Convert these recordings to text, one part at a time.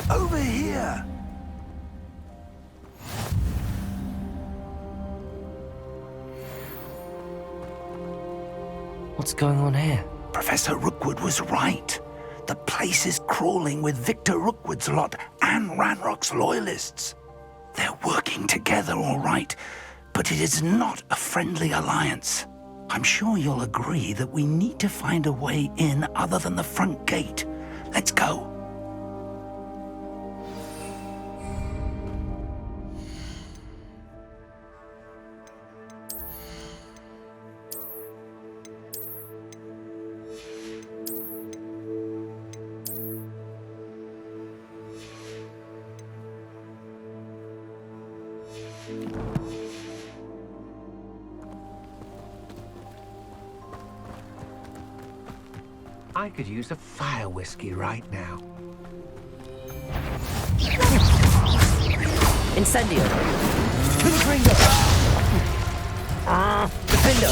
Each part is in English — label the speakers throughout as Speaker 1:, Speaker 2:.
Speaker 1: Over here!
Speaker 2: What's going on here?
Speaker 1: Professor Rookwood was right. The place is crawling with Victor Rookwood's lot and Ranrock's loyalists. They're working together, all right, but it is not a friendly alliance. I'm sure you'll agree that we need to find a way in other than the front gate. Let's go.
Speaker 3: I could use a fire whiskey right now.
Speaker 2: Incendio! Pinfringo! Defendo!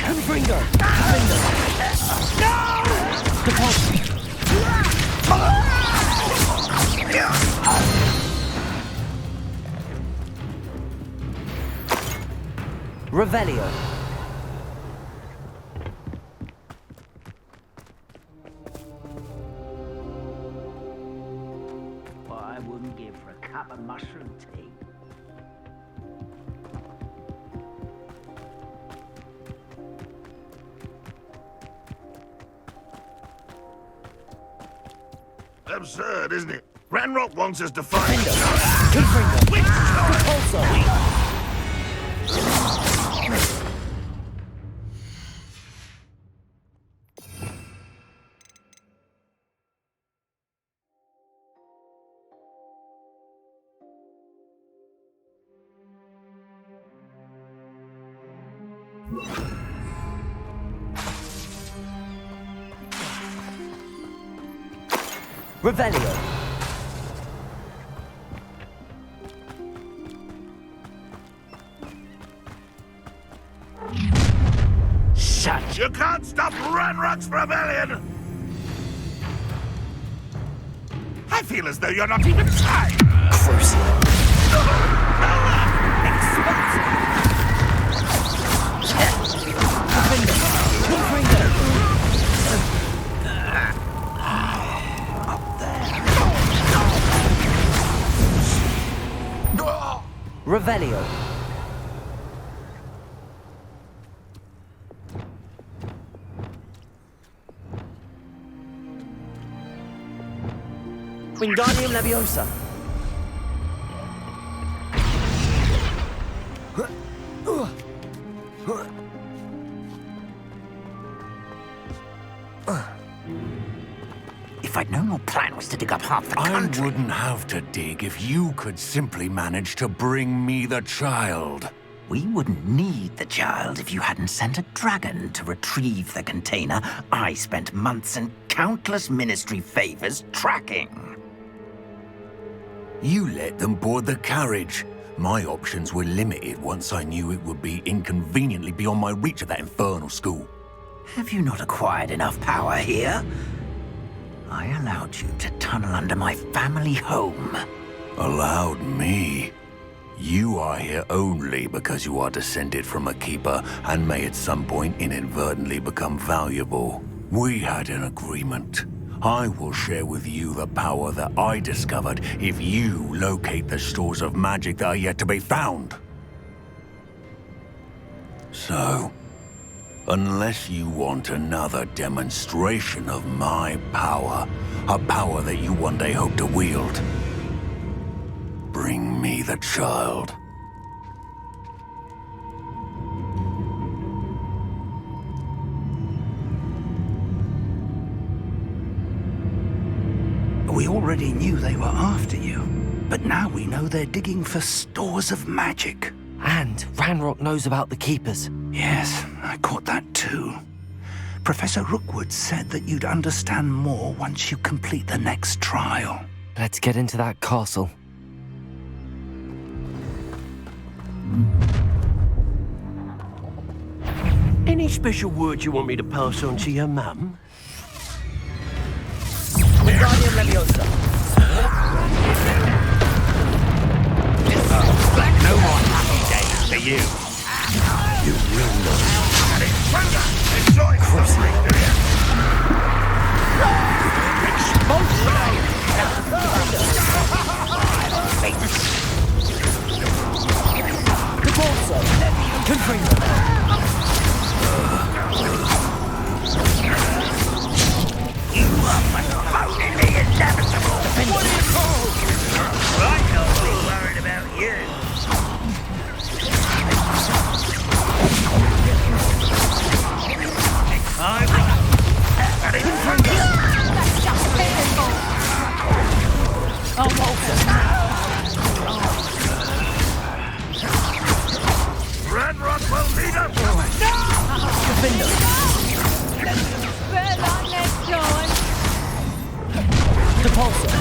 Speaker 2: Confringo! Defendo! Deposit! Revelio.
Speaker 4: What I wouldn't give for a cup of mushroom tea.
Speaker 5: Absurd, isn't it? Ranrock wants us to find...
Speaker 2: Confringo! Compulso! Revelio.
Speaker 5: Shut! You can't stop Ranrock's rebellion! I feel as though you're not even trying!
Speaker 2: Crucial. Revelio. Wingardium Leviosa.
Speaker 1: If I'd known your plan was to dig up half the country...
Speaker 6: I wouldn't have to dig if you could simply manage to bring me the child.
Speaker 1: We wouldn't need the child if you hadn't sent a dragon to retrieve the container I spent months and countless ministry favors tracking.
Speaker 6: You let them board the carriage. My options were limited once I knew it would be inconveniently beyond my reach at that infernal school.
Speaker 1: Have you not acquired enough power here? I allowed you to tunnel under my family home.
Speaker 6: Allowed me? You are here only because you are descended from a keeper and may at some point inadvertently become valuable. We had an agreement. I will share with you the power that I discovered if you locate the stores of magic that are yet to be found. So, unless you want another demonstration of my power, a power that you one day hope to wield, bring me the child.
Speaker 1: We already knew they were after you, but now we know they're digging for stores of magic.
Speaker 2: And Ranrock knows about the Keepers.
Speaker 1: Yes, I caught that too. Professor Rookwood said that you'd understand more once you complete the next trial.
Speaker 2: Let's get into that castle.
Speaker 3: Any special words you want me to pass on to your mum?
Speaker 2: Wingardium Leviosa.
Speaker 5: No more happy days for you.
Speaker 6: You will not.
Speaker 5: Enjoy suffering, do you?
Speaker 2: Repulsor. Confringo.
Speaker 1: You are postponing the inevitable.
Speaker 2: Defender.
Speaker 1: Right, I'll be worried about you.
Speaker 2: Oh, Walter.
Speaker 5: Ranrock will lead us.
Speaker 2: Defender. Repulsor.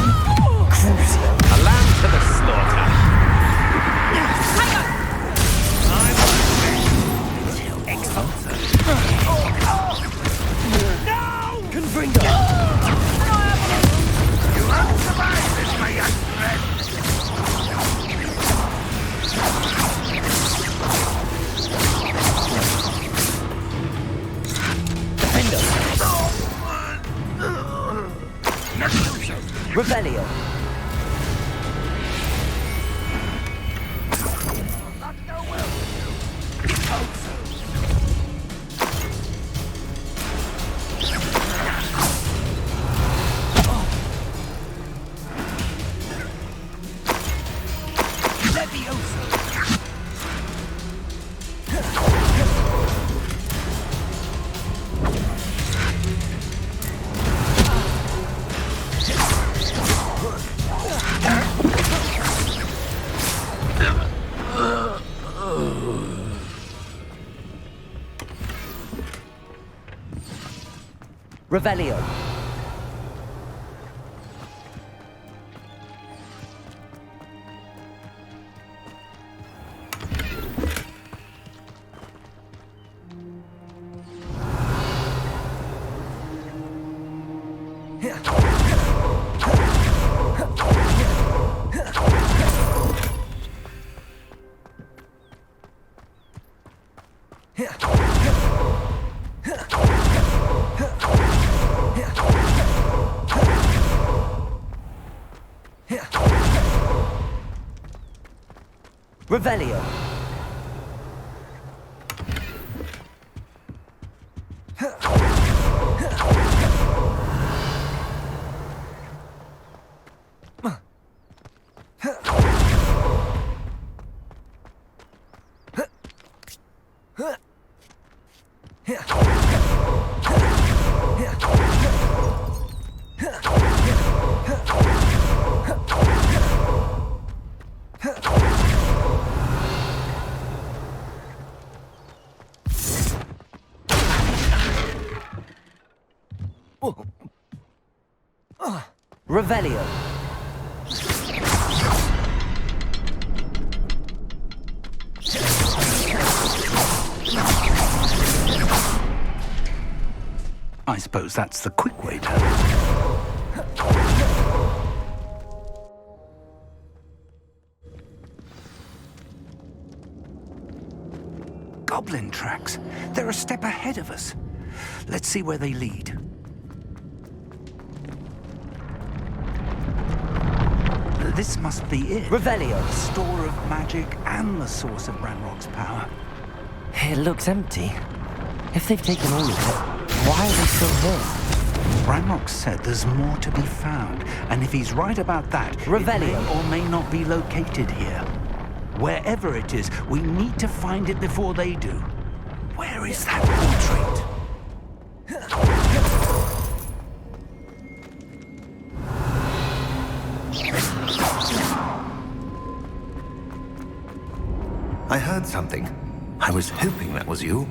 Speaker 2: Crucio.
Speaker 3: A lamb to the slaughter.
Speaker 2: Confringo.
Speaker 1: You won't survive this, my young friend.
Speaker 2: Defender. Revelio. Revelio. Revelio. Revelio.
Speaker 1: I suppose that's the quick way down. Goblin tracks. They're a step ahead of us. Let's see where they lead. This must be it.
Speaker 2: Revelio.
Speaker 1: The store of magic and the source of Ranrock's power.
Speaker 2: It looks empty. If they've taken all of it, why are they still here?
Speaker 1: Ranrock said there's more to be found, and if he's right about that,
Speaker 2: Revelio.
Speaker 1: it may or may not be located here. Wherever it is, we need to find it before they do. Where is that portrait?
Speaker 6: I heard something. I was hoping that was you.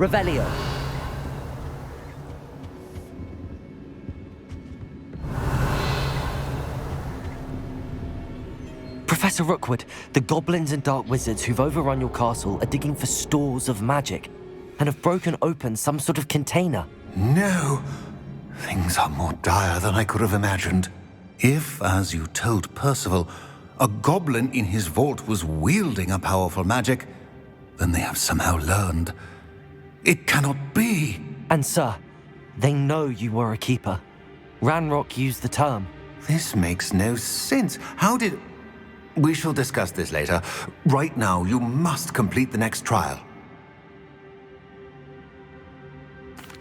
Speaker 2: Revelio. Professor Rookwood, the goblins and dark wizards who've overrun your castle are digging for stores of magic and have broken open some sort of container.
Speaker 6: No. Things are more dire than I could have imagined. If, as you told Percival, a goblin in his vault was wielding a powerful magic, then they have somehow learned. It cannot be.
Speaker 2: And sir, they know you were a keeper. Ranrock used the term.
Speaker 6: This makes no sense. How did... We shall discuss this later. Right now, you must complete the next trial.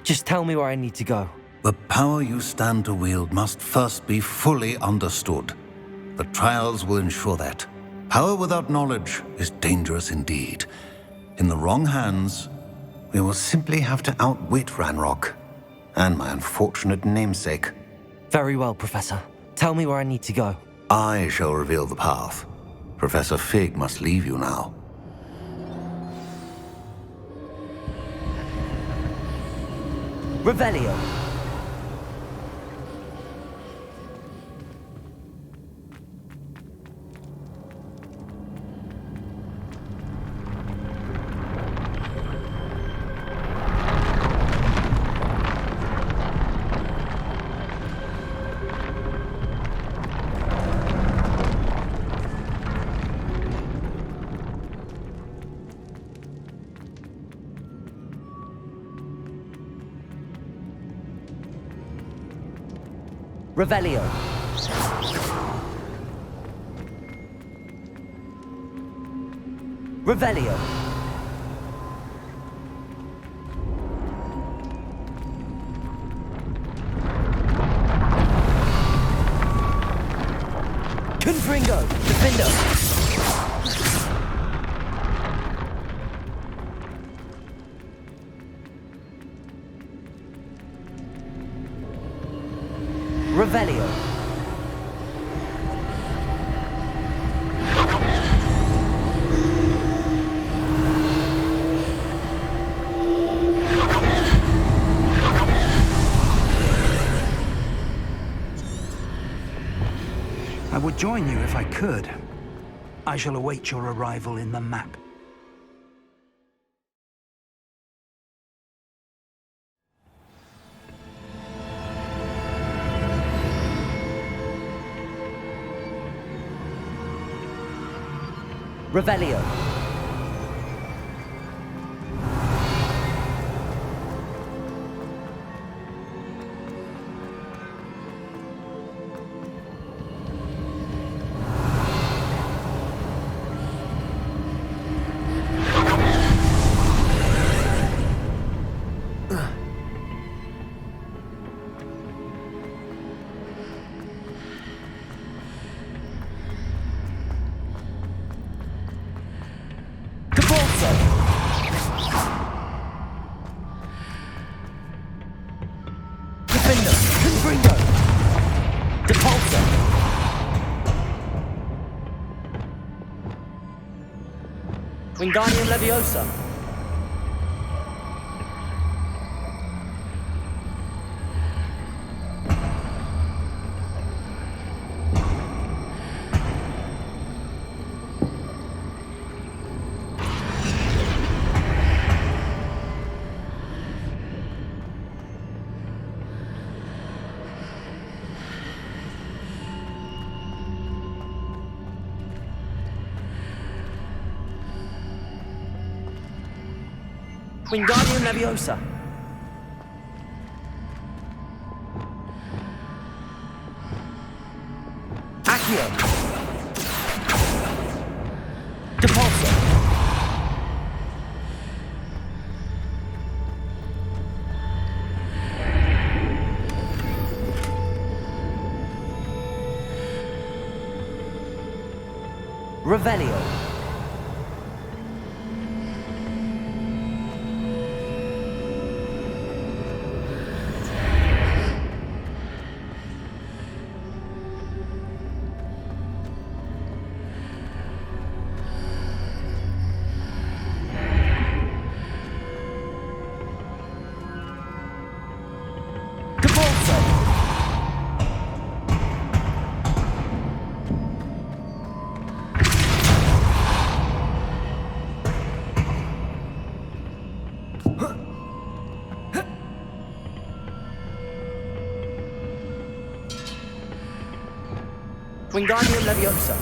Speaker 2: Just tell me where I need to go.
Speaker 6: The power you stand to wield must first be fully understood. The trials will ensure that. Power without knowledge is dangerous indeed. In the wrong hands, we will simply have to outwit Ranrock and my unfortunate namesake.
Speaker 2: Very well, Professor. Tell me where I need to go.
Speaker 6: I shall reveal the path. Professor Fig must leave you now.
Speaker 2: Revelio. Revelio. Revelio. Confringo. Defender. Revelio.
Speaker 1: I would join you if I could. I shall await your arrival in the map.
Speaker 2: Revelio. Wingardium Leviosa. Wingardium Leviosa. Accio. Depulso. Revelio. Wingardium Leviosa.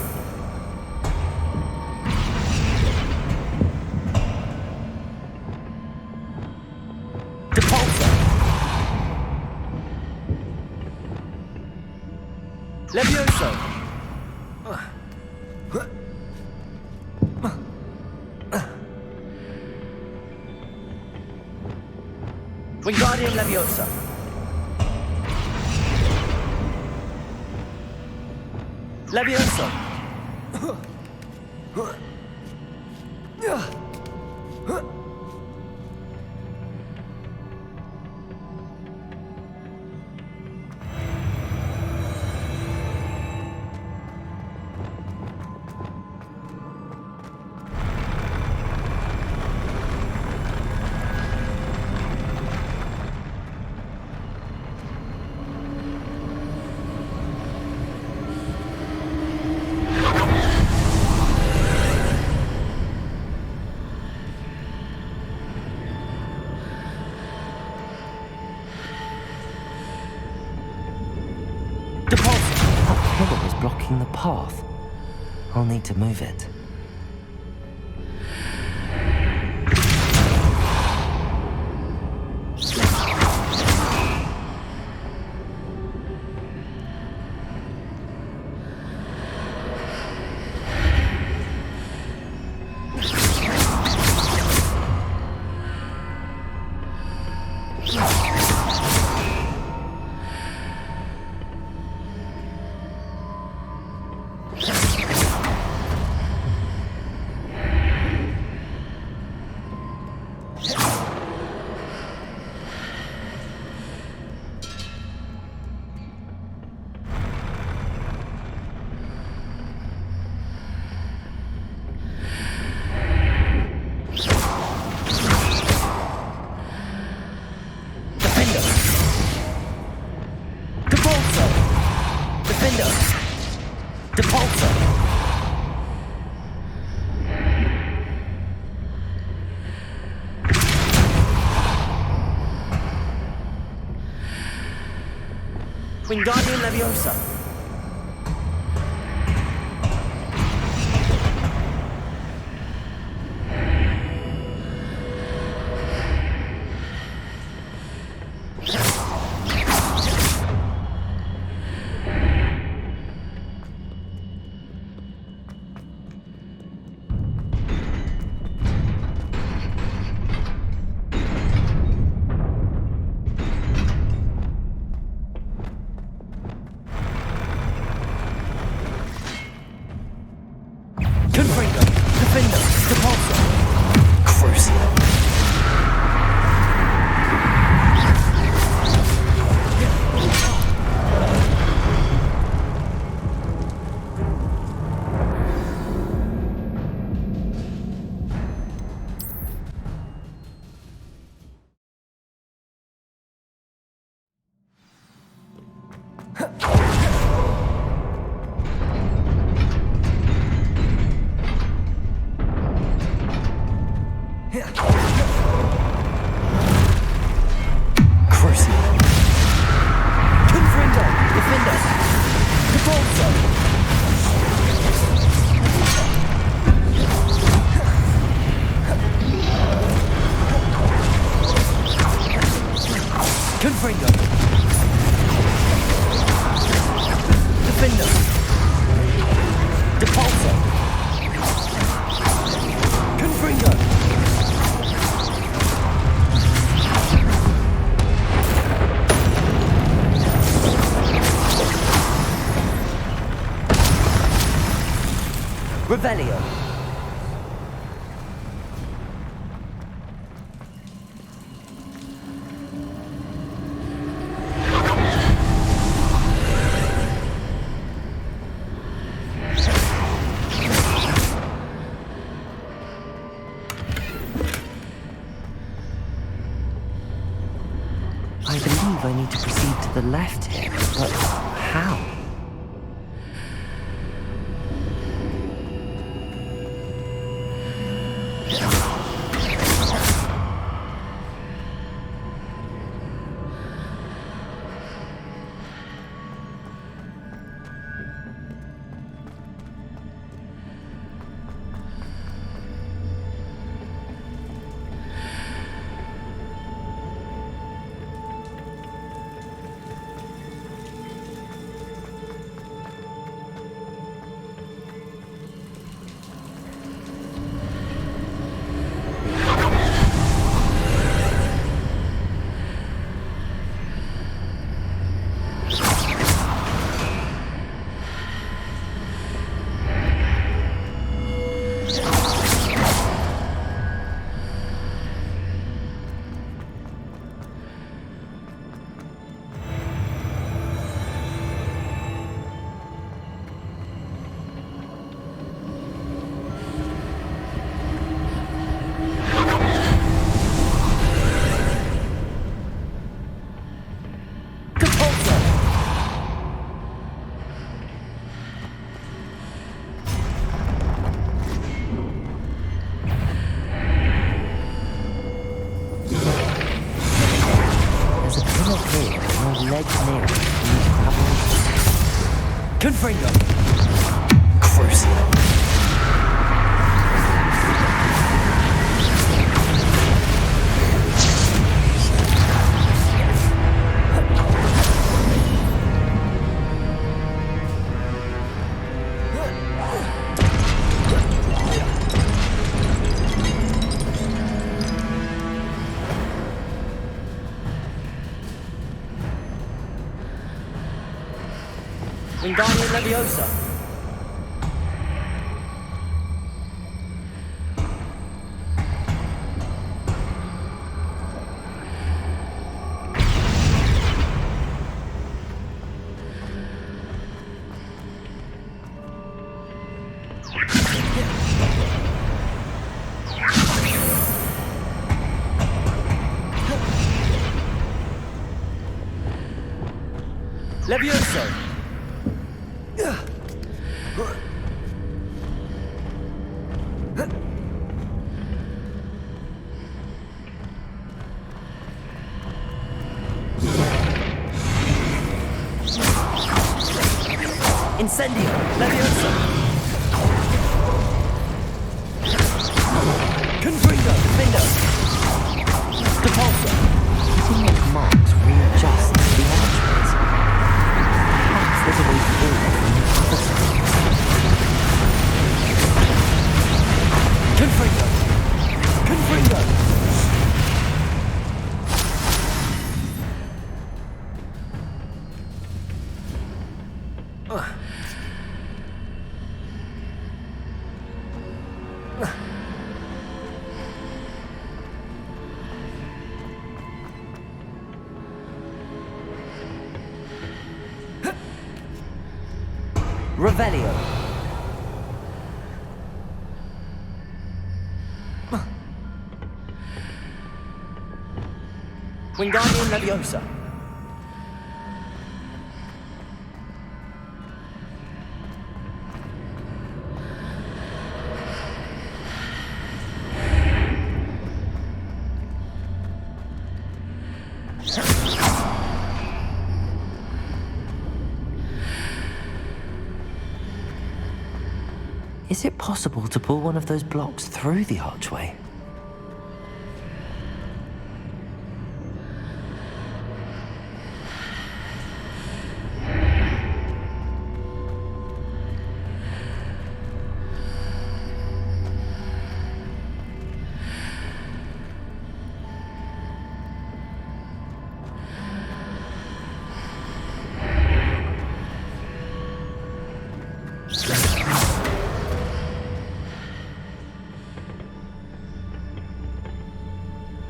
Speaker 2: Depulso. Levioso. Wingardium Leviosa. Leviosa. That pillar is blocking the path. I'll need to move it. Wingardium Leviosa. Revelio. I believe I need to proceed to the left here, but how? Confringo! Crucible! Wingardium Leviosa! Levioso! Incendio! Leviosa! Confringo! Findo! Depulso! Do you think marks readjust the archways? Perhaps there's a way forward from the other side. Confringo! Confringo! Revelio. Wingardium Leviosa. Is it possible to pull one of those blocks through the archway?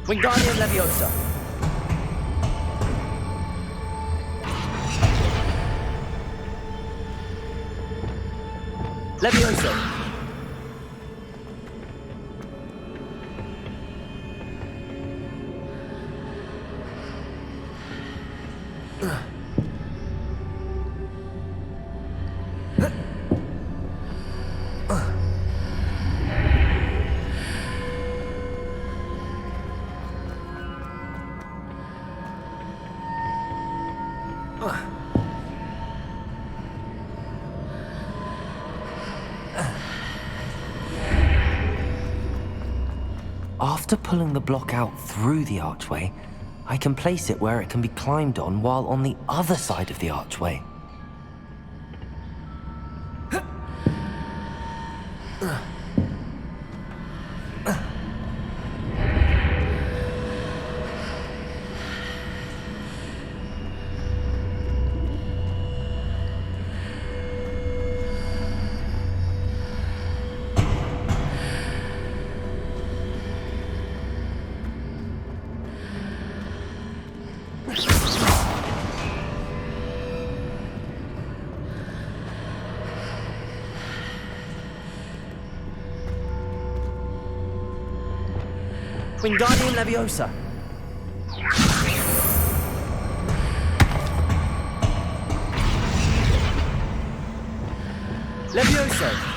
Speaker 2: Wingardium Leviosa. Leviosa. After pulling the block out through the archway, I can place it where it can be climbed on while on the other side of the archway. Wingardium Leviosa. Levioso.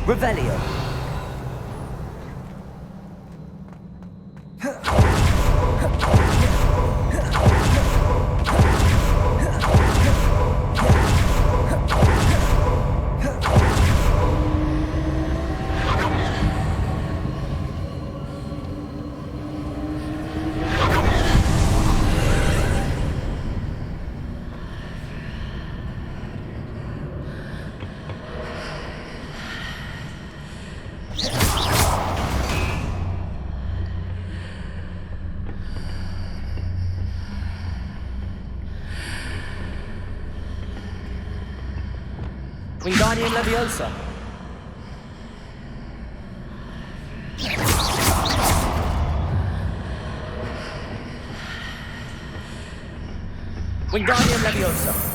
Speaker 2: Revelio. Wingardium Leviosa. Wingardium Leviosa.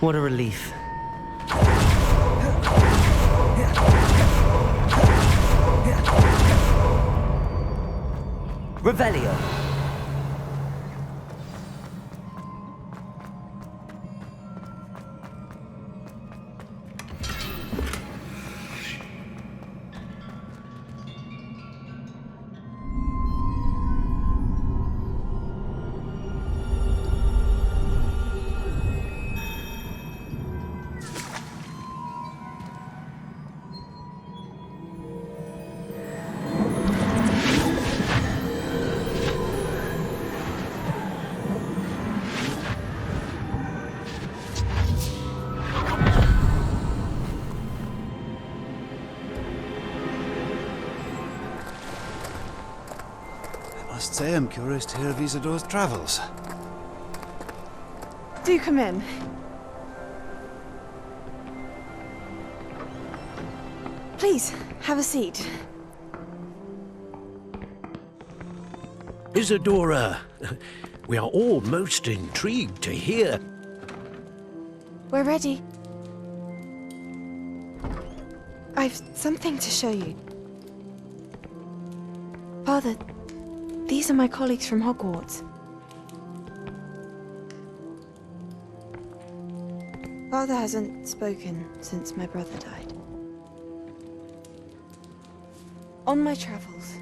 Speaker 2: What a relief. Revelio.
Speaker 7: I must say I'm curious to hear of Isadore's travels.
Speaker 8: Do come in. Please, have a seat.
Speaker 9: Isadora, we are all most intrigued to hear.
Speaker 8: We're ready. I've something to show you. Father, these are my colleagues from Hogwarts. Father hasn't spoken since my brother died. On my travels,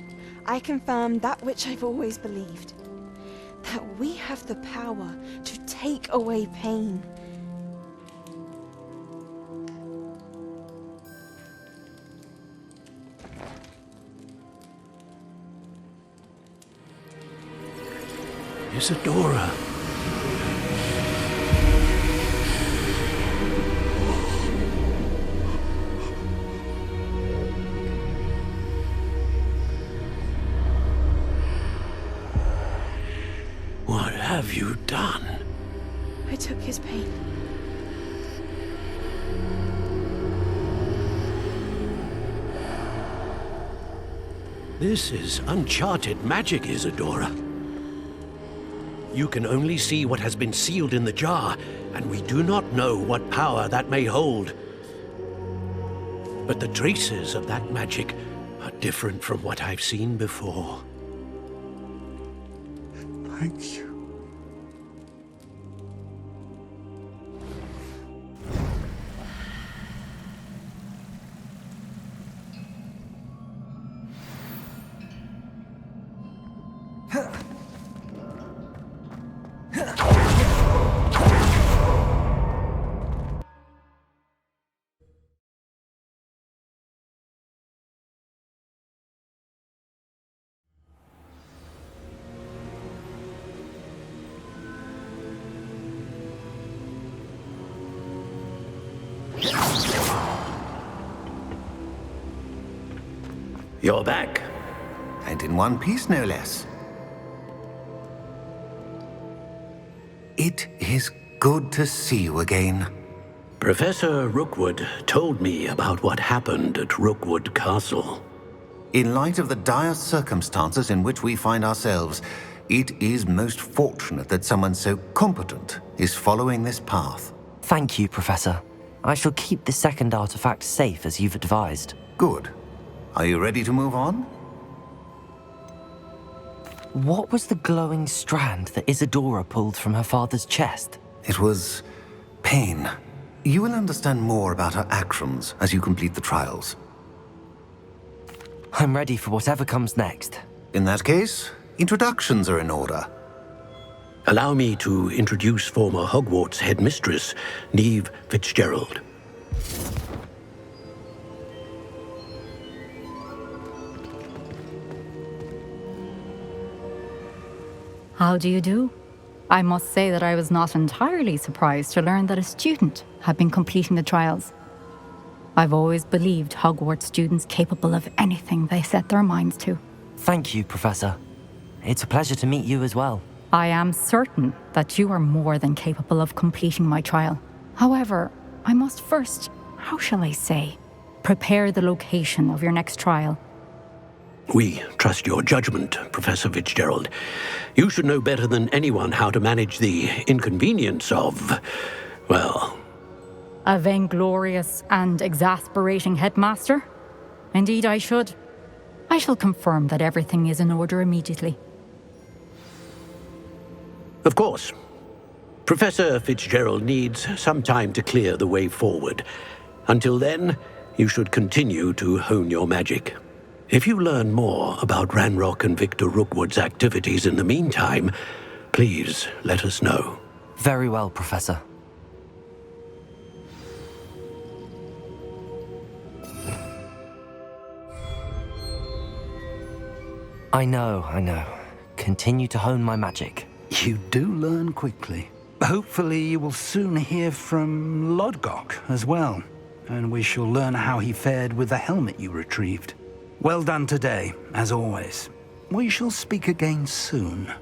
Speaker 8: I confirmed that which I've always believed. That we have the power to take away pain.
Speaker 9: Isadora. What have you done?
Speaker 8: I took his pain.
Speaker 9: This is uncharted magic, Isadora. You can only see what has been sealed in the jar, and we do not know what power that may hold. But the traces of that magic are different from what I've seen before.
Speaker 7: Thank you.
Speaker 9: You're back.
Speaker 6: And in one piece, no less. It is good to see you again.
Speaker 9: Professor Rookwood told me about what happened at Rookwood Castle.
Speaker 6: In light of the dire circumstances in which we find ourselves, it is most fortunate that someone so competent is following this path.
Speaker 2: Thank you, Professor. I shall keep the second artifact safe as you've advised.
Speaker 6: Good. Are you ready to move on?
Speaker 2: What was the glowing strand that Isadora pulled from her father's chest?
Speaker 6: It was pain. You will understand more about her actions as you complete the trials.
Speaker 2: I'm ready for whatever comes next.
Speaker 6: In that case, introductions are in order.
Speaker 9: Allow me to introduce former Hogwarts headmistress, Neve Fitzgerald.
Speaker 10: How do you do? I must say that I was not entirely surprised to learn that a student had been completing the trials. I've always believed Hogwarts students capable of anything they set their minds to.
Speaker 2: Thank you, Professor. It's a pleasure to meet you as well.
Speaker 10: I am certain that you are more than capable of completing my trial. However, I must first, how shall I say, prepare the location of your next trial.
Speaker 9: We trust your judgment, Professor Fitzgerald. You should know better than anyone how to manage the inconvenience of, well,
Speaker 10: A vainglorious and exasperating headmaster? Indeed, I should. I shall confirm that everything is in order immediately.
Speaker 9: Of course. Professor Fitzgerald needs some time to clear the way forward. Until then, you should continue to hone your magic. If you learn more about Ranrock and Victor Rookwood's activities in the meantime, please let us know.
Speaker 2: Very well, Professor. I know. Continue to hone my magic.
Speaker 1: You do learn quickly. Hopefully you will soon hear from Lodgok as well, and we shall learn how he fared with the helmet you retrieved. Well done today, as always. We shall speak again soon.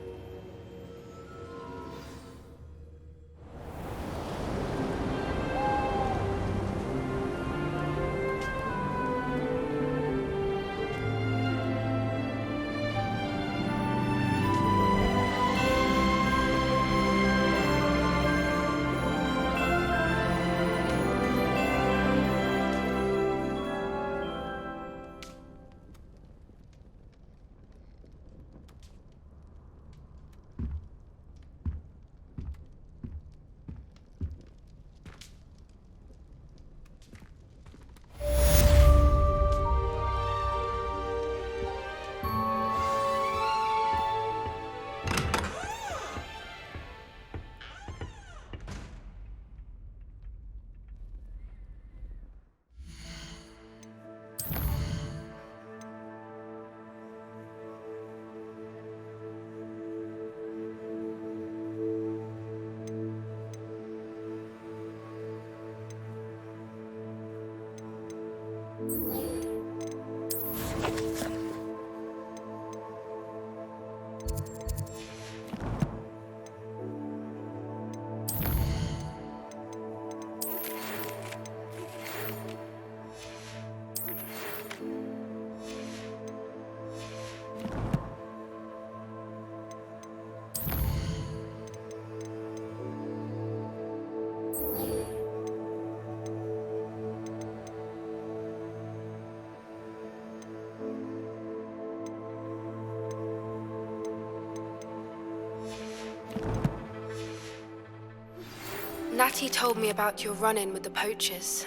Speaker 11: Natty told me about your run-in with the poachers.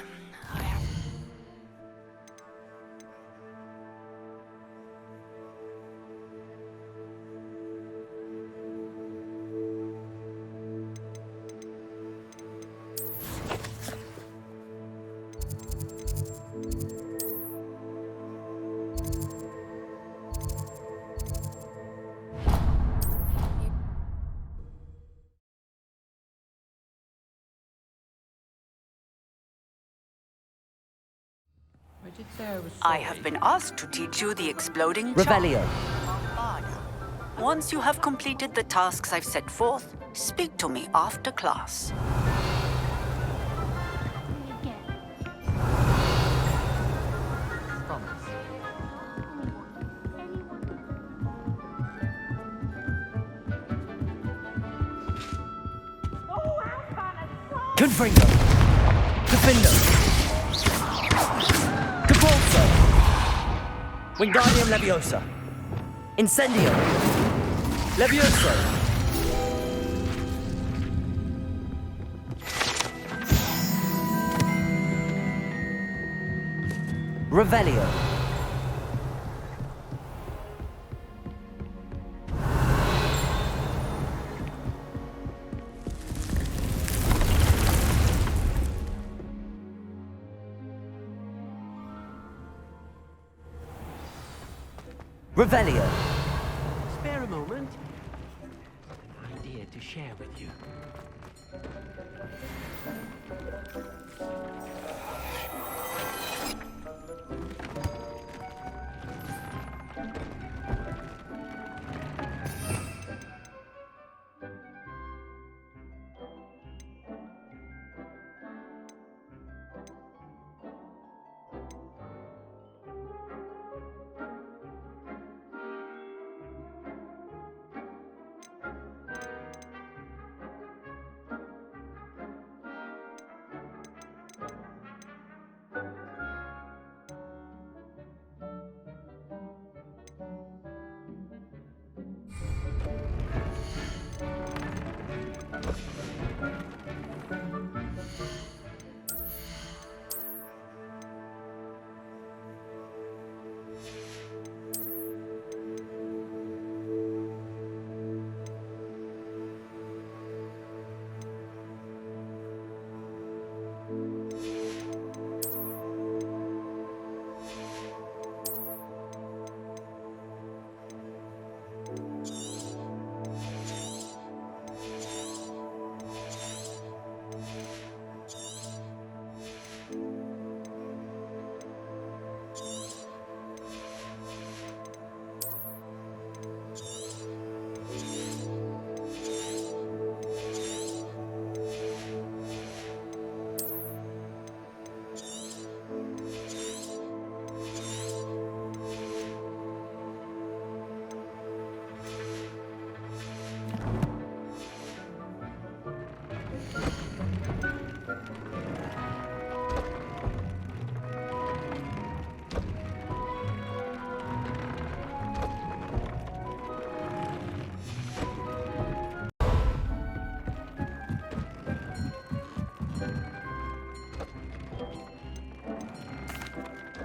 Speaker 12: I have been asked to teach you the exploding
Speaker 2: Revelio.
Speaker 12: charm. Once you have completed the tasks I've set forth, speak to me after class.
Speaker 2: Confringo. Defindo. Cabolso. Wingardium Leviosa. Incendio. Levioso. Revelio. Revelio.
Speaker 3: Spare a moment. An idea to share with you.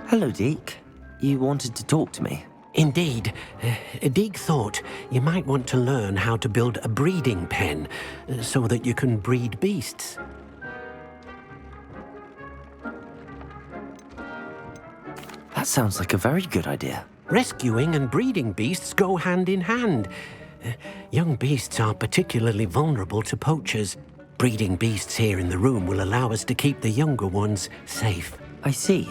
Speaker 2: Hello, Deke. You wanted to talk to me?
Speaker 9: Indeed. Deek thought you might want to learn how to build a breeding pen so that you can breed beasts.
Speaker 2: That sounds like a very good idea.
Speaker 9: Rescuing and breeding beasts go hand in hand. Young beasts are particularly vulnerable to poachers. Breeding beasts here in the room will allow us to keep the younger ones safe.
Speaker 2: I see.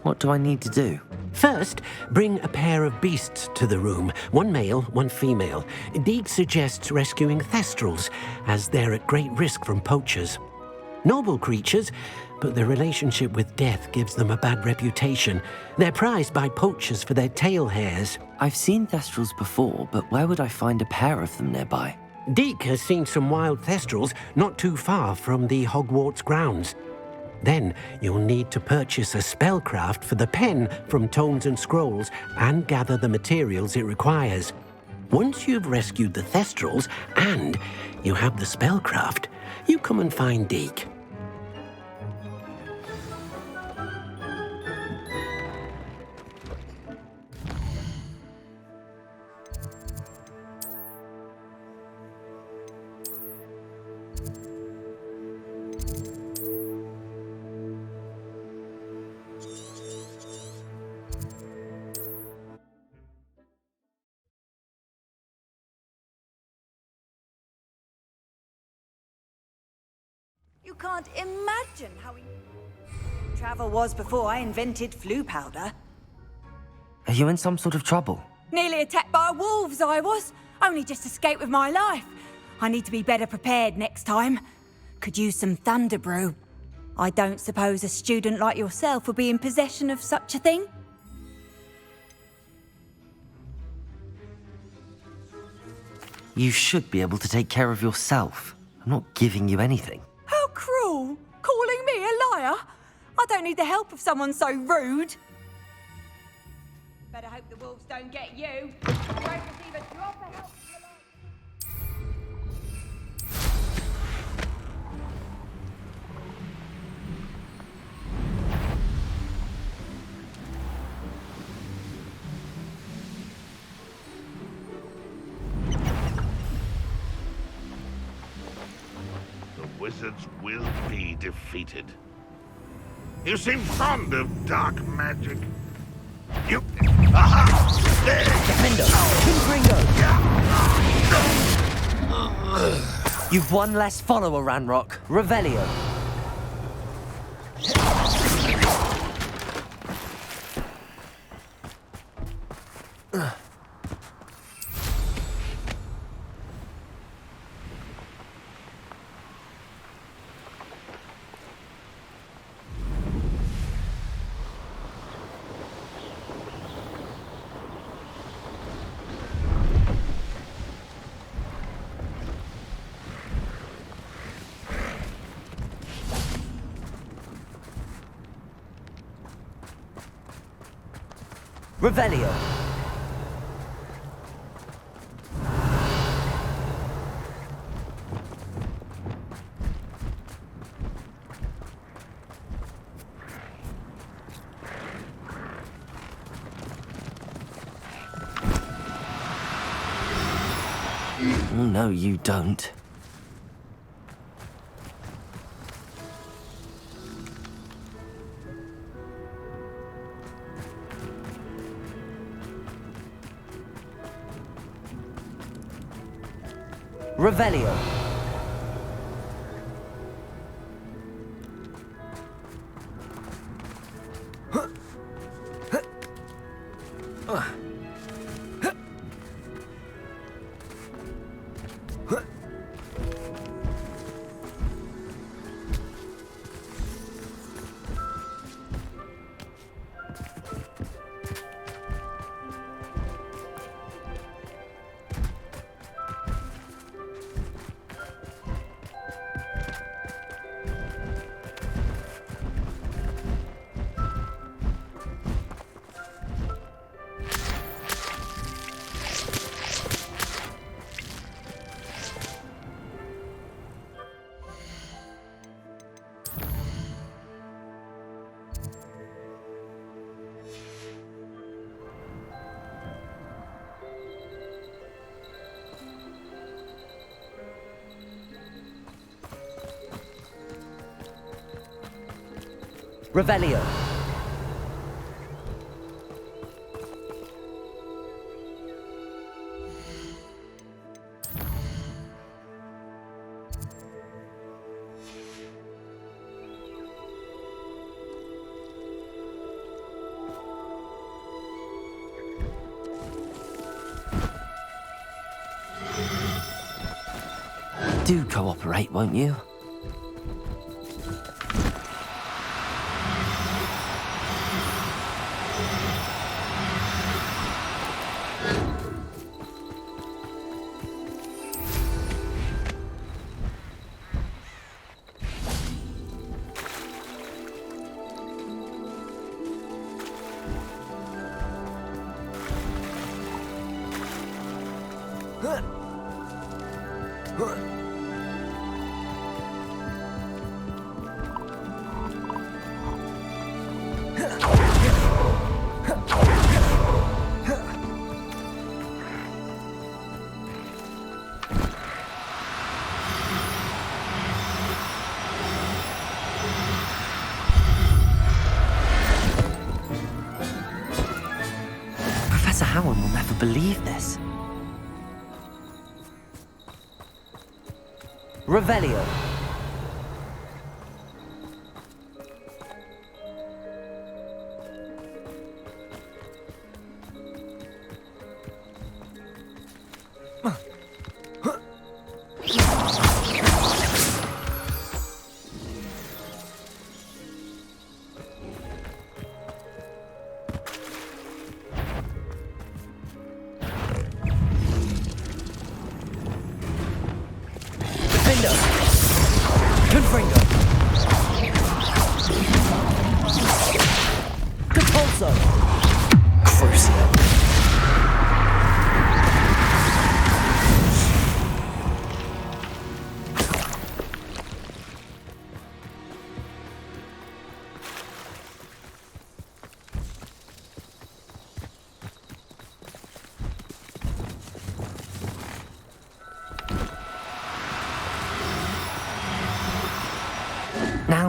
Speaker 2: What do I need to do?
Speaker 9: First, bring a pair of beasts to the room. One male, one female. Deek suggests rescuing thestrals, as they're at great risk from poachers. Noble creatures, but their relationship with death gives them a bad reputation. They're prized by poachers for their tail hairs.
Speaker 2: I've seen thestrals before, but where would I find a pair of them nearby?
Speaker 9: Deek has seen some wild thestrals not too far from the Hogwarts grounds. Then you'll need to purchase a spellcraft for the pen from Tomes and Scrolls and gather the materials it requires. Once you've rescued the thestrals and you have the spellcraft, you come and find Deek.
Speaker 12: You can't imagine how travel was before I invented flu powder.
Speaker 2: Are you in some sort of trouble?
Speaker 12: Nearly attacked by wolves, I was. Only just escaped with my life. I need to be better prepared next time. Could use some thunder brew. I don't suppose a student like yourself would be in possession of such a thing?
Speaker 2: You should be able to take care of yourself. I'm not giving you anything.
Speaker 12: How cruel! Calling me a liar? I don't need the help of someone so rude. Better hope the wolves don't get you. You won't receive a drop of help from the light.
Speaker 5: Wizards will be defeated. You seem fond of dark magic. You... Aha! There!
Speaker 2: Ringo! You've one less follower, Ranrock. Revelio. Revelio. Oh, no, you don't. Revelio. Revelio. Do cooperate, won't you? Professor Howard will never believe this. Revelio.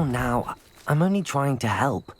Speaker 2: Now, I'm only trying to help.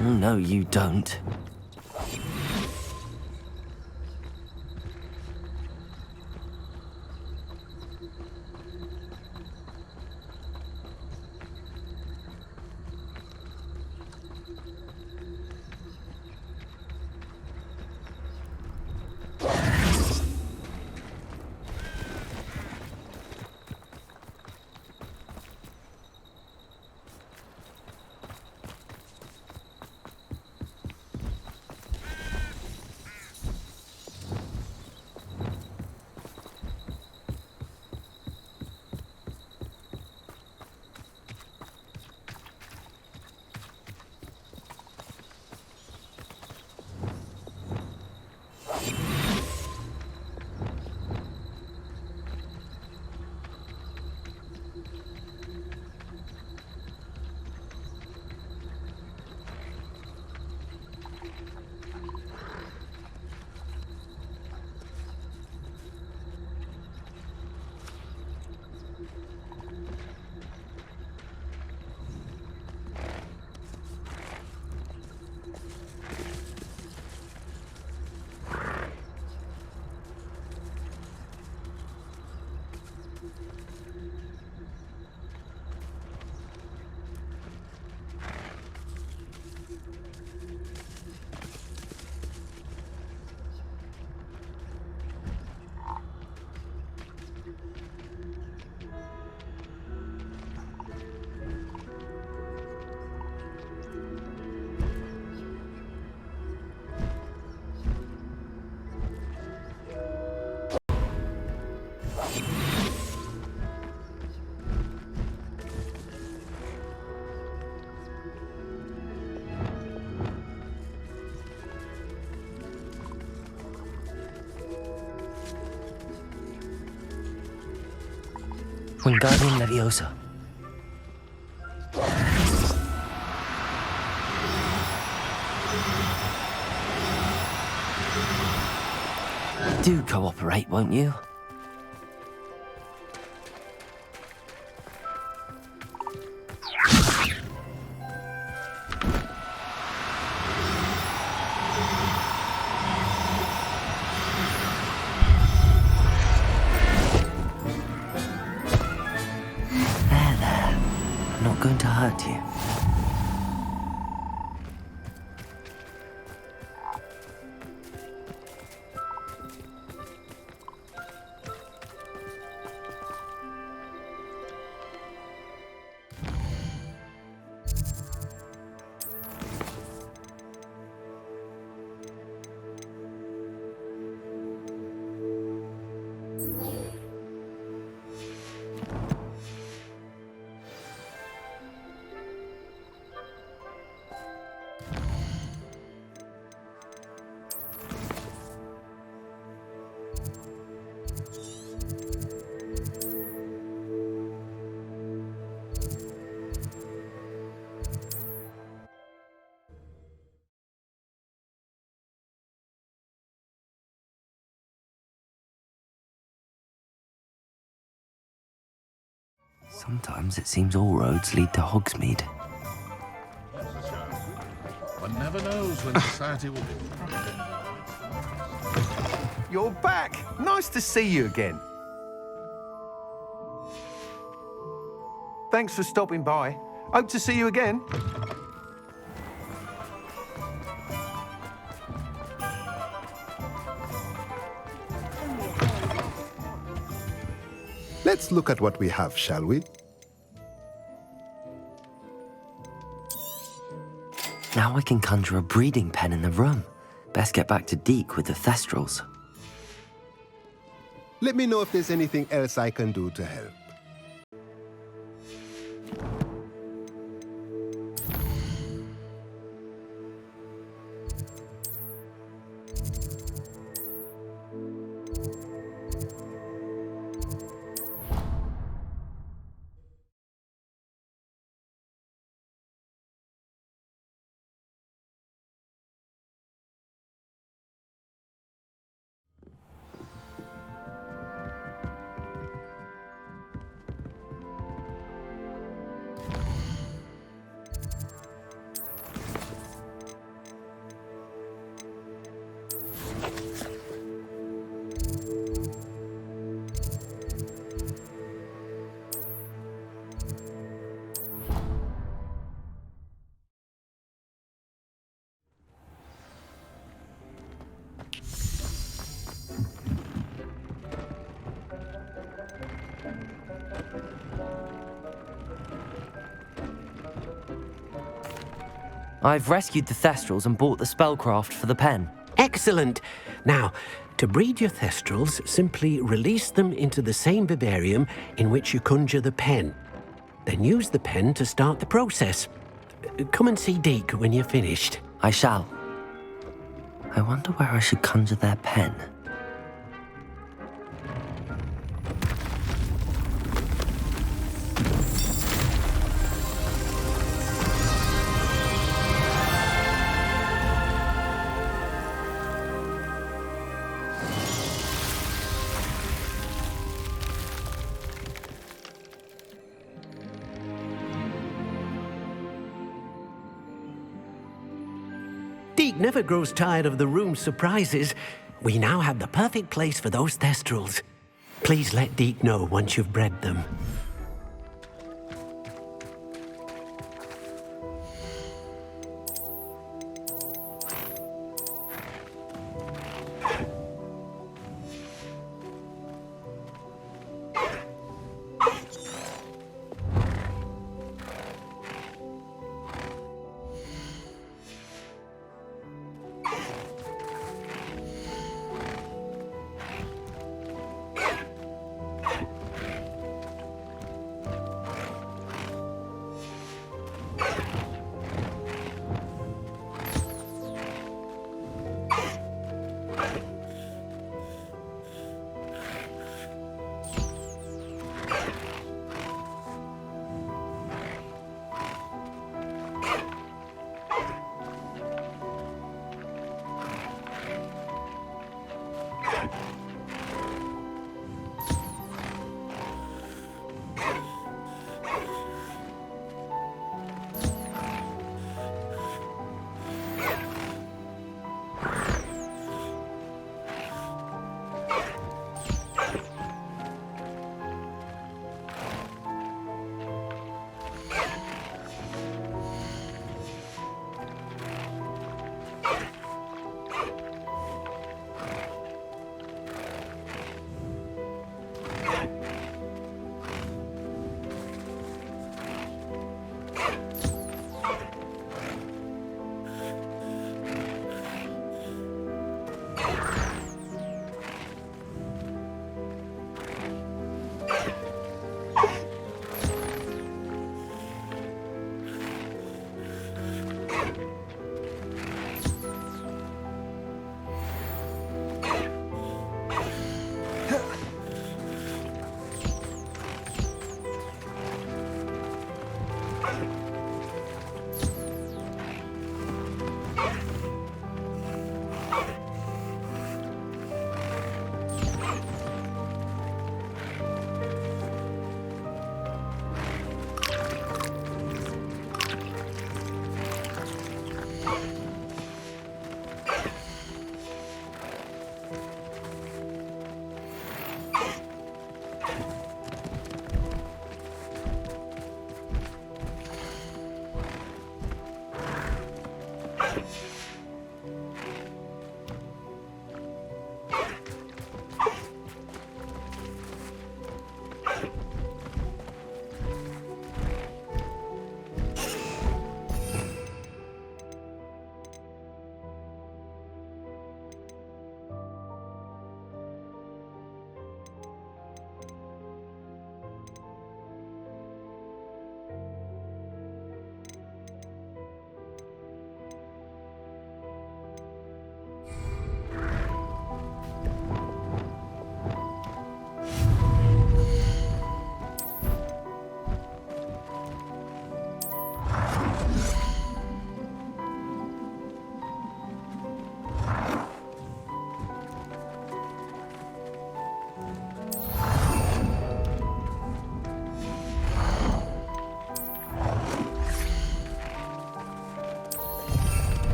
Speaker 2: No, you don't. Wingardium Leviosa. Do cooperate, won't you? Not going to hurt you. Sometimes it seems all roads lead to Hogsmeade.
Speaker 5: One never knows when society will...
Speaker 13: You're back! Nice to see you again. Thanks for stopping by. Hope to see you again.
Speaker 14: Let's look at what we have, shall we?
Speaker 2: Now I can conjure a breeding pen in the room. Best get back to Deke with the Thestrals.
Speaker 14: Let me know if there's anything else I can do to help.
Speaker 2: I've rescued the Thestrals and bought the spellcraft for the pen.
Speaker 9: Excellent. Now, to breed your Thestrals, simply release them into the same vivarium in which you conjure the pen. Then use the pen to start the process. Come and see Deke when you're finished.
Speaker 2: I shall. I wonder where I should conjure their pen.
Speaker 9: Deke never grows tired of the room's surprises. We now have the perfect place for those Thestrals. Please let Deke know once you've bred them.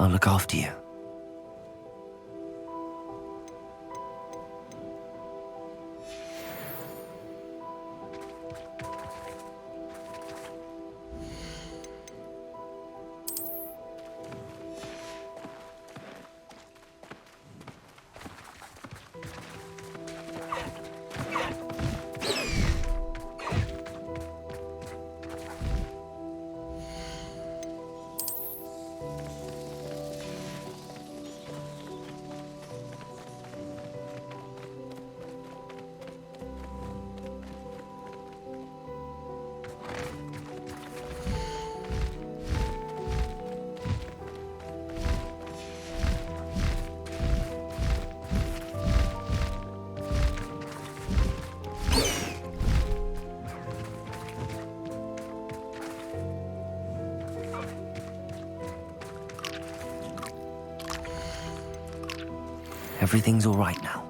Speaker 2: I'll look after you. Everything's all right now.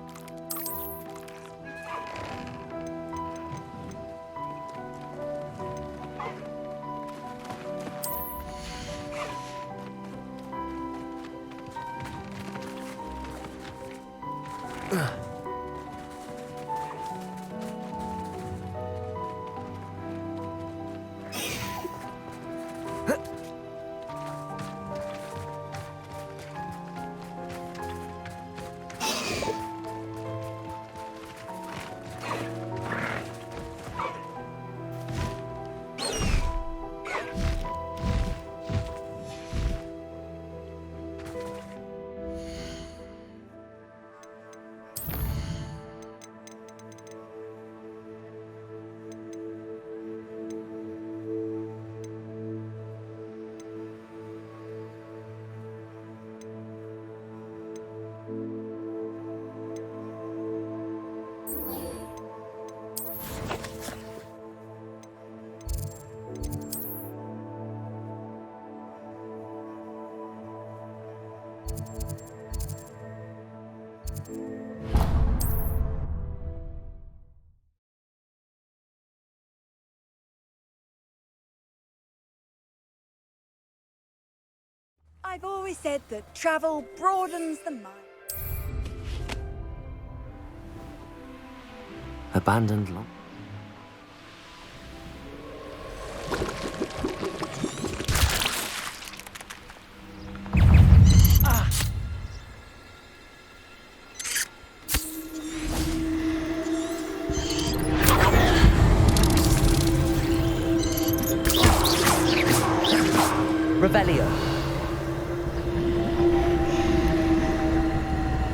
Speaker 12: I've always said that travel broadens the mind.
Speaker 2: Abandoned lot. Revelio.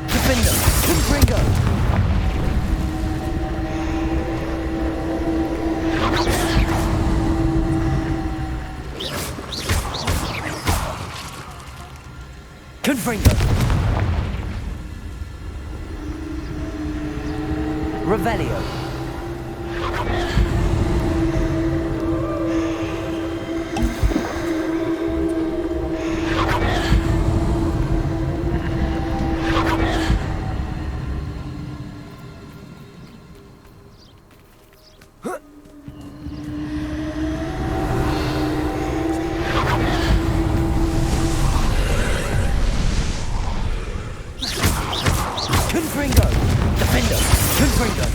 Speaker 2: Defender. Confringo. Confringo. Revelio. Confringo! Defender! Confringo!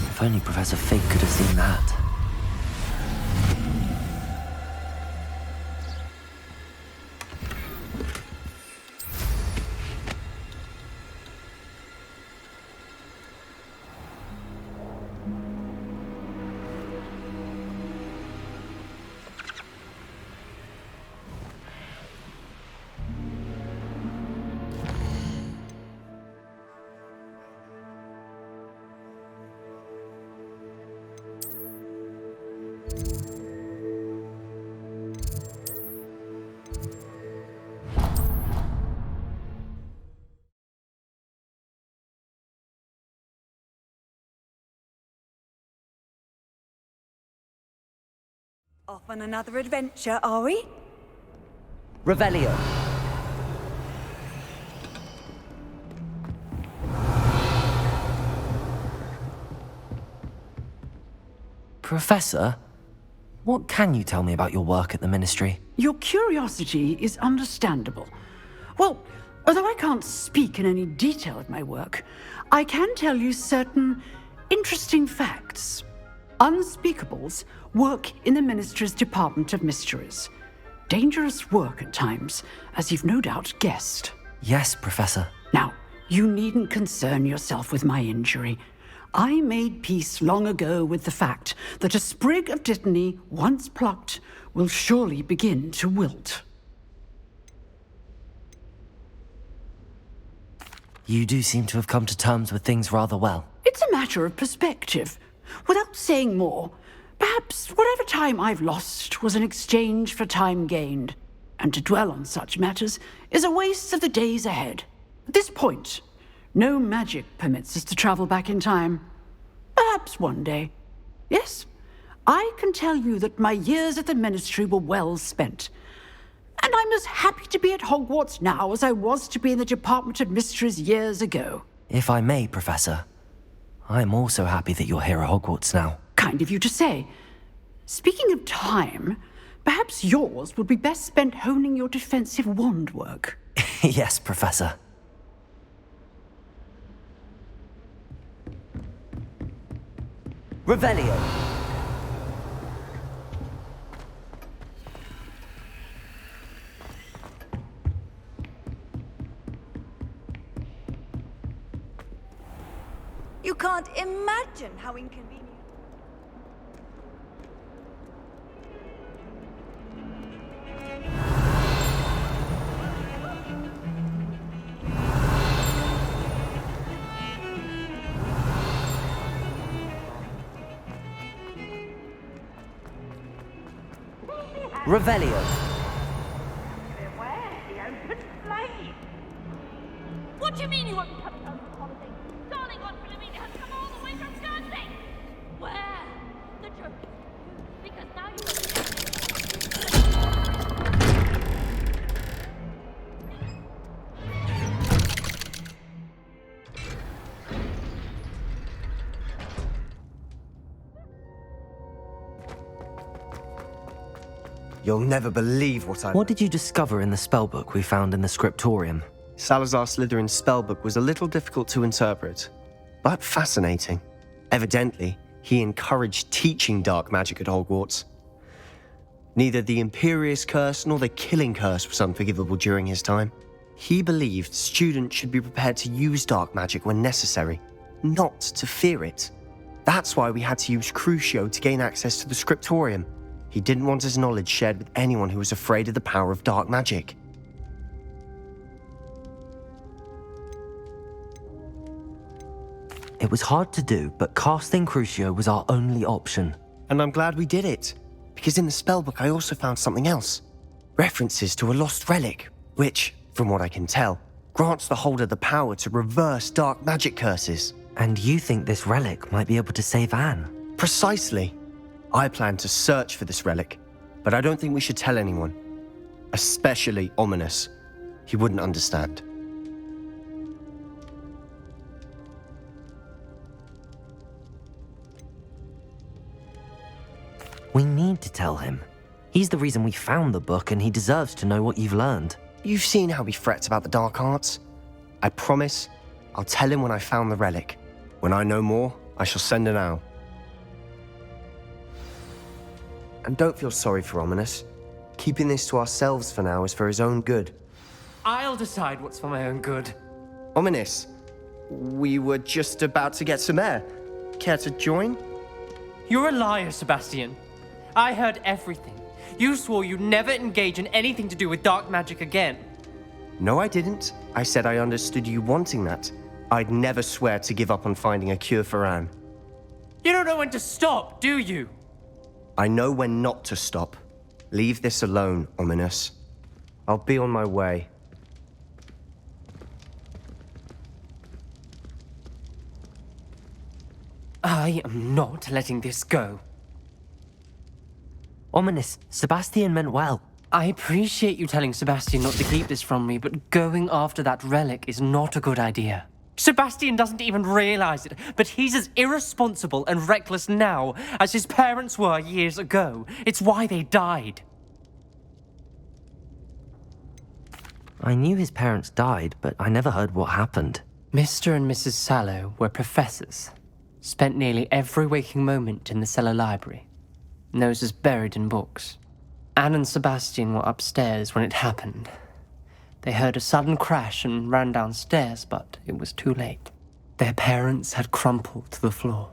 Speaker 2: If only Professor Fig could have seen that.
Speaker 12: Off on another adventure, are we?
Speaker 2: Revelio. Professor, what can you tell me about your work at the Ministry?
Speaker 15: Your curiosity is understandable. Well, although I can't speak in any detail of my work, I can tell you certain interesting facts. Unspeakables work in the Ministry's Department of Mysteries. Dangerous work at times, as you've no doubt guessed.
Speaker 2: Yes, Professor.
Speaker 15: Now, you needn't concern yourself with my injury. I made peace long ago with the fact that a sprig of dittany, once plucked, will surely begin to wilt.
Speaker 2: You do seem to have come to terms with things rather well.
Speaker 15: It's a matter of perspective. Without saying more, perhaps whatever time I've lost was an exchange for time gained, and to dwell on such matters is a waste of the days ahead. At this point, no magic permits us to travel back in time. Perhaps one day. Yes, I can tell you that my years at the Ministry were well spent. And I'm as happy to be at Hogwarts now as I was to be in the Department of Mysteries years ago.
Speaker 2: If I may, Professor, I'm also happy that you're here at Hogwarts now.
Speaker 15: Kind of you to say. Speaking of time, perhaps yours would be best spent honing your defensive wand work.
Speaker 2: Yes, Professor. Revelio.
Speaker 12: You can't imagine how inconvenient.
Speaker 2: Revelio.
Speaker 4: Beware the open flame.
Speaker 16: do you mean you won't be coming home for holiday? Darling Aunt Philomena has come all the way from Guernsey! Where? The joke is because now you
Speaker 17: You'll never believe
Speaker 2: What did you discover in the spellbook we found in the scriptorium?
Speaker 17: Salazar Slytherin's spellbook was a little difficult to interpret, but fascinating. Evidently, he encouraged teaching dark magic at Hogwarts. Neither the Imperious Curse nor the Killing Curse was unforgivable during his time. He believed students should be prepared to use dark magic when necessary, not to fear it. That's why we had to use Crucio to gain access to the scriptorium. He didn't want his knowledge shared with anyone who was afraid of the power of dark magic.
Speaker 2: It was hard to do, but casting Crucio was our only option.
Speaker 17: And I'm glad we did it, because in the spellbook I also found something else. References to a lost relic, which, from what I can tell, grants the holder the power to reverse dark magic curses.
Speaker 2: And you think this relic might be able to save Anne?
Speaker 17: Precisely. I plan to search for this relic, but I don't think we should tell anyone. Especially Ominous. He wouldn't understand.
Speaker 2: We need to tell him. He's the reason we found the book, and he deserves to know what you've learned.
Speaker 17: You've seen how he frets about the dark arts. I promise I'll tell him when I found the relic. When I know more, I shall send an owl. And don't feel sorry for Ominous. Keeping this to ourselves for now is for his own good.
Speaker 18: I'll decide what's for my own good.
Speaker 17: Ominous, we were just about to get some air. Care to join?
Speaker 18: You're a liar, Sebastian. I heard everything. You swore you'd never engage in anything to do with dark magic again.
Speaker 17: No, I didn't. I said I understood you wanting that. I'd never swear to give up on finding a cure for Anne.
Speaker 18: You don't know when to stop, do you?
Speaker 17: I know when not to stop. Leave this alone, Ominous. I'll be on my way.
Speaker 18: I am not letting this go.
Speaker 2: Ominous, Sebastian meant well.
Speaker 18: I appreciate you telling Sebastian not to keep this from me, but going after that relic is not a good idea. Sebastian doesn't even realize it, but he's as irresponsible and reckless now as his parents were years ago. It's why they died.
Speaker 2: I knew his parents died, but I never heard what happened.
Speaker 18: Mr. and Mrs. Sallow were professors. Spent nearly every waking moment in the cellar library. Noses buried in books. Anne and Sebastian were upstairs when it happened. They heard a sudden crash and ran downstairs, but it was too late. Their parents had crumpled to the floor.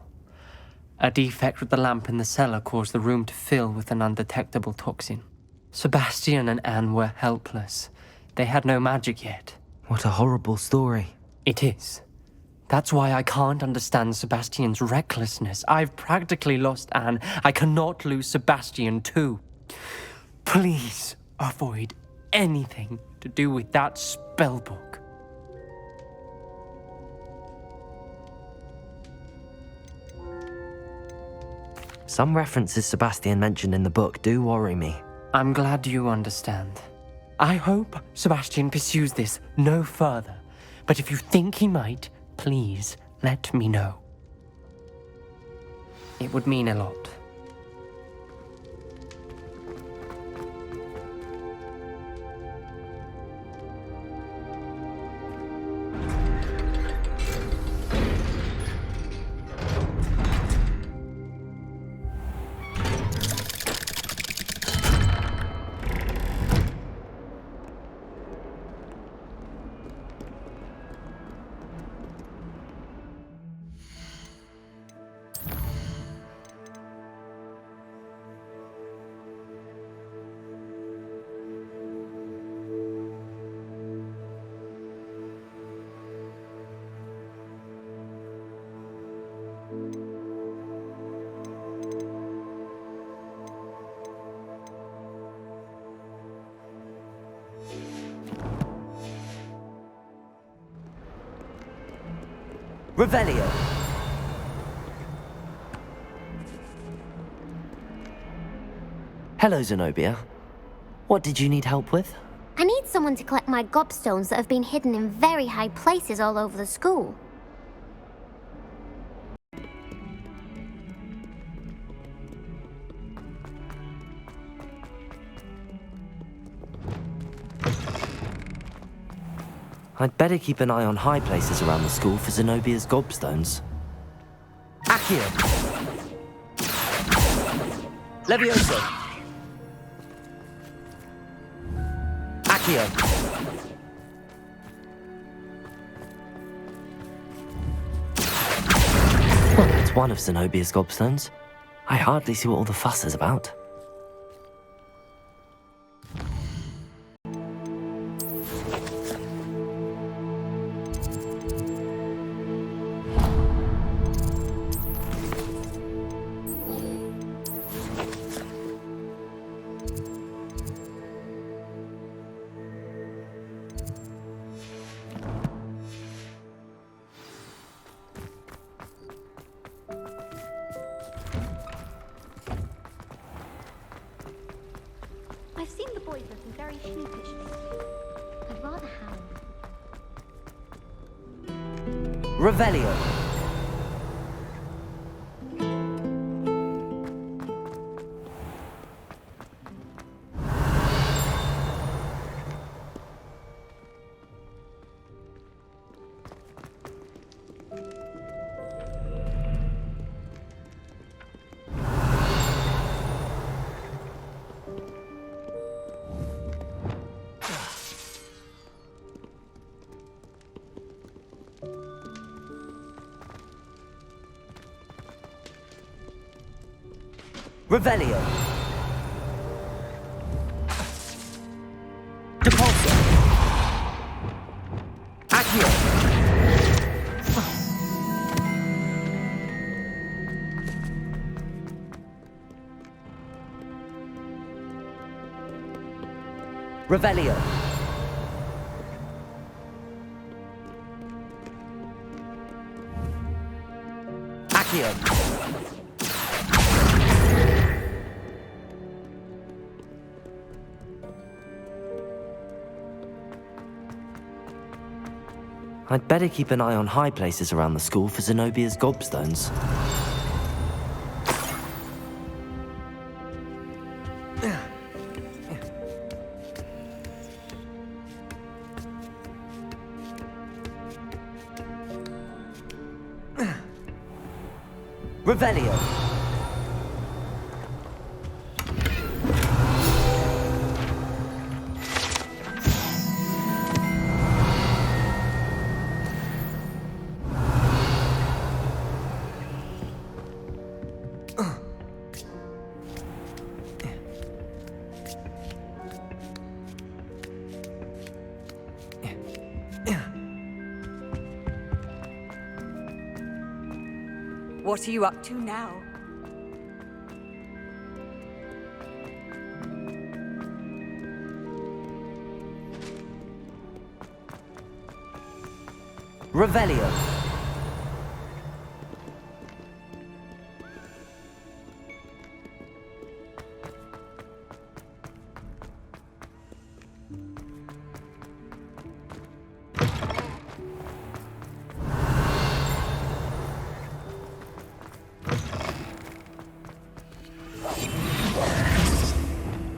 Speaker 18: A defect with the lamp in the cellar caused the room to fill with an undetectable toxin. Sebastian and Anne were helpless. They had no magic yet.
Speaker 2: What a horrible story.
Speaker 18: It is. That's why I can't understand Sebastian's recklessness. I've practically lost Anne. I cannot lose Sebastian too. Please avoid anything to do with that spellbook.
Speaker 2: Some references Sebastian mentioned in the book do worry me.
Speaker 18: I'm glad you understand. I hope Sebastian pursues this no further, but if you think he might, please let me know. It would mean a lot.
Speaker 2: Revelio. Hello, Zenobia. What did you need help with?
Speaker 19: I need someone to collect my gobstones that have been hidden in very high places all over the school.
Speaker 2: I'd better keep an eye on high places around the school for Zenobia's gobstones. Accio! Levioso! Accio! Well, that's one of Zenobia's gobstones. I hardly see what all the fuss is about.
Speaker 19: I've seen the boys looking very sheepish lately. I'd rather howl.
Speaker 2: Revelio. Revelio. Depulso. Accio. Revelio. Accio. I'd better keep an eye on high places around the school for Zenobia's gobstones. Revelio.
Speaker 12: What are you up to now?
Speaker 2: Revelio.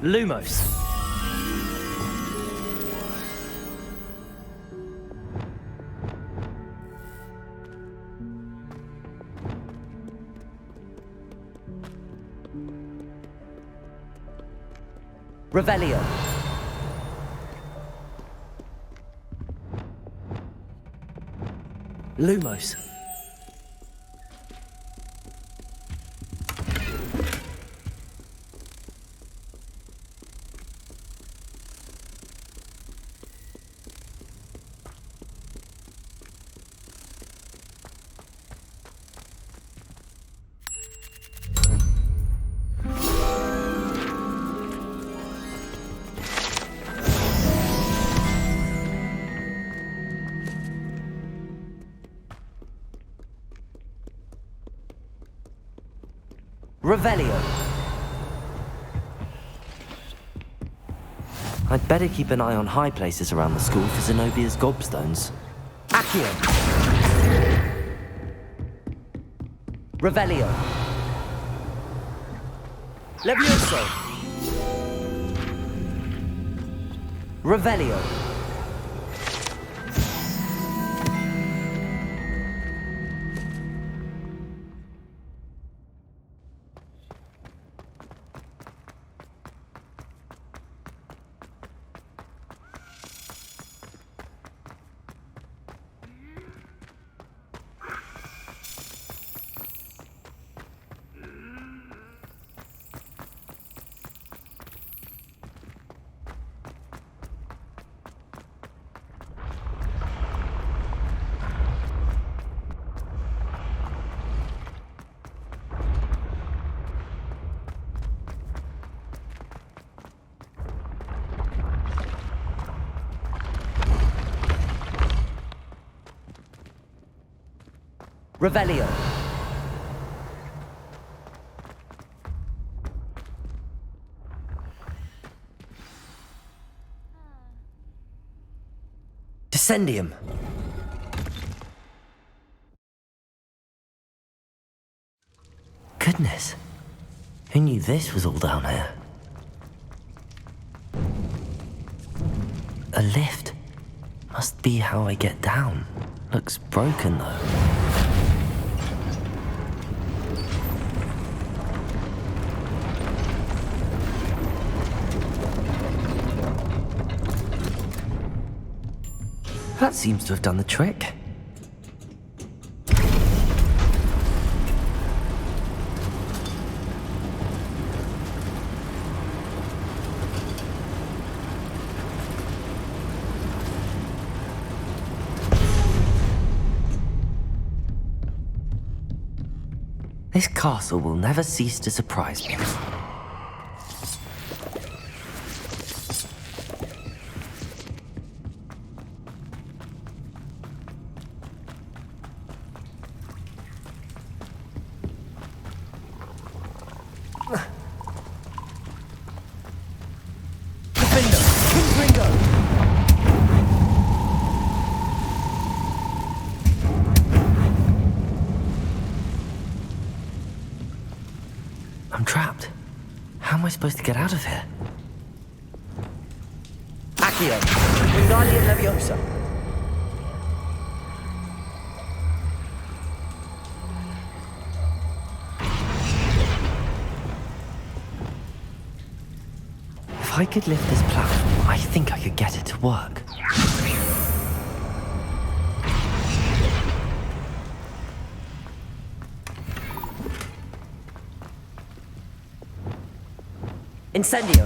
Speaker 2: Lumos. Revelio. Lumos. Revelio. I'd better keep an eye on high places around the school for Zenobia's gobstones. Accio. Revelio. Levioso. Revelio. Revelio. Descendium. Goodness. Who knew this was all down here? A lift. Must be how I get down. Looks broken though. That seems to have done the trick. This castle will never cease to surprise me. I'm trapped. How am I supposed to get out of here? Accio. Wingardium Leviosa. If I could lift this platform, I think I could get it to work. Incendio.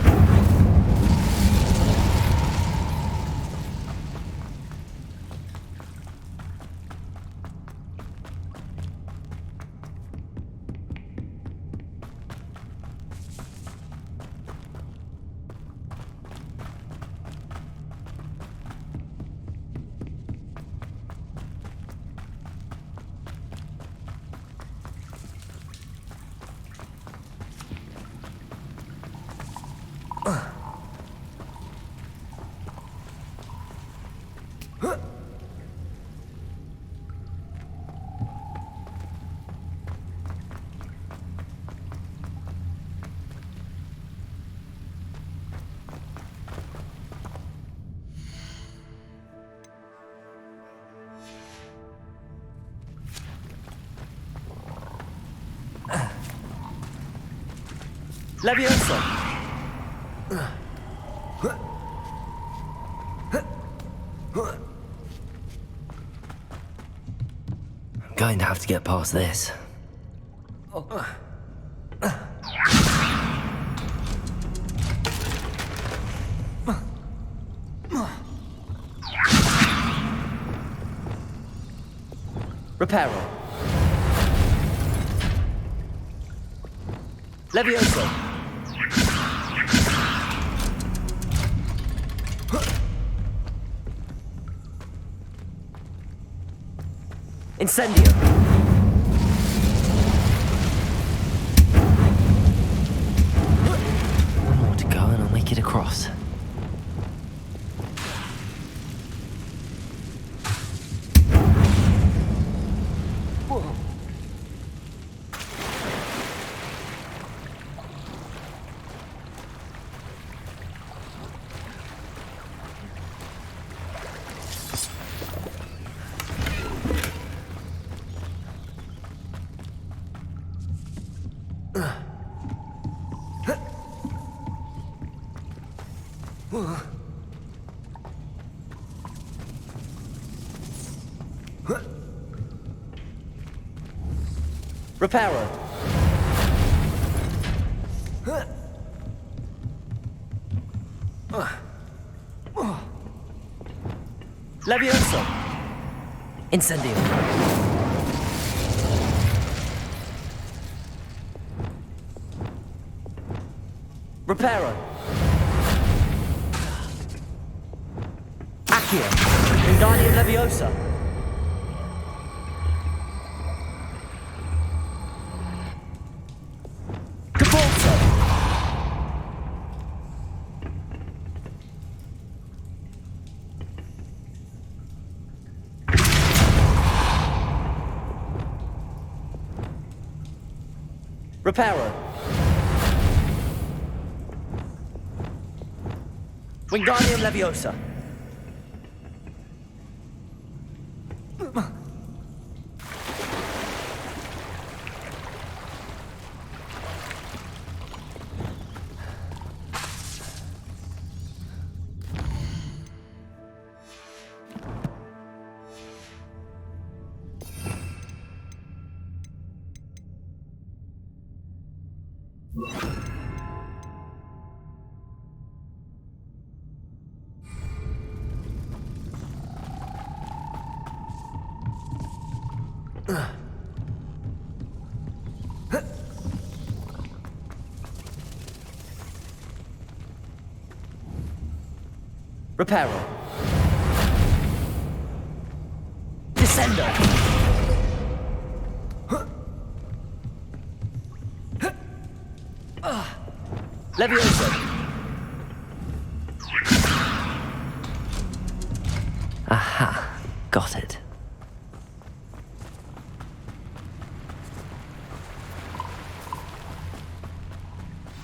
Speaker 2: Leviosa. I'm going to have to get past this. Reparo. Leviosa. Incendio. Reparo. Leviosa. Incendio. Reparo. Accio. Wingardium Leviosa. Cabalzo. Reparo. Wingardium Leviosa. Reparo. Descendo. Leviosa. Aha, got it.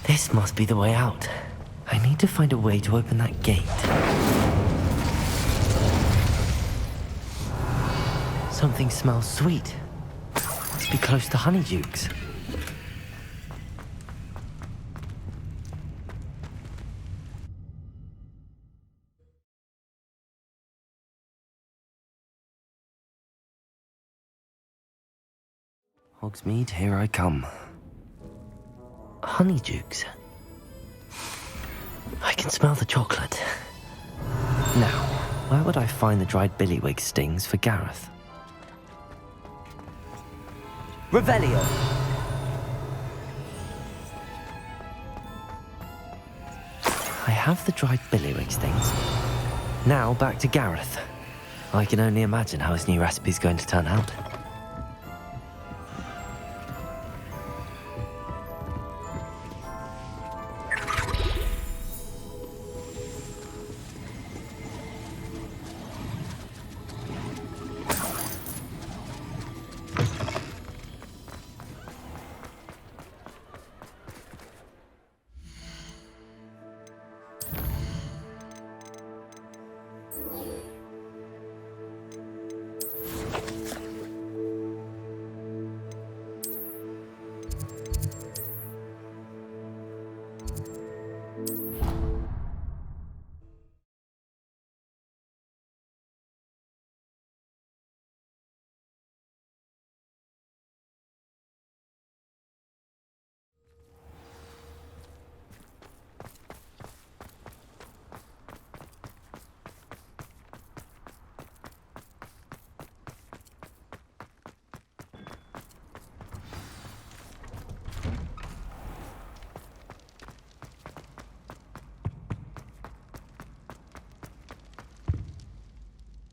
Speaker 2: This must be the way out. I need to find a way to open that gate. Something smells sweet. Must be close to Honeydukes. Hogsmeade, here I come. Honeydukes. I can smell the chocolate. Now, where would I find the dried billywig stings for Gareth? Revelio! I have the dried billywig stings. Now back to Gareth. I can only imagine how his new recipe's going to turn out.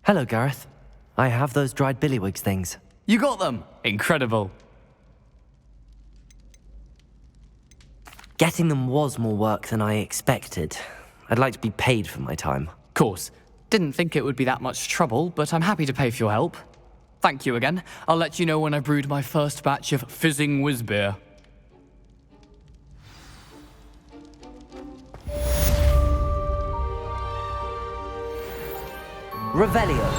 Speaker 2: Hello, Gareth. I have those dried billywig things.
Speaker 20: You got them! Incredible.
Speaker 2: Getting them was more work than I expected. I'd like to be paid for my time.
Speaker 20: Course. Didn't think it would be that much trouble, but I'm happy to pay for your help. Thank you again. I'll let you know when I brewed my first batch of fizzing whiz-beer.
Speaker 2: Revelio.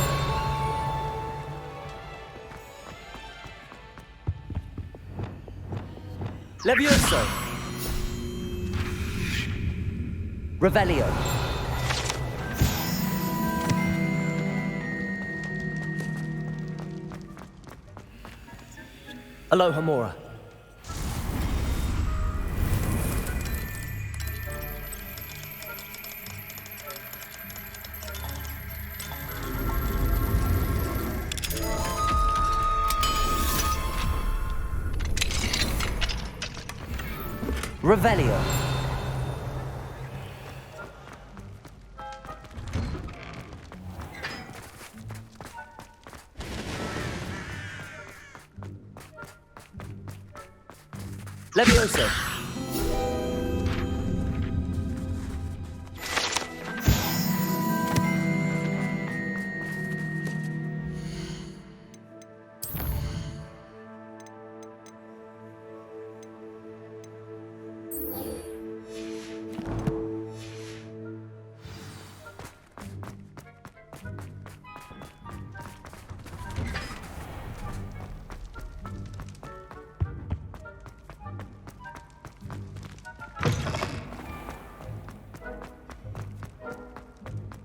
Speaker 2: Levioso. Revelio. Alohomora. Revelio. Levioso.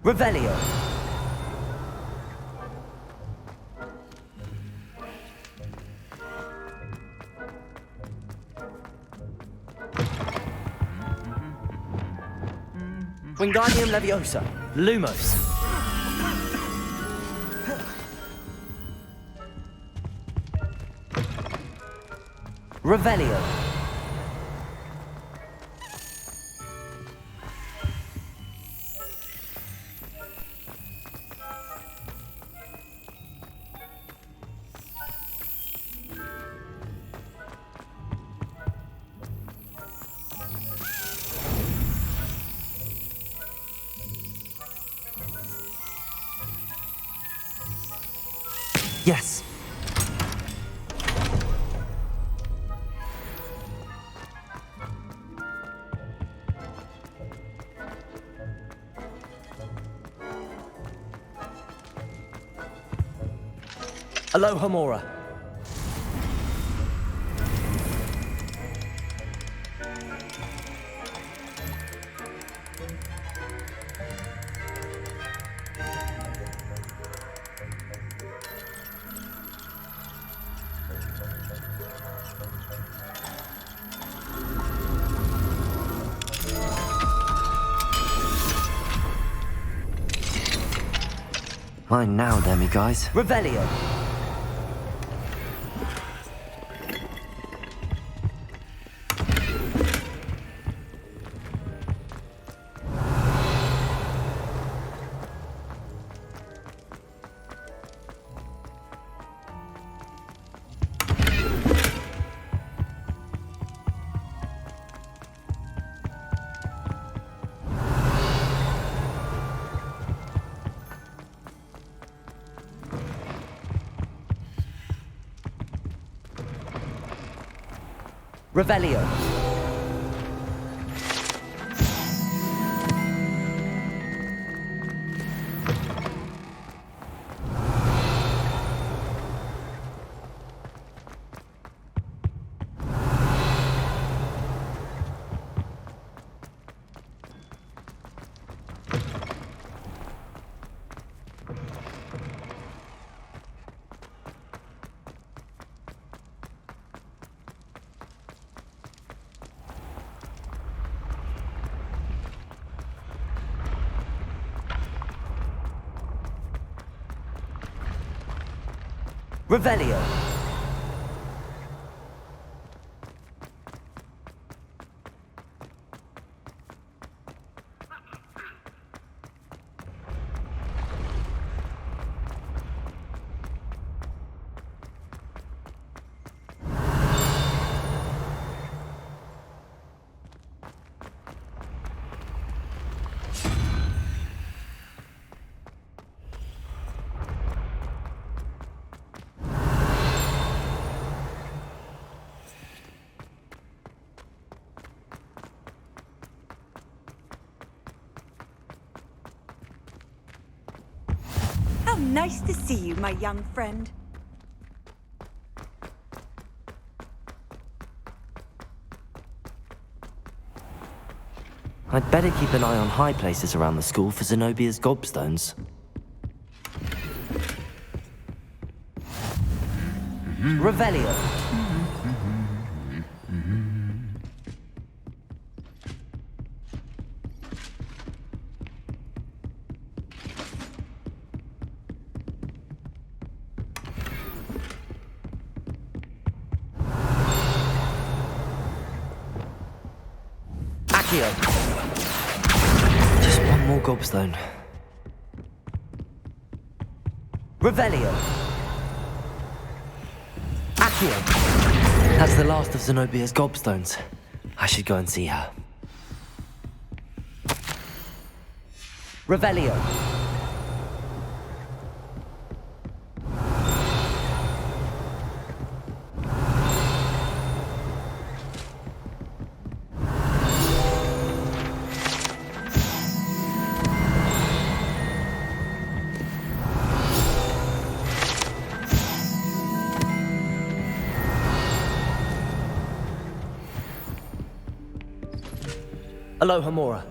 Speaker 2: Revelio. Wingardium Leviosa. Lumos. Revelio. Yes. Alohomora. Mine now, demiguys. Revelio. Revelio. Revelio.
Speaker 12: How nice to see you, my young friend.
Speaker 2: I'd better keep an eye on high places around the school for Zenobia's gobstones. Revelio. Accio! Just one more gobstone. Revelio! Accio! That's the last of Zenobia's gobstones. I should go and see her. Revelio! Aloha Mora.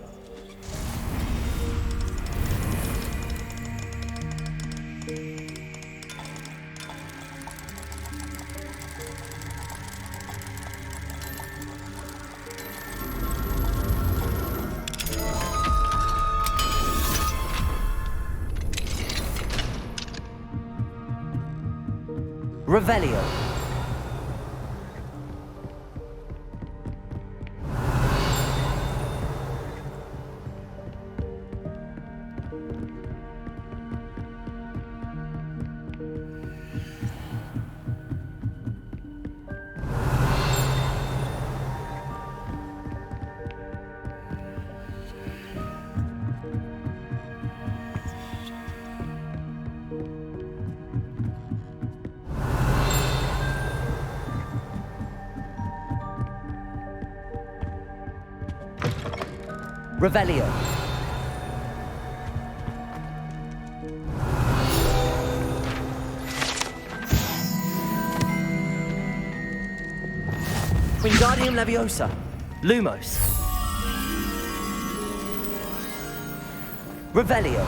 Speaker 2: Revelio. Revelio. Wingardium Leviosa. Lumos. Revelio.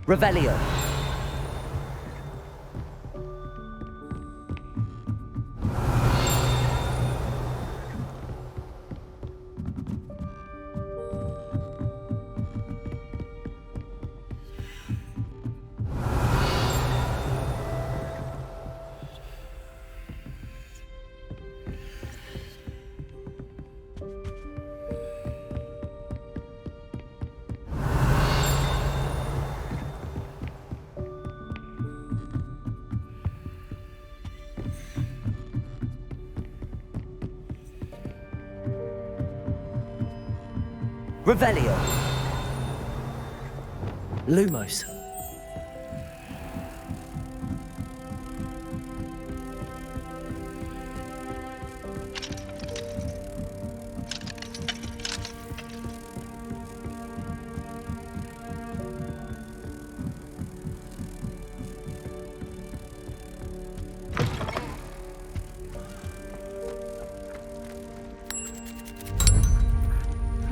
Speaker 2: Revelio. Revelio. Lumos.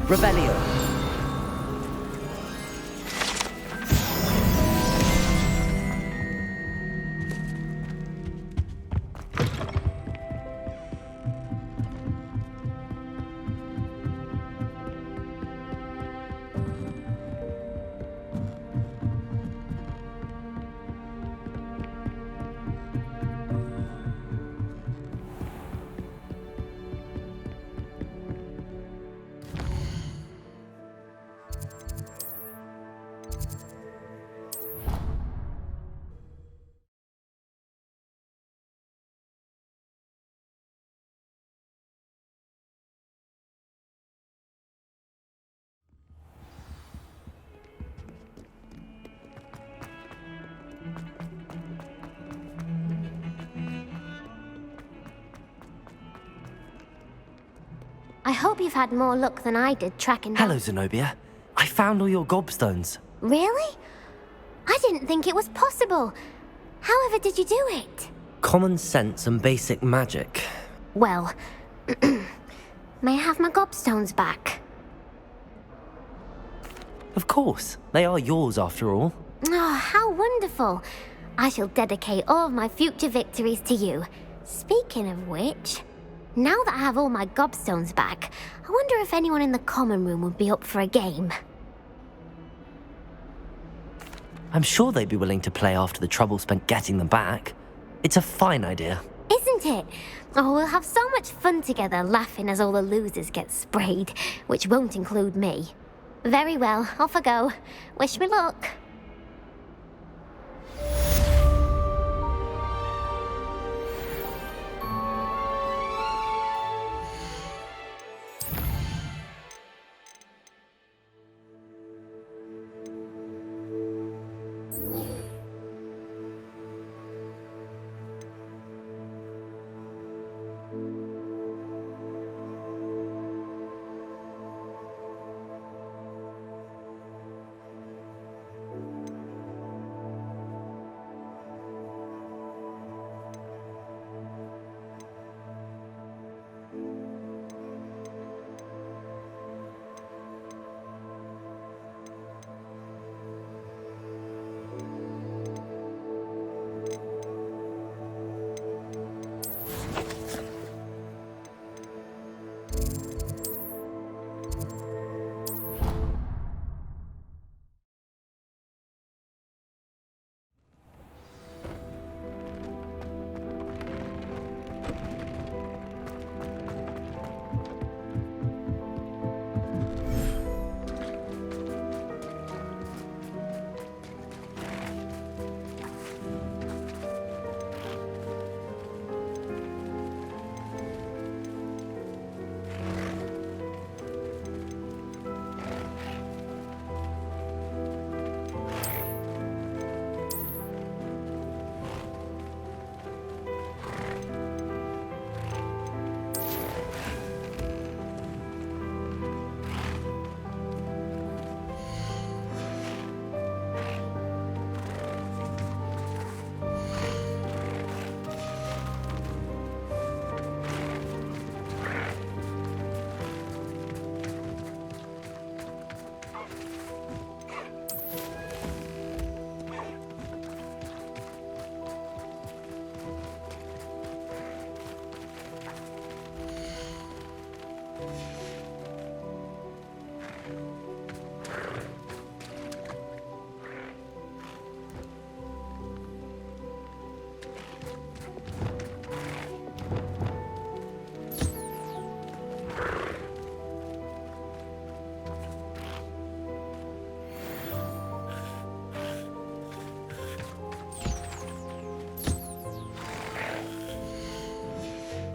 Speaker 2: Revelio.
Speaker 19: I hope you've had more luck than I did tracking down...
Speaker 2: Hello, Zenobia. I found all your gobstones.
Speaker 19: Really? I didn't think it was possible. However did you do it?
Speaker 2: Common sense and basic magic.
Speaker 19: Well, may I have my gobstones back?
Speaker 2: Of course, they are yours after all.
Speaker 19: Oh, how wonderful. I shall dedicate all of my future victories to you. Speaking of which, now that I have all my gobstones back, I wonder if anyone in the common room would be up for a game.
Speaker 2: I'm sure they'd be willing to play after the trouble spent getting them back. It's a fine idea.
Speaker 19: Isn't it? Oh, we'll have so much fun together laughing as all the losers get sprayed, which won't include me. Very well, off I go. Wish me luck.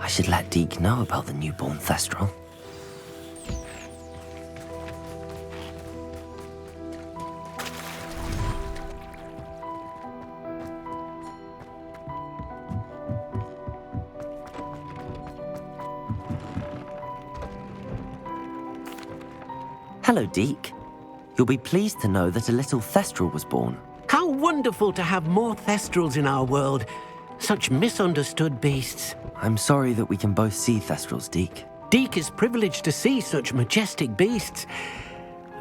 Speaker 2: I should let Deke know about the newborn Thestral. Hello, Deke. You'll be pleased to know that a little Thestral was born.
Speaker 9: How wonderful to have more Thestrals in our world. Such misunderstood beasts.
Speaker 2: I'm sorry that we can both see Thestrals, Deke.
Speaker 9: Deke is privileged to see such majestic beasts,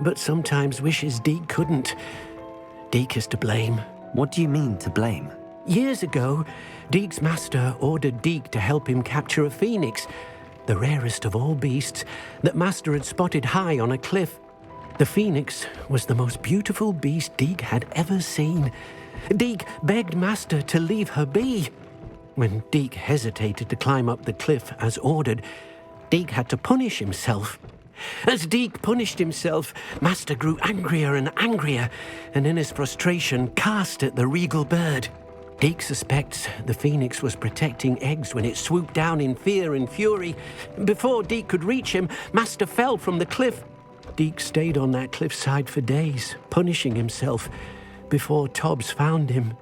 Speaker 9: but sometimes wishes Deke couldn't. Deke is to blame.
Speaker 2: What do you mean, to blame?
Speaker 9: Years ago, Deke's master ordered Deke to help him capture a phoenix, the rarest of all beasts, that master had spotted high on a cliff. The phoenix was the most beautiful beast Deke had ever seen. Deke begged master to leave her be. When Deke hesitated to climb up the cliff as ordered, Deke had to punish himself. As Deke punished himself, master grew angrier and angrier, and in his frustration cast at the regal bird. Deke suspects the phoenix was protecting eggs when it swooped down in fear and fury. Before Deke could reach him, master fell from the cliff. Deke stayed on that cliffside for days, punishing himself, before Tobbs found him.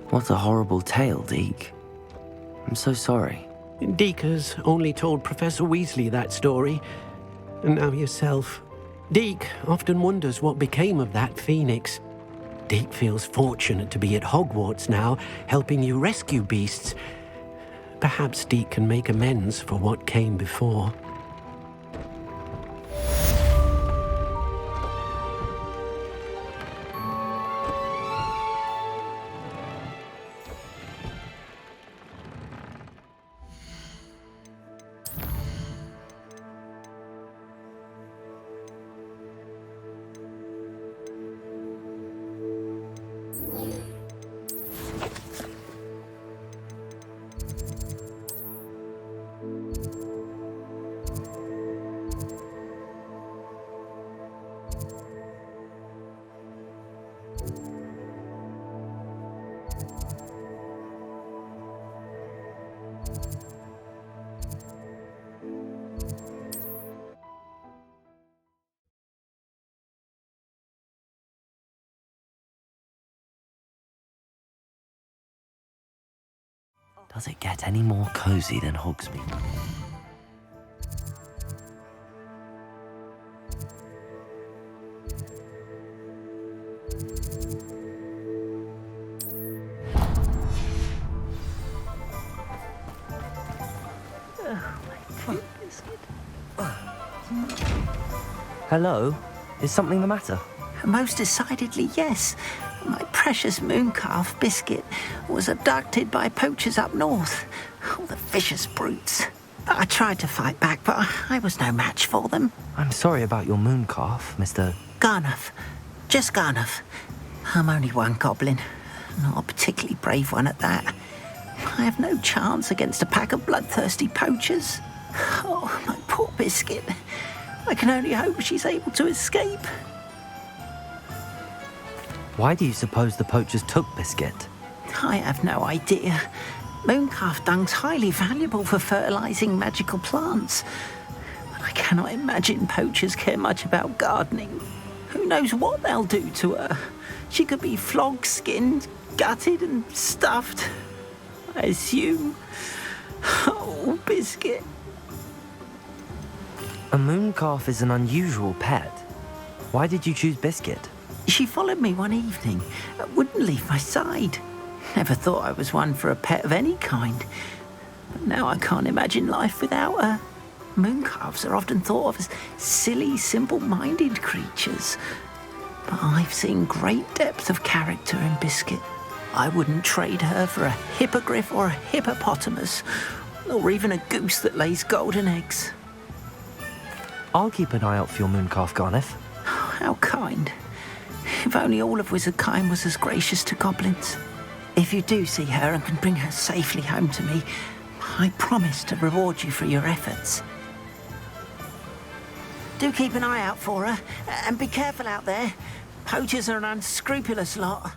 Speaker 2: What a horrible tale, Deke. I'm so sorry.
Speaker 9: Deke has only told Professor Weasley that story, and now yourself. Deke often wonders what became of that phoenix. Deke feels fortunate to be at Hogwarts now, helping you rescue beasts. Perhaps Deke can make amends for what came before.
Speaker 2: Does it get any more cozy than Hogsmeade? Hello? Is something the matter?
Speaker 4: Most decidedly, yes. My precious mooncalf Biscuit was abducted by poachers up north. Oh, the vicious brutes. I tried to fight back, but I was no match for them.
Speaker 2: I'm sorry about your mooncalf, Mr.
Speaker 4: Garnuff. Just Garnuff. I'm only one goblin. Not a particularly brave one at that. I have no chance against a pack of bloodthirsty poachers. Oh, my poor Biscuit. I can only hope she's able to escape.
Speaker 2: Why do you suppose the poachers took Biscuit?
Speaker 4: I have no idea. Mooncalf dung's highly valuable for fertilizing magical plants. But I cannot imagine poachers care much about gardening. Who knows what they'll do to her? She could be flogged, skinned, gutted and stuffed. I assume. Oh, Biscuit.
Speaker 2: A mooncalf is an unusual pet. Why did you choose Biscuit?
Speaker 4: She followed me one evening, wouldn't leave my side. Never thought I was one for a pet of any kind. But now I can't imagine life without her. Mooncalves are often thought of as silly, simple-minded creatures. But I've seen great depth of character in Biscuit. I wouldn't trade her for a hippogriff or a hippopotamus, or even a goose that lays golden eggs.
Speaker 2: I'll keep an eye out for your mooncalf, Garniff.
Speaker 4: How kind. If only all of Wizardkind was as gracious to goblins. If you do see her and can bring her safely home to me, I promise to reward you for your efforts. Do keep an eye out for her, and be careful out there. Poachers are an unscrupulous lot.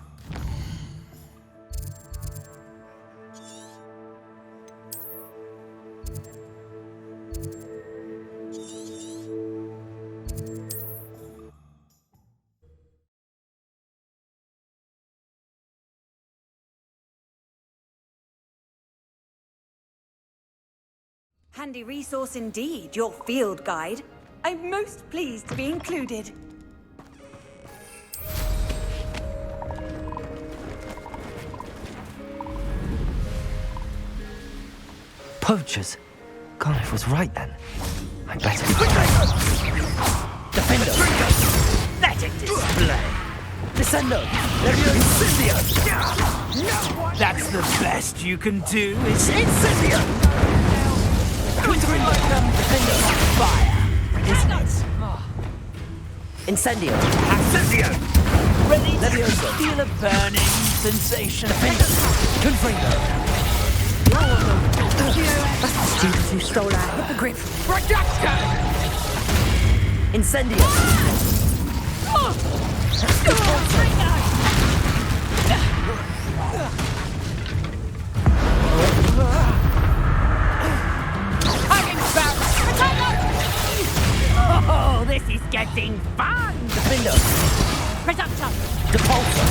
Speaker 12: Handy resource indeed, your field guide. I'm most pleased to be included.
Speaker 2: Poachers? Garniff was right then. I better be...
Speaker 1: Defender! Let it display! Descendo! Incendio! That's the best you can do, is Incendio! Twittering welcome, Defender on fire! Isn't it?
Speaker 2: Incendio!
Speaker 1: Incendio! Ready to feel a burning sensation. Defender! Confringo!
Speaker 12: Students who stole our hippogriff.
Speaker 1: Projector!
Speaker 2: Incendio!
Speaker 1: Oh, this is getting fun!
Speaker 2: Defender!
Speaker 1: Presumption!
Speaker 2: Depulsor!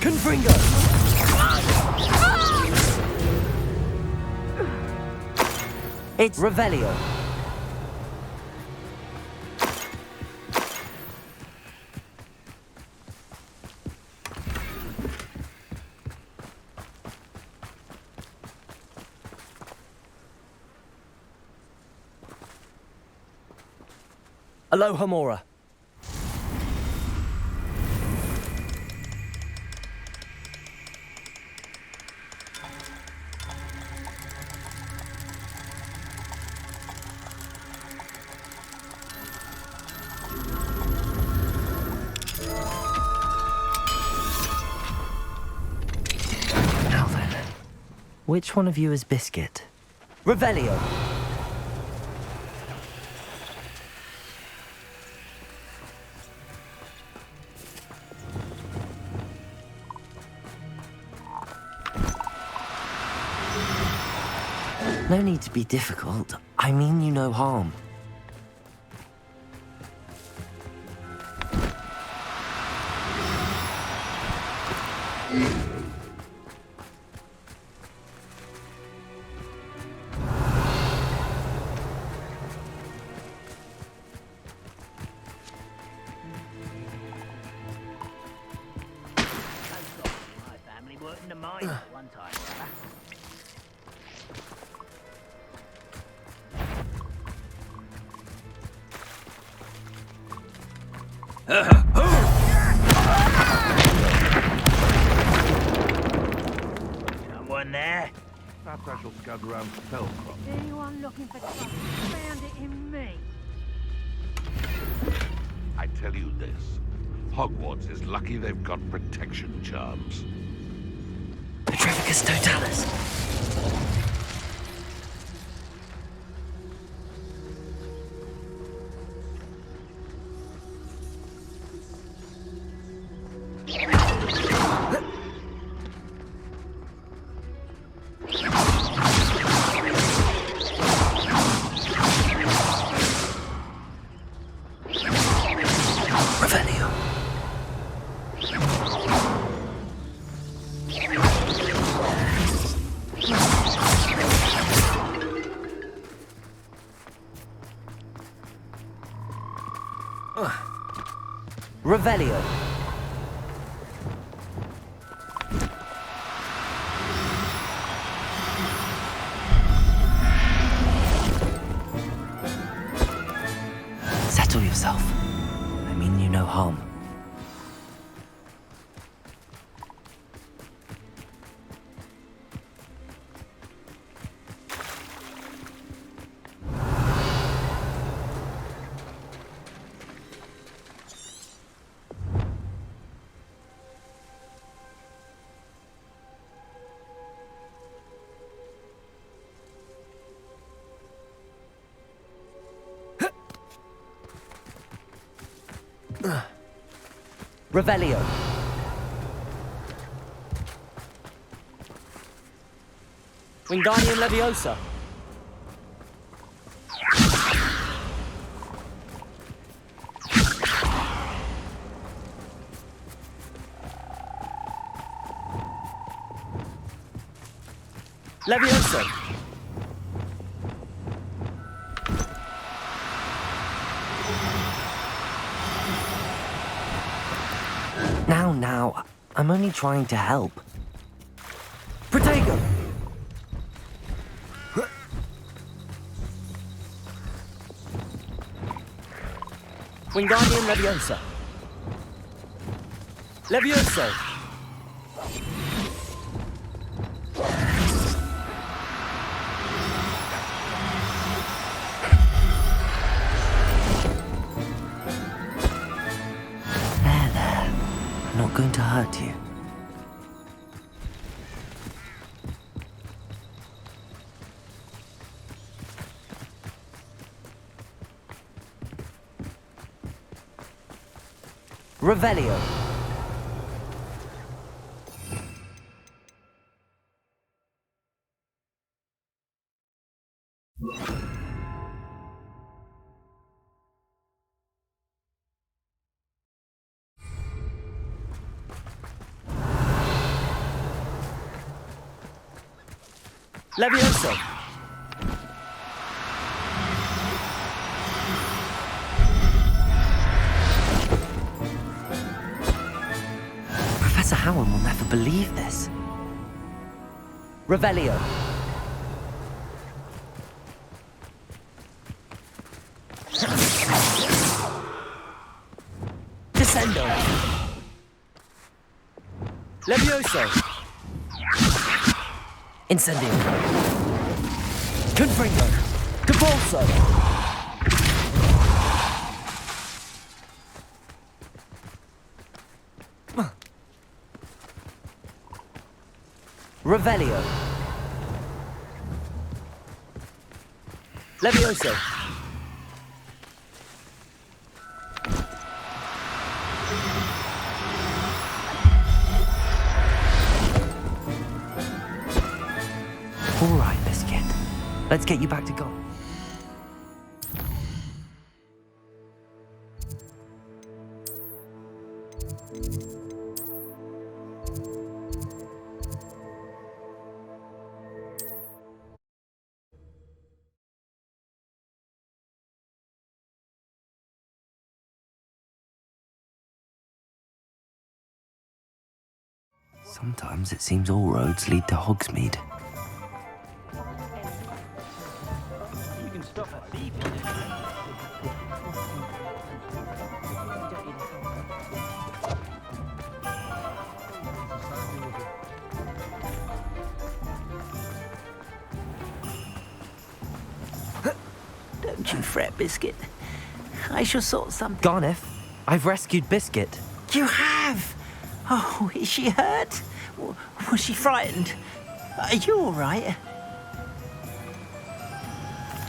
Speaker 2: Confringo! It's Revelio. Aloha Mora. Now then, which one of you is Biscuit? Revelio. No need to be difficult. I mean you no harm.
Speaker 4: one time. Someone there?
Speaker 5: Perhaps I shall scout around Spellcroft.
Speaker 16: Anyone looking for trouble? Found it in me.
Speaker 5: I tell you this, Hogwarts is lucky they've got protection charms.
Speaker 2: Petrificus Totalis. Revelio. Settle yourself. I mean you no harm. Revelio.
Speaker 18: Wingardium Leviosa. Leviosa.
Speaker 2: Now, I'm only trying to help. Protego!
Speaker 18: Wingardium Leviosa. Levioso.
Speaker 2: Not going to hurt you. Revelio.
Speaker 18: Levioso.
Speaker 2: Professor Howard will never believe this. Revelio.
Speaker 18: Descendo. Levioso.
Speaker 2: Incendio. Confringo.
Speaker 18: Convulso.
Speaker 2: Revelio.
Speaker 18: Levioso.
Speaker 2: All right, Biscuit. Let's get you back to God. Sometimes it seems all roads lead to Hogsmeade.
Speaker 4: Don't you fret, Biscuit. I shall sort something.
Speaker 2: Garneth, I've rescued Biscuit.
Speaker 4: You have? Oh, is she hurt? Was she frightened? Are you all right?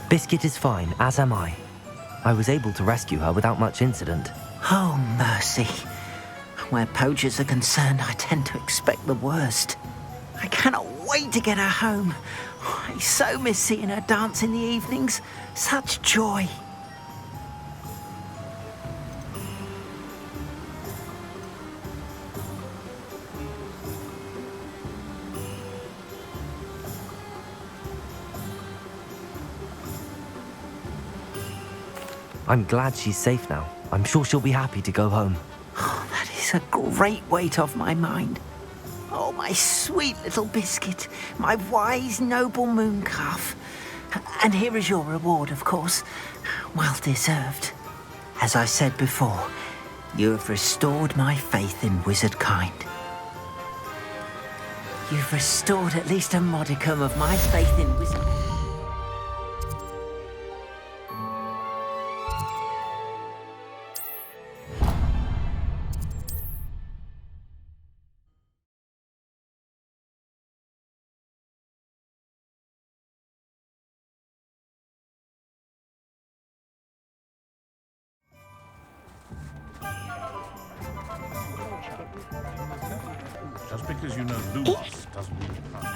Speaker 2: Biscuit is fine, as am I. I was able to rescue her without much incident.
Speaker 4: Oh, mercy. Where poachers are concerned, I tend to expect the worst. I cannot wait to get her home. I so miss seeing her dance in the evenings. Such joy.
Speaker 2: I'm glad she's safe now. I'm sure she'll be happy to go home.
Speaker 4: Oh, that is a great weight off my mind. Oh, my sweet little Biscuit, my wise, noble moon calf. And here is your reward, of course. Well deserved. As I said before, you have restored my faith in wizard kind. You've restored at least a modicum of my faith in wizard.
Speaker 5: Just because you know Lumos doesn't mean you can't.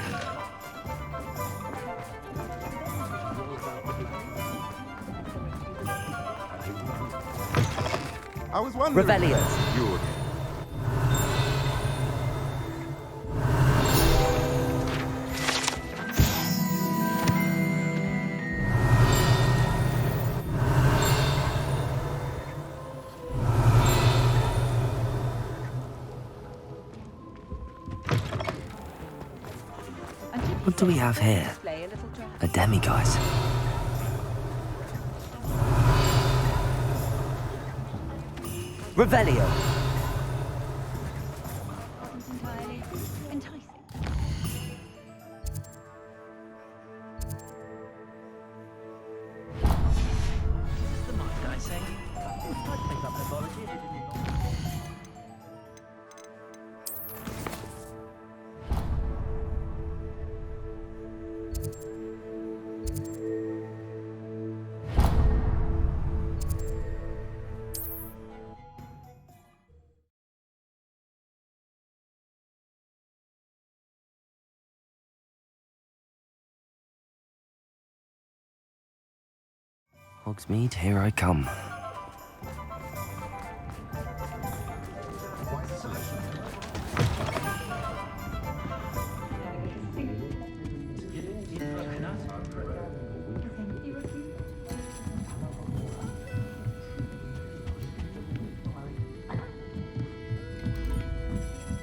Speaker 14: I was wondering.
Speaker 2: Revelio.
Speaker 14: You again.
Speaker 2: What do we have here? A demiguise. Revelio. Hogsmeade, here I come.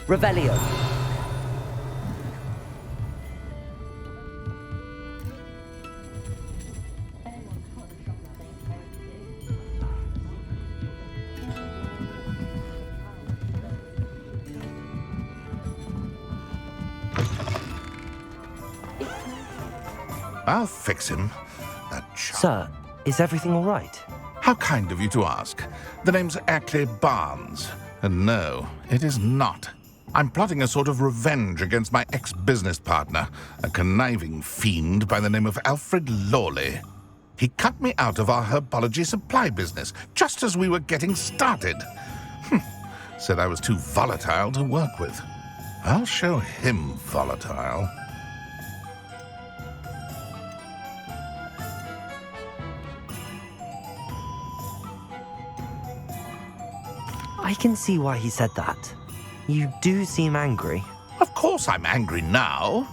Speaker 2: Revelio.
Speaker 5: I'll fix him. That chap.
Speaker 2: Sir, is everything all right?
Speaker 5: How kind of you to ask. The name's Ackley Barnes. And no, it is not. I'm plotting a sort of revenge against my ex-business partner, a conniving fiend by the name of Alfred Lawley. He cut me out of our herbology supply business just as we were getting started. Said I was too volatile to work with. I'll show him volatile.
Speaker 2: I can see why he said that. You do seem angry.
Speaker 5: Of course I'm angry now,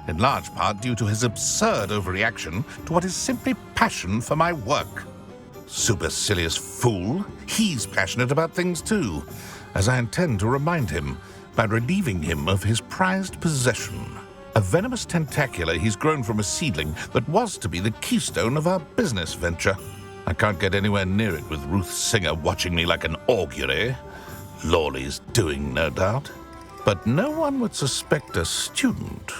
Speaker 5: in large part due to his absurd overreaction to what is simply passion for my work. Supercilious fool, he's passionate about things too, as I intend to remind him by relieving him of his prized possession, a venomous tentacula he's grown from a seedling that was to be the keystone of our business venture. I can't get anywhere near it with Ruth Singer watching me like an augury. Lawley's doing, no doubt. But no one would suspect a student.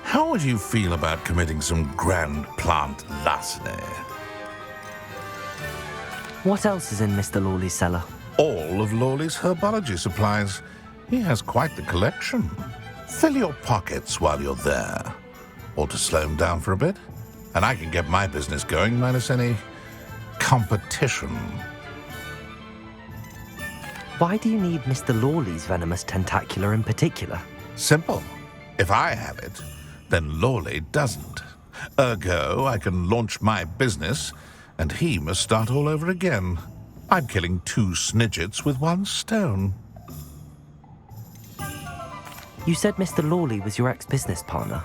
Speaker 5: How would you feel about committing some grand plant larceny?
Speaker 2: What else is in Mr. Lawley's cellar?
Speaker 5: All of Lawley's herbology supplies. He has quite the collection. Fill your pockets while you're there. Or to slow him down for a bit. And I can get my business going minus any competition.
Speaker 2: Why do you need Mr. Lawley's venomous tentacula in particular?
Speaker 5: Simple. If I have it, then Lawley doesn't. Ergo, I can launch my business, and he must start all over again. I'm killing 2 snidgets with 1 stone.
Speaker 2: You said Mr. Lawley was your ex-business partner.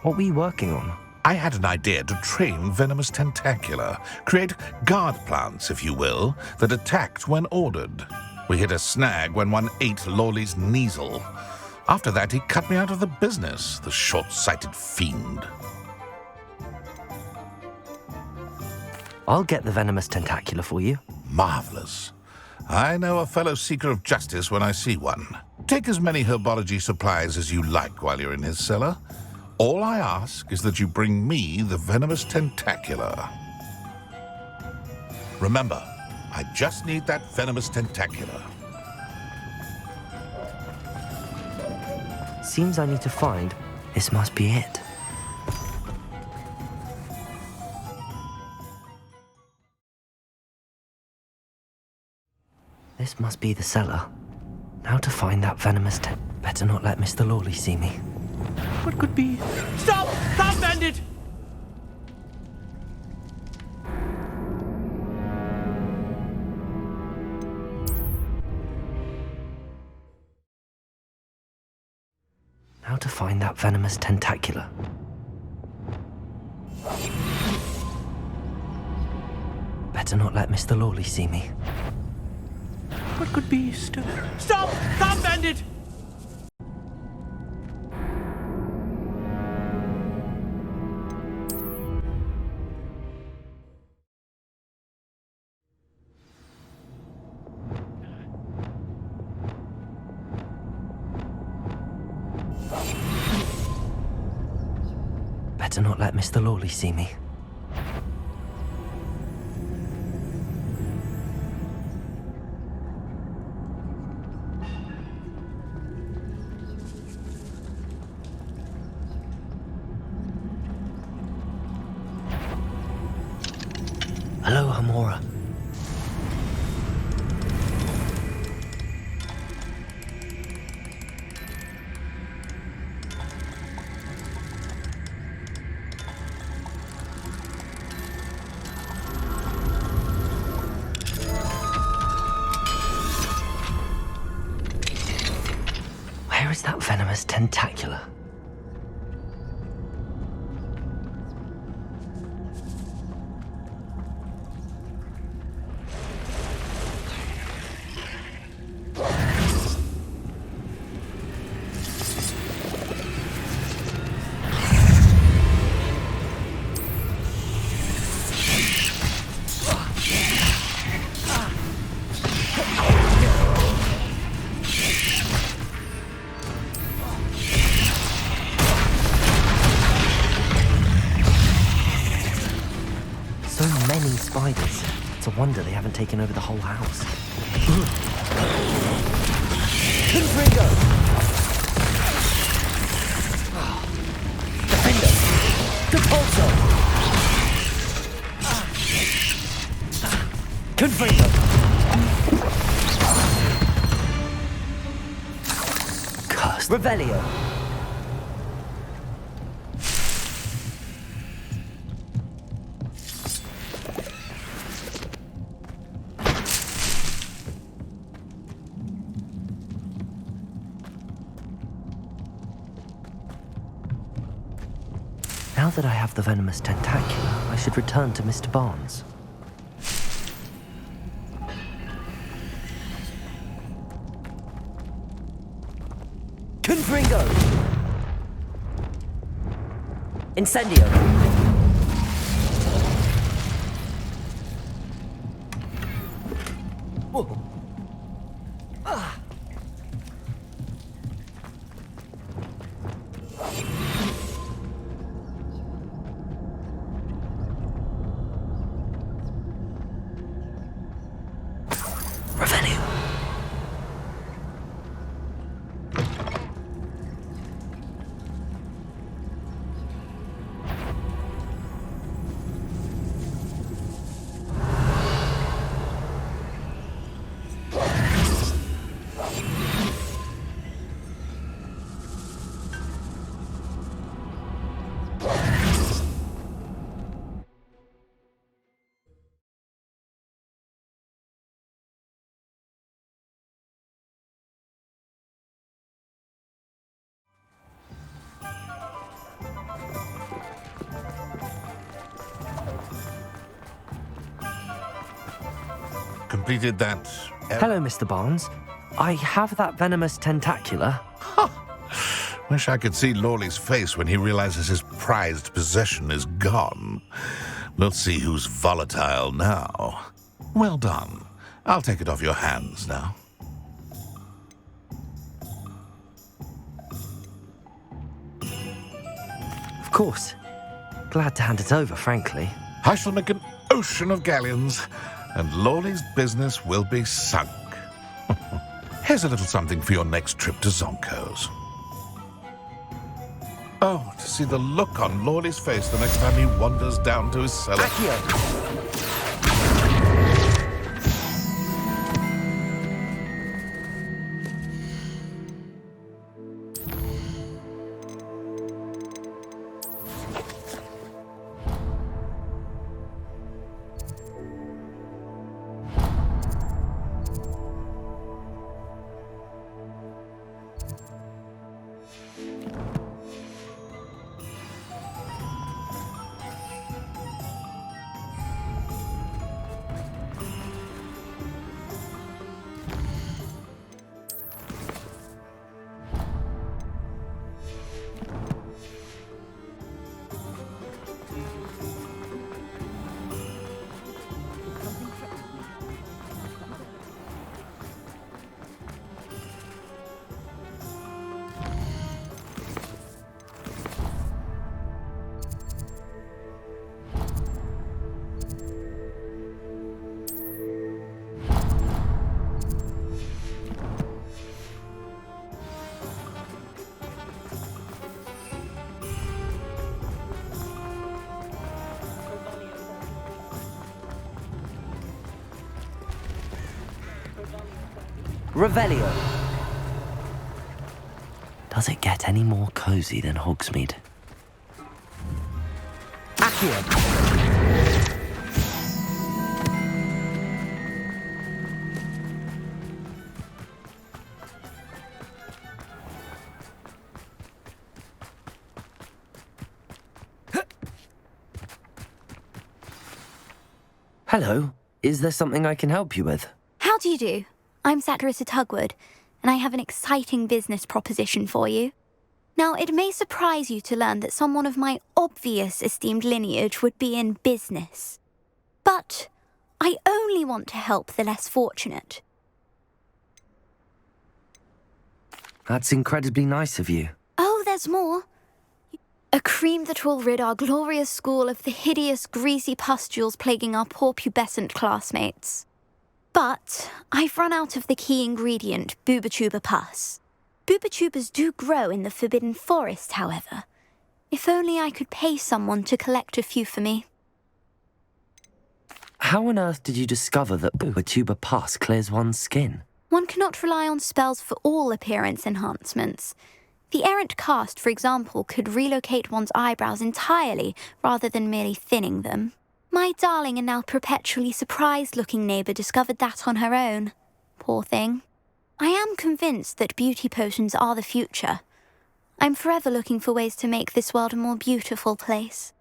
Speaker 2: What were you working on?
Speaker 5: I had an idea to train venomous tentacula, create guard plants, if you will, that attacked when ordered. We hit a snag when one ate Lawley's Kneasel. After that, he cut me out of the business, the short-sighted fiend.
Speaker 2: I'll get the venomous tentacula for you.
Speaker 5: Marvelous. I know a fellow seeker of justice when I see one. Take as many herbology supplies as you like while you're in his cellar. All I ask is that you bring me the venomous tentacula. Remember, I just need that venomous tentacula.
Speaker 2: Seems I need to find... This must be it. This must be the cellar. Now to find that venomous Better not let Mr. Lawley see me.
Speaker 9: What could be... Stop! Stop, bandit!
Speaker 2: How to find that venomous tentacula. Better not let Mr. Lawley see me.
Speaker 9: What could be... Stop! Stop, bandit!
Speaker 2: Better not let Mr. Lawley see me. Hello, Hamora. Where is that venomous tentacula? Spiders. It's a wonder they haven't taken over the whole house. Confringo! Defender! Compulso! Confringo! Cursed. Revelio! Now that I have the venomous tentacula, I should return to Mr. Barnes. Confringo! Incendio! Whoa. Ah. Revelio.
Speaker 5: Completed that.
Speaker 2: Hello, Mr. Barnes. I have that venomous tentacula.
Speaker 5: Wish I could see Lawley's face when he realizes his prized possession is gone. We'll see who's volatile now. Well done. I'll take it off your hands now.
Speaker 2: Of course. Glad to hand it over, frankly.
Speaker 5: I shall make an ocean of galleons, and Lawley's business will be sunk. Here's a little something for your next trip to Zonko's. Oh, to see the look on Lawley's face the next time he wanders down to his cellar.
Speaker 2: Accio! Revelio. Does it get any more cozy than Hogsmeade? Accio. Hello. Is there something I can help you with?
Speaker 21: How do you do? I'm Satirist at Hogwood, and I have an exciting business proposition for you. Now, it may surprise you to learn that someone of my obvious esteemed lineage would be in business. But I only want to help the less fortunate.
Speaker 2: That's incredibly nice of you.
Speaker 21: Oh, there's more. A cream that will rid our glorious school of the hideous, greasy pustules plaguing our poor pubescent classmates. But I've run out of the key ingredient, Booba-Tuba pus. Booba-Tubas do grow in the Forbidden Forest, however. If only I could pay someone to collect a few for me.
Speaker 2: How on earth did you discover that Booba-Tuba pus clears one's skin?
Speaker 21: One cannot rely on spells for all appearance enhancements. The errant cast, for example, could relocate one's eyebrows entirely rather than merely thinning them. My darling and now perpetually surprised-looking neighbour discovered that on her own. Poor thing. I am convinced that beauty potions are the future. I'm forever looking for ways to make this world a more beautiful place.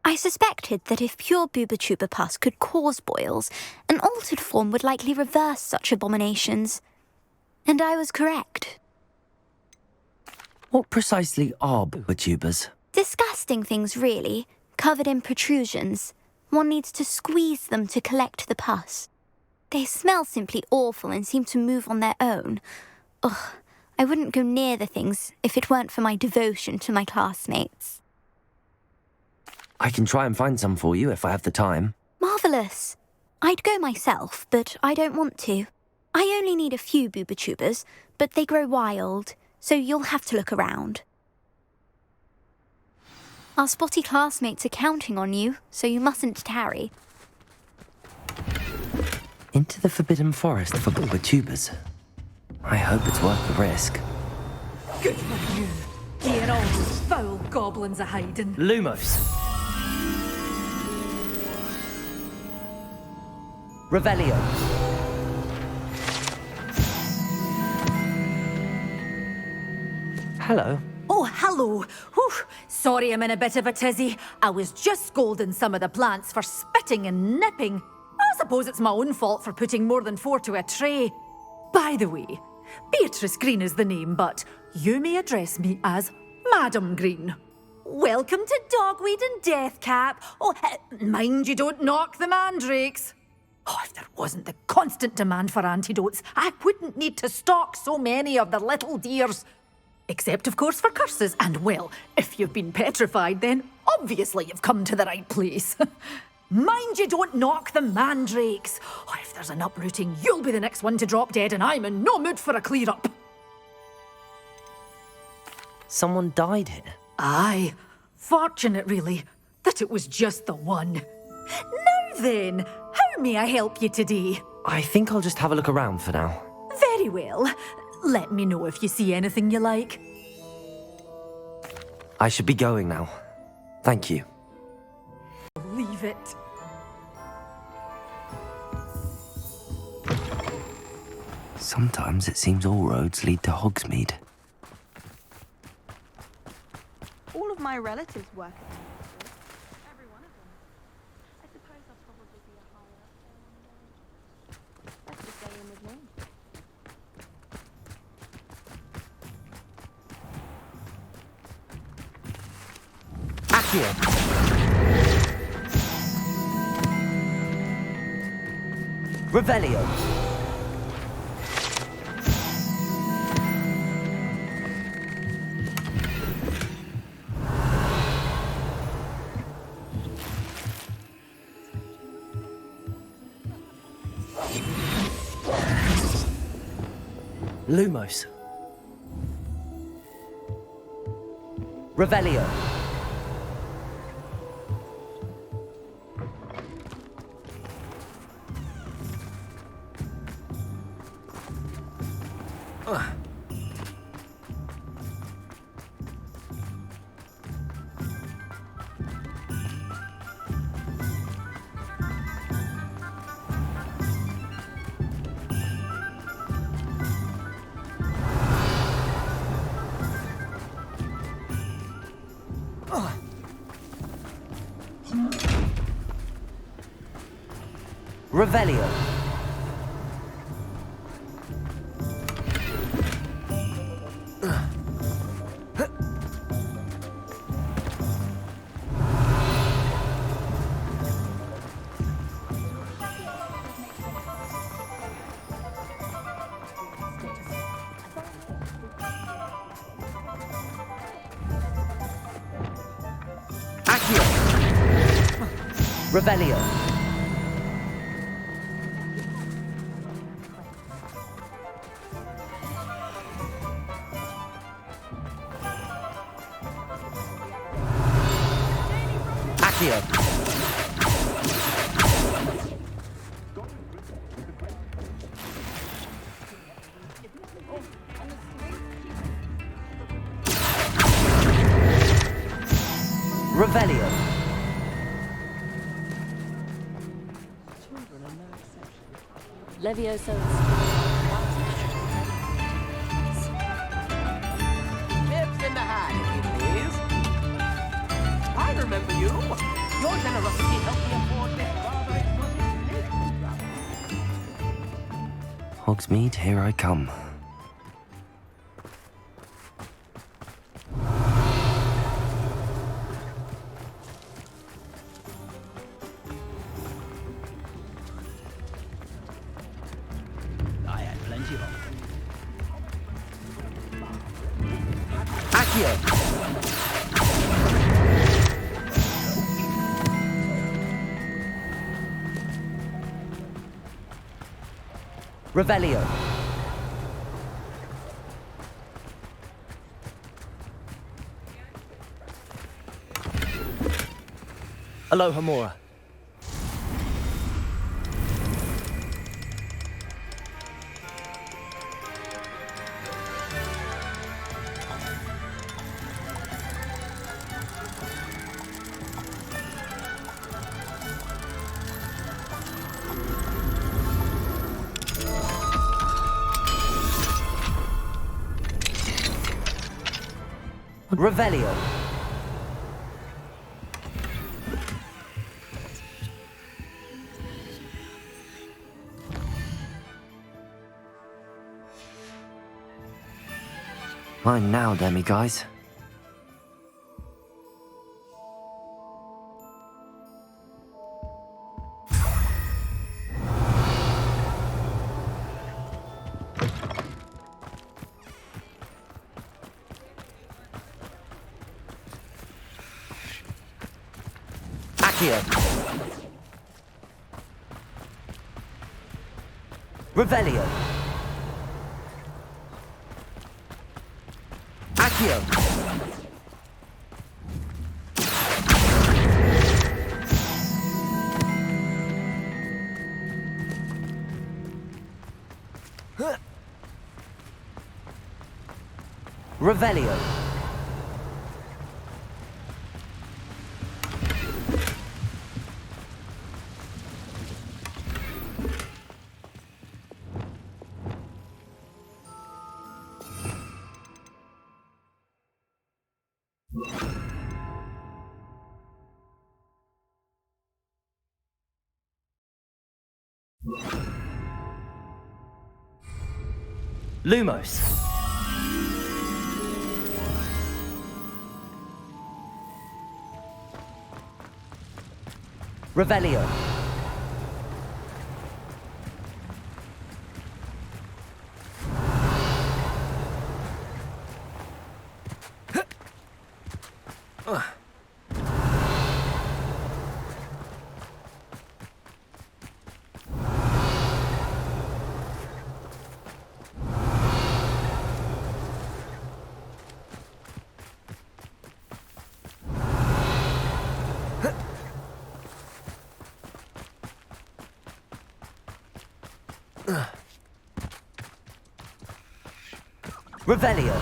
Speaker 21: I suspected that if pure Booba-Tuba pus could cause boils, an altered form would likely reverse such abominations. And I was correct.
Speaker 2: What precisely are booba tubers?
Speaker 21: Disgusting things, really, covered in protrusions. One needs to squeeze them to collect the pus. They smell simply awful and seem to move on their own. Ugh, I wouldn't go near the things if it weren't for my devotion to my classmates.
Speaker 2: I can try and find some for you if I have the time.
Speaker 21: Marvellous. I'd go myself, but I don't want to. I only need a few booba tubers, but they grow wild, so you'll have to look around. Our spotty classmates are counting on you, so you mustn't tarry.
Speaker 2: Into the Forbidden Forest for booba tubers. I hope it's worth the risk.
Speaker 8: Good for you. Dear all those foul goblins are hiding.
Speaker 2: Lumos. Revelio. Hello.
Speaker 8: Oh, hello. Whew. Sorry I'm in a bit of a tizzy. I was just scolding some of the plants for spitting and nipping. I suppose it's my own fault for putting more than 4 to a tray. By the way, Beatrice Green is the name, but you may address me as Madam Green. Welcome to Dogweed and Deathcap. Oh, mind you don't knock the mandrakes. Oh, if there wasn't the constant demand for antidotes, I wouldn't need to stock so many of the little dears. Except, of course, for curses. And, well, if you've been petrified, then obviously you've come to the right place. Mind you don't knock the mandrakes. Oh, if there's an uprooting, you'll be the next one to drop dead, and I'm in no mood for a clear-up.
Speaker 2: Someone died here?
Speaker 8: Aye. Fortunate, really, that it was just the one. Now then, how may I help you today?
Speaker 2: I think I'll just have a look around for now.
Speaker 8: Very well. Let me know if you see anything you like.
Speaker 2: I should be going now. Thank you.
Speaker 8: Leave it.
Speaker 2: Sometimes it seems all roads lead to Hogsmeade.
Speaker 22: All of my relatives work at every one of them. I suppose I'll probably be a higher. Let's just stay in with me.
Speaker 2: Accio! Revelio! Lumos. Revelio. Revelio. Accio. Revelio. Accio. Revelio.
Speaker 23: Levioso.
Speaker 3: Tips in the hat, if you please. I remember you. Your generosity helped me afford this rather expensive
Speaker 2: Hogsmeade, here I come. Accio! Revelio. Aloha Mora. Revelio. Mine now, demi-guys. Accio. Revelio. Accio. Revelio. Lumos. Revelio. Revelio.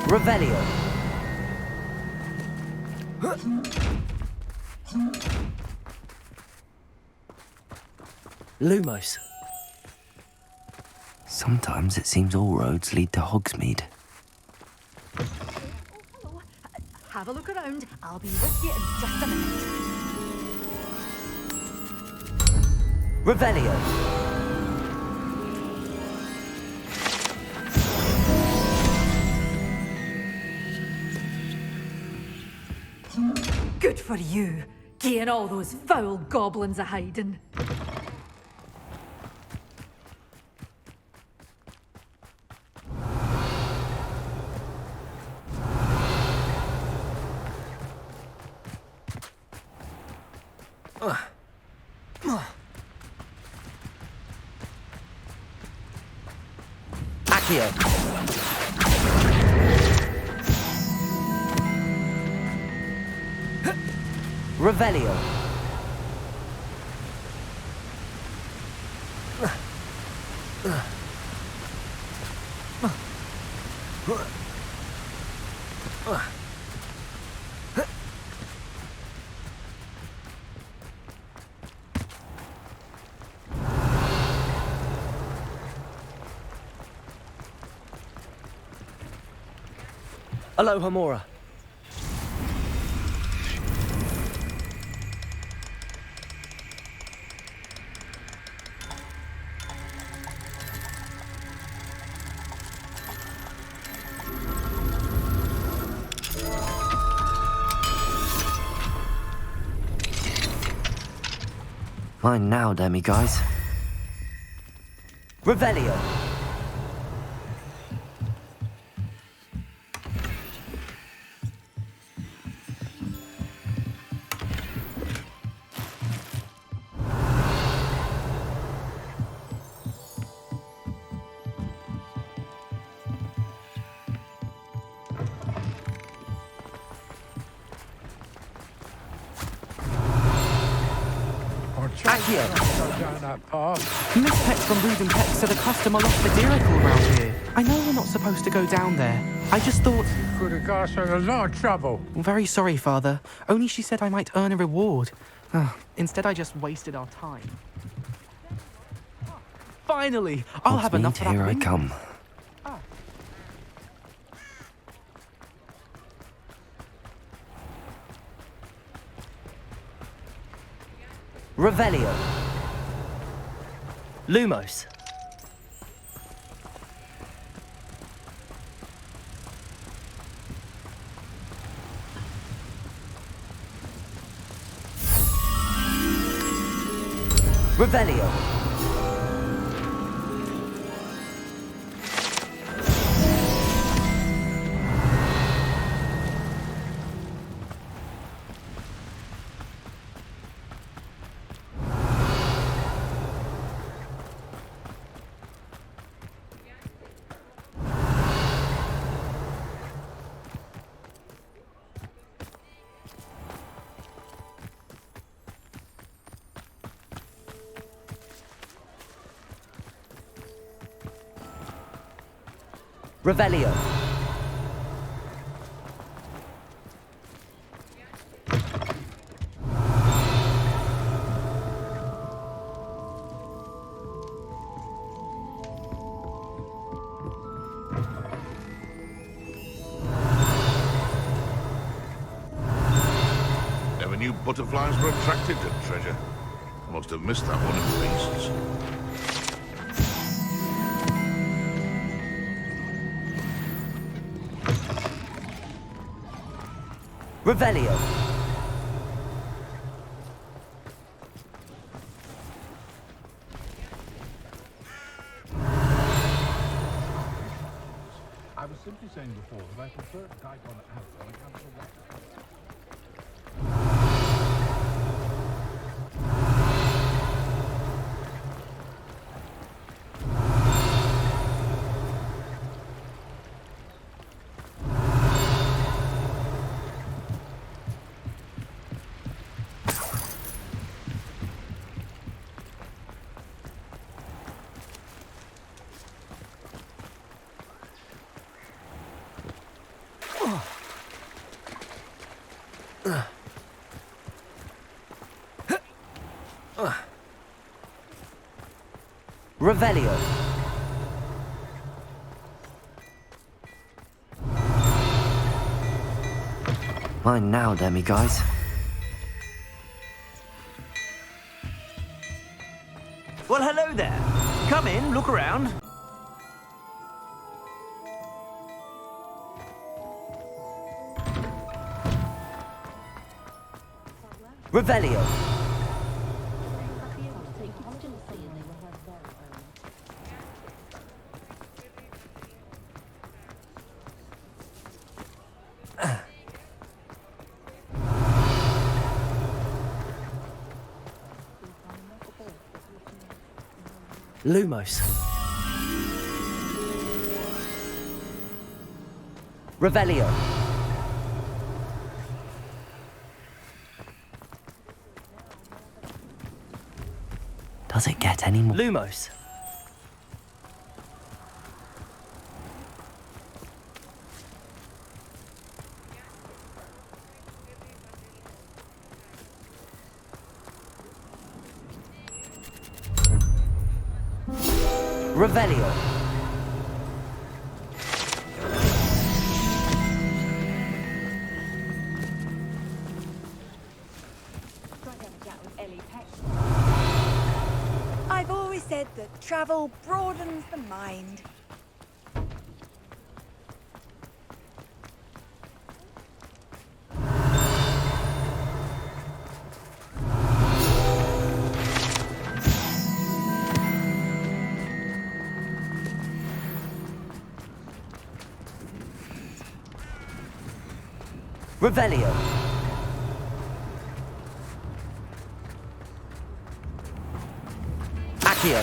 Speaker 2: Revelio. Lumos. Sometimes it seems all roads lead to Hogsmeade.
Speaker 8: Have a look around. I'll be with you in just a minute.
Speaker 2: Revelio.
Speaker 8: Good for you, getting all those foul goblins a hiding.
Speaker 2: Accio. Revelio. Aloha Mora. Fine now, demi-guys. Revelio.
Speaker 6: Miss Peck from Brood and Peck said a customer lost the deeracle round here. I know we're not supposed to go down there. I just thought...
Speaker 7: Could have got us in a lot of trouble.
Speaker 6: I'm very sorry, Father. Only she said I might earn a reward. Instead, I just wasted our time. Finally! I'll have enough for that
Speaker 2: Here I
Speaker 6: win.
Speaker 2: come. Revelio. Lumos. Revelio. Revelio.
Speaker 5: Never knew butterflies were attracted to treasure. I must have missed that one in beasts.
Speaker 2: Revelio.
Speaker 7: I was simply saying before that I prefer Daikon Apple on account of the wax.
Speaker 2: Revelio. Mine now, demi-guys.
Speaker 23: Well, hello there. Come in, look around.
Speaker 2: Revelio. Lumos. Revelio. Does it get any more? Lumos. Revelio.
Speaker 12: said that travel broadens the mind.
Speaker 2: Revelio. Accio.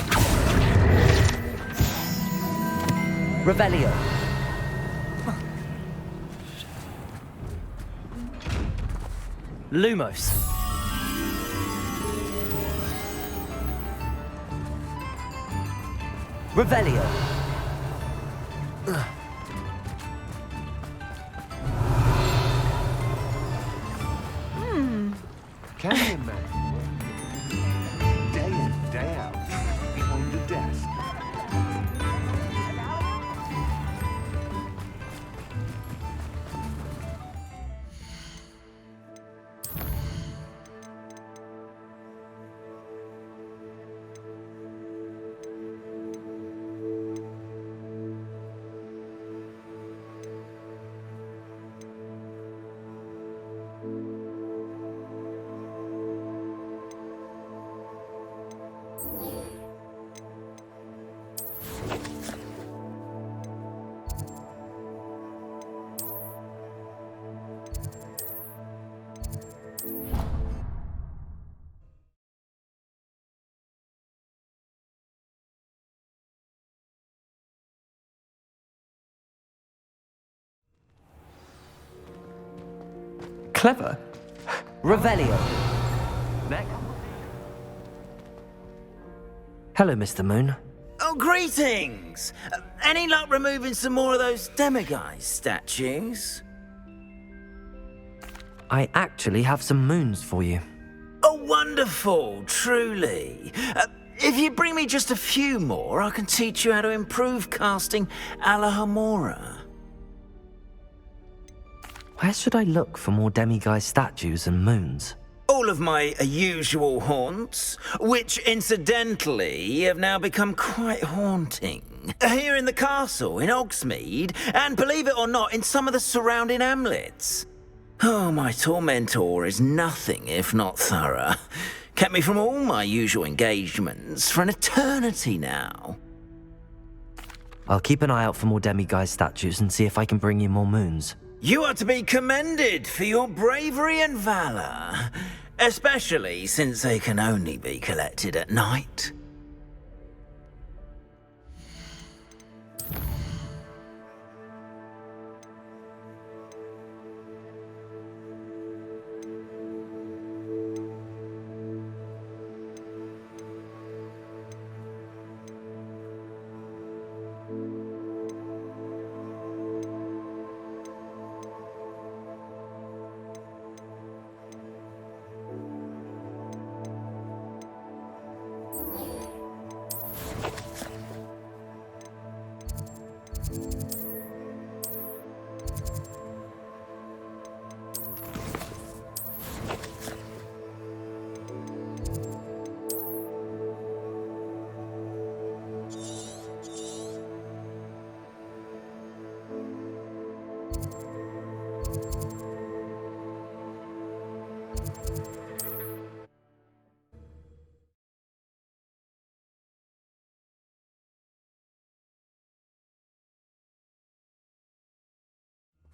Speaker 2: Revelio. Lumos. Revelio.
Speaker 10: Can you imagine working day in, day out behind the desk?
Speaker 18: Clever.
Speaker 2: Revelio.
Speaker 18: Next.
Speaker 2: Hello, Mr. Moon.
Speaker 11: Oh, greetings! Any luck removing some more of those demiguise statues?
Speaker 2: I actually have some moons for you.
Speaker 11: Oh, wonderful, truly. If you bring me just a few more, I can teach you how to improve casting a la Hamora.
Speaker 2: Where should I look for more demiguise statues and moons?
Speaker 11: All of my usual haunts, which incidentally have now become quite haunting. Here in the castle, in Hogsmeade, and believe it or not, in some of the surrounding hamlets. Oh, my tormentor is nothing if not thorough. Kept me from all my usual engagements for an eternity now.
Speaker 2: I'll keep an eye out for more demiguise statues and see if I can bring you more moons.
Speaker 11: You are to be commended for your bravery and valor, especially since they can only be collected at night.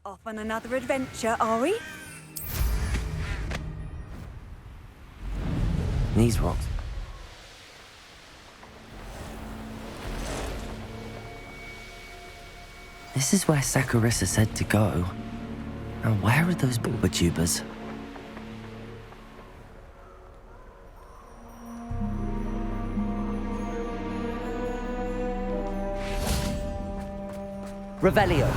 Speaker 12: Off on another adventure, are we?
Speaker 2: These rocks. This is where Saccharissa said to go. Now where are those bulbatubers? Revelio.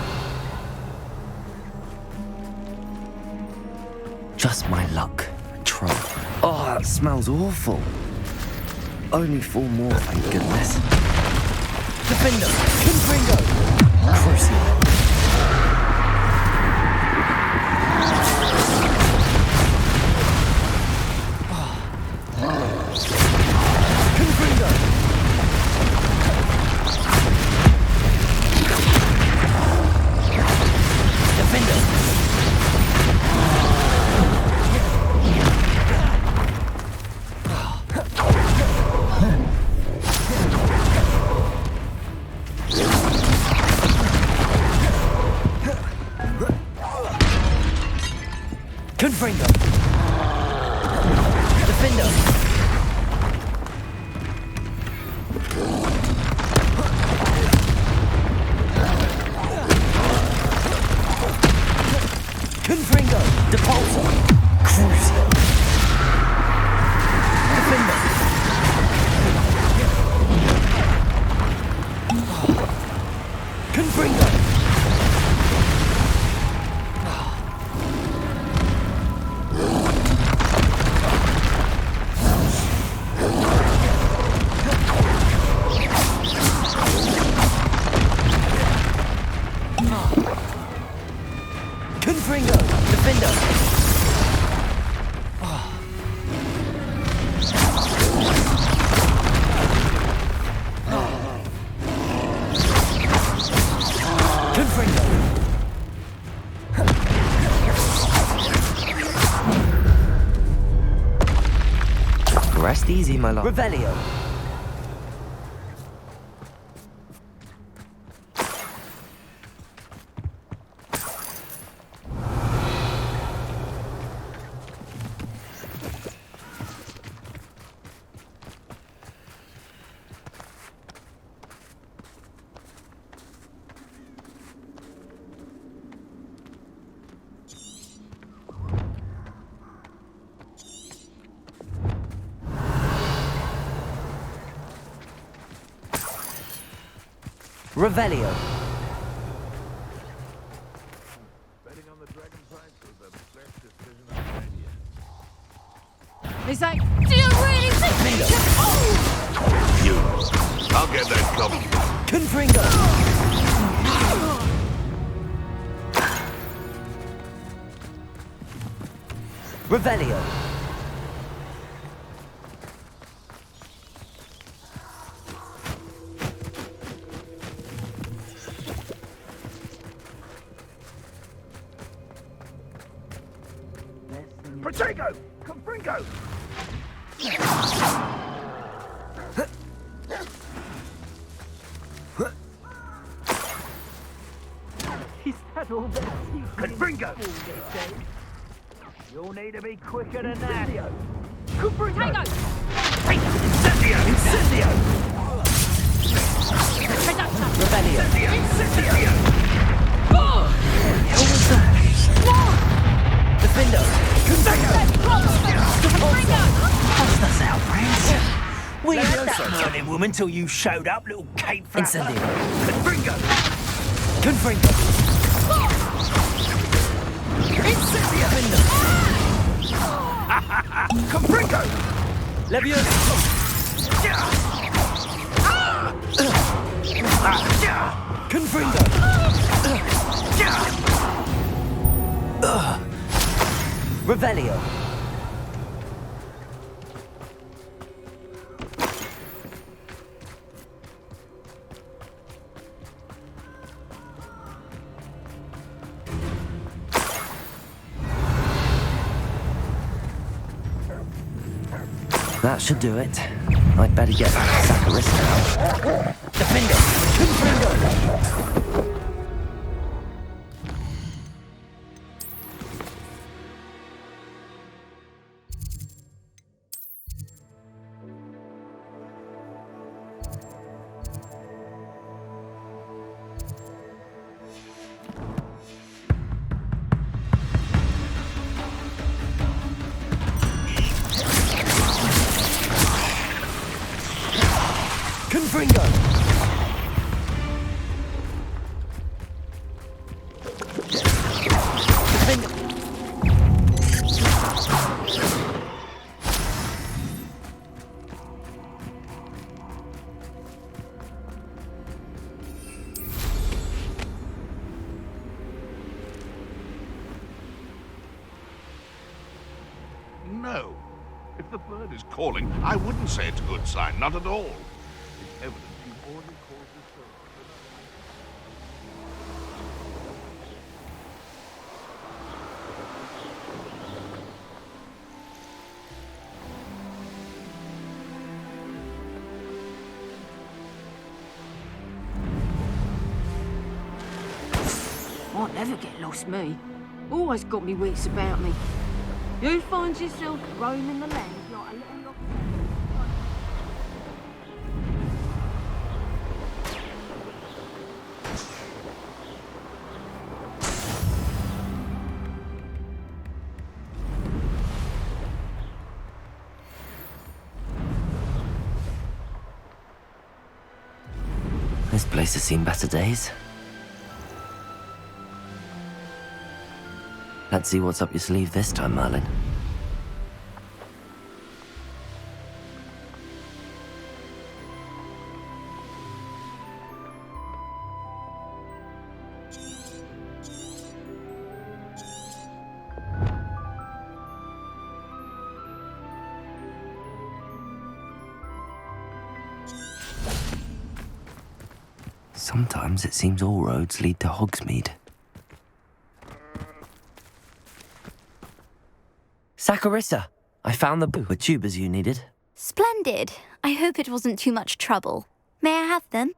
Speaker 2: Just my luck. Troll. Oh, that smells awful. Only 4 more, thank goodness. Defender! Confringo! Crucial. Confringo! Confringo! Defender! Confringo! Depulsor! Crucial! Defender! Confringo! Confringo! Defender! Confringo! Rest easy, my lord. Revelio! Revelio.
Speaker 7: Betting on the dragon price was the best decision I've made yet.
Speaker 8: He's like, do you really think me? Oh!
Speaker 5: You. I'll get that goblin.
Speaker 2: Confringo! Revelio.
Speaker 1: Protego! Confringo!
Speaker 23: Is that all that
Speaker 1: Confringo!
Speaker 23: You'll need to be quicker than that.
Speaker 1: Confringo!
Speaker 23: Incendio!
Speaker 1: Incendio!
Speaker 2: Revelio.
Speaker 1: Incendio!
Speaker 2: What was that? Defender!
Speaker 23: That's outrageous. We had that burning woman till you showed up, little cape flapper.
Speaker 2: Incendio.
Speaker 1: Confringo!
Speaker 2: Confringo!
Speaker 1: Incendio! Confringo!
Speaker 2: Leviosa! Confringo! Revelio. That should do it. I'd better get back to Sakaris now. Defender! Confringo! Confringo!
Speaker 5: No. If the bird is calling, I wouldn't say it's a good sign, not at all. It's evident you've already caused this sorrow.
Speaker 13: Won't never get lost, me. Always got me wits about me. You find yourself roaming the land like a little lock.
Speaker 2: This place has seen better days. Let's see what's up your sleeve this time, Merlin. Sometimes it seems all roads lead to Hogsmeade. Saccharissa, I found the tubers you needed.
Speaker 21: Splendid. I hope it wasn't too much trouble. May I have them?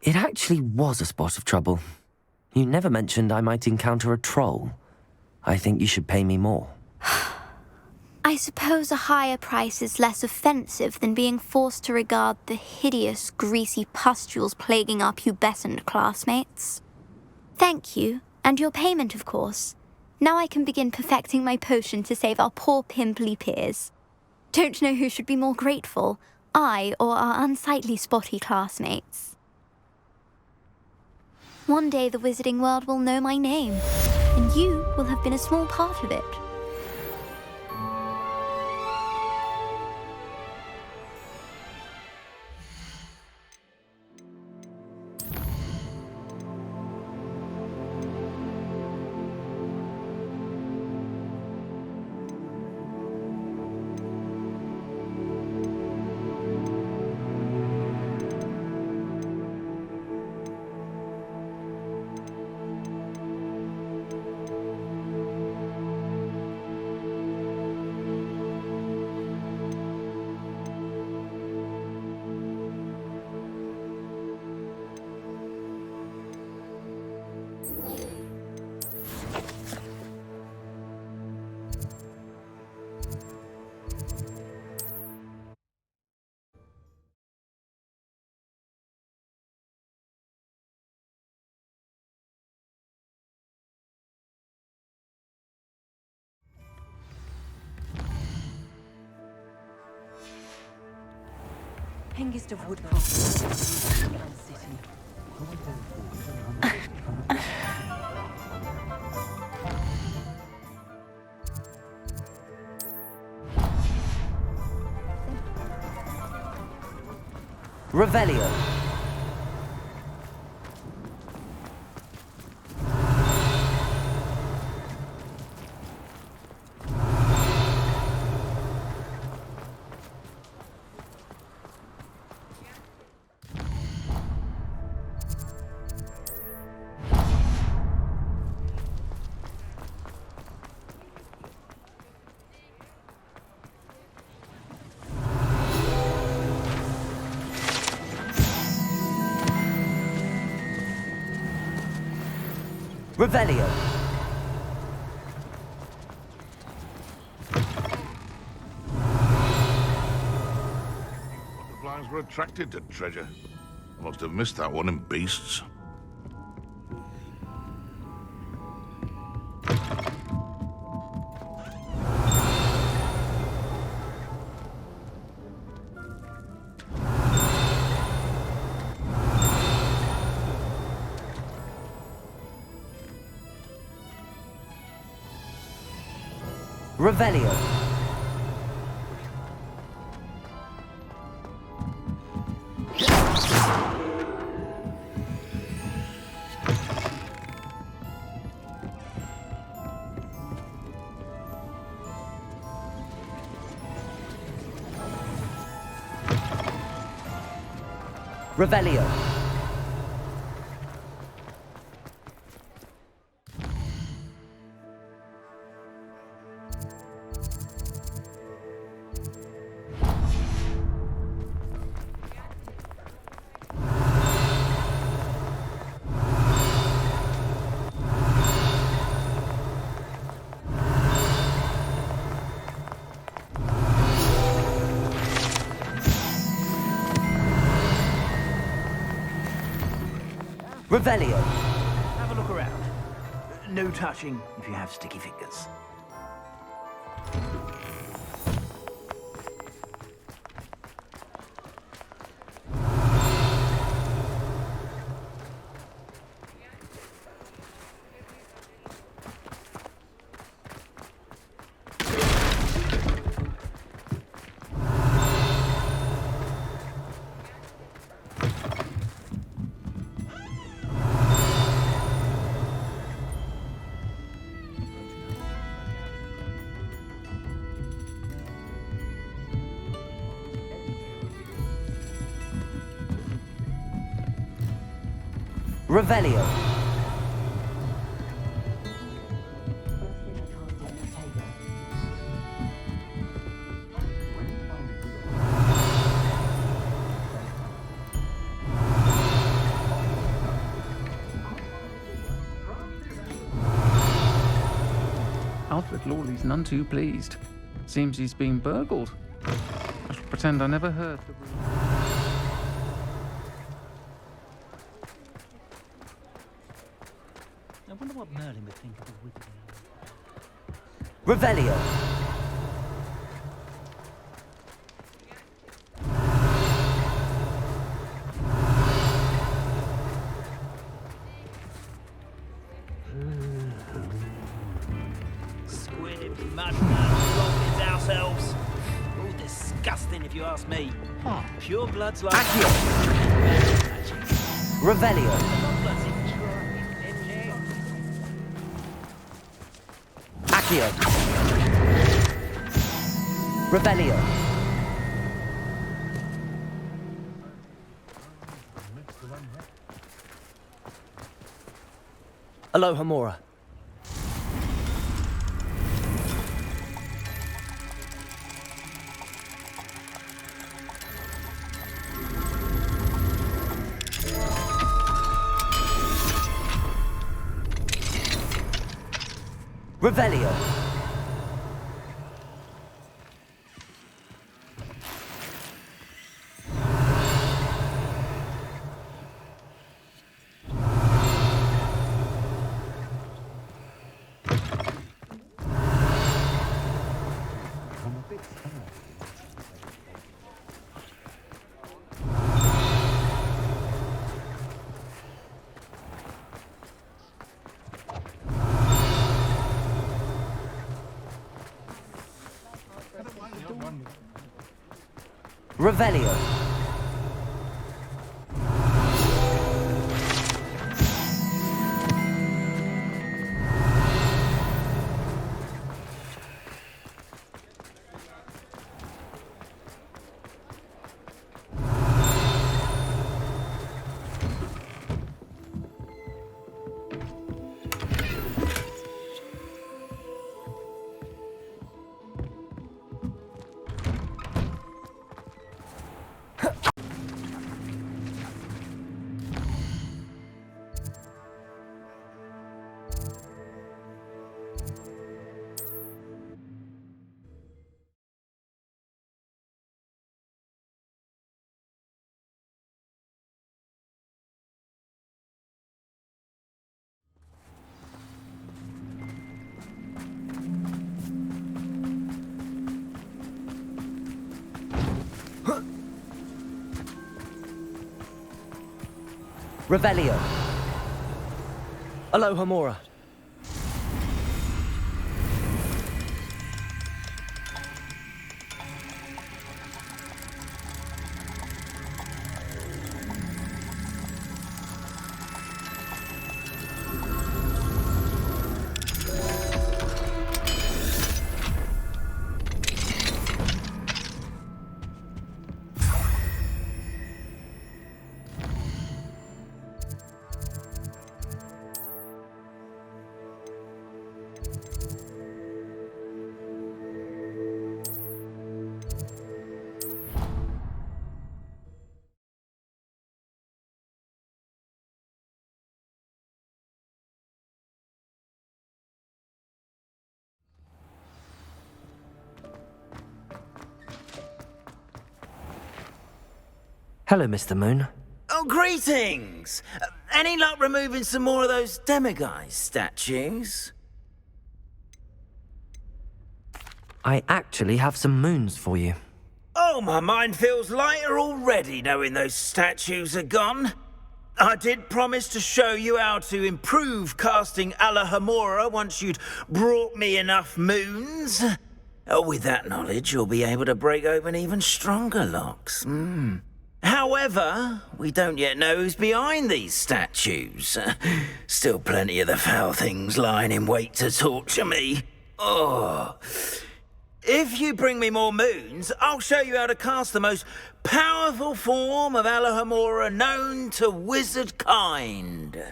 Speaker 2: It actually was a spot of trouble. You never mentioned I might encounter a troll. I think you should pay me more.
Speaker 21: I suppose a higher price is less offensive than being forced to regard the hideous, greasy pustules plaguing our pubescent classmates. Thank you, and your payment, of course. Now I can begin perfecting my potion to save our poor pimply peers. Don't know who should be more grateful, I or our unsightly spotty classmates. One day the wizarding world will know my name, and you will have been a small part of it.
Speaker 13: Hengist of Woodcroft.
Speaker 2: Revelio. Revelio.
Speaker 5: Butterflies were attracted to treasure. I must have missed that one in Beasts.
Speaker 2: Revelio. Revelio. Revelio.
Speaker 23: Have a look around. No touching if you have sticky fingers.
Speaker 2: Revelio.
Speaker 15: Alfred Lawley's none too pleased. Seems he's been burgled. I shall pretend I never heard the
Speaker 23: I wonder what Merlin would think of the wicked.
Speaker 2: Revelio.
Speaker 23: Squid mud goblins ourselves. All disgusting if you ask me. Pure blood's like
Speaker 2: Revelio. Accio. Revelio. Aloha Mora. Revelio. Revelio. Revelio. Aloha Mora. Hello, Mr. Moon.
Speaker 11: Oh, greetings! Any luck removing some more of those demiguise statues?
Speaker 2: I actually have some moons for you.
Speaker 11: Oh, my mind feels lighter already knowing those statues are gone. I did promise to show you how to improve casting Alahamora once you'd brought me enough moons. With that knowledge, you'll be able to break open even stronger locks. However, we don't yet know who's behind these statues. Still plenty of the foul things lying in wait to torture me. Oh. If you bring me more moons, I'll show you how to cast the most powerful form of Alahamora known to wizard kind.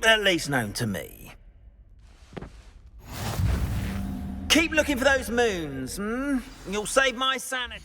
Speaker 11: At least known to me. Keep looking for those moons, You'll save my sanity.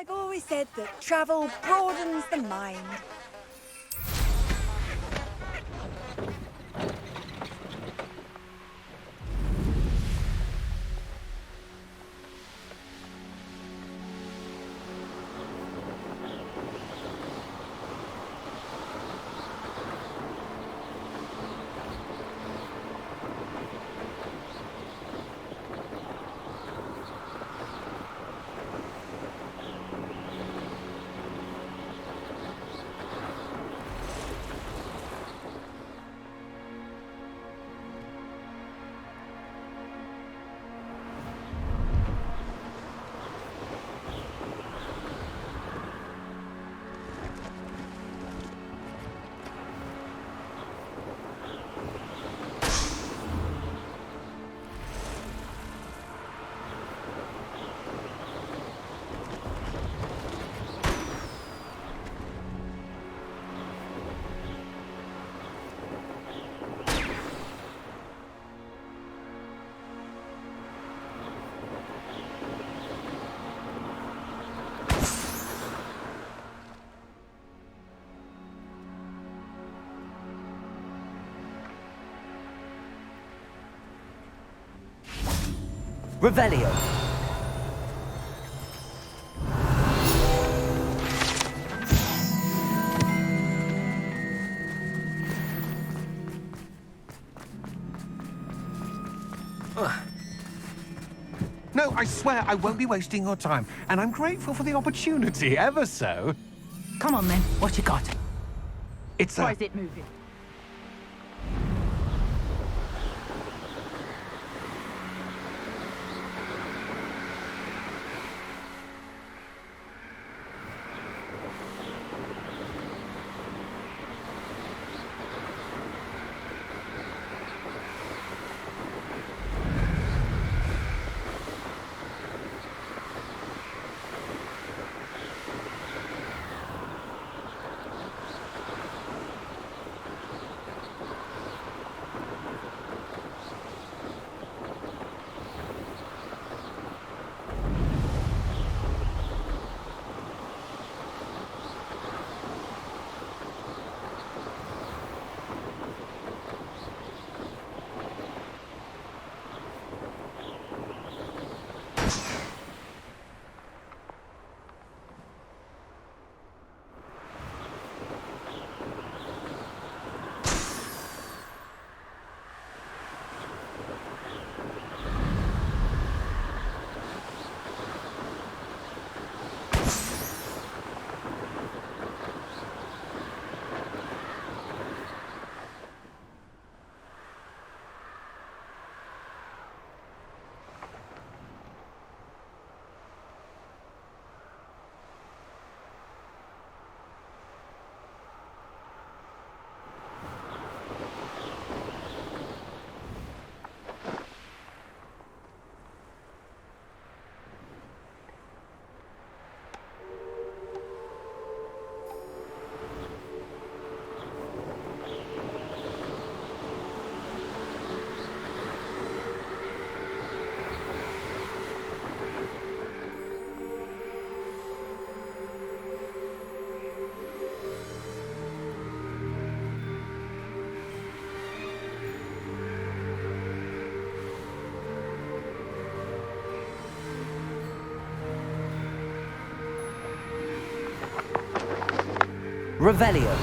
Speaker 12: I've always said that travel broadens the mind.
Speaker 2: Revelio.
Speaker 10: No, I swear I won't be wasting your time, and I'm grateful for the opportunity, ever so.
Speaker 4: Come on, then. What you got?
Speaker 10: It's
Speaker 13: Why is it moving?
Speaker 2: Revelio.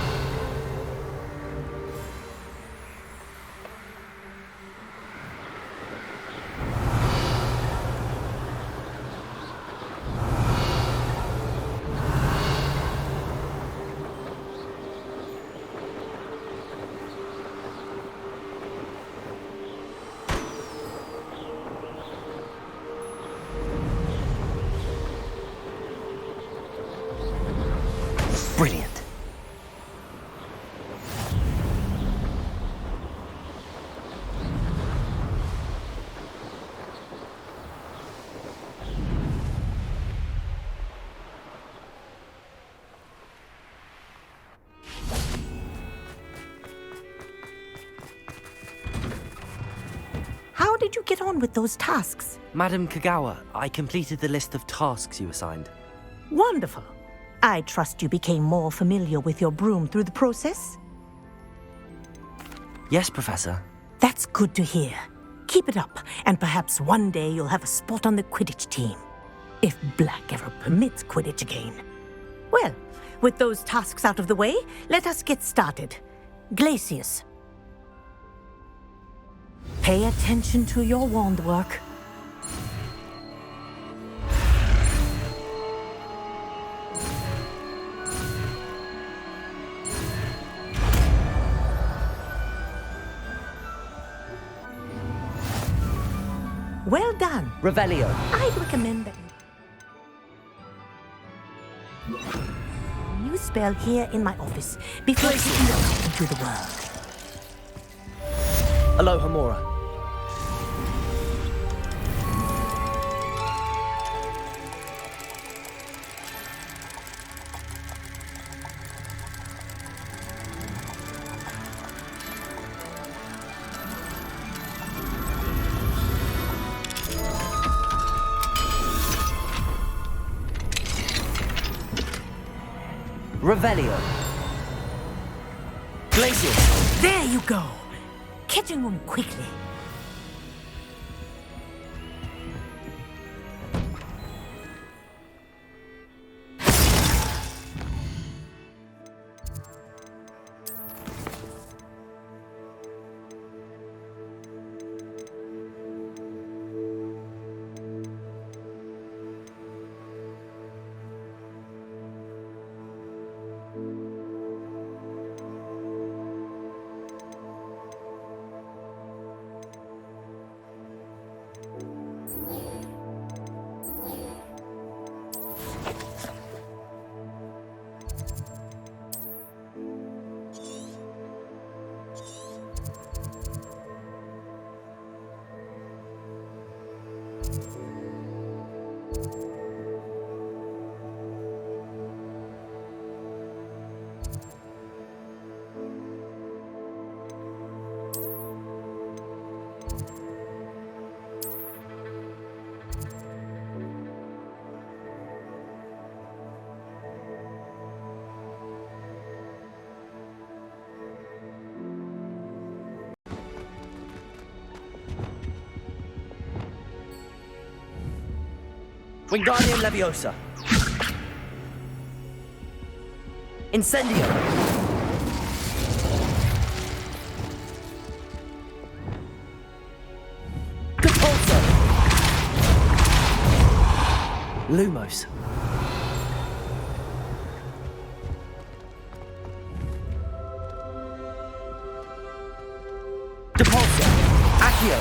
Speaker 2: Brilliant.
Speaker 17: How did you get on with those tasks?
Speaker 2: Madam Kagawa, I completed the list of tasks you assigned.
Speaker 17: Wonderful. I trust you became more familiar with your broom through the process?
Speaker 2: Yes, Professor.
Speaker 17: That's good to hear. Keep it up, and perhaps one day you'll have a spot on the Quidditch team. If Black ever permits Quidditch again. Well, with those tasks out of the way, let us get started. Glacius. Pay attention to your wand work. Well done.
Speaker 2: Revelio.
Speaker 17: I'd recommend that you spell here in my office before you can go out into the world.
Speaker 2: Aloha Mora. Revelio. Glacius.
Speaker 17: There you go. Catching them quickly.
Speaker 2: Wingardium Leviosa. Incendio. Capulso. Lumos. Depulso. Accio.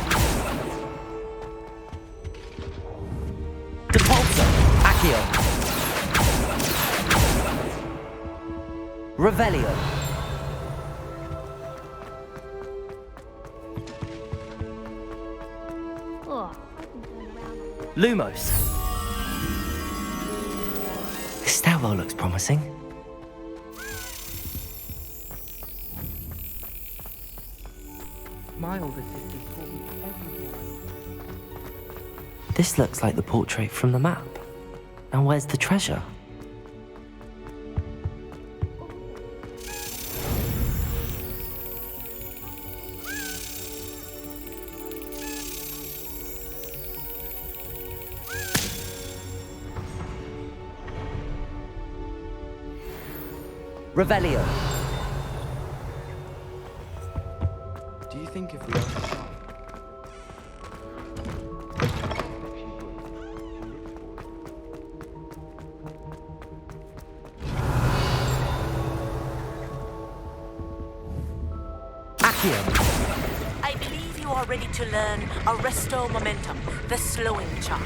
Speaker 2: Depulso. Accio. Revelio.
Speaker 13: Oh, I can turn around.
Speaker 2: Lumos. This stairwell looks promising.
Speaker 6: My older sister taught me everything.
Speaker 2: This looks like the portrait from the map. And where's the treasure? Revelio.
Speaker 6: Do you think if we ask the child?
Speaker 17: I believe you are ready to learn Arresto Momentum, the slowing charm.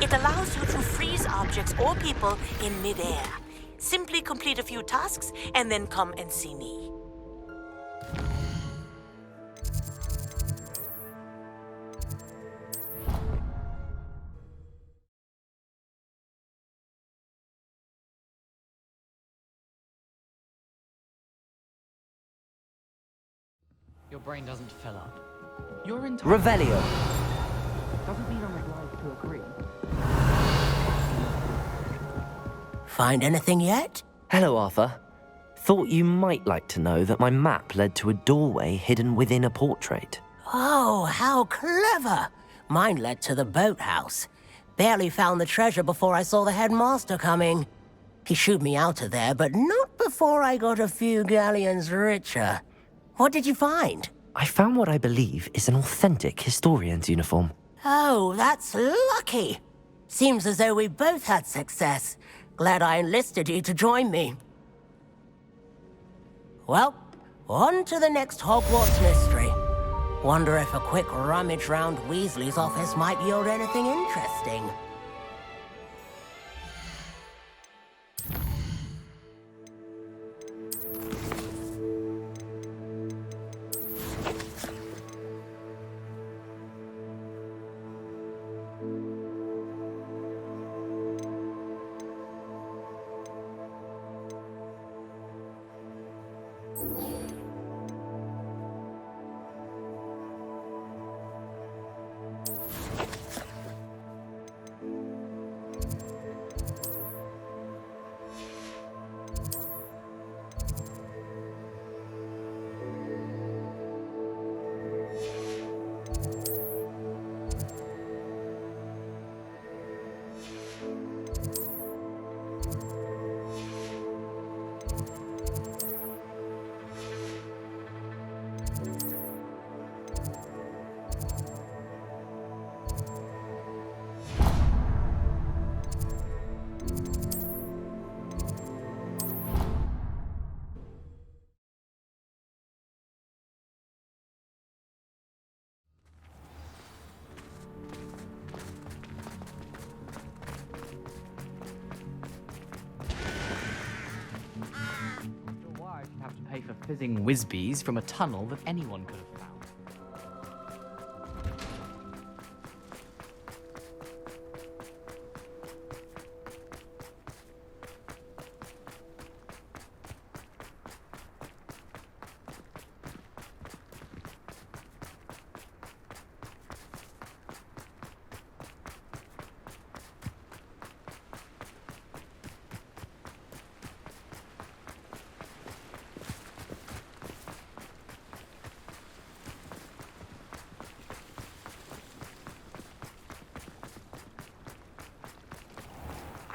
Speaker 17: It allows you to freeze objects or people in midair. Simply complete a few tasks and then come and see me.
Speaker 16: Your brain doesn't fill up.
Speaker 6: You're entitled.
Speaker 2: Revelio.
Speaker 6: Doesn't mean I'm obliged to agree.
Speaker 17: Find anything yet?
Speaker 2: Hello, Arthur. Thought you might like to know that my map led to a doorway hidden within a portrait.
Speaker 17: Oh, how clever! Mine led to the boathouse. Barely found the treasure before I saw the headmaster coming. He shooed me out of there, but not before I got a few galleons richer. What did you find?
Speaker 2: I found what I believe is an authentic historian's uniform.
Speaker 17: Oh, that's lucky. Seems as though we both had success. Glad I enlisted you to join me. Well, on to the next Hogwarts mystery. Wonder if a quick rummage round Weasley's office might yield anything interesting.
Speaker 16: Pay for fizzing whizbees from a tunnel that anyone could have found.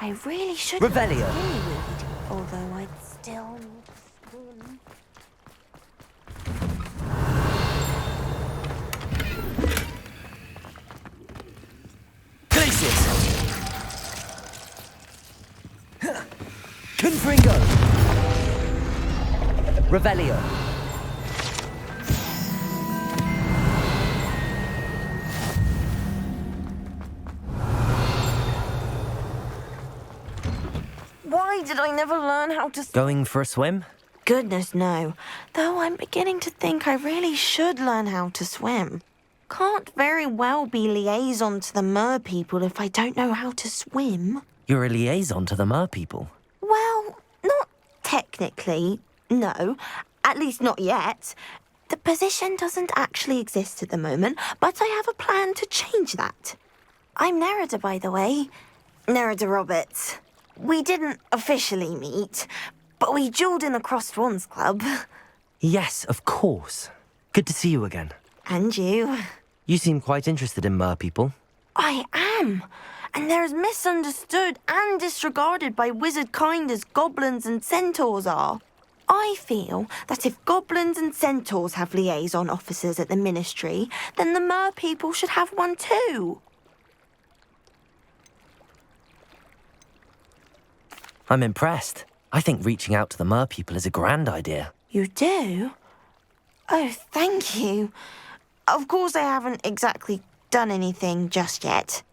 Speaker 19: I really should
Speaker 2: Revelio.
Speaker 19: although I'd still swim.
Speaker 2: Glacius! Confringo! Revelio.
Speaker 19: Why did I never learn how to...
Speaker 2: Going for a swim?
Speaker 19: Goodness, no. Though I'm beginning to think I really should learn how to swim. Can't very well be liaison to the mer people if I don't know how to swim.
Speaker 2: You're a liaison to the mer people.
Speaker 19: Well, not technically, no. At least not yet. The position doesn't actually exist at the moment, but I have a plan to change that. I'm Nerida, by the way. Nerida Roberts. We didn't officially meet, but we duelled in the Crossed Wands Club.
Speaker 2: Yes, of course. Good to see you again.
Speaker 19: And you.
Speaker 2: You seem quite interested in mer people.
Speaker 19: I am. And they're as misunderstood and disregarded by wizard kind as goblins and centaurs are. I feel that if goblins and centaurs have liaison officers at the ministry, then the mer people should have one too.
Speaker 2: I'm impressed. I think reaching out to the mer people is a grand idea.
Speaker 19: You do? Oh, thank you. Of course I haven't exactly done anything just yet.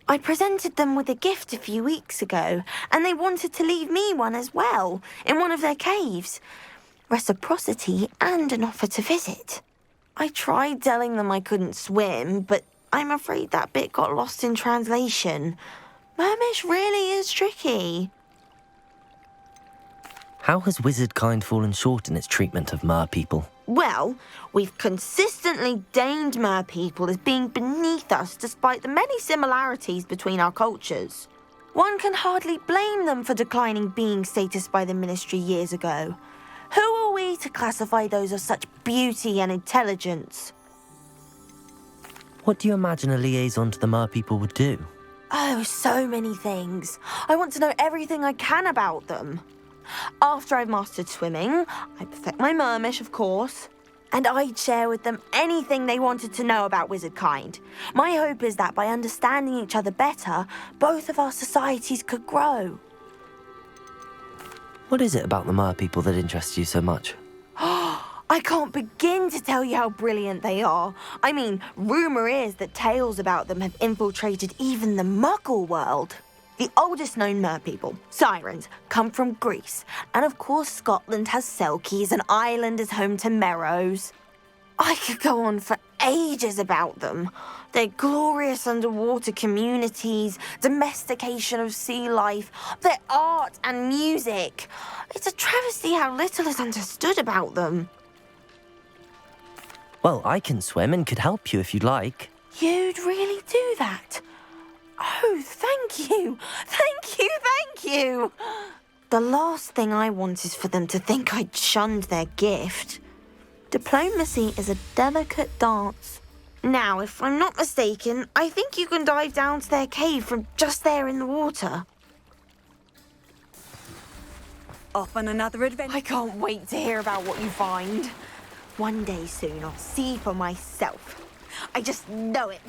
Speaker 19: I presented them with a gift a few weeks ago, and they wanted to leave me one as well, in one of their caves. Reciprocity and an offer to visit. I tried telling them I couldn't swim, but I'm afraid that bit got lost in translation. Mermish really is tricky.
Speaker 2: How has wizardkind fallen short in its treatment of mer people?
Speaker 19: Well, we've consistently deemed mer people as being beneath us despite the many similarities between our cultures. One can hardly blame them for declining being status by the ministry years ago. Who are we to classify those of such beauty and intelligence?
Speaker 2: What do you imagine a liaison to the mer people would do?
Speaker 19: Oh, so many things. I want to know everything I can about them. After I've mastered swimming, I perfect my mermish, of course, and I'd share with them anything they wanted to know about wizardkind. My hope is that by understanding each other better, both of our societies could grow.
Speaker 2: What is it about the mer people that interests you so much?
Speaker 19: I can't begin to tell you how brilliant they are. I mean, rumour is that tales about them have infiltrated even the Muggle world. The oldest known mer people, sirens, come from Greece. And of course Scotland has Selkies and Ireland is home to Merrows. I could go on for ages about them. Their glorious underwater communities, domestication of sea life, their art and music. It's a travesty how little is understood about them.
Speaker 2: Well, I can swim and could help you if you'd like.
Speaker 19: You'd really do that? Oh, thank you. Thank you, thank you. The last thing I want is for them to think I'd shunned their gift. Diplomacy is a delicate dance. Now, if I'm not mistaken, I think you can dive down to their cave from just there in the water.
Speaker 12: Off on another adventure.
Speaker 19: I can't wait to hear about what you find. One day soon, I'll see for myself. I just know it.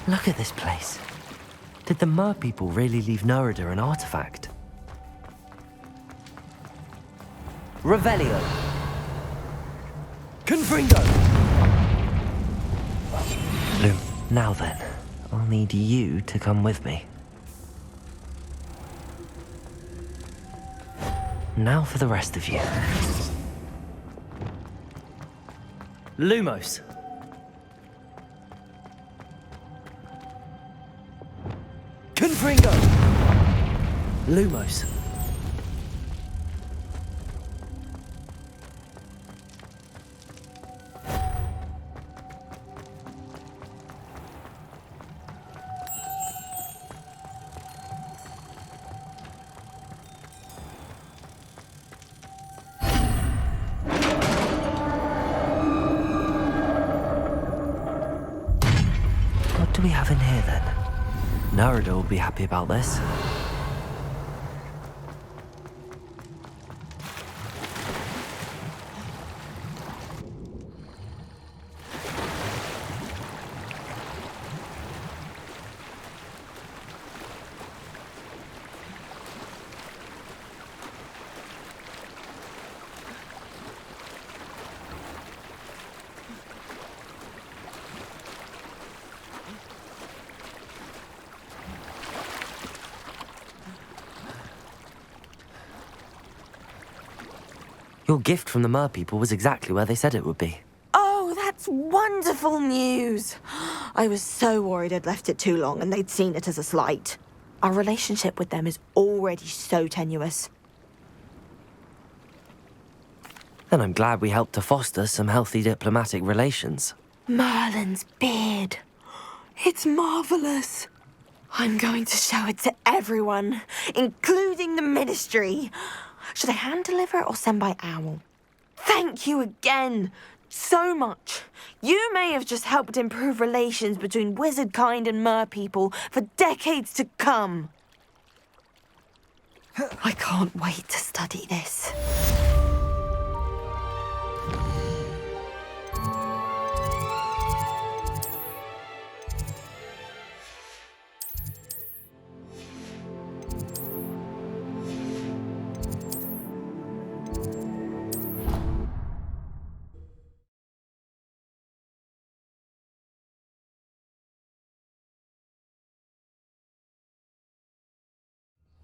Speaker 2: Look at this place. Did the mer people really leave Nerida an artifact? Revelio. Confringo! Loom, now then, I'll need you to come with me. Now for the rest of you. Lumos. Confringo! Lumos. What do we have in here then? Nerida will be happy about this. Your gift from the mer people was exactly where they said it would be.
Speaker 19: Oh, that's wonderful news. I was so worried I'd left it too long and they'd seen it as a slight. Our relationship with them is already so tenuous.
Speaker 2: Then I'm glad we helped to foster some healthy diplomatic relations.
Speaker 19: Merlin's beard. It's marvellous. I'm going to show it to everyone, including the Ministry. Should I hand deliver it or send by owl? Thank you again, so much. You may have just helped improve relations between wizard kind and mer people for decades to come. I can't wait to study this.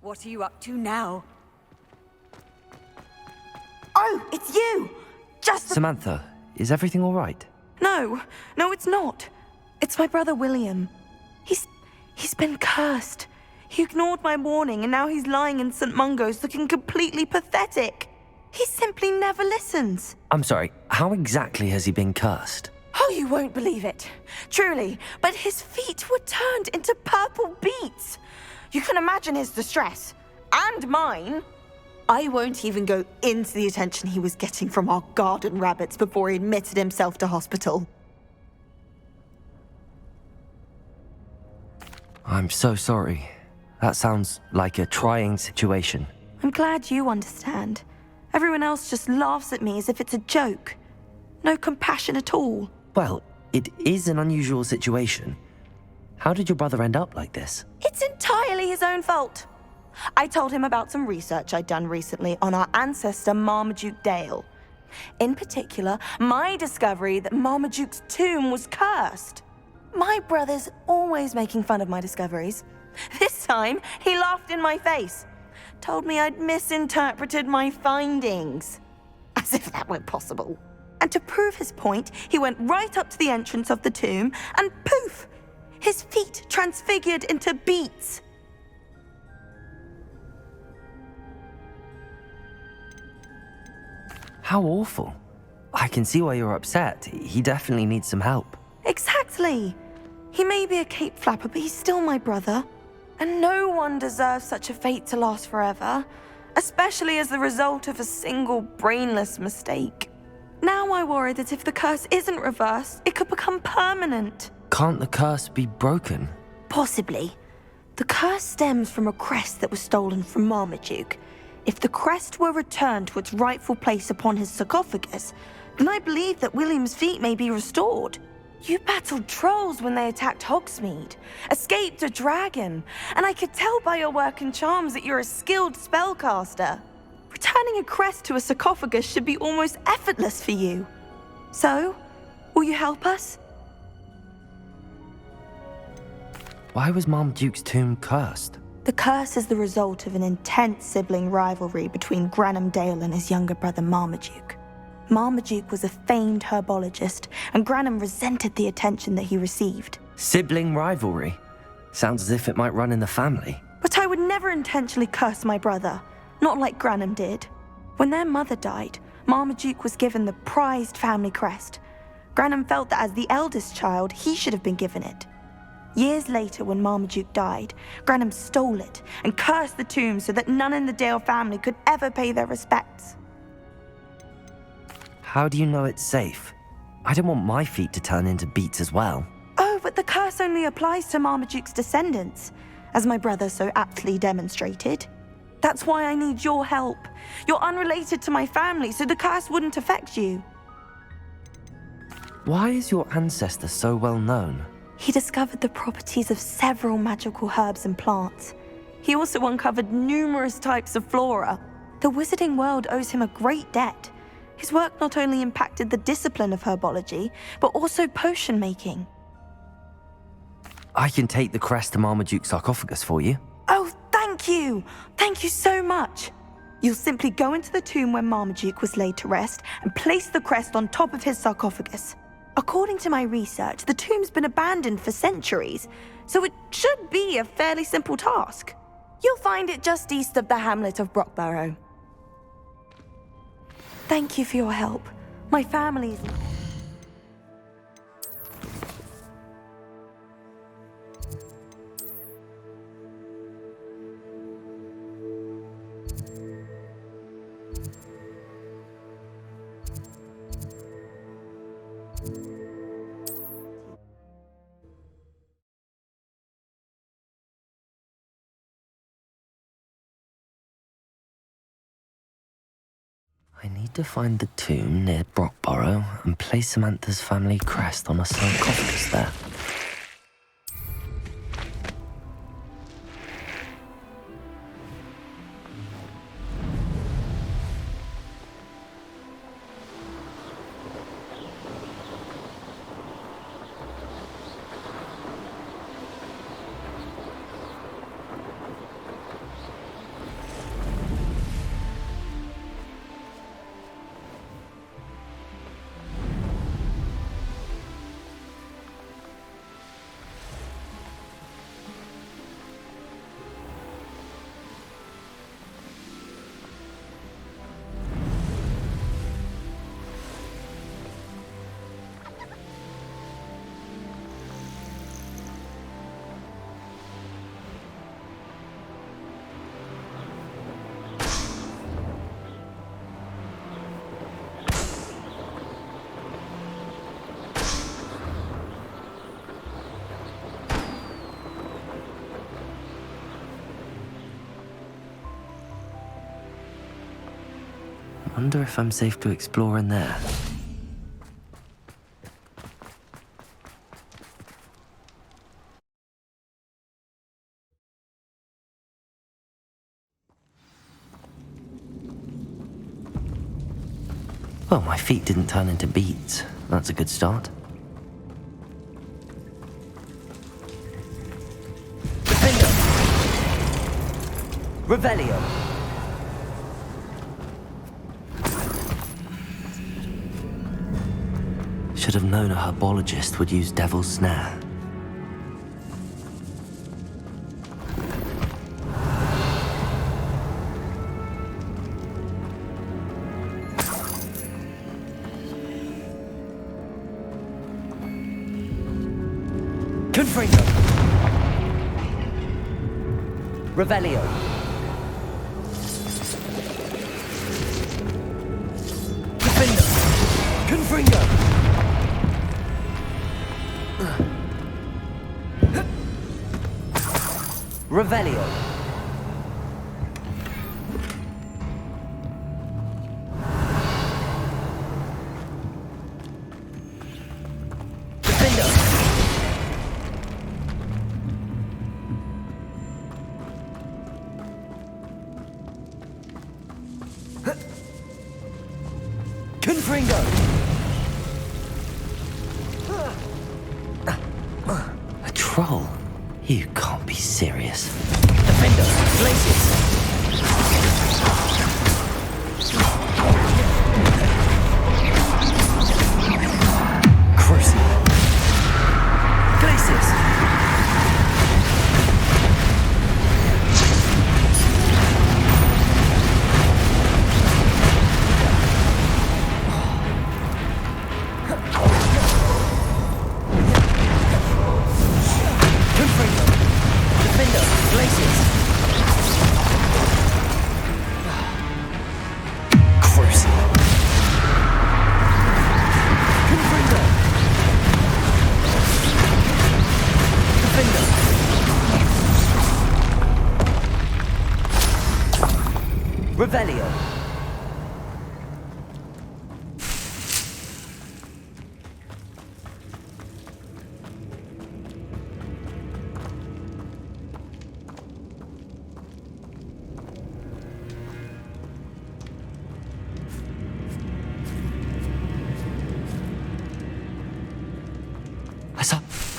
Speaker 12: What are you up to now?
Speaker 19: Oh, it's you!
Speaker 2: Samantha, is everything all right?
Speaker 19: No, it's not. It's my brother William. He's been cursed. He ignored my warning and now he's lying in St. Mungo's looking completely pathetic. He simply never listens.
Speaker 2: I'm sorry, how exactly has he been cursed?
Speaker 19: Oh, you won't believe it. Truly, but his feet were turned into purple beets. You can imagine his distress. And mine. I won't even go into the attention he was getting from our garden rabbits before he admitted himself to hospital.
Speaker 2: I'm so sorry. That sounds like a trying situation.
Speaker 19: I'm glad you understand. Everyone else just laughs at me as if it's a joke. No compassion at all.
Speaker 2: Well, it is an unusual situation. How did your brother end up like this?
Speaker 19: It's entirely his own fault. I told him about some research I'd done recently on our ancestor Marmaduke Dale. In particular, my discovery that Marmaduke's tomb was cursed. My brother's always making fun of my discoveries. This time, he laughed in my face. Told me I'd misinterpreted my findings. As if that were possible. And to prove his point, he went right up to the entrance of the tomb and poof! His feet transfigured into beets.
Speaker 2: How awful. I can see why you're upset. He definitely needs some help.
Speaker 19: Exactly. He may be a cape flapper, but he's still my brother. And no one deserves such a fate to last forever, especially as the result of a single brainless mistake. Now I worry that if the curse isn't reversed, it could become permanent.
Speaker 2: Can't the curse be broken?
Speaker 19: Possibly. The curse stems from a crest that was stolen from Marmaduke. If the crest were returned to its rightful place upon his sarcophagus, then I believe that William's feet may be restored. You battled trolls when they attacked Hogsmeade, escaped a dragon, and I could tell by your work and charms that you're a skilled spellcaster. Returning a crest to a sarcophagus should be almost effortless for you. So, will you help us?
Speaker 2: Why was Marmaduke's tomb cursed?
Speaker 19: The curse is the result of an intense sibling rivalry between Granham Dale and his younger brother Marmaduke. Marmaduke was a famed herbologist, and Granham resented the attention that he received.
Speaker 2: Sibling rivalry? Sounds as if it might run in the family.
Speaker 19: But I would never intentionally curse my brother, not like Granham did. When their mother died, Marmaduke was given the prized family crest. Granham felt that as the eldest child, he should have been given it. Years later, when Marmaduke died, Granham stole it and cursed the tomb so that none in the Dale family could ever pay their respects.
Speaker 2: How do you know it's safe? I don't want my feet to turn into beets as well.
Speaker 19: Oh, but the curse only applies to Marmaduke's descendants, as my brother so aptly demonstrated. That's why I need your help. You're unrelated to my family, so the curse wouldn't affect you.
Speaker 2: Why is your ancestor so well known?
Speaker 19: He discovered the properties of several magical herbs and plants. He also uncovered numerous types of flora. The wizarding world owes him a great debt. His work not only impacted the discipline of herbology, but also potion making.
Speaker 2: I can take the crest to Marmaduke's sarcophagus for you.
Speaker 19: Oh, thank you! Thank you so much! You'll simply go into the tomb where Marmaduke was laid to rest and place the crest on top of his sarcophagus. According to my research, the tomb's been abandoned for centuries, so it should be a fairly simple task. You'll find it just east of the hamlet of Brockborough. Thank you for your help. My family's...
Speaker 2: I need to find the tomb near Brockborough and place Samantha's family crest on a sarcophagus there. I wonder if I'm safe to explore in there. Well, my feet didn't turn into beads. That's a good start. Defender! Revelio! Should have known a herbologist would use Devil's Snare. Confringo! Revelio! Defender! Confringo! Revelio. Defender. Confringo. A troll? You can't be serious. Defender, Glacius! Crucible. Glacius! Revelio.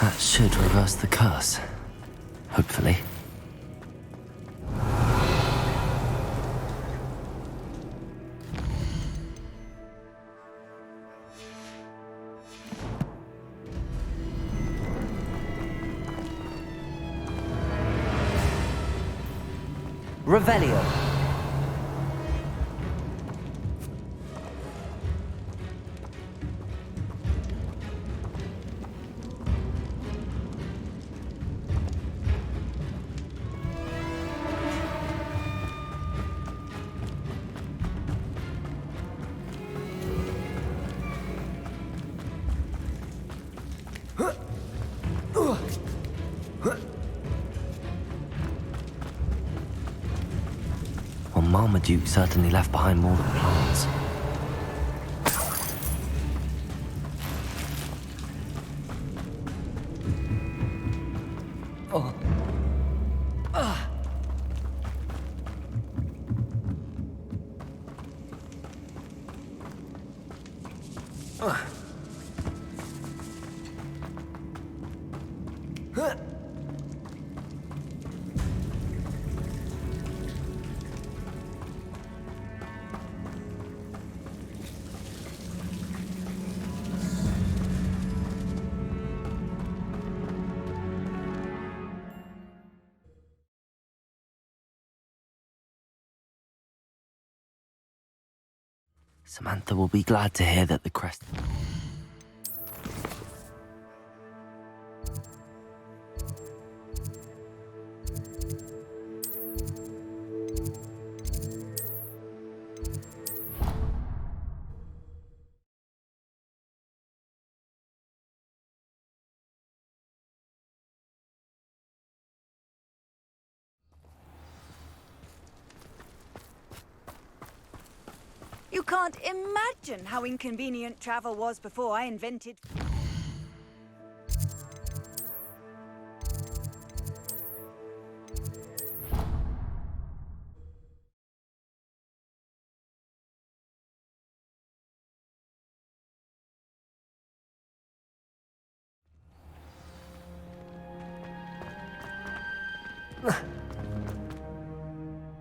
Speaker 2: That should reverse the curse. Hopefully. Revelio. Well, Marmaduke certainly left behind more than plants. Samantha will be glad to hear that the crest...
Speaker 12: You can't imagine how inconvenient travel was before I invented...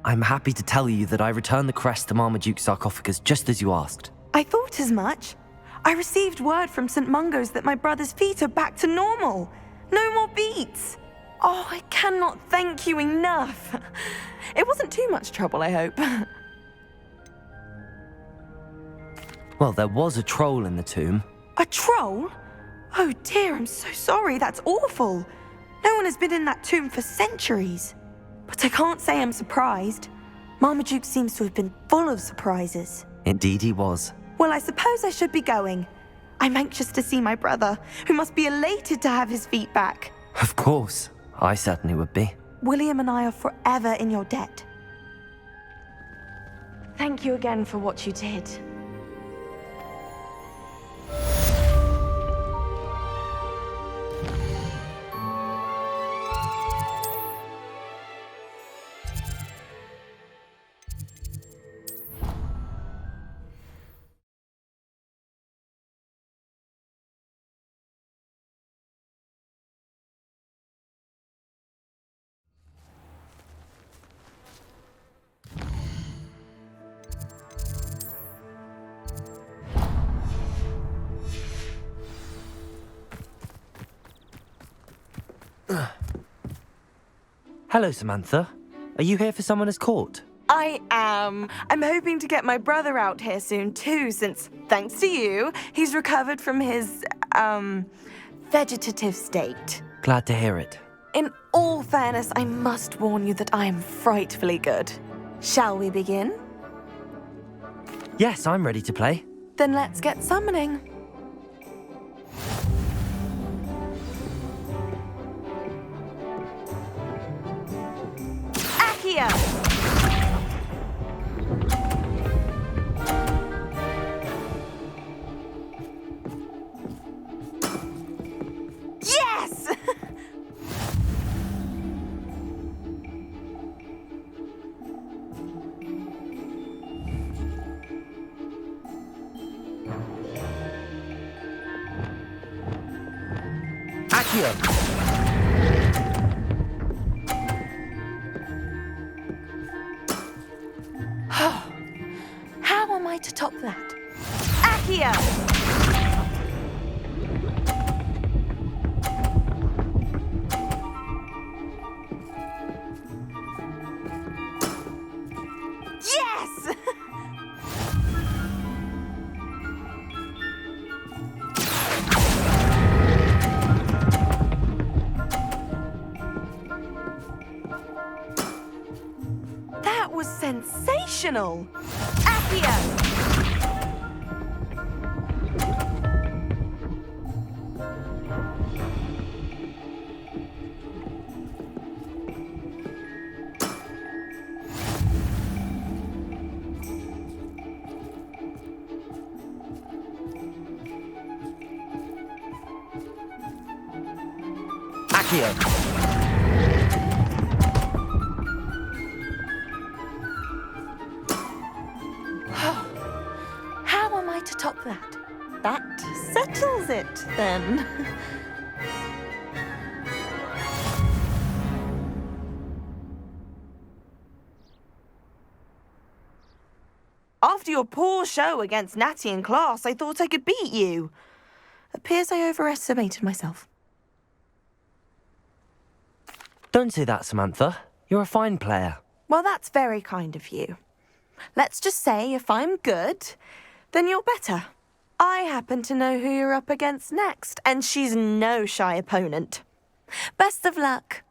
Speaker 2: I'm happy to tell you that I returned the crest to Marmaduke's sarcophagus just as you asked.
Speaker 19: I thought as much. I received word from St. Mungo's that my brother's feet are back to normal. No more beats. Oh, I cannot thank you enough. It wasn't too much trouble, I hope.
Speaker 2: Well, there was a troll in the tomb.
Speaker 19: A troll? Oh dear, I'm so sorry. That's awful. No one has been in that tomb for centuries. But I can't say I'm surprised. Marmaduke seems to have been full of surprises.
Speaker 2: Indeed he was.
Speaker 19: Well, I suppose I should be going. I'm anxious to see my brother, who must be elated to have his feet back.
Speaker 2: Of course. I certainly would be.
Speaker 19: William and I are forever in your debt. Thank you again for what you did.
Speaker 2: Hello, Samantha. Are you here for someone as court?
Speaker 19: I am. I'm hoping to get my brother out here soon too, since, thanks to you, he's recovered from his, vegetative state.
Speaker 2: Glad to hear it.
Speaker 19: In all fairness, I must warn you that I am frightfully good. Shall we begin?
Speaker 2: Yes, I'm ready to play.
Speaker 19: Then let's get summoning. Accio! Yes!
Speaker 2: Accio!
Speaker 19: How am I to top that? Accio! Yes! That was sensational! Accio!
Speaker 2: Accio!
Speaker 19: that. That settles it, then. After your poor show against Natty in class, I thought I could beat you. Appears I overestimated myself.
Speaker 2: Don't say that, Samantha. You're a fine player.
Speaker 19: Well, that's very kind of you. Let's just say if I'm good, then you're better. I happen to know who you're up against next, and she's no shy opponent. Best of luck.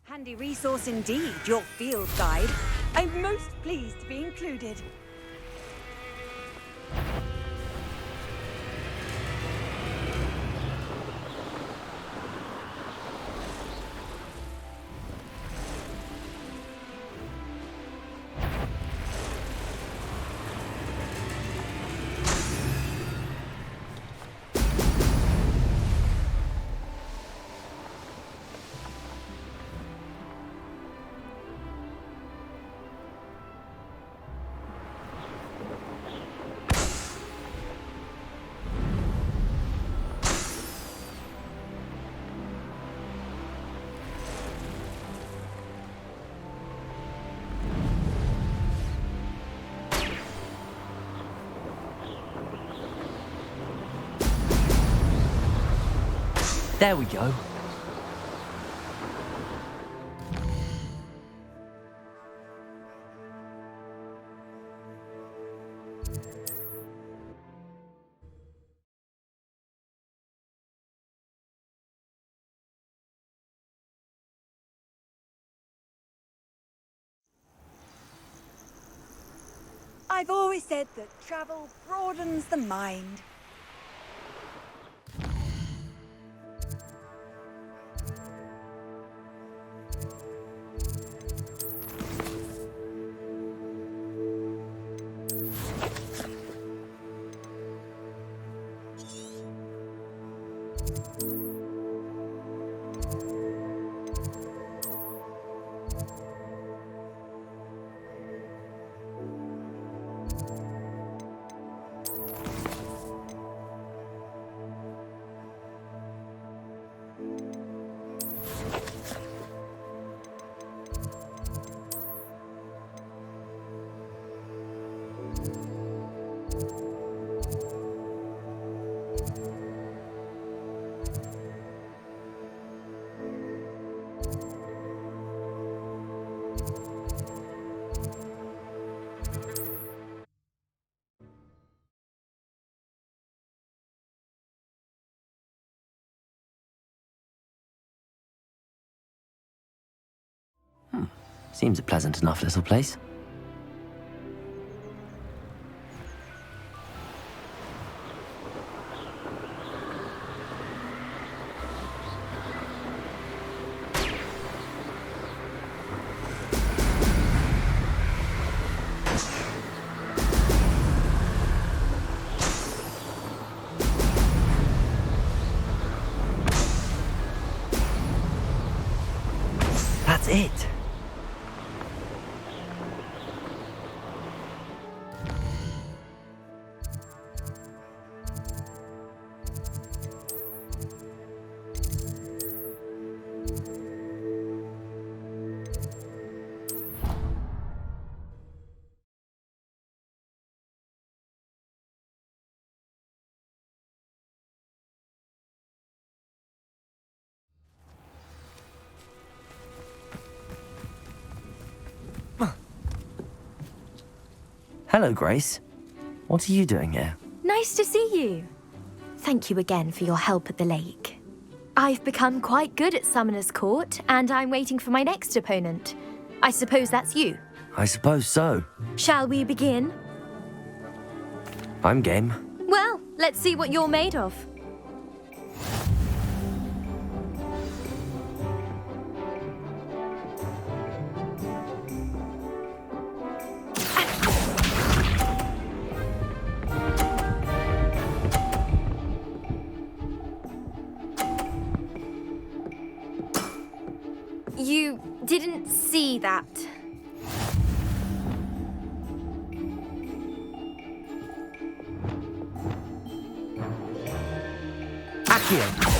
Speaker 12: Handy resource indeed, your field guide. I'm most pleased to be included.
Speaker 2: There we go.
Speaker 12: I've always said that travel broadens the mind.
Speaker 2: Seems a pleasant enough little place. That's it. Hello, Grace. What are you doing here?
Speaker 9: Nice to see you. Thank you again for your help at the lake. I've become quite good at Summoner's Court, and I'm waiting for my next opponent. I suppose that's you.
Speaker 2: I suppose so.
Speaker 9: Shall we begin?
Speaker 2: I'm game.
Speaker 9: Well, let's see what you're made of. You didn't see that.
Speaker 2: Accio.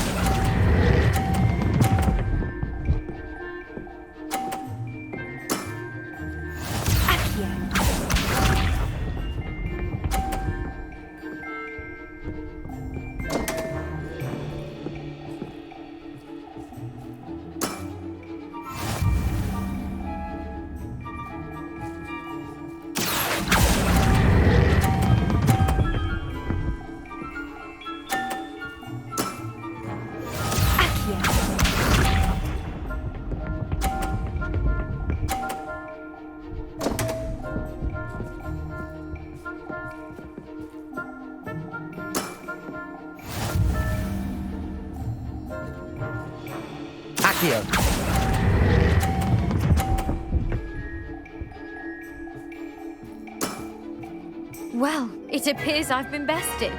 Speaker 9: Well, it appears I've been bested.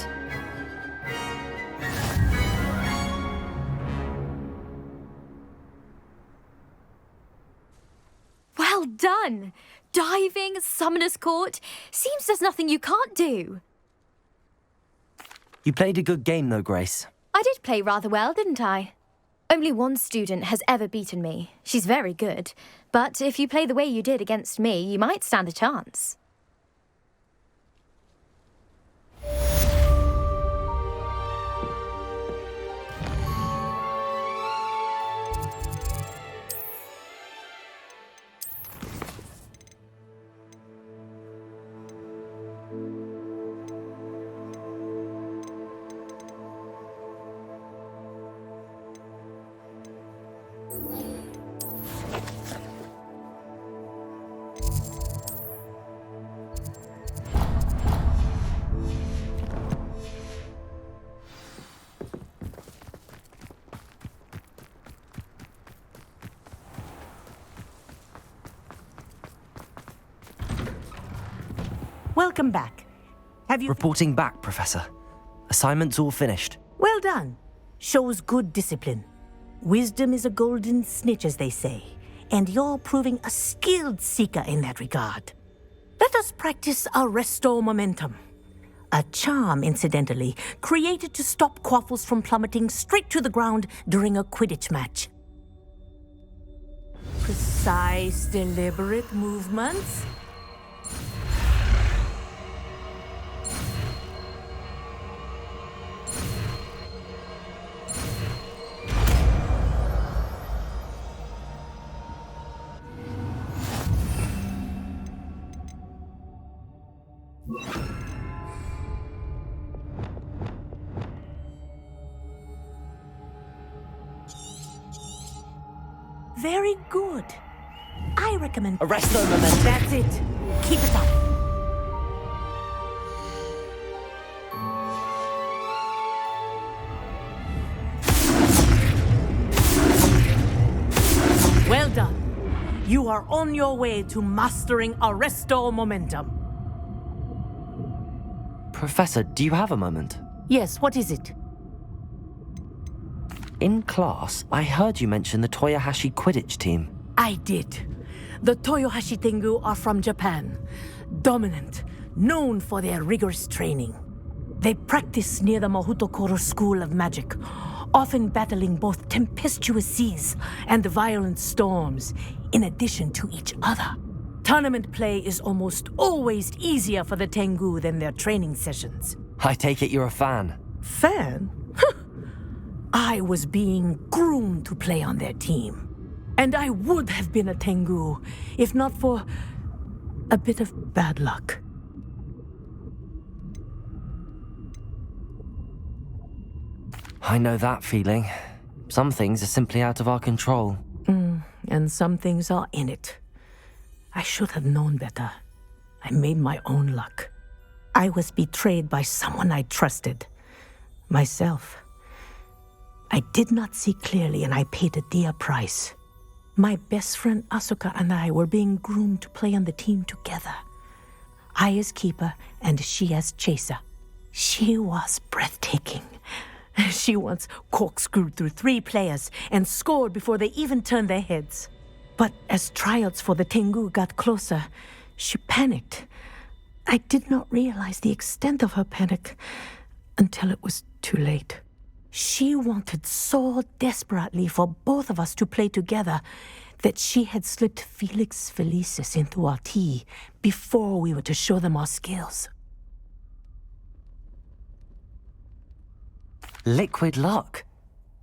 Speaker 9: Well done! Diving, Summoner's Court. Seems there's nothing you can't do.
Speaker 2: You played a good game, though, Grace.
Speaker 9: I did play rather well, didn't I? Only one student has ever beaten me. She's very good. But if you play the way you did against me, you might stand a chance.
Speaker 17: Welcome back. Have you...
Speaker 2: Reporting back, Professor. Assignment's all finished.
Speaker 17: Well done. Shows good discipline. Wisdom is a golden snitch, as they say, and you're proving a skilled seeker in that regard. Let us practice our Restore Momentum. A charm, incidentally, created to stop quaffles from plummeting straight to the ground during a Quidditch match. Precise, deliberate movements. Very good. I recommend...
Speaker 2: Arresto Momentum.
Speaker 17: That's it. Keep it up. Well done. You are on your way to mastering Arresto Momentum.
Speaker 2: Professor, do you have a moment?
Speaker 17: Yes, what is it?
Speaker 2: In class, I heard you mention the Toyohashi Quidditch team.
Speaker 17: I did. The Toyohashi Tengu are from Japan. Dominant, known for their rigorous training. They practice near the Mahutokoro School of Magic, often battling both tempestuous seas and violent storms, in addition to each other. Tournament play is almost always easier for the Tengu than their training sessions.
Speaker 2: I take it you're a fan.
Speaker 17: Fan? I was being groomed to play on their team. And I would have been a Tengu, if not for a bit of bad luck.
Speaker 2: I know that feeling. Some things are simply out of our control.
Speaker 17: And some things are in it. I should have known better. I made my own luck. I was betrayed by someone I trusted. Myself. I did not see clearly, and I paid a dear price. My best friend Asuka and I were being groomed to play on the team together. I as keeper, and she as chaser. She was breathtaking. She once corkscrewed through 3 players and scored before they even turned their heads. But as tryouts for the Tengu got closer, she panicked. I did not realize the extent of her panic until it was too late. She wanted so desperately for both of us to play together that she had slipped Felix Felicis into our tea before we were to show them our skills.
Speaker 2: Liquid luck?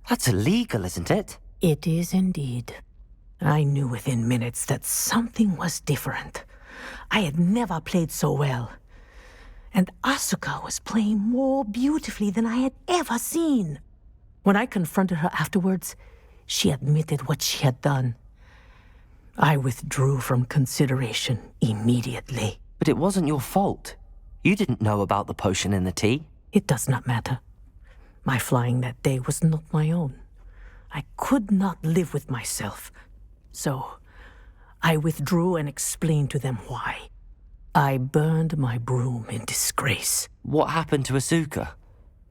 Speaker 2: That's illegal, isn't it?
Speaker 17: It is indeed. I knew within minutes that something was different. I had never played so well. And Asuka was playing more beautifully than I had ever seen. When I confronted her afterwards, she admitted what she had done. I withdrew from consideration immediately.
Speaker 2: But it wasn't your fault. You didn't know about the potion in the tea.
Speaker 17: It does not matter. My flying that day was not my own. I could not live with myself. So, I withdrew and explained to them why. I burned my broom in disgrace.
Speaker 2: What happened to Asuka?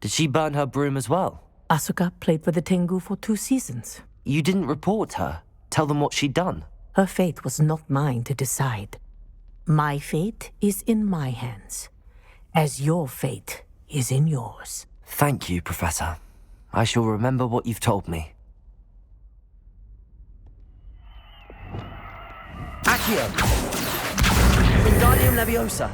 Speaker 2: Did she burn her broom as well?
Speaker 17: Asuka played for the Tengu for 2 seasons.
Speaker 2: You didn't report her? Tell them what she'd done?
Speaker 17: Her fate was not mine to decide. My fate is in my hands, as your fate is in yours.
Speaker 2: Thank you, Professor. I shall remember what you've told me.
Speaker 3: Accio! Wingardium Leviosa!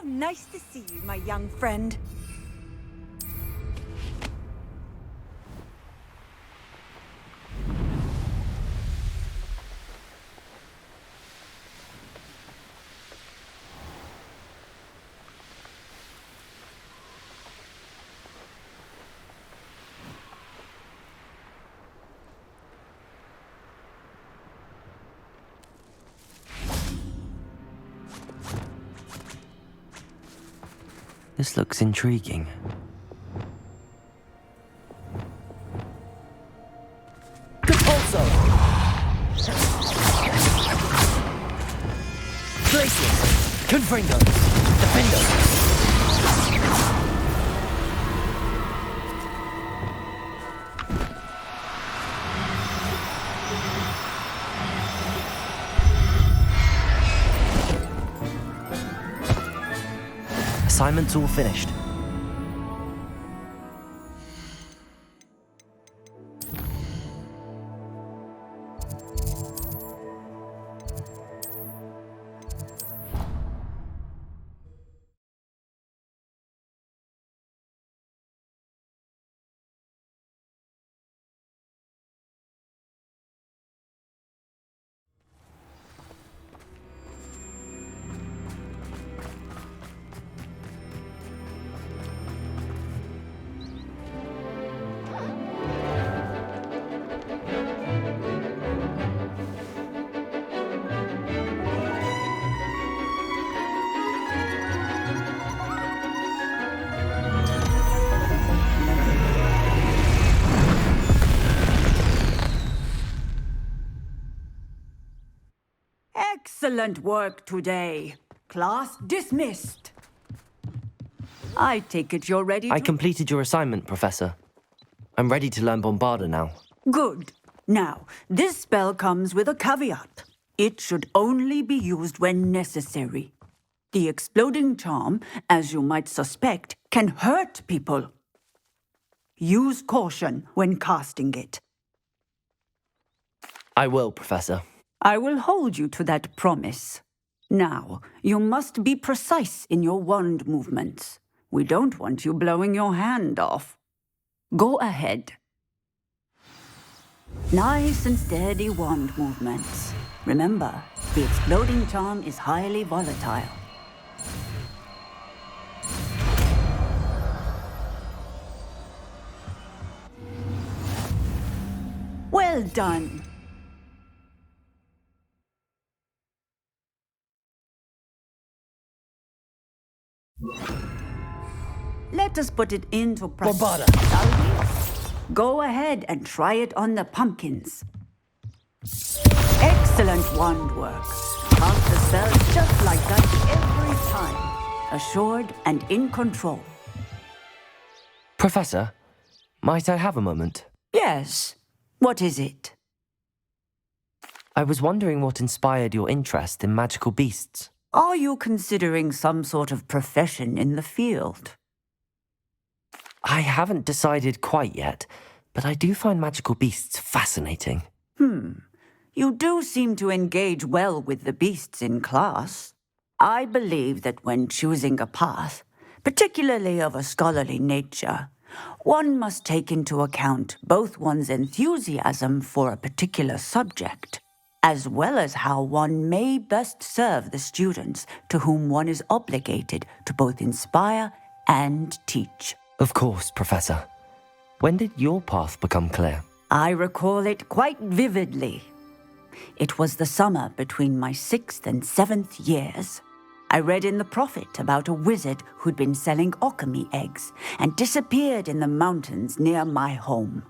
Speaker 12: Nice to see you, my young friend.
Speaker 2: This looks intriguing.
Speaker 3: Compulso! Glacius! Confringo! Defendo!
Speaker 2: Assignment's all finished.
Speaker 12: Excellent work today. Class dismissed. I take it you're ready to...
Speaker 2: I completed your assignment, Professor. I'm ready to learn Bombarda now.
Speaker 12: Good.
Speaker 14: Now, this spell comes with a caveat. It should only be used when necessary. The exploding charm, as you might suspect, can hurt people. Use caution when casting it.
Speaker 2: I will, Professor.
Speaker 14: I will hold you to that promise. Now, you must be precise in your wand movements. We don't want you blowing your hand off. Go ahead. Nice and steady wand movements. Remember, the exploding charm is highly volatile. Well done. Let us put it into practice, shall we? Go ahead and try it on the pumpkins. Excellent wand work. Cast the spell just like that every time. Assured and in control.
Speaker 2: Professor, might I have a moment?
Speaker 14: Yes. What is it?
Speaker 2: I was wondering what inspired your interest in magical beasts.
Speaker 14: Are you considering some sort of profession in the field?
Speaker 2: I haven't decided quite yet, but I do find magical beasts fascinating.
Speaker 14: You do seem to engage well with the beasts in class. I believe that when choosing a path, particularly of a scholarly nature, one must take into account both one's enthusiasm for a particular subject, as well as how one may best serve the students to whom one is obligated to both inspire and teach.
Speaker 2: Of course, Professor. When did your path become clear?
Speaker 14: I recall it quite vividly. It was the summer between my 6th and 7th years. I read in the Prophet about a wizard who'd been selling alchemy eggs and disappeared in the mountains near my home.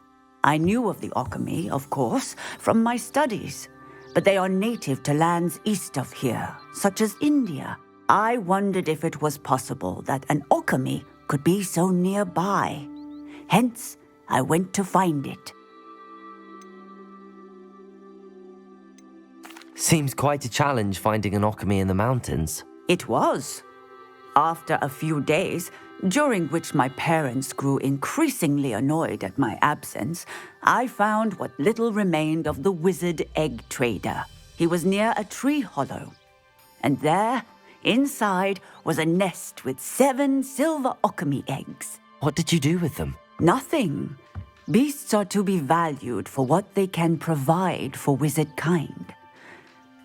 Speaker 14: I knew of the alchemy, of course, from my studies, but they are native to lands east of here, such as India. I wondered if it was possible that an alchemy could be so nearby. Hence, I went to find it.
Speaker 2: Seems quite a challenge finding an alchemy in the mountains.
Speaker 14: It was. After a few days, during which my parents grew increasingly annoyed at my absence, I found what little remained of the wizard egg trader. He was near a tree hollow. And there, inside, was a nest with 7 silver alchemy eggs.
Speaker 2: What did you do with them?
Speaker 14: Nothing. Beasts are to be valued for what they can provide for wizard kind.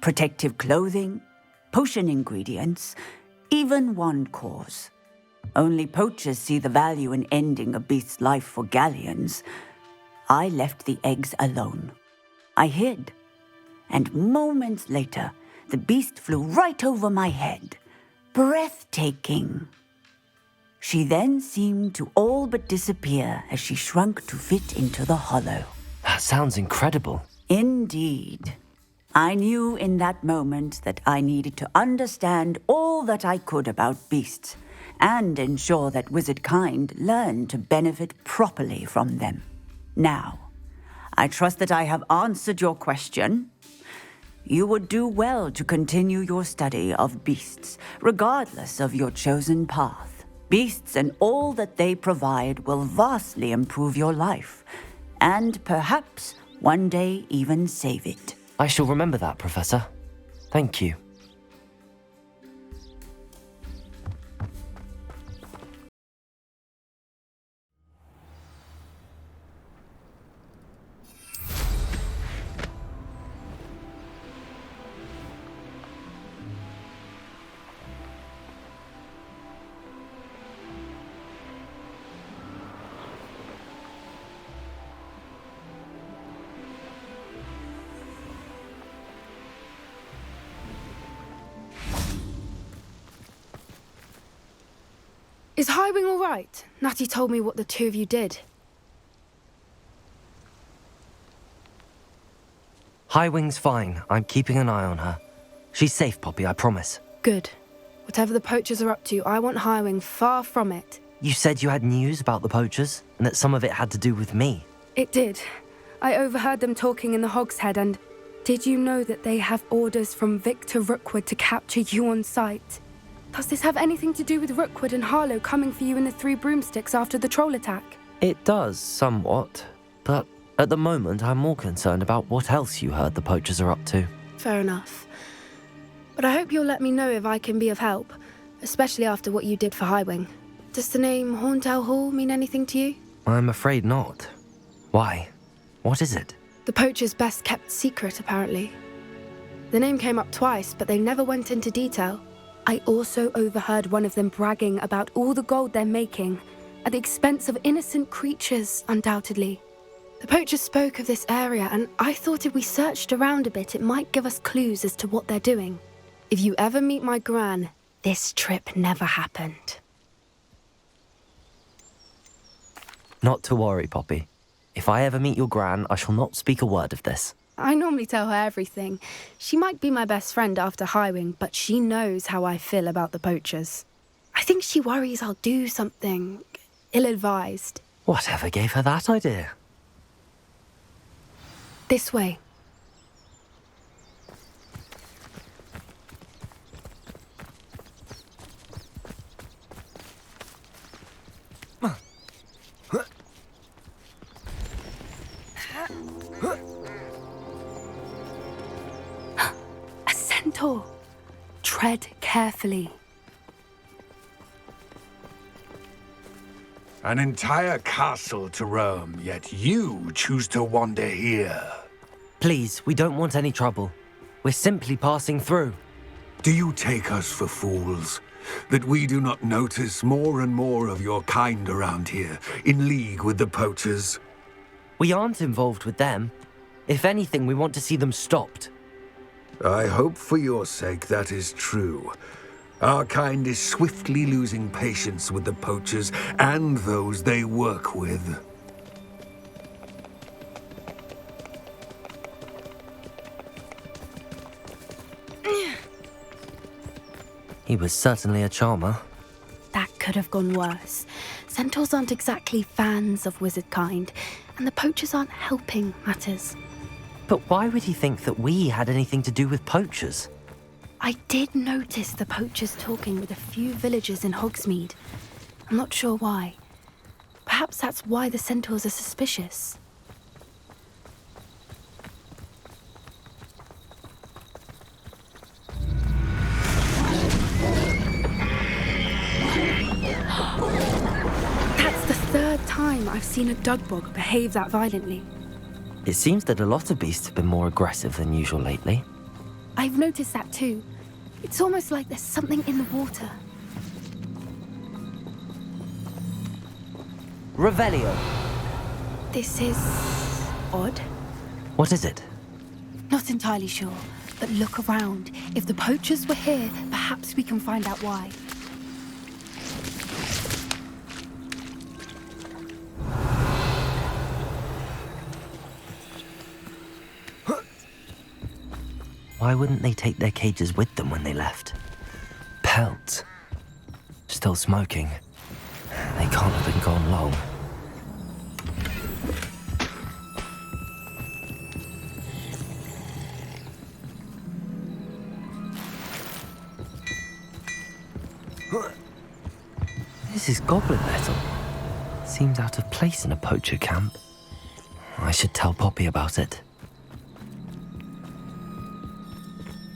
Speaker 14: Protective clothing, potion ingredients, even wand cores. Only poachers see the value in ending a beast's life for galleons. I left the eggs alone. I hid, and moments later, the beast flew right over my head. Breathtaking. She then seemed to all but disappear as she shrunk to fit into the hollow.
Speaker 2: That sounds incredible.
Speaker 14: Indeed. I knew in that moment that I needed to understand all that I could about beasts and ensure that wizard kind learned to benefit properly from them. Now, I trust that I have answered your question. You would do well to continue your study of beasts, regardless of your chosen path. Beasts and all that they provide will vastly improve your life, and perhaps one day even save it.
Speaker 2: I shall remember that, Professor. Thank you.
Speaker 20: Is Highwing all right? Natty told me what the two of you did.
Speaker 2: Highwing's fine. I'm keeping an eye on her. She's safe, Poppy, I promise.
Speaker 20: Good. Whatever the poachers are up to, I want Highwing far from it.
Speaker 2: You said you had news about the poachers, and that some of it had to do with me.
Speaker 20: It did. I overheard them talking in the Hogshead, and did you know that they have orders from Victor Rookwood to capture you on sight? Does this have anything to do with Rookwood and Harlow coming for you in the Three Broomsticks after the troll attack?
Speaker 2: It does, somewhat. But at the moment, I'm more concerned about what else you heard the poachers are up to.
Speaker 20: Fair enough. But I hope you'll let me know if I can be of help, especially after what you did for Highwing. Does the name Horntail Hall mean anything to you?
Speaker 2: I'm afraid not. Why? What is it?
Speaker 20: The poacher's best kept secret, apparently. The name came up twice, but they never went into detail. I also overheard one of them bragging about all the gold they're making, at the expense of innocent creatures, undoubtedly. The poacher spoke of this area, and I thought if we searched around a bit, it might give us clues as to what they're doing. If you ever meet my gran, this trip never happened.
Speaker 2: Not to worry, Poppy. If I ever meet your gran, I shall not speak a word of this.
Speaker 20: I normally tell her everything. She might be my best friend after Highwing, but she knows how I feel about the poachers. I think she worries I'll do something ill-advised.
Speaker 2: Whatever gave her that idea?
Speaker 20: This way. A centaur. Tread carefully.
Speaker 1: An entire castle to roam, yet you choose to wander here.
Speaker 2: Please, we don't want any trouble. We're simply passing through.
Speaker 1: Do you take us for fools? That we do not notice more and more of your kind around here, in league with the poachers?
Speaker 2: We aren't involved with them. If anything, we want to see them stopped.
Speaker 1: I hope for your sake that is true. Our kind is swiftly losing patience with the poachers and those they work with.
Speaker 2: He was certainly a charmer.
Speaker 20: That could have gone worse. Centaurs aren't exactly fans of wizard kind, and the poachers aren't helping matters.
Speaker 2: But why would he think that we had anything to do with poachers?
Speaker 20: I did notice the poachers talking with a few villagers in Hogsmeade. I'm not sure why. Perhaps that's why the centaurs are suspicious. That's the third time I've seen a dugbog behave that violently.
Speaker 2: It seems that a lot of beasts have been more aggressive than usual lately.
Speaker 20: I've noticed that too. It's almost like there's something in the water.
Speaker 2: Revelio.
Speaker 20: This is odd.
Speaker 2: What is it?
Speaker 20: Not entirely sure, but look around. If the poachers were here, perhaps we can find out why.
Speaker 2: Why wouldn't they take their cages with them when they left? Pelts. Still smoking. They can't have been gone long. This is goblin metal. Seems out of place in a poacher camp. I should tell Poppy about it.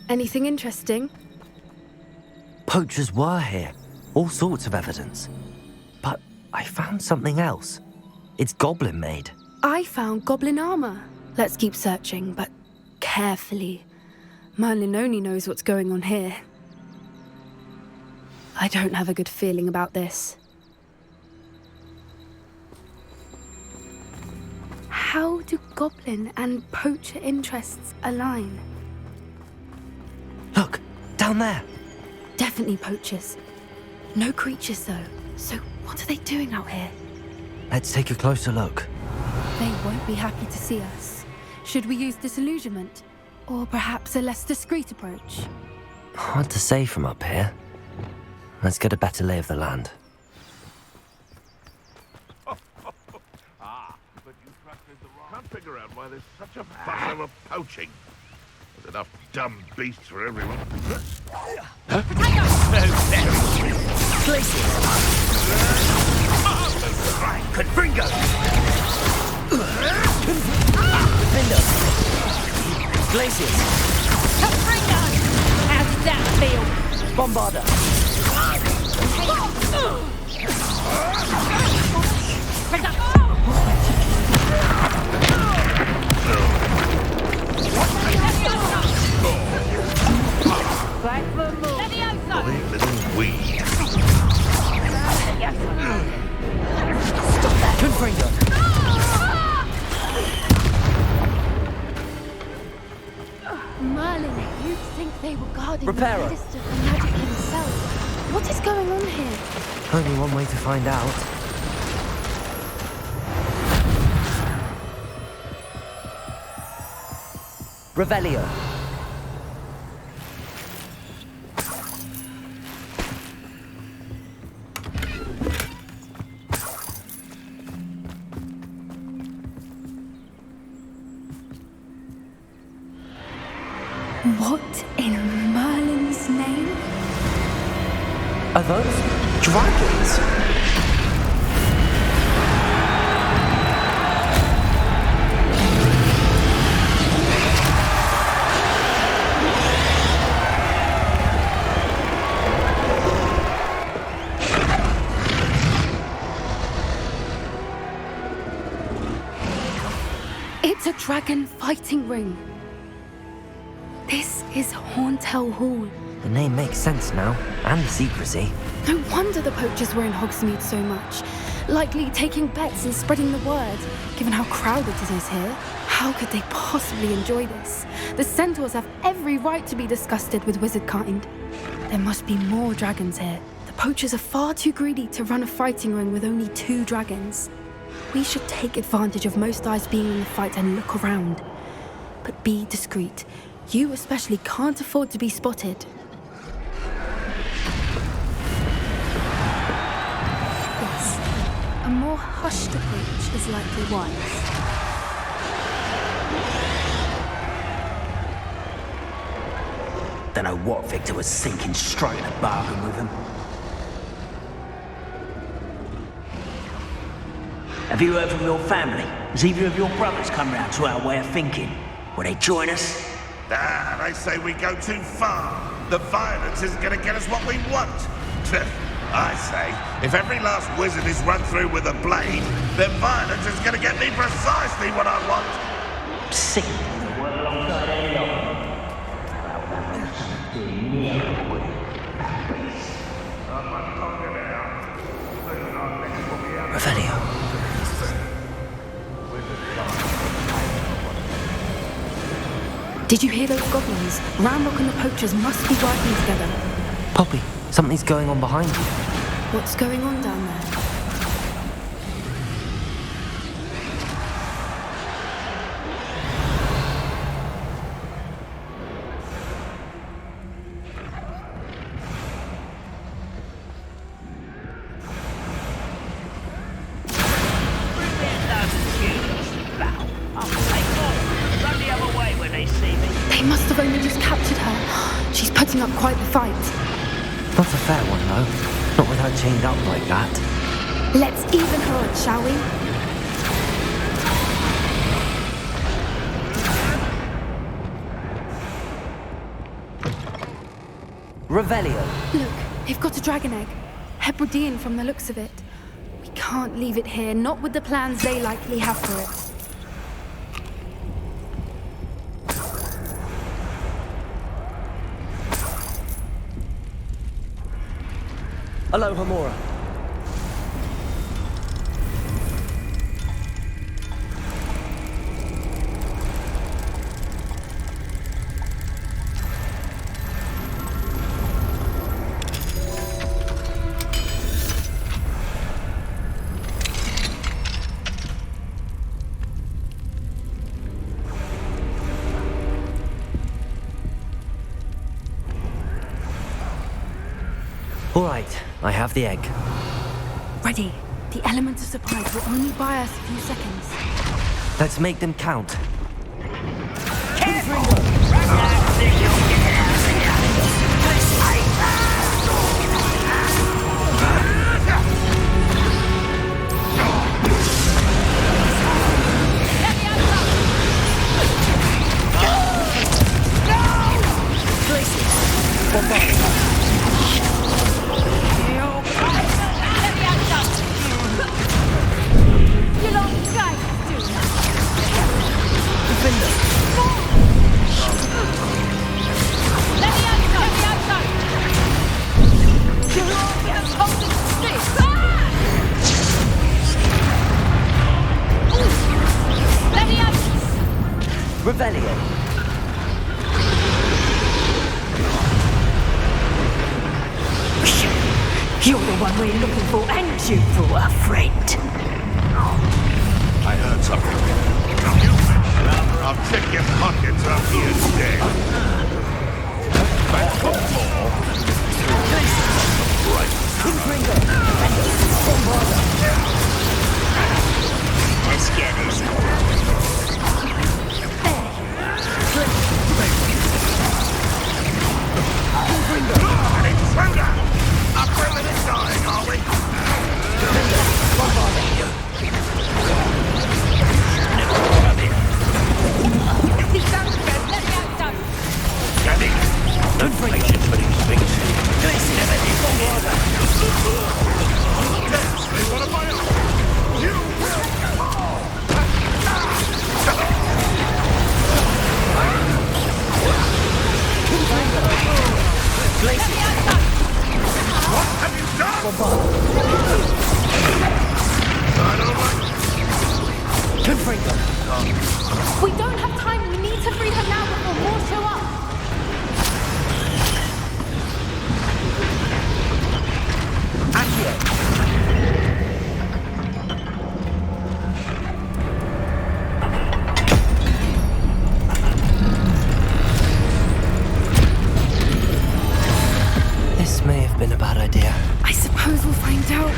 Speaker 20: Anything interesting?
Speaker 2: Poachers were here. All sorts of evidence. But I found something else. It's goblin made.
Speaker 20: I found goblin armor. Let's keep searching, but carefully. Merlin only knows what's going on here. I don't have a good feeling about this. How do goblin and poacher interests align?
Speaker 2: Look, down there.
Speaker 20: Definitely poachers. No creatures, though. So what are they doing out here?
Speaker 2: Let's take a closer look.
Speaker 20: They won't be happy to see us. Should we use disillusionment? Or perhaps a less discreet approach?
Speaker 2: Hard to say from up here. Let's get a better lay of the land.
Speaker 5: figure out why there's such a fuss over poaching. There's enough dumb beasts for everyone.
Speaker 3: Confringo!
Speaker 7: Glaciers!
Speaker 12: Confringo! How did that feel?
Speaker 7: Bombarder!
Speaker 12: Back for a move.
Speaker 5: Little weed.
Speaker 7: Confringo!
Speaker 20: Merlin, you'd think they were guarding
Speaker 7: Reparo.
Speaker 20: the Minister for Magic himself. What is going on here?
Speaker 2: Only one way to find out.
Speaker 7: Revelio.
Speaker 20: What in Merlin's name?
Speaker 7: Are those dragons?
Speaker 20: It's a dragon fighting ring. This is Hauntel Hall.
Speaker 2: The name makes sense now, and the secrecy.
Speaker 20: No wonder the poachers were in Hogsmeade so much. Likely taking bets and spreading the word, given how crowded it is here. How could they possibly enjoy this? The centaurs have every right to be disgusted with wizard kind. There must be more dragons here. The poachers are far too greedy to run a fighting ring with only 2 dragons. We should take advantage of most eyes being in the fight and look around. But be discreet. You especially can't afford to be spotted. Yes, a more hushed approach is likely wise.
Speaker 3: Don't know what Victor was thinking, striking a bargain with him. Have you heard from your family? Has either of your brothers come round to our way of thinking? Will they join us?
Speaker 5: They say we go too far. The violence isn't going to get us what we want. I say, if every last wizard is run through with a blade, then violence is going to get me precisely what I want.
Speaker 3: Sick of work alongside any of them.
Speaker 2: Revelio.
Speaker 20: Did you hear those goblins? Ramrock and the poachers must be working together.
Speaker 2: Poppy, something's going on behind you.
Speaker 20: What's going on down there? They must have only just captured her. She's putting up quite the fight.
Speaker 2: Not a fair one, though. Not with her chained up like that.
Speaker 20: Let's even her odds, shall we?
Speaker 7: Revelio.
Speaker 20: Look, they've got a dragon egg. Hebridean from the looks of it. We can't leave it here, not with the plans they likely have for it.
Speaker 7: Hello, Hamora.
Speaker 2: All right, I have the egg.
Speaker 20: Ready. The element of surprise will only buy us a few seconds.
Speaker 2: Let's make them count.
Speaker 7: Revelio.
Speaker 17: You're the one we're looking for, and you for a friend.
Speaker 5: I heard something. I'll check your pockets up here today. Back to floor. Right.
Speaker 1: Let's get this. An intruder! A permanent dying, are we? No patience for these things. What have you done?
Speaker 20: We don't have time. We need to free her now before more show up.
Speaker 2: This may have been a bad idea.
Speaker 20: I suppose we'll find out.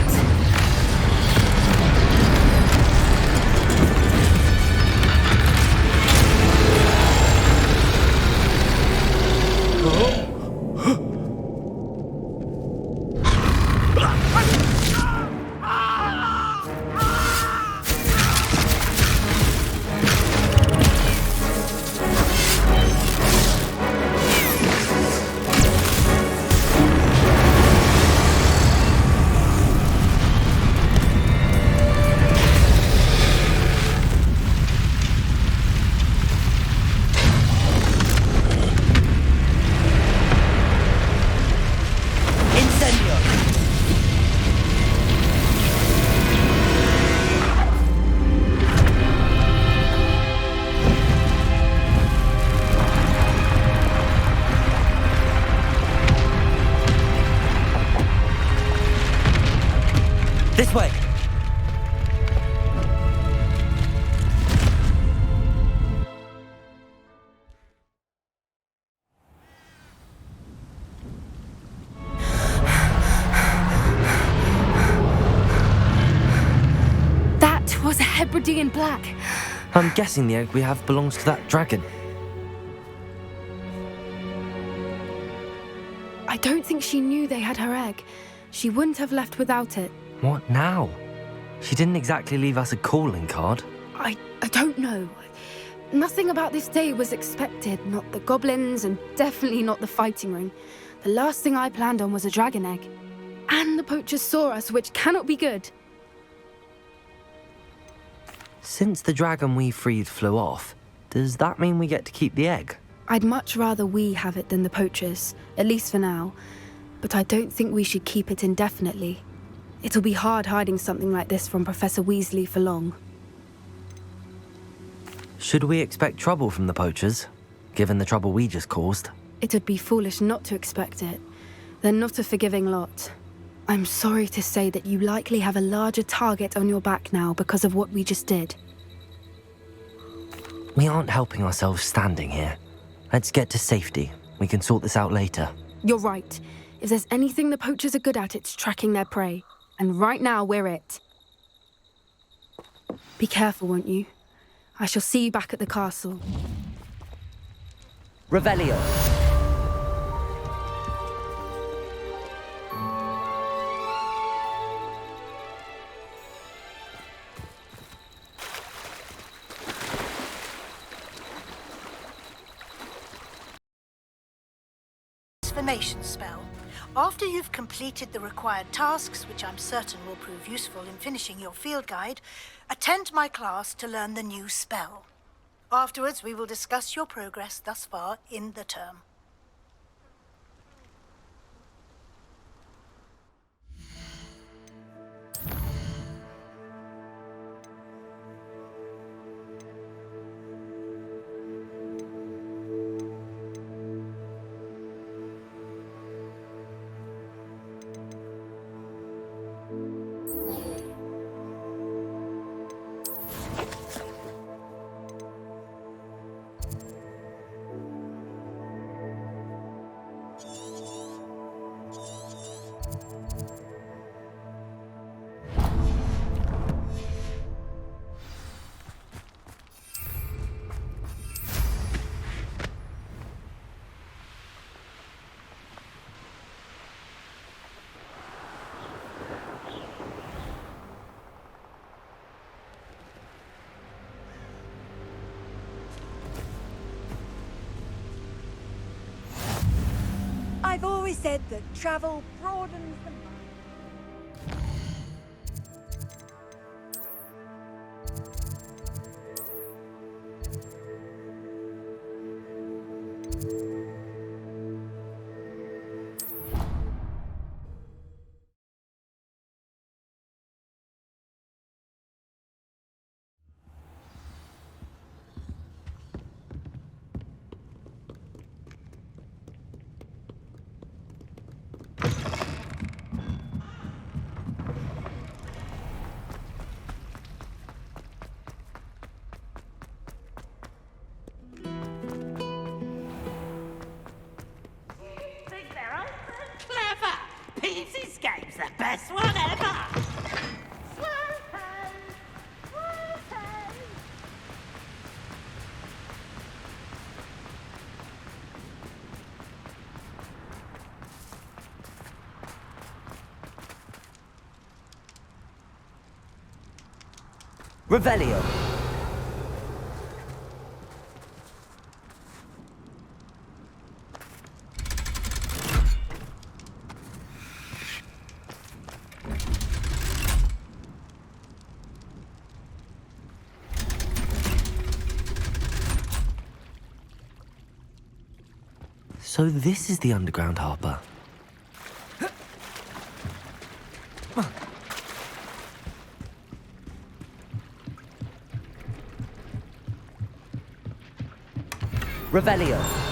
Speaker 2: This way.
Speaker 20: That was a Hebridean black.
Speaker 2: I'm guessing the egg we have belongs to that dragon.
Speaker 20: I don't think she knew they had her egg. She wouldn't have left without it.
Speaker 2: What now? She didn't exactly leave us a calling card.
Speaker 20: I don't know. Nothing about this day was expected. Not the goblins, and definitely not the fighting ring. The last thing I planned on was a dragon egg. And the poachers saw us, which cannot be good.
Speaker 2: Since the dragon we freed flew off, does that mean we get to keep the egg?
Speaker 20: I'd much rather we have it than the poachers, at least for now. But I don't think we should keep it indefinitely. It'll be hard hiding something like this from Professor Weasley for long.
Speaker 2: Should we expect trouble from the poachers, given the trouble we just caused?
Speaker 20: It would be foolish not to expect it. They're not a forgiving lot. I'm sorry to say that you likely have a larger target on your back now because of what we just did.
Speaker 2: We aren't helping ourselves standing here. Let's get to safety. We can sort this out later.
Speaker 20: You're right. If there's anything the poachers are good at, it's tracking their prey. And right now, we're it. Be careful, won't you? I shall see you back at the castle.
Speaker 7: Revelio.
Speaker 8: Transformation spell. After you've completed the required tasks, which I'm certain will prove useful in finishing your field guide, attend my class to learn the new spell. Afterwards, we will discuss your progress thus far in the term.
Speaker 12: I've always said that travel broadens the mind.
Speaker 3: Peavy's game's the best one ever!
Speaker 7: Revelio.
Speaker 2: So this is the underground harbour.
Speaker 7: Revelio.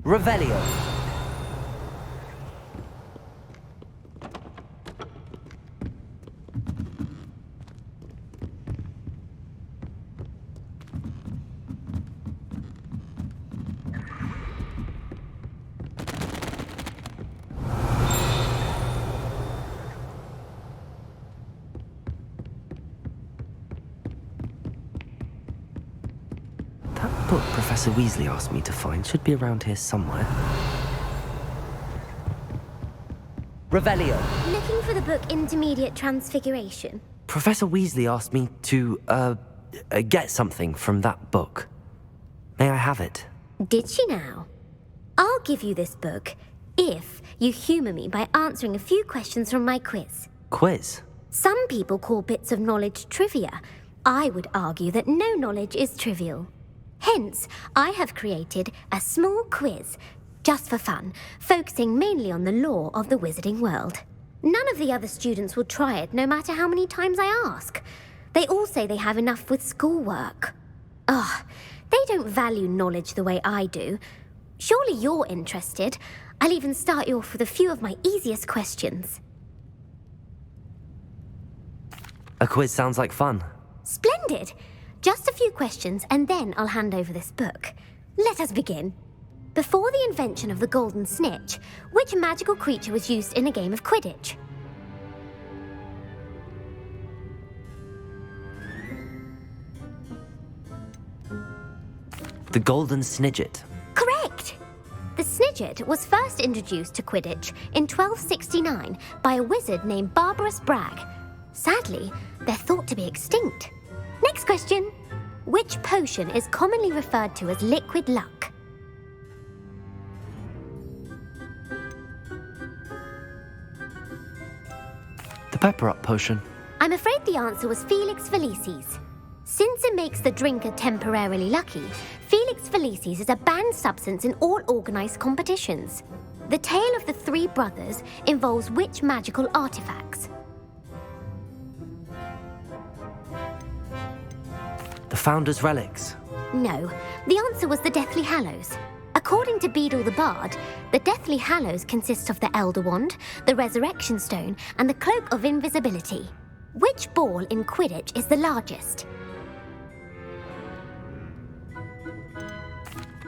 Speaker 2: Revelio. That book Professor Weasley asked me to find should be around here somewhere. Revelio.
Speaker 13: Looking for the book Intermediate Transfiguration.
Speaker 2: Professor Weasley asked me to, get something from that book. May I have it?
Speaker 13: Did she now? I'll give you this book if you humour me by answering a few questions from my quiz.
Speaker 2: Quiz?
Speaker 13: Some people call bits of knowledge trivia. I would argue that no knowledge is trivial. Hence, I have created a small quiz, just for fun, focusing mainly on the lore of the wizarding world. None of the other students will try it, no matter how many times I ask. They all say they have enough with schoolwork. Ugh, they don't value knowledge the way I do. Surely you're interested. I'll even start you off with a few of my easiest questions.
Speaker 2: A quiz sounds like fun.
Speaker 13: Splendid! Just a few questions, and then I'll hand over this book. Let us begin. Before the invention of the golden snitch, which magical creature was used in a game of Quidditch?
Speaker 2: The golden snidget.
Speaker 13: Correct! The snidget was first introduced to Quidditch in 1269 by a wizard named Barbarous Bragg. Sadly, they're thought to be extinct. Next question. Which potion is commonly referred to as liquid luck?
Speaker 2: The pepper-up potion.
Speaker 13: I'm afraid the answer was Felix Felicis. Since it makes the drinker temporarily lucky, Felix Felicis is a banned substance in all organised competitions. The tale of the three brothers involves which magical artifacts?
Speaker 2: The Founder's Relics.
Speaker 13: No, the answer was the Deathly Hallows. According to Beedle the Bard, the Deathly Hallows consists of the Elder Wand, the Resurrection Stone, and the Cloak of Invisibility. Which ball in Quidditch is the largest?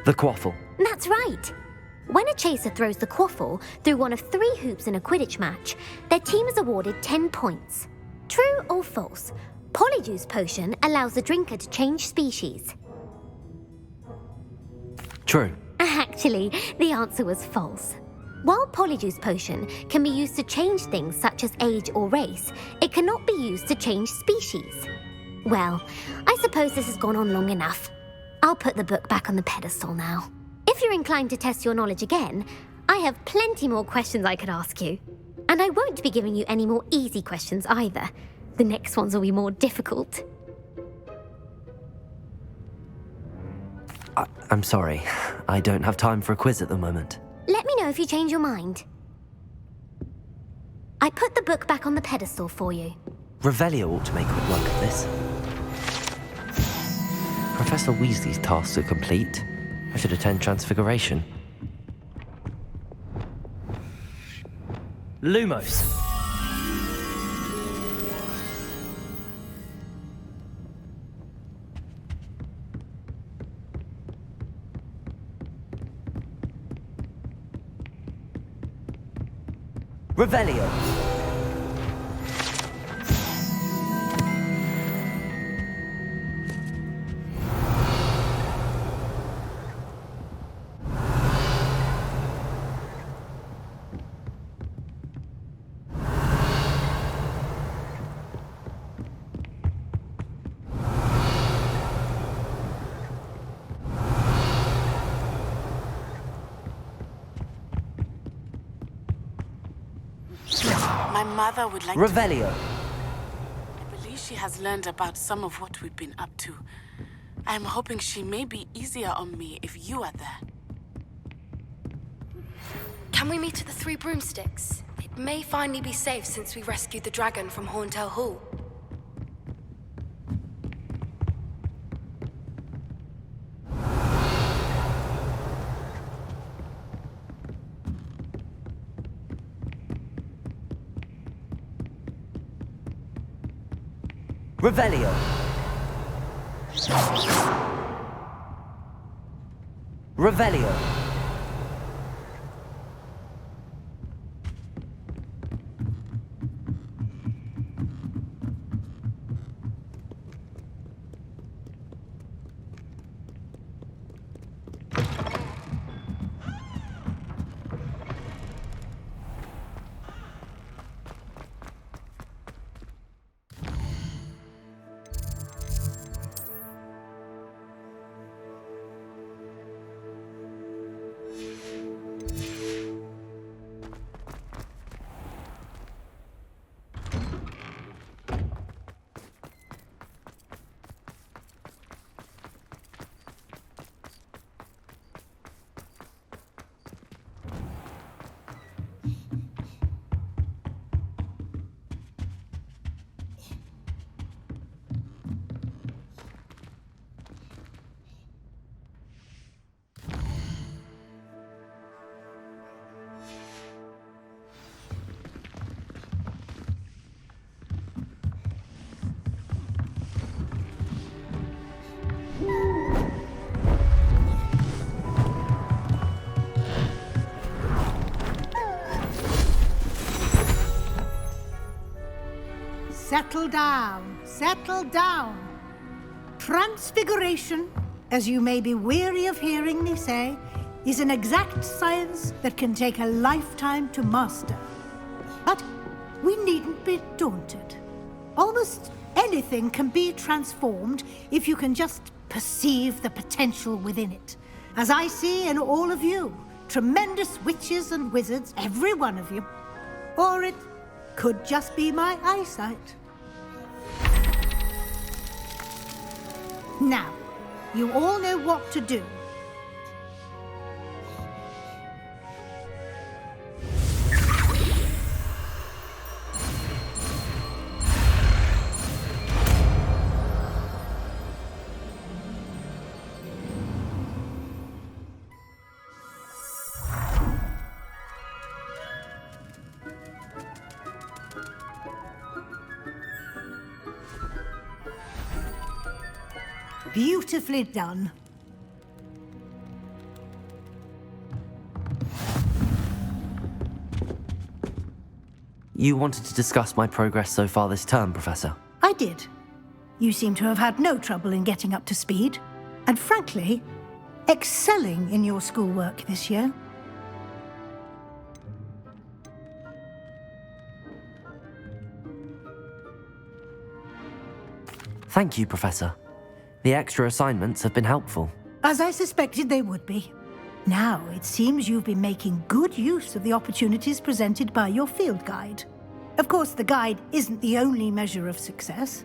Speaker 2: The Quaffle.
Speaker 13: That's right. When a chaser throws the quaffle through one of 3 hoops in a Quidditch match, their team is awarded 10 points. True or false? Polyjuice Potion allows the drinker to change species.
Speaker 2: True.
Speaker 13: Actually, the answer was false. While Polyjuice Potion can be used to change things such as age or race, it cannot be used to change species. Well, I suppose this has gone on long enough. I'll put the book back on the pedestal now. If you're inclined to test your knowledge again, I have plenty more questions I could ask you. And I won't be giving you any more easy questions either. The next ones will be more difficult.
Speaker 2: I'm sorry. I don't have time for a quiz at the moment.
Speaker 13: Let me know if you change your mind. I put the book back on the pedestal for you.
Speaker 2: Revelio ought to make quick work of this. Professor Weasley's tasks are complete. I should attend Transfiguration. Lumos. Revelio.
Speaker 18: My mother would like
Speaker 2: Revelio.
Speaker 18: I believe she has learned about some of what we've been up to. I'm hoping she may be easier on me if you are there.
Speaker 20: Can we meet at the Three Broomsticks? It may finally be safe since we rescued the dragon from Horntail Hall.
Speaker 7: Revelio. Revelio.
Speaker 8: Settle down, settle down. Transfiguration, as you may be weary of hearing me say, is an exact science that can take a lifetime to master. But we needn't be daunted. Almost anything can be transformed if you can just perceive the potential within it. As I see in all of you, tremendous witches and wizards, every one of you. Or it could just be my eyesight. Now, you all know what to do. Beautifully done.
Speaker 2: You wanted to discuss my progress so far this term, Professor?
Speaker 8: I did. You seem to have had no trouble in getting up to speed, and frankly, excelling in your schoolwork this year.
Speaker 2: Thank you, Professor. The extra assignments have been helpful.
Speaker 8: As I suspected they would be. Now, it seems you've been making good use of the opportunities presented by your field guide. Of course, the guide isn't the only measure of success.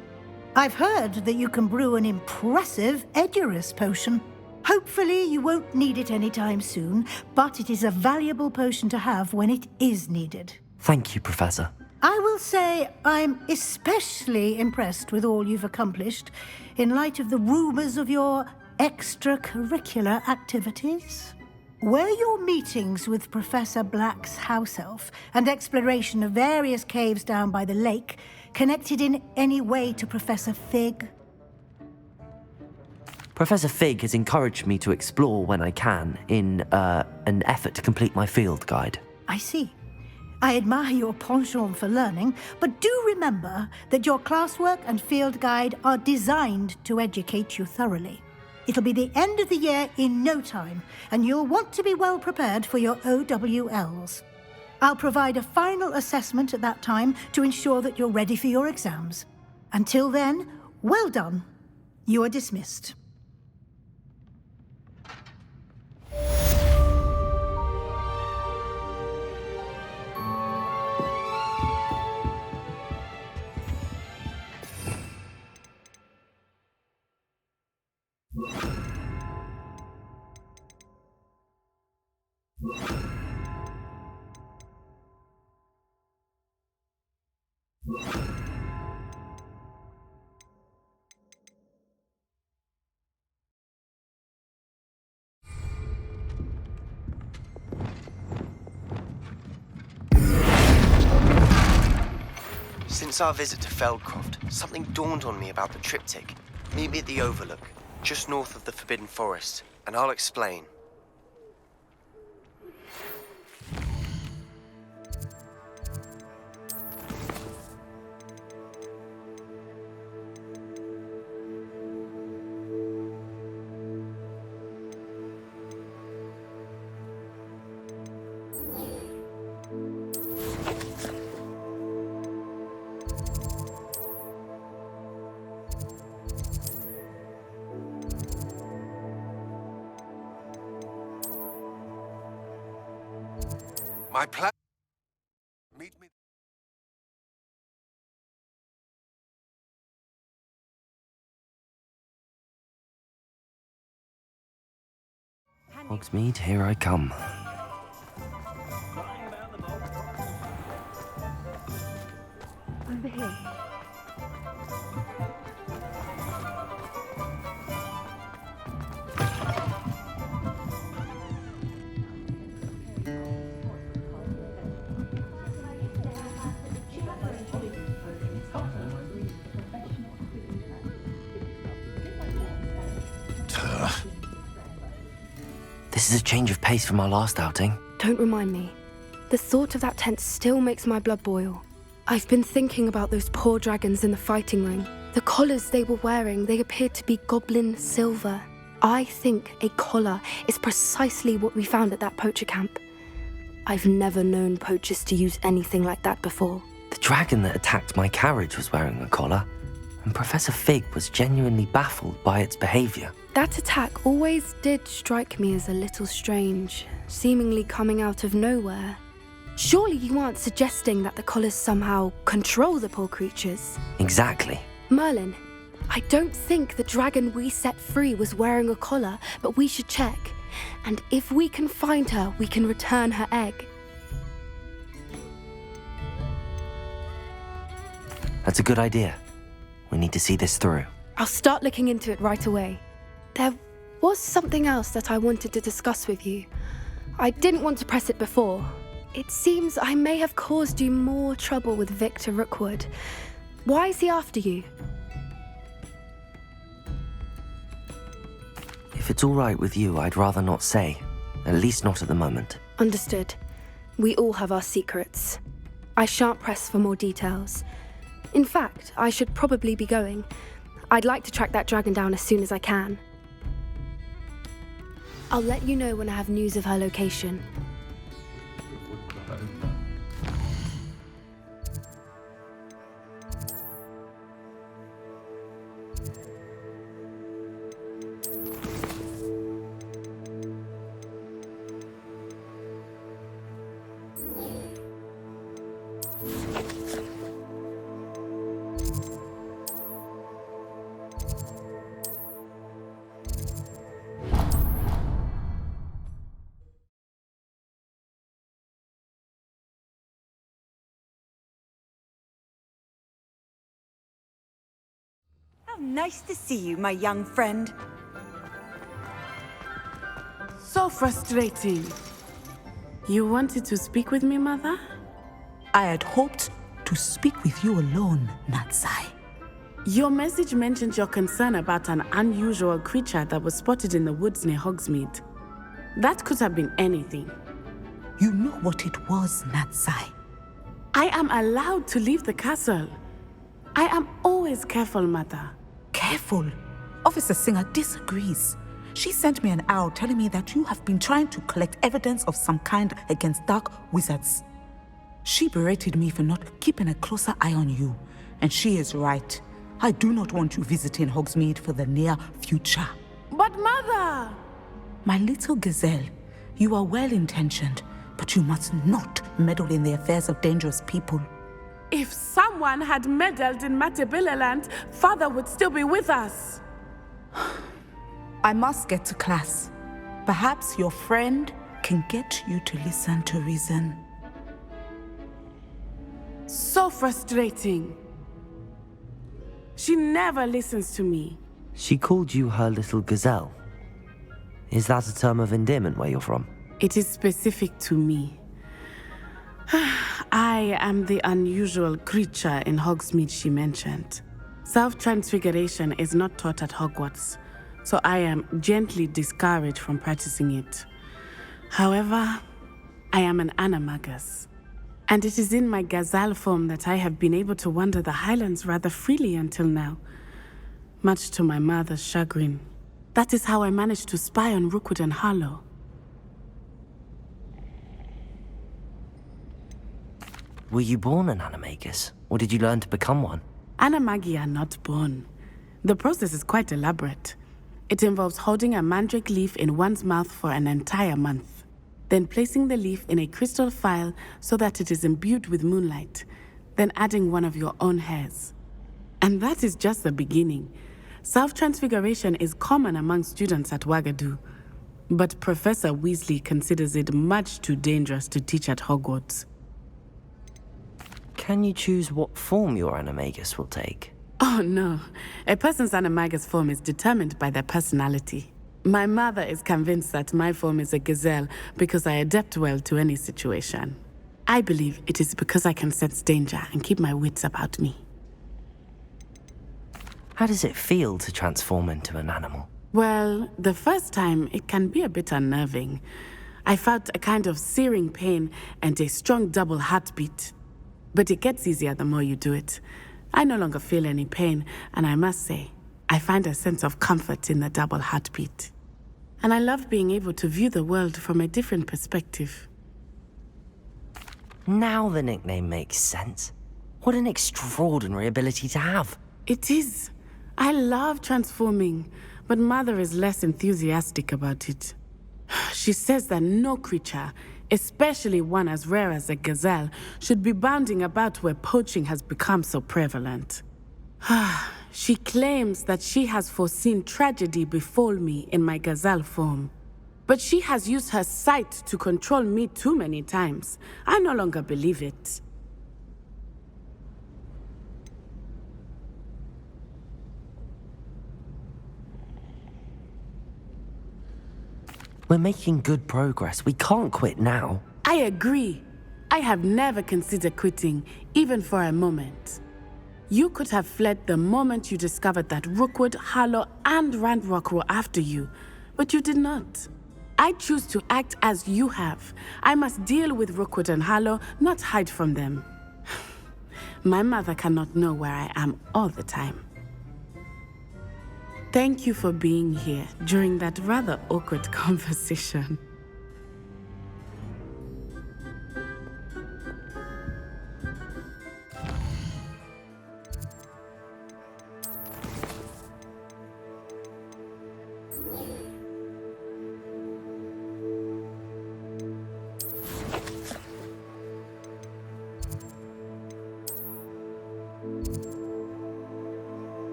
Speaker 8: I've heard that you can brew an impressive Edurus potion. Hopefully, you won't need it anytime soon, but it is a valuable potion to have when it is needed.
Speaker 2: Thank you, Professor.
Speaker 8: I will say I'm especially impressed with all you've accomplished in light of the rumors of your extracurricular activities. Were your meetings with Professor Black's house elf and exploration of various caves down by the lake connected in any way to Professor Fig?
Speaker 2: Professor Fig has encouraged me to explore when I can in an effort to complete my field guide.
Speaker 8: I see. I admire your penchant for learning, but do remember that your classwork and field guide are designed to educate you thoroughly. It'll be the end of the year in no time, and you'll want to be well prepared for your OWLs. I'll provide a final assessment at that time to ensure that you're ready for your exams. Until then, well done. You are dismissed.
Speaker 15: Since our visit to Feldcroft, something dawned on me about the triptych. Meet me at the Overlook, just north of the Forbidden Forest, and I'll explain.
Speaker 10: My plan... Meet me...
Speaker 2: Hogsmeade, here I come.
Speaker 20: Over here.
Speaker 2: This is a change of pace from our last outing.
Speaker 20: Don't remind me. The thought of that tent still makes my blood boil. I've been thinking about those poor dragons in the fighting ring. The collars they were wearing, they appeared to be goblin silver. I think a collar is precisely what we found at that poacher camp. I've never known poachers to use anything like that before.
Speaker 2: The dragon that attacked my carriage was wearing a collar, and Professor Fig was genuinely baffled by its behavior.
Speaker 20: That attack always did strike me as a little strange, seemingly coming out of nowhere. Surely you aren't suggesting that the collars somehow control the poor creatures?
Speaker 2: Exactly.
Speaker 20: Merlin, I don't think the dragon we set free was wearing a collar, but we should check. And if we can find her, we can return her egg.
Speaker 2: That's a good idea. We need to see this through.
Speaker 20: I'll start looking into it right away. There was something else that I wanted to discuss with you. I didn't want to press it before. It seems I may have caused you more trouble with Victor Rookwood. Why is he after you?
Speaker 2: If it's all right with you, I'd rather not say. At least not at the moment.
Speaker 20: Understood. We all have our secrets. I shan't press for more details. In fact, I should probably be going. I'd like to track that dragon down as soon as I can. I'll let you know when I have news of her location.
Speaker 21: Nice to see you, my young friend.
Speaker 22: So frustrating. You wanted to speak with me, Mother?
Speaker 17: I had hoped to speak with you alone, Natsai.
Speaker 22: Your message mentioned your concern about an unusual creature that was spotted in the woods near Hogsmeade. That could have been anything.
Speaker 17: You know what it was, Natsai.
Speaker 22: I am allowed to leave the castle. I am always careful, Mother.
Speaker 17: Careful? Officer Singer disagrees. She sent me an owl telling me that you have been trying to collect evidence of some kind against dark wizards. She berated me for not keeping a closer eye on you, and she is right. I do not want you visiting Hogsmeade for the near future.
Speaker 22: But Mother!
Speaker 17: My little gazelle, you are well-intentioned, but you must not meddle in the affairs of dangerous people.
Speaker 22: If someone had meddled in Matabeleland, Father would still be with us.
Speaker 17: I must get to class. Perhaps your friend can get you to listen to reason.
Speaker 22: So frustrating. She never listens to me.
Speaker 2: She called you her little gazelle. Is that a term of endearment where you're from?
Speaker 22: It is specific to me. I am the unusual creature in Hogsmeade she mentioned. Self-transfiguration is not taught at Hogwarts, so I am gently discouraged from practicing it. However, I am an animagus, and it is in my gazelle form that I have been able to wander the Highlands rather freely until now, much to my mother's chagrin. That is how I managed to spy on Rookwood and Harlow.
Speaker 2: Were you born an animagus, or did you learn to become one?
Speaker 22: Animagi are not born. The process is quite elaborate. It involves holding a mandrake leaf in one's mouth for an entire month, then placing the leaf in a crystal phial so that it is imbued with moonlight, then adding one of your own hairs. And that is just the beginning. Self-transfiguration is common among students at Wagadu, but Professor Weasley considers it much too dangerous to teach at Hogwarts.
Speaker 2: Can you choose what form your animagus will take?
Speaker 22: Oh no, a person's animagus form is determined by their personality. My mother is convinced that my form is a gazelle because I adapt well to any situation. I believe it is because I can sense danger and keep my wits about me.
Speaker 2: How does it feel to transform into an animal?
Speaker 22: Well, the first time it can be a bit unnerving. I felt a kind of searing pain and a strong double heartbeat. But it gets easier the more you do it. I no longer feel any pain, and I must say, I find a sense of comfort in the double heartbeat. And I love being able to view the world from a different perspective.
Speaker 2: Now the nickname makes sense. What an extraordinary ability to have.
Speaker 22: It is. I love transforming, but Mother is less enthusiastic about it. She says that no creature, especially one as rare as a gazelle, should be bounding about where poaching has become so prevalent. She claims that she has foreseen tragedy befall me in my gazelle form. But she has used her sight to control me too many times. I no longer believe it.
Speaker 2: We're making good progress. We can't quit now.
Speaker 22: I agree. I have never considered quitting, even for a moment. You could have fled the moment you discovered that Rookwood, Harlow, and Ranrock were after you, but you did not. I choose to act as you have. I must deal with Rookwood and Harlow, not hide from them. My mother cannot know where I am all the time. Thank you for being here during that rather awkward conversation.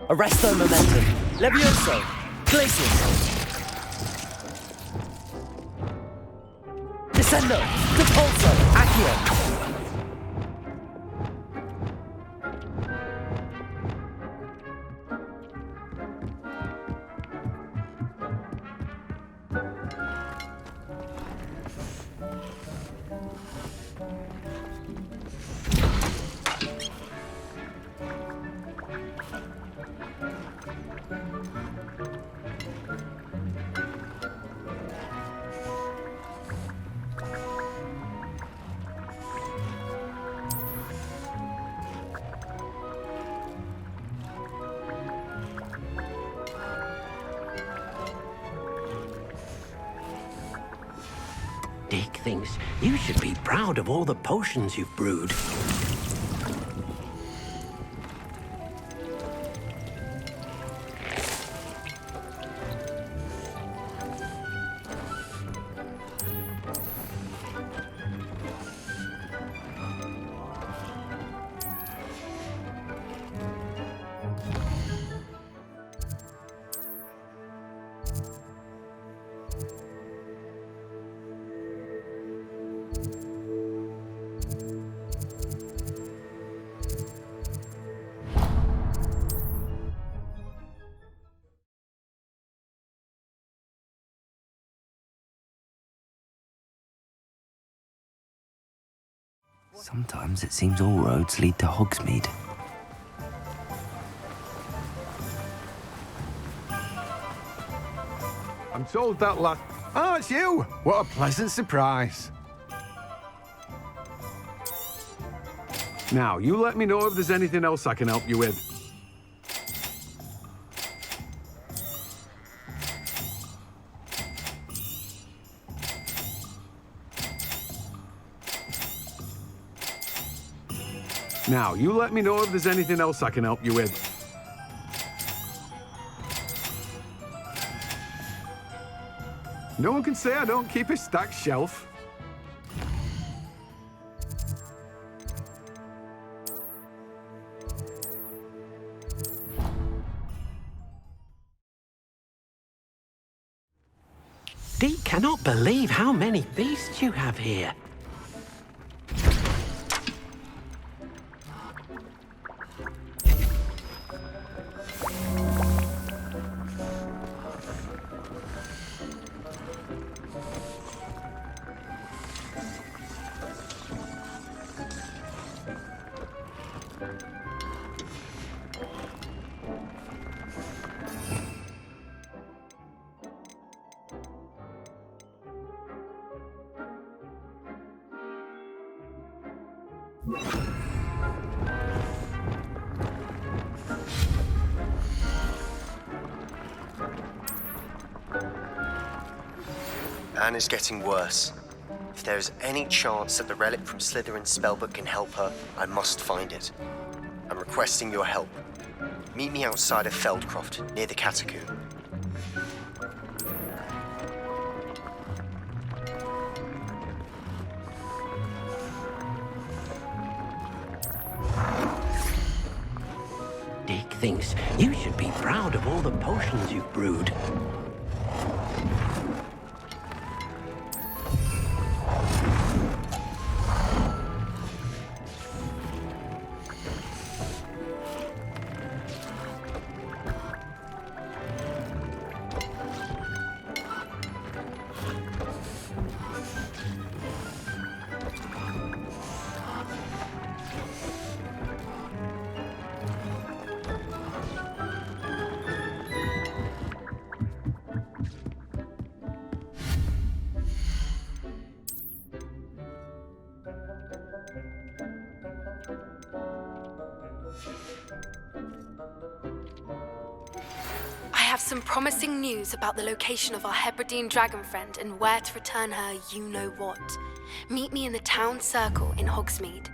Speaker 2: Arresto momentum. Levioso. Glacius. Descendo. Depulso. Accio.
Speaker 4: Dick thinks you should be proud of all the potions you've brewed.
Speaker 2: Sometimes it seems all roads lead to Hogsmeade.
Speaker 10: I'm told that last... Oh, it's you! What a pleasant surprise. Now, you let me know if there's anything else I can help you with. Now, you let me know if there's anything else I can help you with. No one can say I don't keep a stacked shelf.
Speaker 4: Dee cannot believe how many beasts you have here.
Speaker 15: Anne is getting worse. If there is any chance that the relic from Slytherin's spellbook can help her, I must find it. I'm requesting your help. Meet me outside of Feldcroft, near the Catacomb.
Speaker 4: Dick thinks you should be proud of all the potions you've brewed.
Speaker 20: I have some promising news about the location of our Hebridean dragon friend and where to return her you-know-what. Meet me in the town circle in Hogsmeade.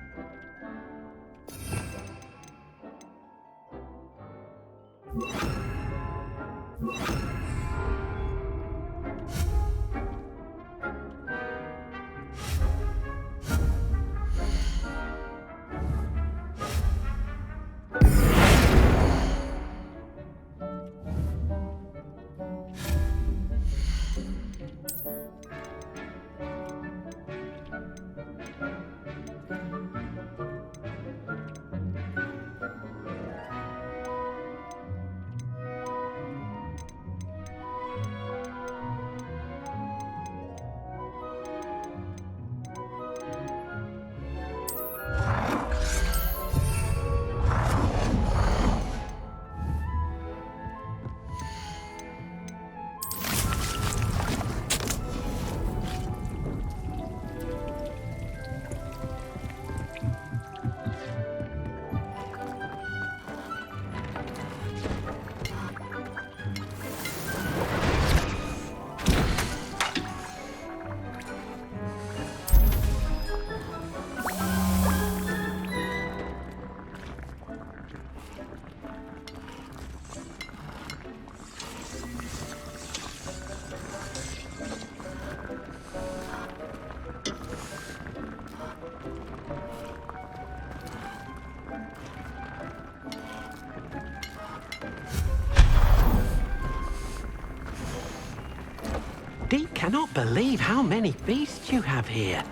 Speaker 4: cannot believe how many beasts you have here.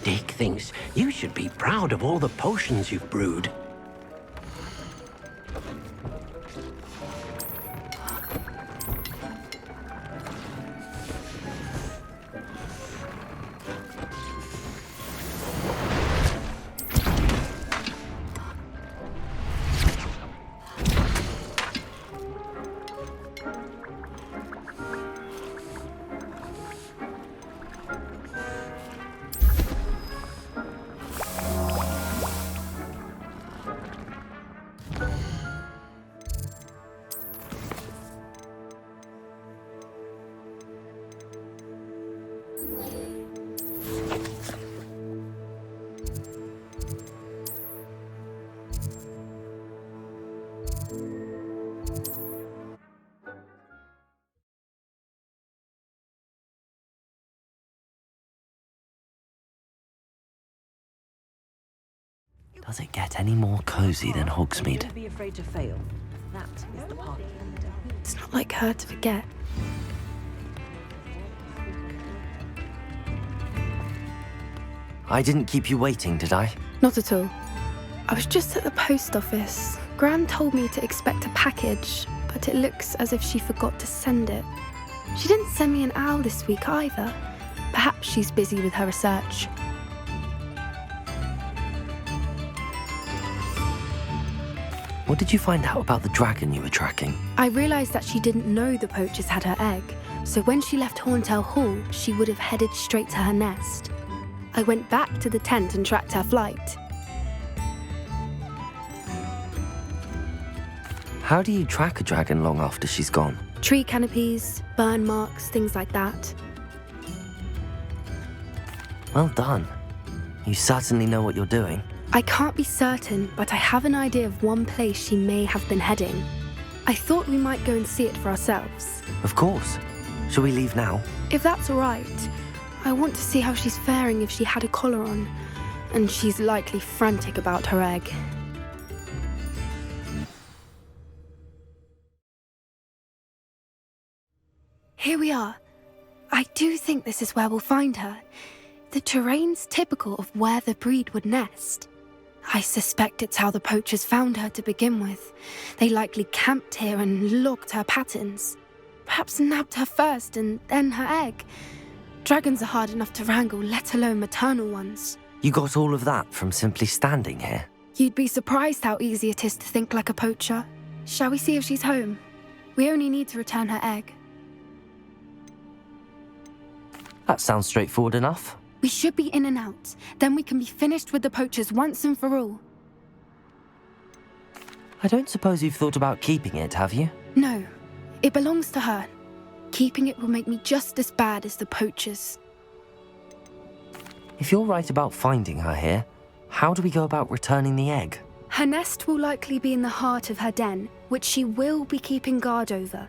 Speaker 4: Dick thinks you should be proud of all the potions you've brewed.
Speaker 2: Does it get any more cozy than Hogsmeade?
Speaker 7: Don't be afraid to fail. That is the party leader.
Speaker 20: It's not like her to forget.
Speaker 2: I didn't keep you waiting, did I?
Speaker 20: Not at all. I was just at the post office. Gran told me to expect a package, but it looks as if she forgot to send it. She didn't send me an owl this week either. Perhaps she's busy with her research.
Speaker 2: What did you find out about the dragon you were tracking?
Speaker 20: I realised that she didn't know the poachers had her egg, so when she left Horntail Hall, she would have headed straight to her nest. I went back to the tent and tracked her flight.
Speaker 2: How do you track a dragon long after she's gone?
Speaker 20: Tree canopies, burn marks, things like that.
Speaker 2: Well done. You certainly know what you're doing.
Speaker 20: I can't be certain, but I have an idea of one place she may have been heading. I thought we might go and see it for ourselves.
Speaker 2: Of course. Shall we leave now?
Speaker 20: If that's all right. I want to see how she's faring if she had a collar on. And she's likely frantic about her egg. Here we are. I do think this is where we'll find her. The terrain's typical of where the breed would nest. I suspect it's how the poachers found her to begin with. They likely camped here and logged her patterns. Perhaps nabbed her first and then her egg. Dragons are hard enough to wrangle, let alone maternal ones.
Speaker 2: You got all of that from simply standing here?
Speaker 20: You'd be surprised how easy it is to think like a poacher. Shall we see if she's home? We only need to return her egg.
Speaker 2: That sounds straightforward enough.
Speaker 20: We should be in and out. Then we can be finished with the poachers once and for all.
Speaker 2: I don't suppose you've thought about keeping it, have you?
Speaker 20: No. It belongs to her. Keeping it will make me just as bad as the poachers.
Speaker 2: If you're right about finding her here, how do we go about returning the egg?
Speaker 20: Her nest will likely be in the heart of her den, which she will be keeping guard over.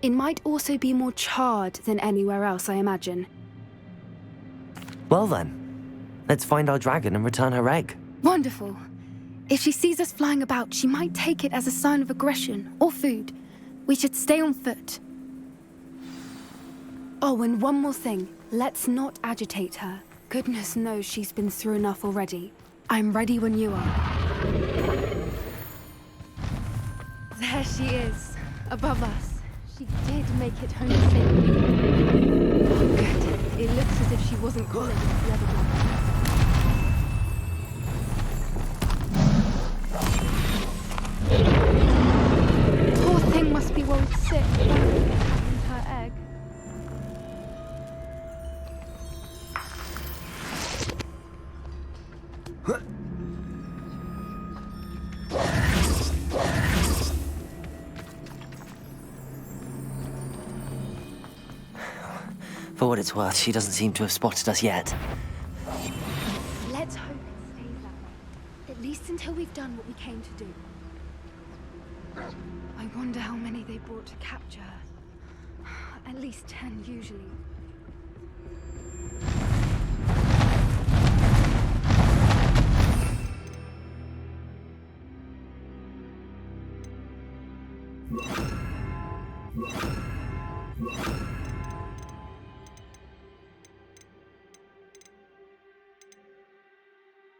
Speaker 20: It might also be more charred than anywhere else, I imagine.
Speaker 2: Well then, let's find our dragon and return her egg.
Speaker 20: Wonderful. If she sees us flying about, she might take it as a sign of aggression or food. We should stay on foot. Oh, and one more thing. Let's not agitate her. Goodness knows she's been through enough already. I'm ready when you are. There she is, above us. She did make it home safely. Good. It looks as if she wasn't collared with the other one. Poor thing must be worried sick. And her egg.
Speaker 2: For what it's worth, she doesn't seem to have spotted us yet.
Speaker 20: Let's hope it stays that way. At least until we've done what we came to do. I wonder how many they brought to capture her. At least 10 usually.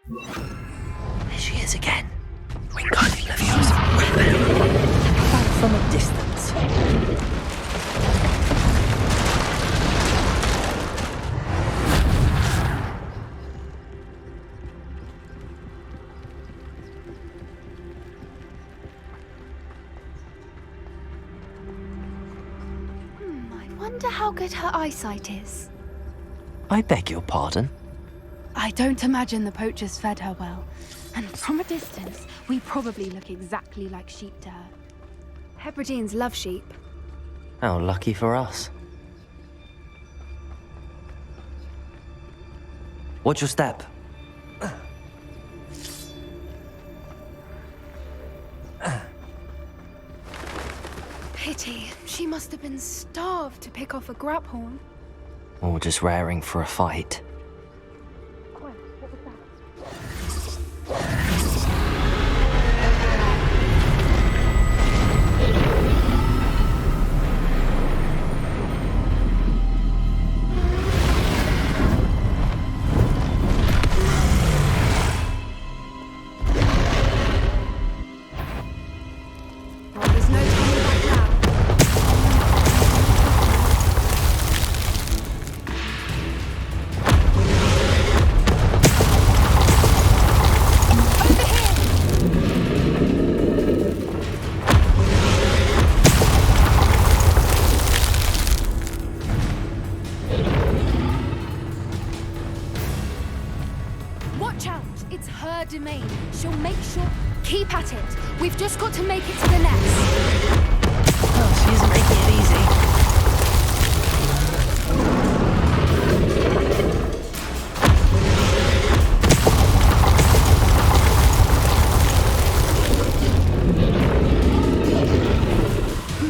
Speaker 2: There she is again. Wingardium Leviosa. From a distance.
Speaker 20: I wonder how good her eyesight is.
Speaker 2: I beg your pardon?
Speaker 20: I don't imagine the poachers fed her well. And from a distance, we probably look exactly like sheep to her. Hebrideans love sheep.
Speaker 2: How lucky for us. Watch your step.
Speaker 20: Pity. She must have been starved to pick off a graphorn.
Speaker 2: Or just raring for a fight.
Speaker 20: Domain. She'll make sure. Keep at it. We've just got to make it to the nest.
Speaker 2: Oh, she isn't making it easy.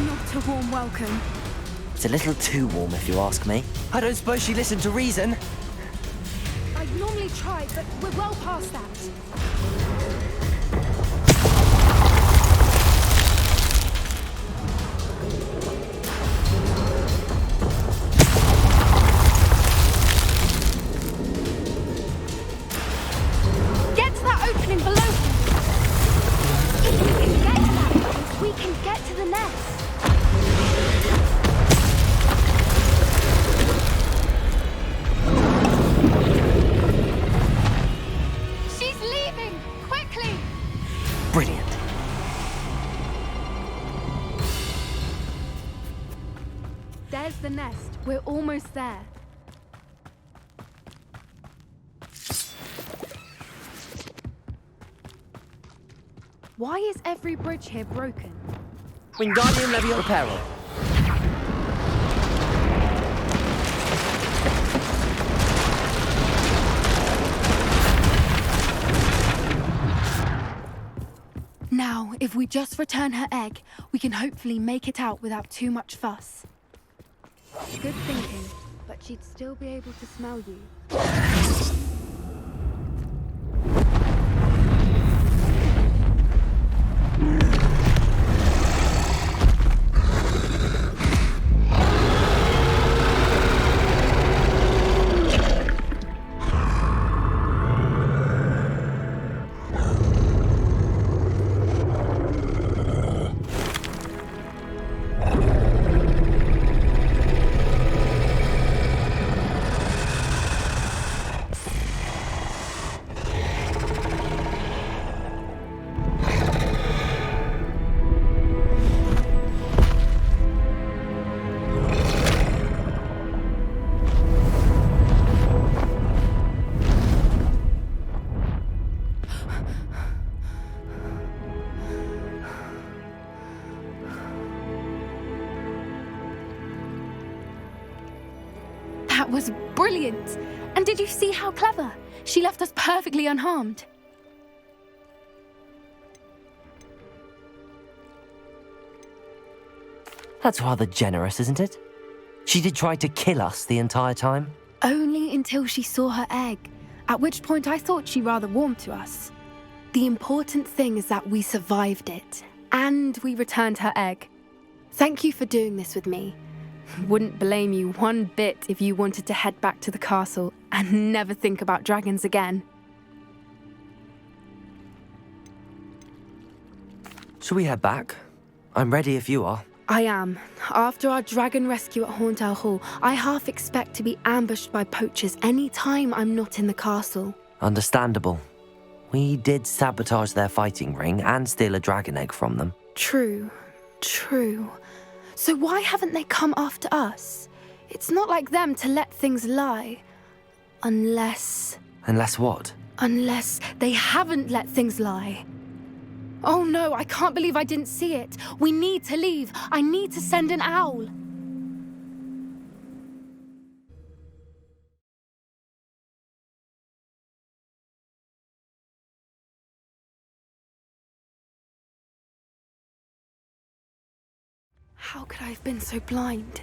Speaker 20: Not a warm welcome.
Speaker 2: It's a little too warm, if you ask me. I don't suppose she listened to reason.
Speaker 20: I'd normally try, but we're well past that. Get to that opening below. If we can get to that place, we can get to the nest.
Speaker 2: Brilliant.
Speaker 20: There's the nest. We're almost there. Why is every bridge here broken?
Speaker 2: Wingardium Leviosa Peril.
Speaker 20: Now, if we just return her egg, we can hopefully make it out without too much fuss. Good thinking, but she'd still be able to smell you. That was brilliant. And did you see how clever? She left us perfectly unharmed.
Speaker 2: That's rather generous, isn't it? She did try to kill us the entire time.
Speaker 20: Only until she saw her egg, at which point I thought she rather warmed to us. The important thing is that we survived it, and we returned her egg. Thank you for doing this with me. Wouldn't blame you one bit if you wanted to head back to the castle and never think about dragons again.
Speaker 2: Shall we head back? I'm ready if you are.
Speaker 20: I am. After our dragon rescue at Horntail Hall, I half expect to be ambushed by poachers any time I'm not in the castle.
Speaker 2: Understandable. We did sabotage their fighting ring and steal a dragon egg from them.
Speaker 20: True. So why haven't they come after us? It's not like them to let things lie. Unless
Speaker 2: what?
Speaker 20: Unless they haven't let things lie. Oh no, I can't believe I didn't see it. We need to leave. I need to send an owl. How could I have been so blind?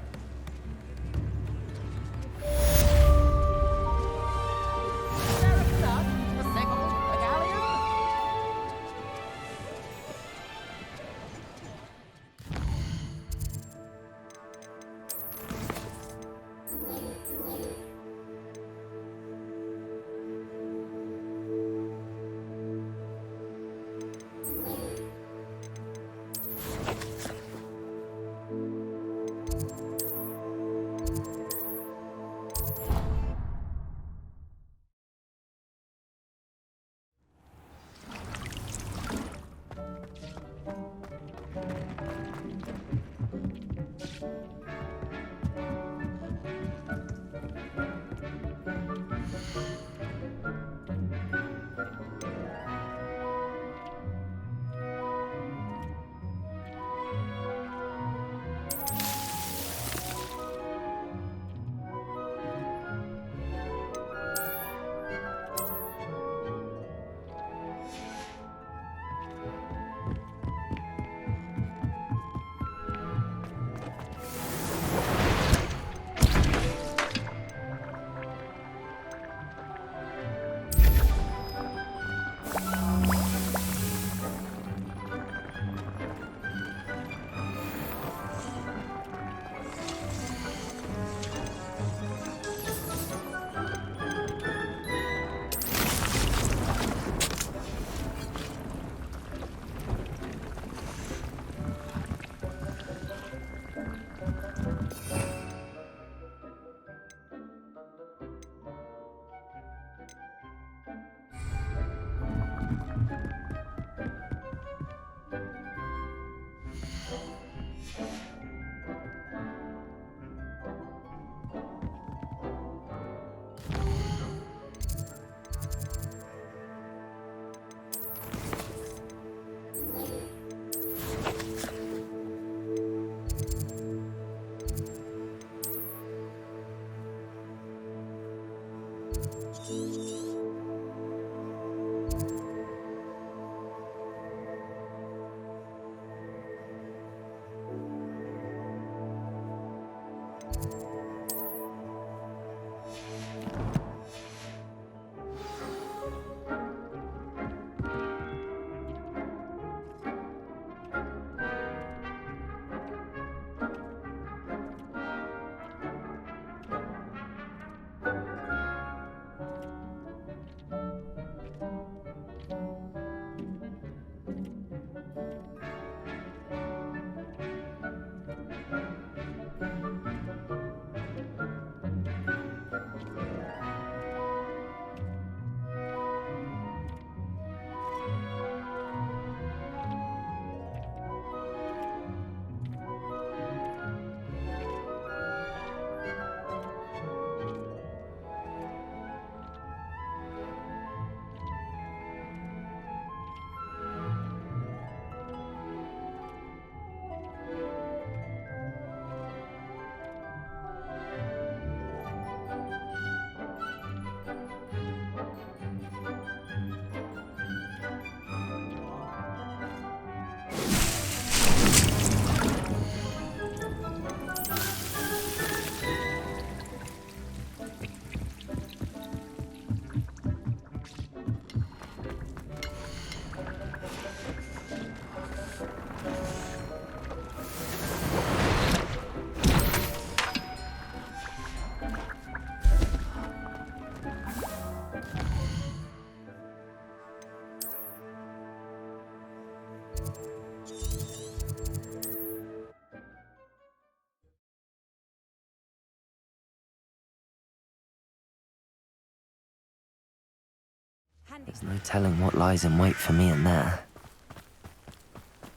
Speaker 2: There's no telling what lies in wait for me in there.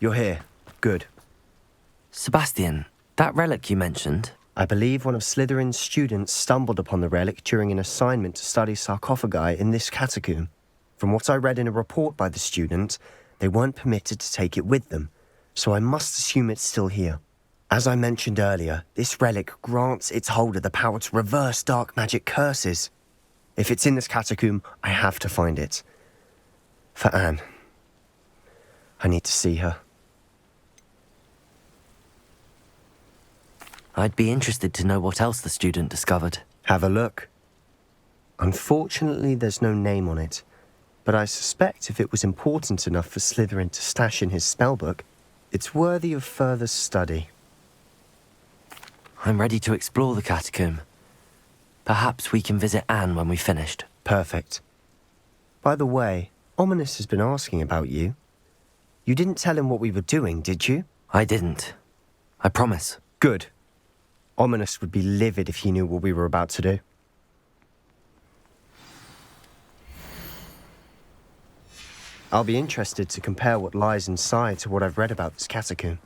Speaker 6: You're here. Good.
Speaker 2: Sebastian, that relic you mentioned?
Speaker 6: I believe one of Slytherin's students stumbled upon the relic during an assignment to study sarcophagi in this catacomb. From what I read in a report by the student, they weren't permitted to take it with them, so I must assume it's still here. As I mentioned earlier, this relic grants its holder the power to reverse dark magic curses. If it's in this catacomb, I have to find it. For Anne. I need to see her.
Speaker 2: I'd be interested to know what else the student discovered.
Speaker 6: Have a look. Unfortunately, there's no name on it, but I suspect if it was important enough for Slytherin to stash in his spellbook, it's worthy of further study.
Speaker 2: I'm ready to explore the catacomb. Perhaps we can visit Anne when we've finished.
Speaker 6: Perfect. By the way, Ominous has been asking about you. You didn't tell him what we were doing, did you?
Speaker 2: I didn't. I promise.
Speaker 6: Good. Ominous would be livid if he knew what we were about to do. I'll be interested to compare what lies inside to what I've read about this catacomb.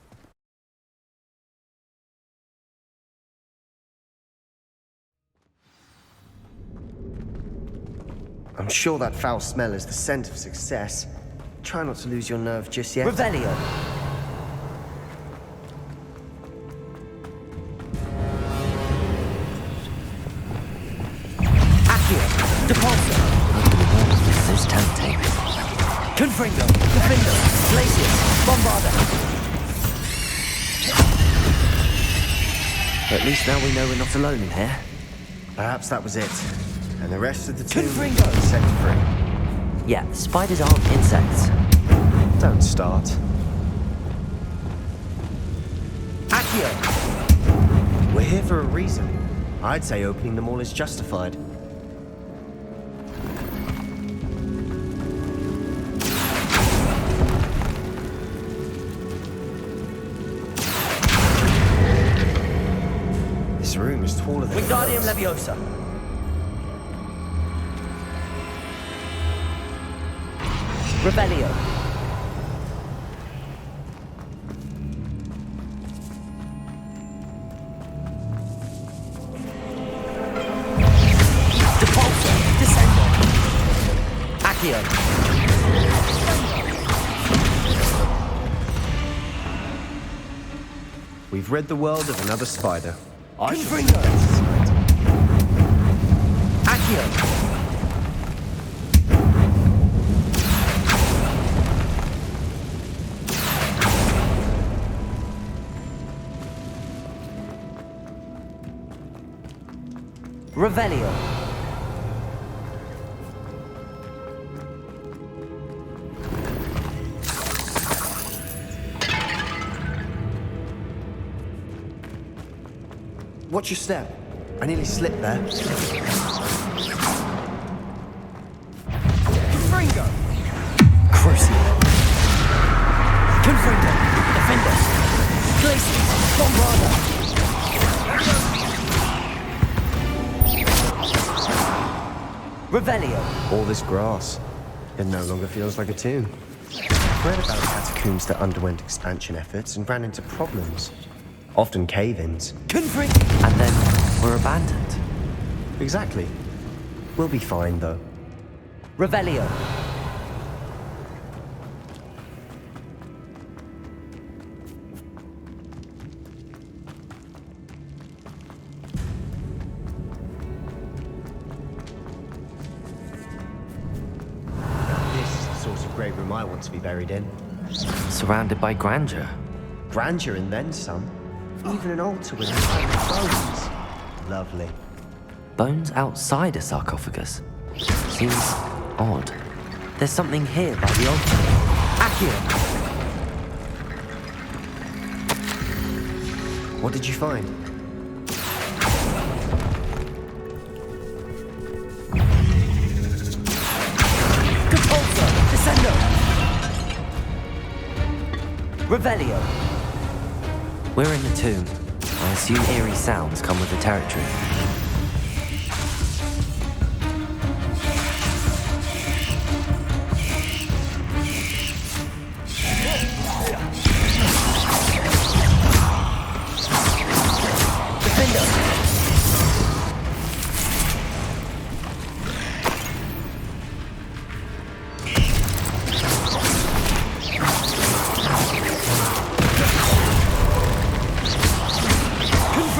Speaker 6: I'm sure that foul smell is the scent of success. Try not to lose your nerve just yet.
Speaker 2: Revelio! This is tempting. Confringo, Defendo, Glacius, Bombarda. At least now we know we're not alone in here.
Speaker 6: Perhaps that was it. And the rest of the team
Speaker 2: Confringo!
Speaker 6: set free.
Speaker 2: Yeah, spiders aren't insects.
Speaker 6: Don't start.
Speaker 2: Accio!
Speaker 6: We're here for a reason. I'd say opening them all is justified. This room is taller than
Speaker 2: Wingardium Leviosa. Revelio. Depulso. Descendo. Accio.
Speaker 6: We've rid the world of another spider.
Speaker 2: Confringo. Accio. Revelio.
Speaker 6: Watch your step. I nearly slipped there.
Speaker 2: Confringo. Crucio. Confringo. Defender. Glacius. Bombarda. Revelio.
Speaker 6: All this grass. It no longer feels like a tomb. I've read about catacombs that underwent expansion efforts and ran into problems. Often cave-ins.
Speaker 2: Confringo. And then were abandoned.
Speaker 6: Exactly. We'll be fine, though.
Speaker 2: Revelio.
Speaker 6: Great room I want to be buried in.
Speaker 2: Surrounded by grandeur.
Speaker 6: Grandeur and then some. Even an altar with bones. Lovely.
Speaker 2: Bones outside a sarcophagus? Seems odd. There's something here by the altar. Accio!
Speaker 6: What did you find?
Speaker 2: Revelio. We're in the tomb. I assume eerie sounds come with the territory.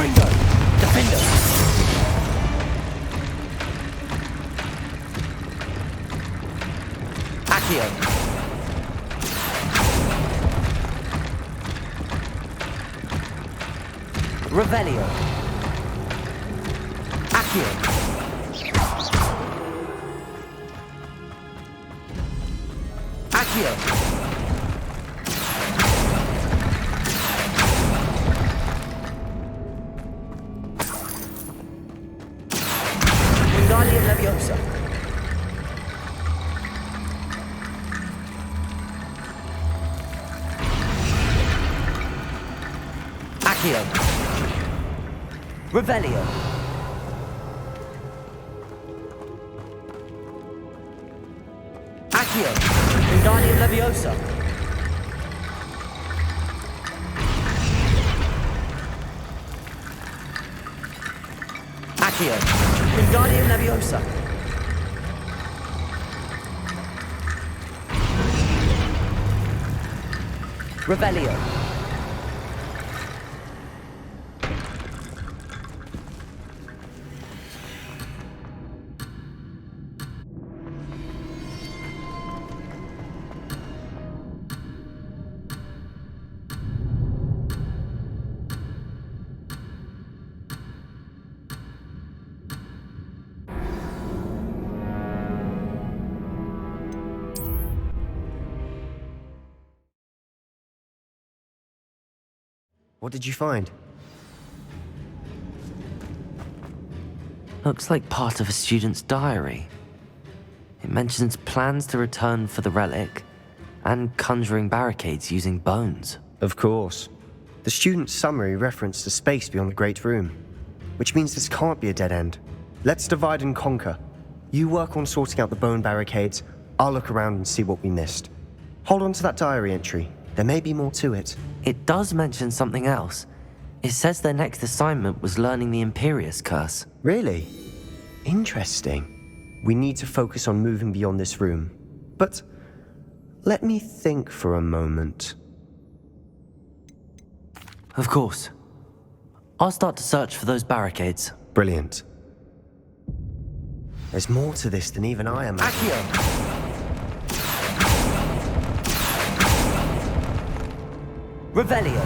Speaker 2: Confringo! Defender! Accio! Revelio! Accio! Accio! Wingardium Leviosa! Accio! Revelio! Accio! Wingardium Leviosa! Accio! Wingardium Leviosa! Revelio!
Speaker 6: What did you find?
Speaker 2: Looks like part of a student's diary. It mentions plans to return for the relic and conjuring barricades using bones.
Speaker 6: Of course. The student's summary referenced a space beyond the Great Room, which means this can't be a dead end. Let's divide and conquer. You work on sorting out the bone barricades, I'll look around and see what we missed. Hold on to that diary entry. There may be more to it.
Speaker 2: It does mention something else. It says their next assignment was learning the Imperius Curse.
Speaker 6: Really? Interesting. We need to focus on moving beyond this room. But let me think for a moment.
Speaker 2: Of course. I'll start to search for those barricades.
Speaker 6: Brilliant. There's more to this than even I imagined.
Speaker 2: Accio! Revelio!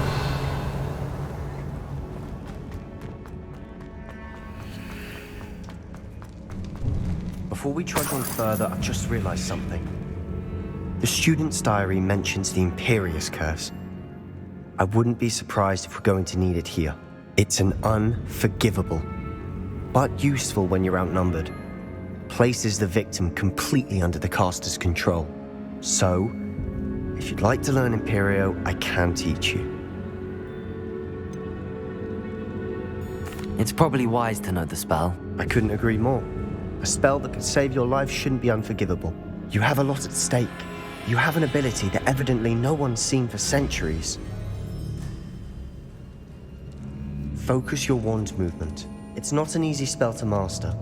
Speaker 6: Before we trudge on further, I've just realized something. The student's diary mentions the Imperius Curse. I wouldn't be surprised if we're going to need it here. It's an unforgivable, but useful when you're outnumbered. Places the victim completely under the caster's control. So, if you'd like to learn Imperio, I can teach you.
Speaker 2: It's probably wise to know the spell.
Speaker 6: I couldn't agree more. A spell that could save your life shouldn't be unforgivable. You have a lot at stake. You have an ability that evidently no one's seen for centuries. Focus your wand movement. It's not an easy spell to master.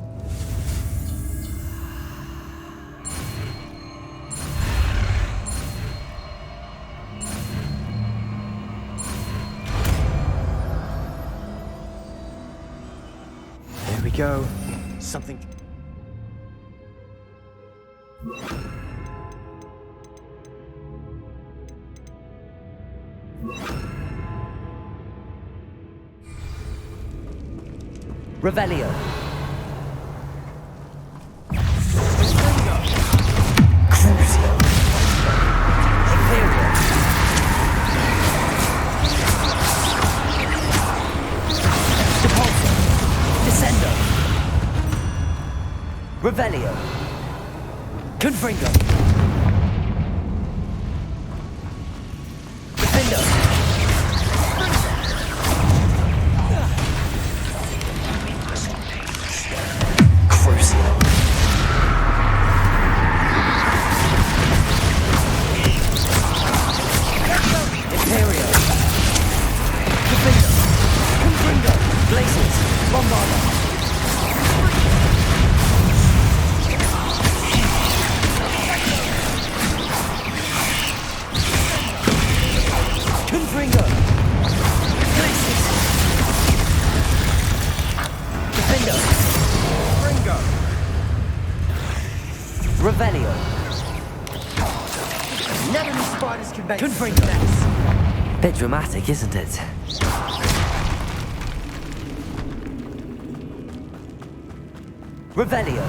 Speaker 6: There we go. Something...
Speaker 2: Revelio. Crucio. Imperio. Depulso. Descendo. Revelio. Confringo. Defendo. Revelio.
Speaker 6: Never knew spiders could make
Speaker 2: Confringo.
Speaker 6: sense.
Speaker 2: Bit dramatic, isn't it? Revelio.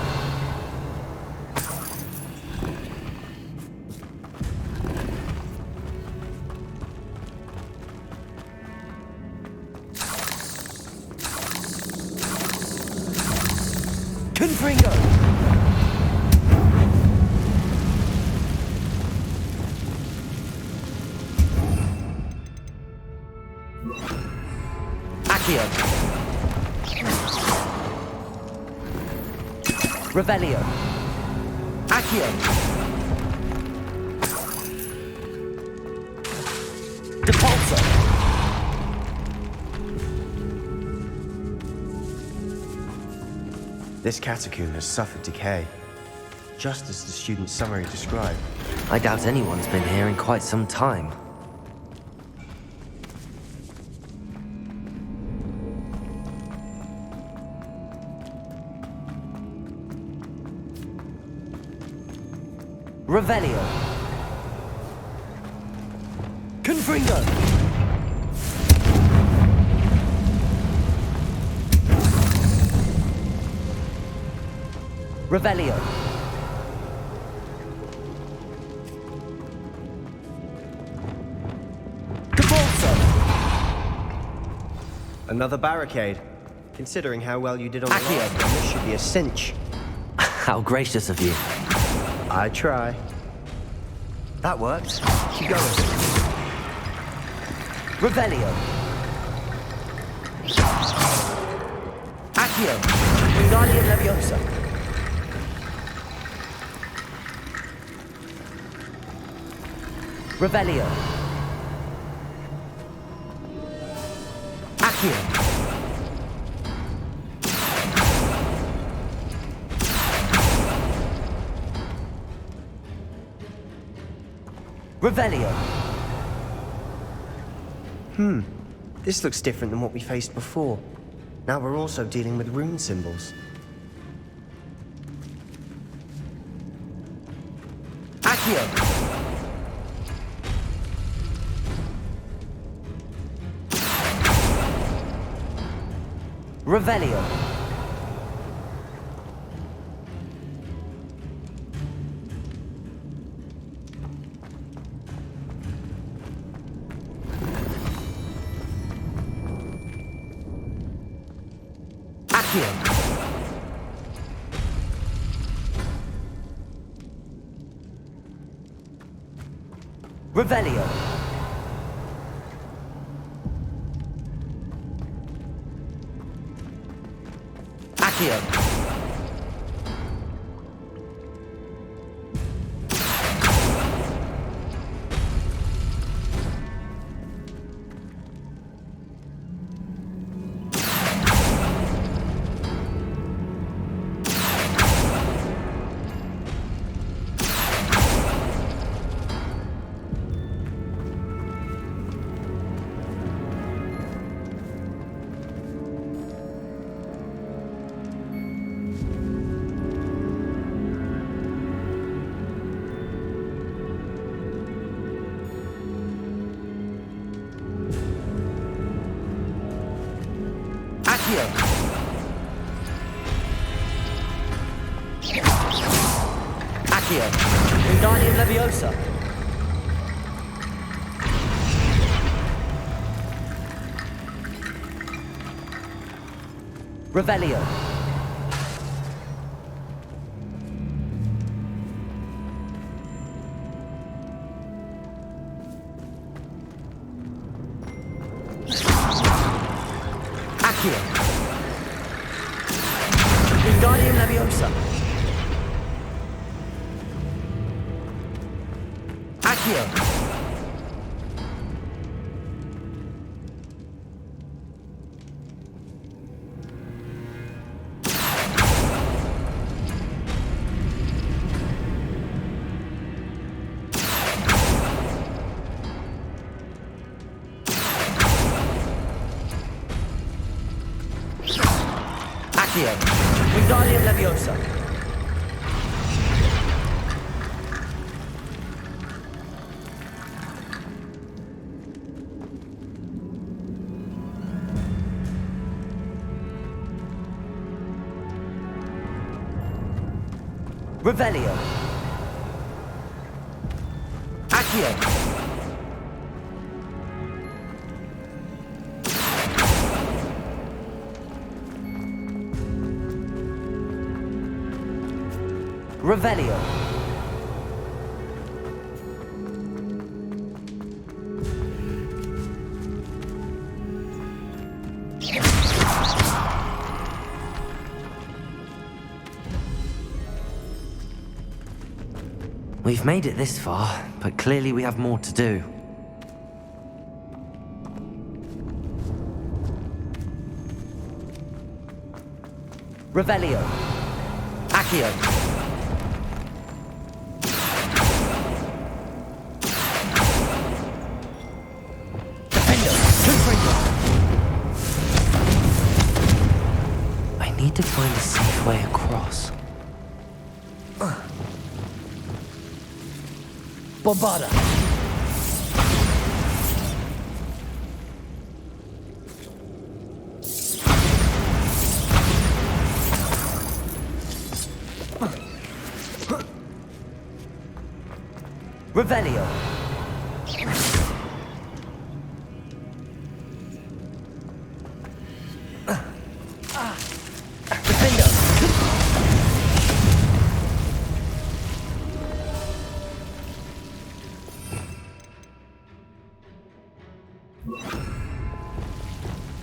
Speaker 2: Confringo. Accio. Revelio. Accio. Depulso.
Speaker 6: This catacomb has suffered decay, just as the student's summary described.
Speaker 2: I doubt anyone's been here in quite some time. Revelio. Confringo. Revelio. Depulso.
Speaker 6: Another barricade. Considering how well you did on the
Speaker 2: Accio.
Speaker 6: last one, this should be a cinch.
Speaker 2: How gracious of you.
Speaker 6: I try. That worked. Keep going.
Speaker 2: Revelio. Accio. Wingardium Leviosa. Revelio. Accio. Revelio.
Speaker 6: This looks different than what we faced before. Now we're also dealing with rune symbols.
Speaker 2: Accio. Revelio. Accio. Revelio. Accio. Accio. Accio. Wingardium Leviosa. Revelio. Accio. Wingardium Leviosa. Accio. Accio. Wingardium Leviosa. Revelio. Accio. Revelio. We've made it this far, but clearly we have more to do. Revelio. Accio. I need to find a safe way across. Bombarda! Revelio.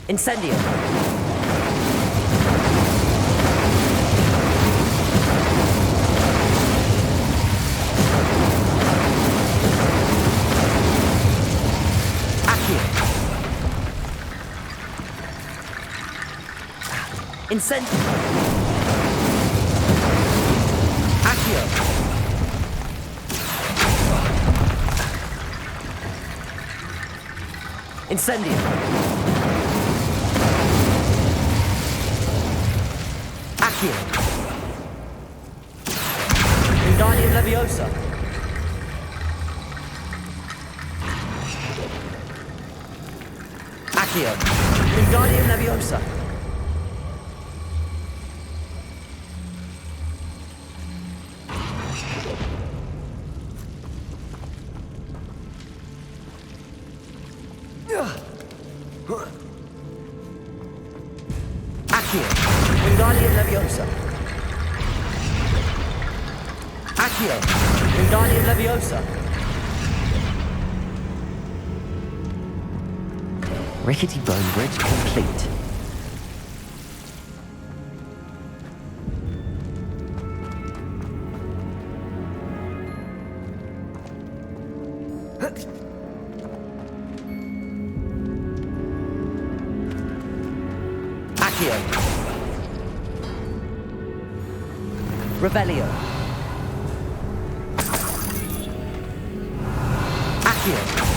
Speaker 2: Incendio. Accio. Incendio. Accio. Incendio. Accio. Wingardium Leviosa. Accio. Wingardium Leviosa. Accio. Wingardium Leviosa. Accio. Wingardium Leviosa. Rickety Bone Bridge complete. Accio. Revelio. Accio.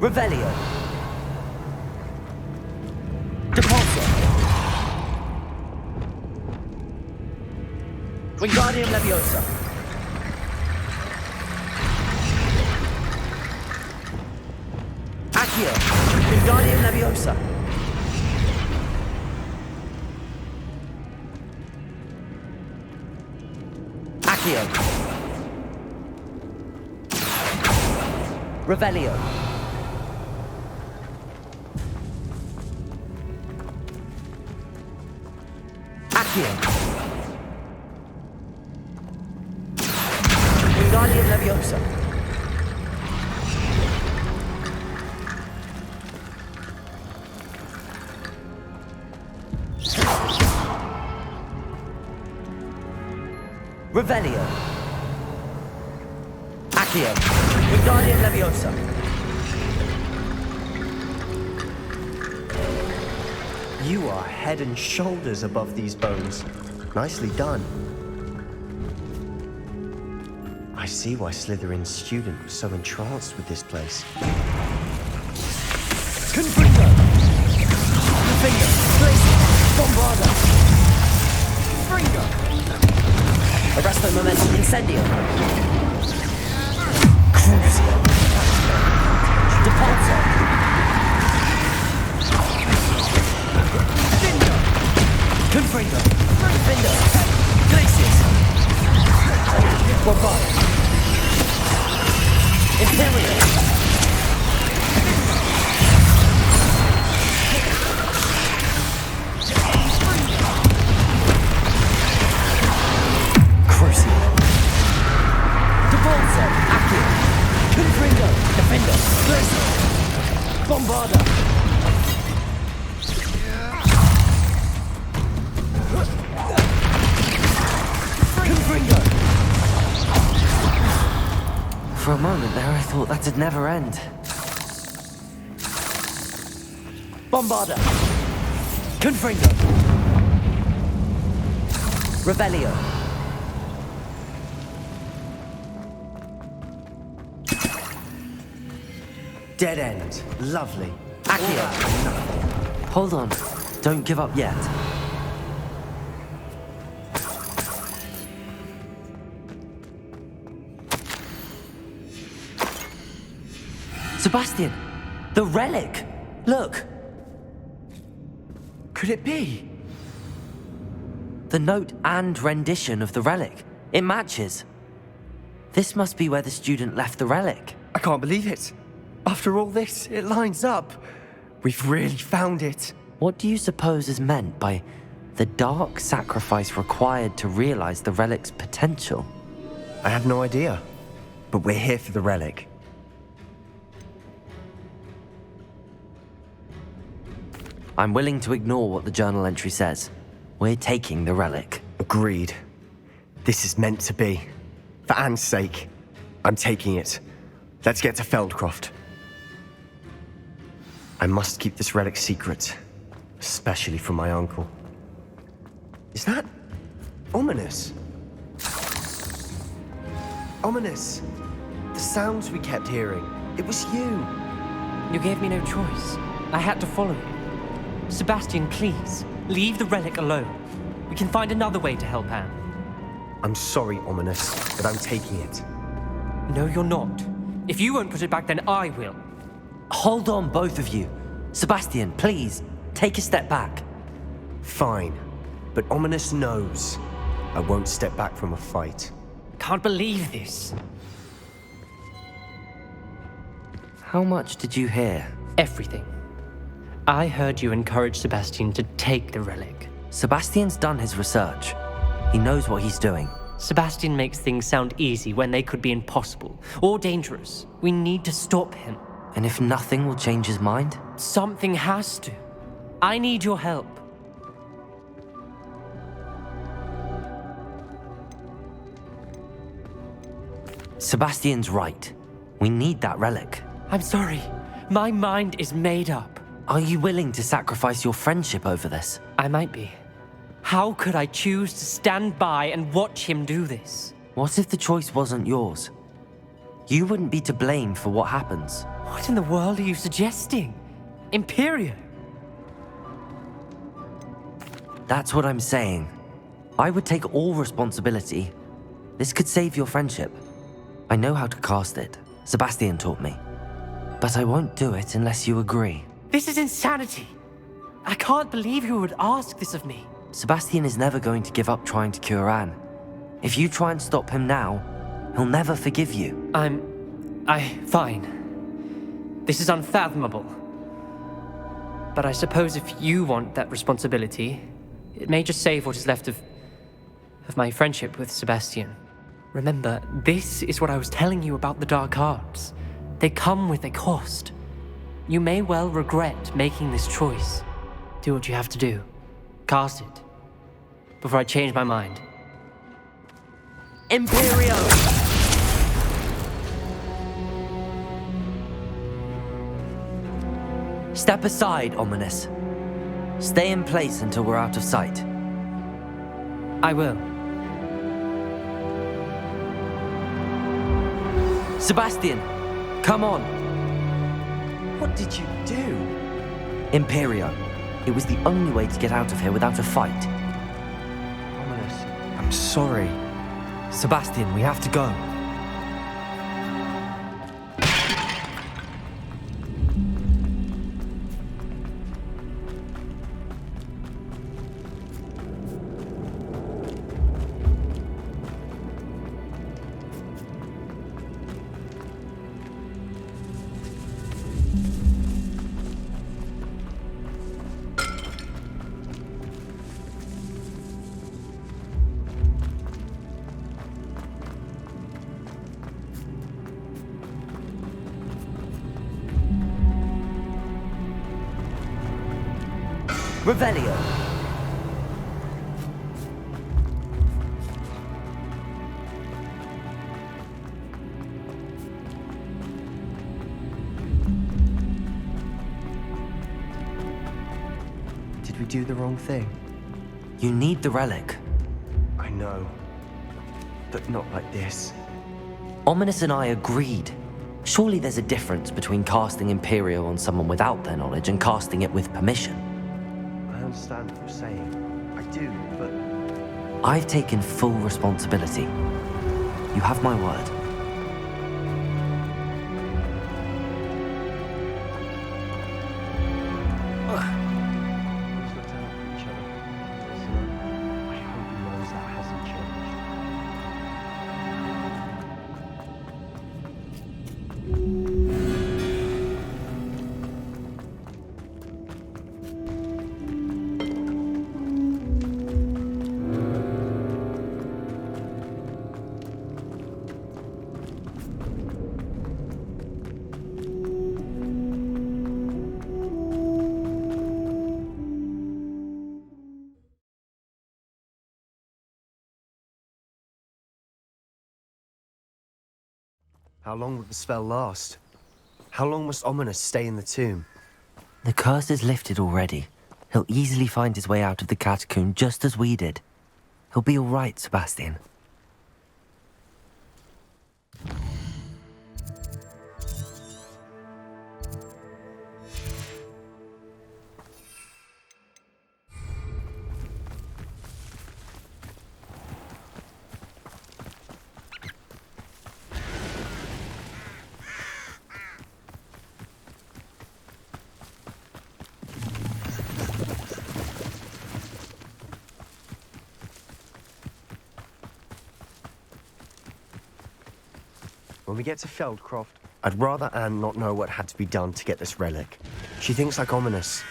Speaker 2: Revelio. Depulso. Wingardium Leviosa. Accio. Wingardium Leviosa. Accio. Revelio. Accio. Wingardium Leviosa. Revelio. Accio. Wingardium Leviosa.
Speaker 6: You are head and shoulders above these bones. Nicely done. I see why Slytherin's student was so entranced with this place.
Speaker 2: Confringo! Finger! Glacier! Bombarda! Confringo! Arresto Momentum Incendio! Crucio! Depulso! Finger! Confringo! Finger! Glaciers! Bombarda! Imperial! Crucio! Depulso! Accio! Confringo! Defender! Glacier! Bombarda! Confringo! For a moment there, I thought that'd never end. Bombarda! Confringo! Revelio!
Speaker 6: Dead end. Lovely.
Speaker 2: Accio! Hold on. Don't give up yet. Sebastian! The relic! Look! Could it be? The note and rendition of the relic. It matches. This must be where the student left the relic.
Speaker 6: I can't believe it. After all this, it lines up. We've really found it.
Speaker 2: What do you suppose is meant by the dark sacrifice required to realize the relic's potential?
Speaker 6: I have no idea. But we're here for the relic.
Speaker 2: I'm willing to ignore what the journal entry says. We're taking the relic.
Speaker 6: Agreed. This is meant to be. For Anne's sake, I'm taking it. Let's get to Feldcroft. I must keep this relic secret, especially from my uncle. Is that ominous? Ominous. The sounds we kept hearing. It was you.
Speaker 11: You gave me no choice. I had to follow you. Sebastian, please, leave the relic alone. We can find another way to help Anne.
Speaker 6: I'm sorry, Ominous, but I'm taking it.
Speaker 11: No, you're not. If you won't put it back, then I will.
Speaker 2: Hold on, both of you. Sebastian, please, take a step back.
Speaker 6: Fine, but Ominous knows I won't step back from a fight.
Speaker 11: Can't believe this.
Speaker 2: How much did you hear?
Speaker 11: Everything. I heard you encourage Sebastian to take the relic.
Speaker 2: Sebastian's done his research. He knows what he's doing.
Speaker 11: Sebastian makes things sound easy when they could be impossible or dangerous. We need to stop him.
Speaker 2: And if nothing will change his mind?
Speaker 11: Something has to. I need your help.
Speaker 2: Sebastian's right. We need that relic.
Speaker 11: I'm sorry. My mind is made up.
Speaker 2: Are you willing to sacrifice your friendship over this?
Speaker 11: I might be. How could I choose to stand by and watch him do this?
Speaker 2: What if the choice wasn't yours? You wouldn't be to blame for what happens.
Speaker 11: What in the world are you suggesting? Imperial?
Speaker 2: That's what I'm saying. I would take all responsibility. This could save your friendship. I know how to cast it. Sebastian taught me. But I won't do it unless you agree.
Speaker 11: This is insanity. I can't believe you would ask this of me.
Speaker 2: Sebastian is never going to give up trying to cure Anne. If you try and stop him now, he'll never forgive you.
Speaker 11: Fine. This is unfathomable. But I suppose if you want that responsibility, it may just save what is left of my friendship with Sebastian. Remember, this is what I was telling you about the dark arts. They come with a cost. You may well regret making this choice. Do what you have to do. Cast it. Before I change my mind.
Speaker 2: Imperio! Step aside, Ominous. Stay in place until we're out of sight.
Speaker 11: I will.
Speaker 2: Sebastian, come on.
Speaker 6: What did you do?
Speaker 2: Imperio. It was the only way to get out of here without a fight.
Speaker 6: Ominous. I'm sorry.
Speaker 2: Sebastian, we have to go. Revelio.
Speaker 6: Did we do the wrong thing?
Speaker 2: You need the relic.
Speaker 6: I know. But not like this.
Speaker 2: Ominous and I agreed. Surely there's a difference between casting Imperio on someone without their knowledge and casting it with permission.
Speaker 6: I understand what you're saying. I do, but...
Speaker 2: I've taken full responsibility. You have my word.
Speaker 6: How long will the spell last? How long must Ominous stay in the tomb?
Speaker 2: The curse is lifted already. He'll easily find his way out of the catacomb just as we did. He'll be all right, Sebastian.
Speaker 6: When we get to Feldcroft, I'd rather Anne not know what had to be done to get this relic. She thinks like Ominous.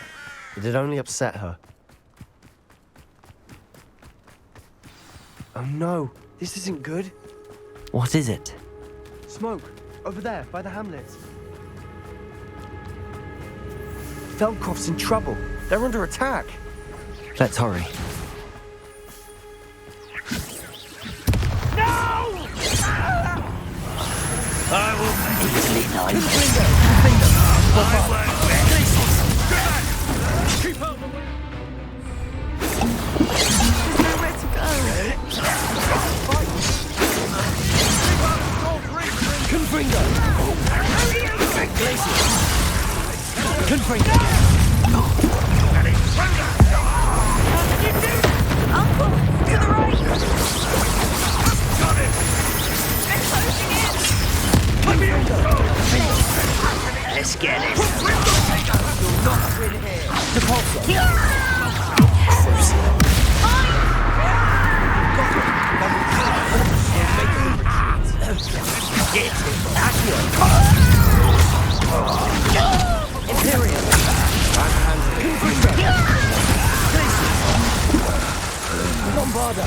Speaker 6: It'd only upset her. Oh no, this isn't good.
Speaker 2: What is it?
Speaker 6: Smoke, over there, by the hamlet. Feldcroft's in trouble. They're under attack.
Speaker 2: Let's hurry.
Speaker 1: I will easily know.
Speaker 3: Keep out the way! There's nowhere to go.
Speaker 2: Confringo! Confringo!
Speaker 3: Uncle, to the right! Got it! They're closing in!
Speaker 1: Let's get it.
Speaker 3: You'll not win here.
Speaker 6: Imperium! I'm handling
Speaker 3: Lombardo!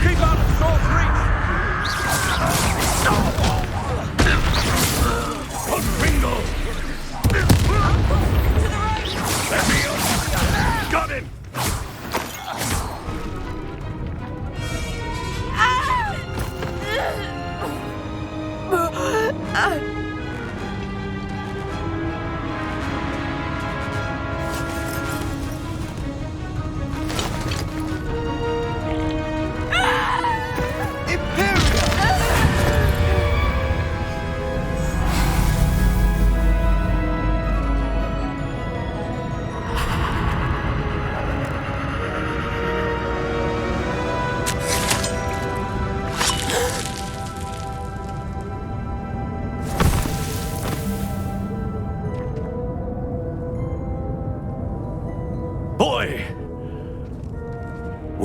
Speaker 3: Keep out of sword's reach!
Speaker 1: Bingo!
Speaker 3: To the right!
Speaker 1: Got him!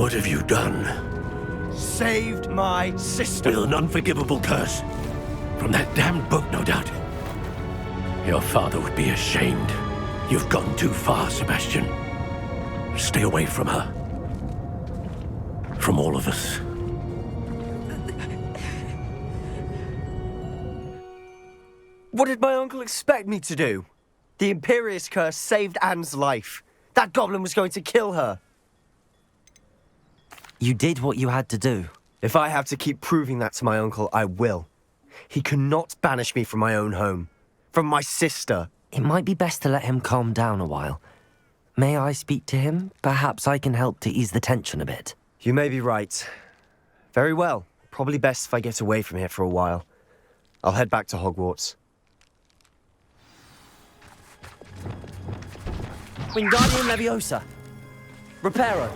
Speaker 4: What have you done?
Speaker 16: Saved my sister.
Speaker 4: With an unforgivable curse. From that damned book, no doubt. Your father would be ashamed. You've gone too far, Sebastian. Stay away from her. From all of us.
Speaker 16: What did my uncle expect me to do? The Imperious curse saved Anne's life. That goblin was going to kill her.
Speaker 2: You did what you had to do.
Speaker 16: If I have to keep proving that to my uncle, I will. He cannot banish me from my own home. From my sister.
Speaker 2: It might be best to let him calm down a while. May I speak to him? Perhaps I can help to ease the tension a bit.
Speaker 16: You may be right. Very well. Probably best if I get away from here for a while. I'll head back to Hogwarts.
Speaker 2: Wingardium Leviosa. Reparo.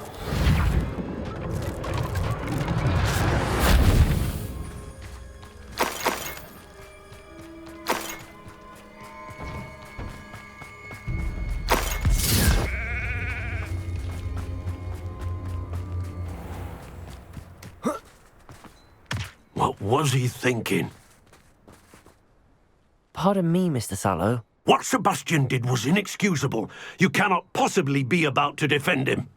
Speaker 4: What was he thinking?
Speaker 2: Pardon me, Mr. Sallow.
Speaker 4: What Sebastian did was inexcusable. You cannot possibly be about to defend him.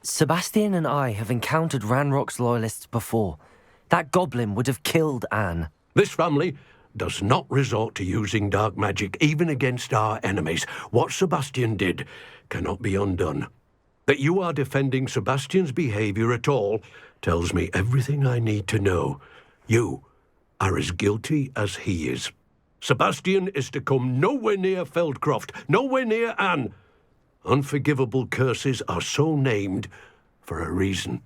Speaker 2: Sebastian and I have encountered Ranrock's loyalists before. That goblin would have killed Anne.
Speaker 4: This family does not resort to using dark magic, even against our enemies. What Sebastian did cannot be undone. That you are defending Sebastian's behavior at all tells me everything I need to know. You are as guilty as he is. Sebastian is to come nowhere near Feldcroft, nowhere near Anne. Unforgivable curses are so named for a reason.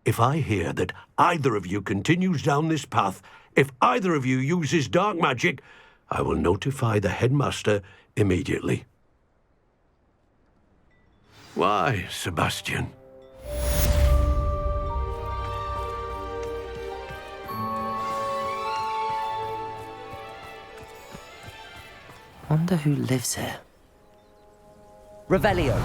Speaker 4: If I hear that either of you continues down this path, if either of you uses dark magic, I will notify the headmaster immediately. Why, Sebastian?
Speaker 2: Wonder who lives here.
Speaker 16: Revelio.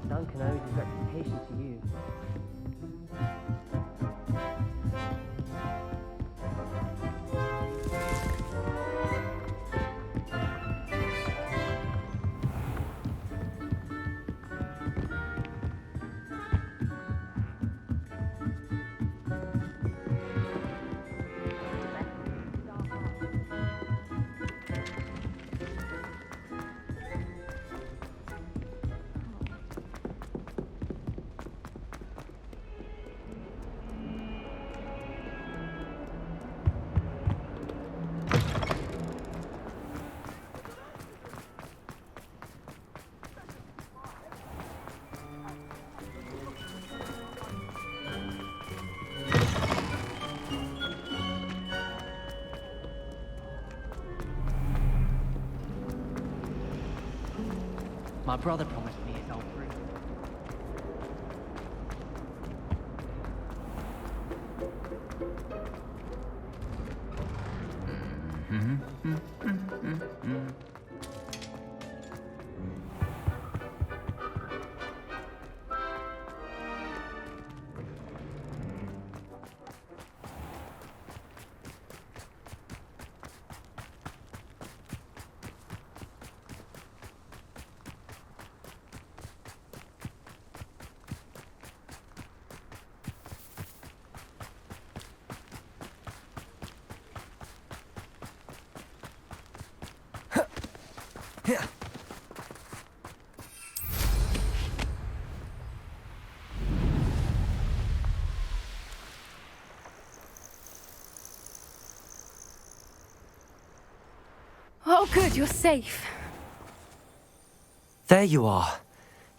Speaker 11: Duncan owes his reputation to you. My brother promised me his old fruit.
Speaker 20: Oh, good, you're safe.
Speaker 2: There you are.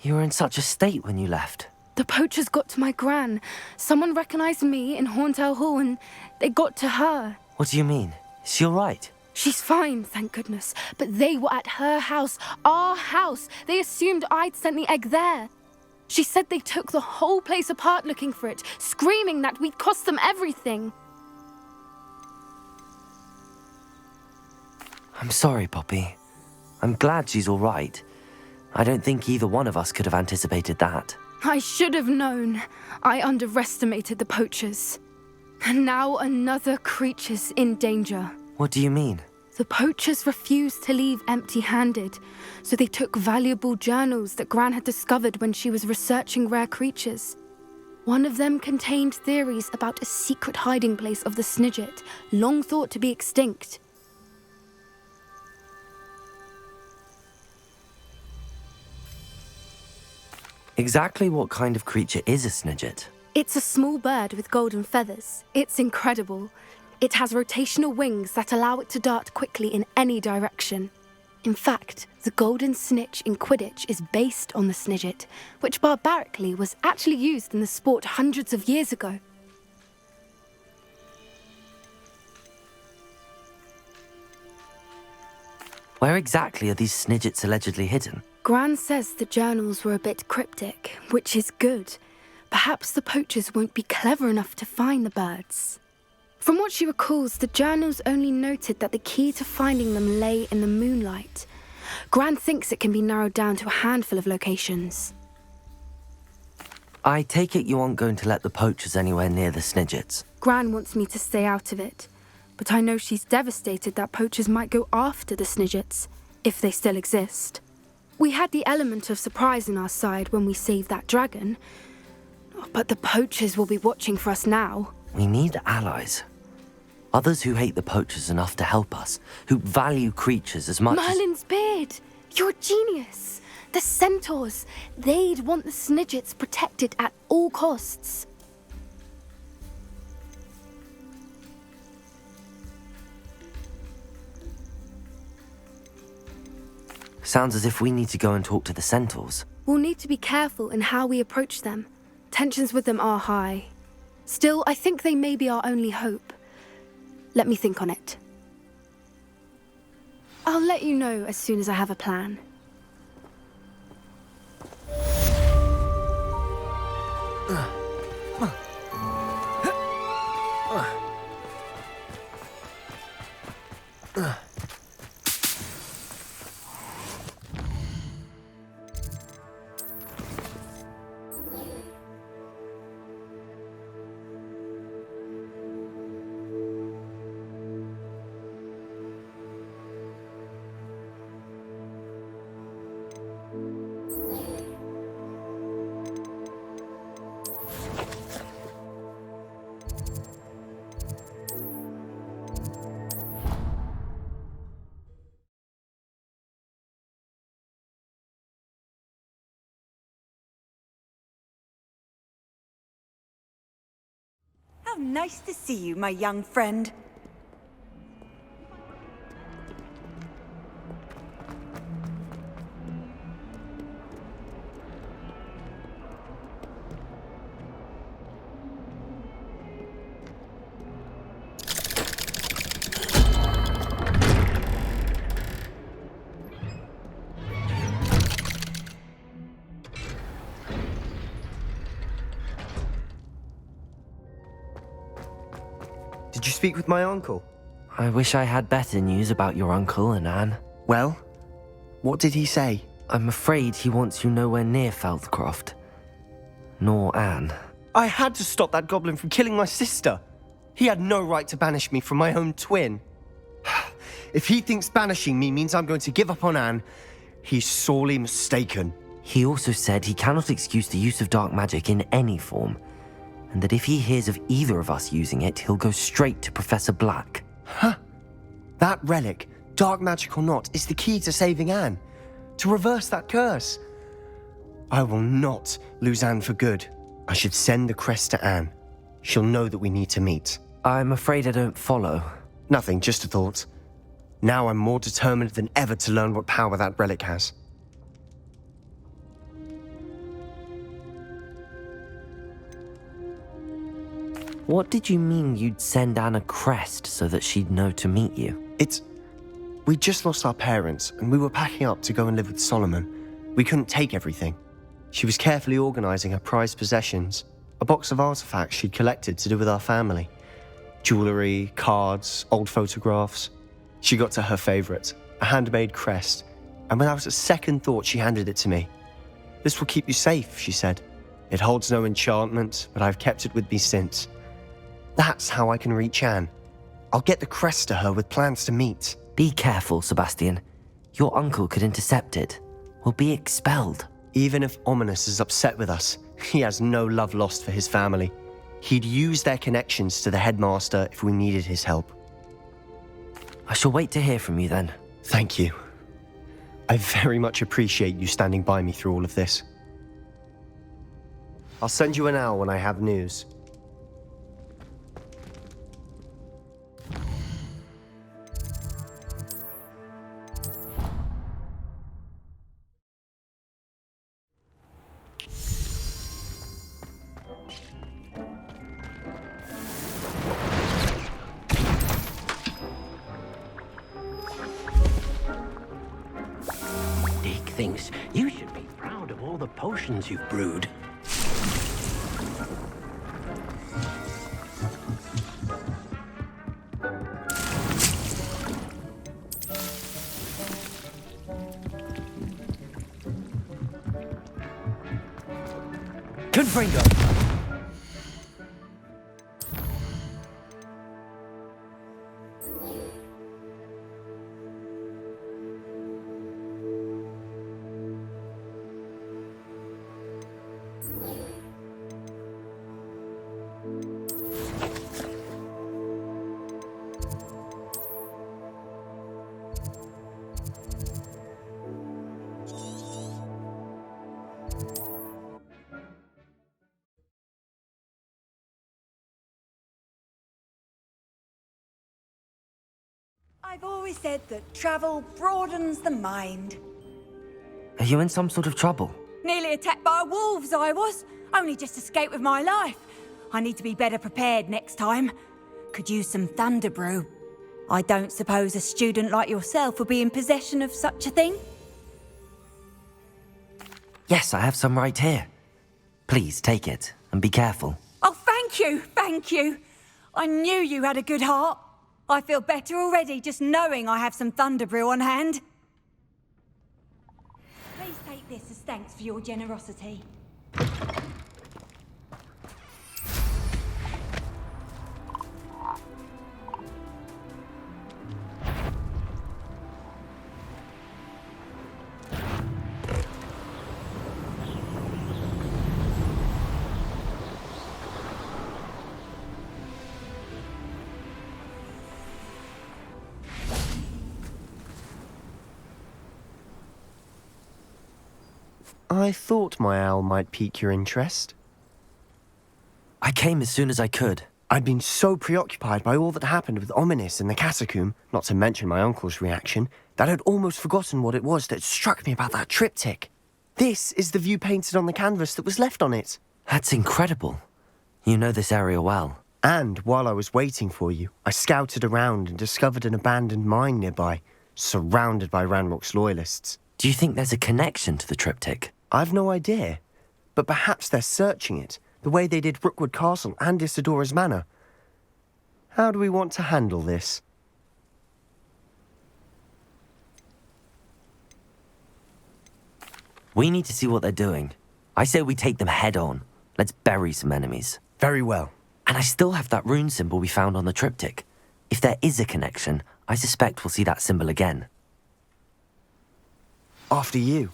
Speaker 2: You were in such a state when you left.
Speaker 20: The poachers got to my gran. Someone recognized me in Horntail Hall and they got to her.
Speaker 2: What do you mean? Is she all right?
Speaker 20: She's fine, thank goodness. But they were at her house, our house. They assumed I'd sent the egg there. She said they took the whole place apart looking for it, screaming that we'd cost them everything.
Speaker 2: I'm sorry, Poppy. I'm glad she's all right. I don't think either one of us could have anticipated that.
Speaker 20: I should have known. I underestimated the poachers. And now another creature's in danger.
Speaker 2: What do you mean?
Speaker 20: The poachers refused to leave empty-handed, so they took valuable journals that Gran had discovered when she was researching rare creatures. One of them contained theories about a secret hiding place of the Snidget, long thought to be extinct.
Speaker 2: Exactly what kind of creature is a Snidget?
Speaker 20: It's a small bird with golden feathers. It's incredible. It has rotational wings that allow it to dart quickly in any direction. In fact, the golden snitch in Quidditch is based on the Snidget, which barbarically was actually used in the sport hundreds of years ago.
Speaker 2: Where exactly are these Snidgets allegedly hidden?
Speaker 20: Gran says the journals were a bit cryptic, which is good. Perhaps the poachers won't be clever enough to find the birds. From what she recalls, the journals only noted that the key to finding them lay in the moonlight. Gran thinks it can be narrowed down to a handful of locations.
Speaker 2: I take it you aren't going to let the poachers anywhere near the Snidgets.
Speaker 20: Gran wants me to stay out of it, but I know she's devastated that poachers might go after the Snidgets, if they still exist. We had the element of surprise on our side when we saved that dragon, but the poachers will be watching for us now.
Speaker 2: We need allies. Others who hate the poachers enough to help us, who value creatures as much
Speaker 20: Merlin's beard! You're a genius! The centaurs! They'd want the Snidgets protected at all costs.
Speaker 2: Sounds as if we need to go and talk to the centaurs.
Speaker 20: We'll need to be careful in how we approach them. Tensions with them are high. Still, I think they may be our only hope. Let me think on it. I'll let you know as soon as I have a plan.
Speaker 21: How nice to see you, my young friend.
Speaker 16: Did you speak with my uncle?
Speaker 2: I wish I had better news about your uncle and Anne.
Speaker 16: Well, what did he say?
Speaker 2: I'm afraid he wants you nowhere near Feldcroft. Nor Anne.
Speaker 16: I had to stop that goblin from killing my sister. He had no right to banish me from my own twin. If he thinks banishing me means I'm going to give up on Anne, he's sorely mistaken.
Speaker 2: He also said he cannot excuse the use of dark magic in any form, and that if he hears of either of us using it, he'll go straight to Professor Black.
Speaker 16: Huh. That relic, dark magic or not, is the key to saving Anne. To reverse that curse. I will not lose Anne for good. I should send the crest to Anne. She'll know that we need to meet.
Speaker 2: I'm afraid I don't follow.
Speaker 16: Nothing, just a thought.
Speaker 6: Now I'm more determined than ever to learn what power that relic has.
Speaker 2: What did you mean you'd send Anne a crest so that she'd know to meet you?
Speaker 6: We just lost our parents, and we were packing up to go and live with Solomon. We couldn't take everything. She was carefully organising her prized possessions, a box of artifacts she'd collected to do with our family. Jewellery, cards, old photographs. She got to her favourite, a handmade crest, and without a second thought she handed it to me. "This will keep you safe," she said. "It holds no enchantment, but I've kept it with me since. That's how I can reach Anne. I'll get the crest to her with plans to meet."
Speaker 2: Be careful, Sebastian. Your uncle could intercept it. We'll be expelled.
Speaker 6: Even if Ominous is upset with us, he has no love lost for his family. He'd use their connections to the headmaster if we needed his help.
Speaker 2: I shall wait to hear from you then.
Speaker 6: Thank you. I very much appreciate you standing by me through all of this. I'll send you an owl when I have news.
Speaker 4: Thinks you should be proud of all the potions you've brewed.
Speaker 2: Confringo!
Speaker 21: I've always said that travel broadens the mind.
Speaker 2: Are you in some sort of trouble?
Speaker 21: Nearly attacked by wolves, I was. Only just escaped with my life. I need to be better prepared next time. Could use some thunder brew. I don't suppose a student like yourself would be in possession of such a thing?
Speaker 2: Yes, I have some right here. Please take it and be careful.
Speaker 21: Oh, thank you, thank you. I knew you had a good heart. I feel better already just knowing I have some thunder brew on hand. Please take this as thanks for your generosity.
Speaker 6: I thought my owl might pique your interest.
Speaker 2: I came as soon as I could.
Speaker 6: I'd been so preoccupied by all that happened with Ominous in the catacomb, not to mention my uncle's reaction, that I'd almost forgotten what it was that struck me about that triptych. This is the view painted on the canvas that was left on it.
Speaker 2: That's incredible. You know this area well.
Speaker 6: And while I was waiting for you, I scouted around and discovered an abandoned mine nearby, surrounded by Ranrock's loyalists.
Speaker 2: Do you think there's a connection to the triptych?
Speaker 6: I've no idea, but perhaps they're searching it, the way they did Rookwood Castle and Isidora's Manor. How do we want to handle this?
Speaker 2: We need to see what they're doing. I say we take them head on. Let's bury some enemies.
Speaker 6: Very well.
Speaker 2: And I still have that rune symbol we found on the triptych. If there is a connection, I suspect we'll see that symbol again.
Speaker 6: After you.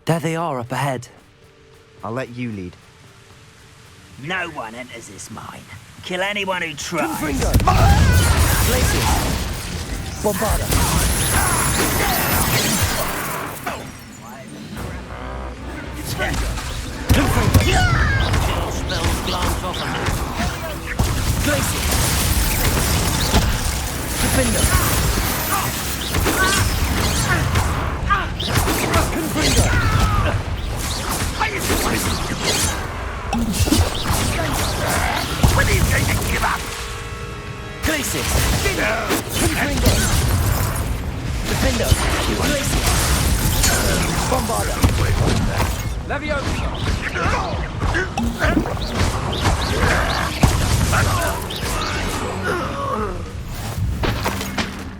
Speaker 2: There they are up ahead.
Speaker 6: I'll let you lead.
Speaker 1: No one enters this mine. Kill anyone who tries.
Speaker 6: Confringo! Places! Bombarda!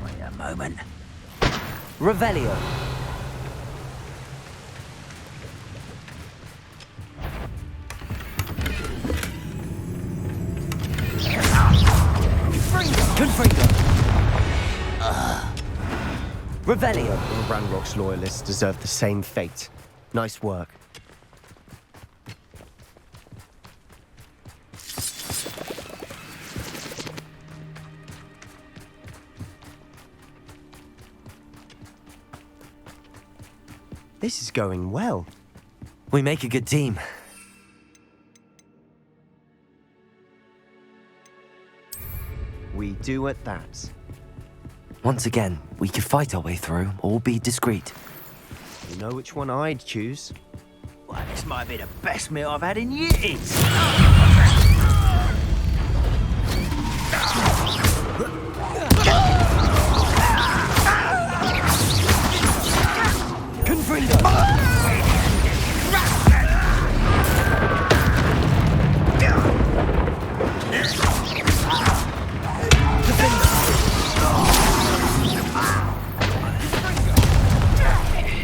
Speaker 1: Wait a moment.
Speaker 2: Revelio. Confringo. Revelio.
Speaker 6: The Ranrock's loyalists deserve the same fate. Nice work. This is going well.
Speaker 2: We make a good team.
Speaker 6: We do at that.
Speaker 2: Once again, we could fight our way through or be discreet.
Speaker 6: You know which one I'd choose?
Speaker 1: Well, this might be the best meal I've had in years.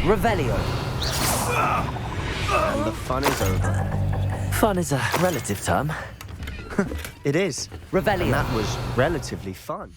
Speaker 2: Revelio.
Speaker 6: And the fun is over.
Speaker 2: Fun is a relative term.
Speaker 6: It is.
Speaker 2: Revelio.
Speaker 6: And that was relatively fun.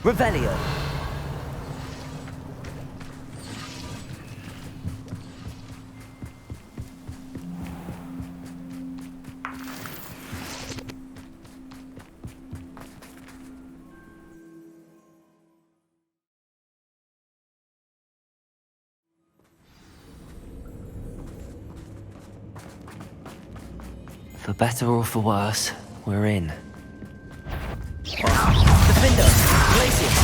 Speaker 2: Revelio. For better or for worse, we're in.
Speaker 1: Defender! Glacius!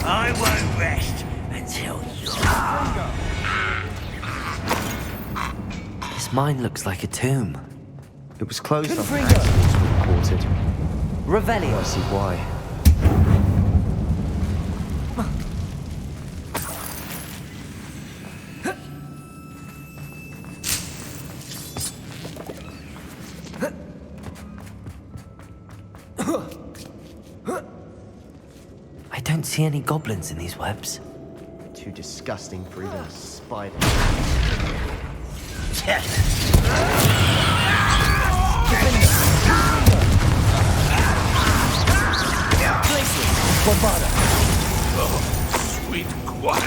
Speaker 1: I won't rest until you're...
Speaker 2: This mine looks like a tomb.
Speaker 6: It was closed after accidents were reported.
Speaker 2: Revelio.
Speaker 6: I see why.
Speaker 2: I don't see any goblins in these webs.
Speaker 6: Too disgusting for even a spider.
Speaker 1: Oh, sweet quiet.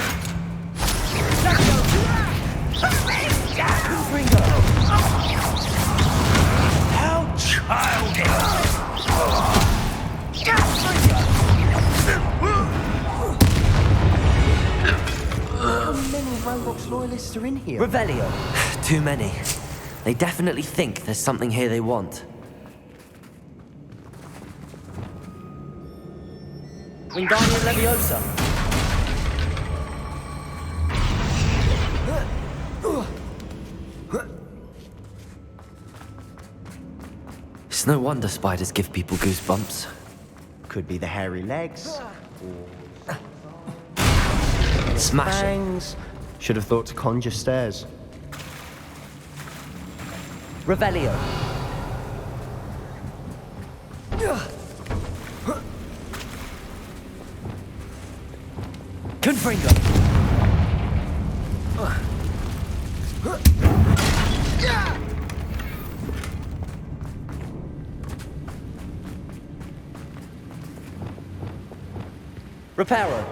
Speaker 1: How childish!
Speaker 6: How many Ranrock's loyalists are in here?
Speaker 2: Revelio. Too many. They definitely think there's something here they want. Wingardium Leviosa. It's no wonder spiders give people goosebumps.
Speaker 6: Could be the hairy legs.
Speaker 2: Smash it.
Speaker 6: Bangs. Should have thought to conjure stairs.
Speaker 2: Revelio. Confringo. Reparo.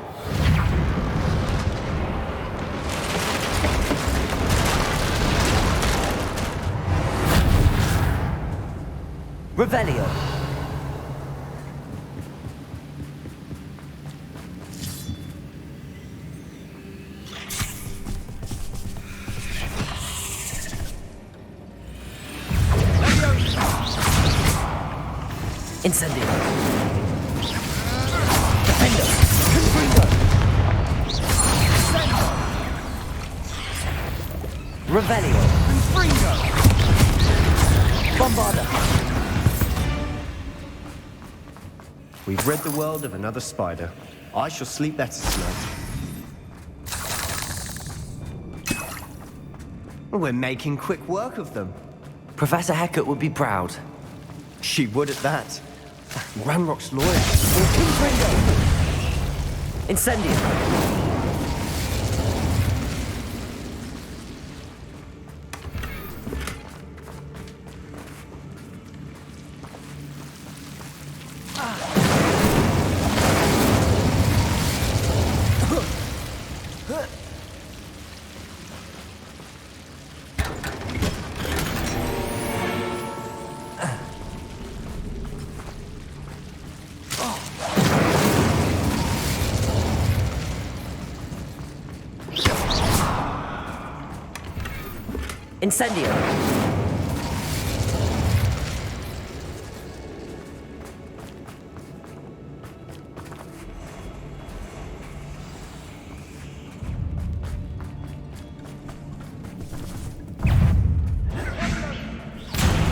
Speaker 2: Revelio. Incendio. Defender. Confringo. Revelio.
Speaker 1: Confringo.
Speaker 2: Bombarda.
Speaker 6: We've rid the world of another spider. I shall sleep better tonight. We're making quick work of them.
Speaker 2: Professor Hecat would be proud.
Speaker 6: She would at that. Amrocs lawyer.
Speaker 2: Incendio. Incendio.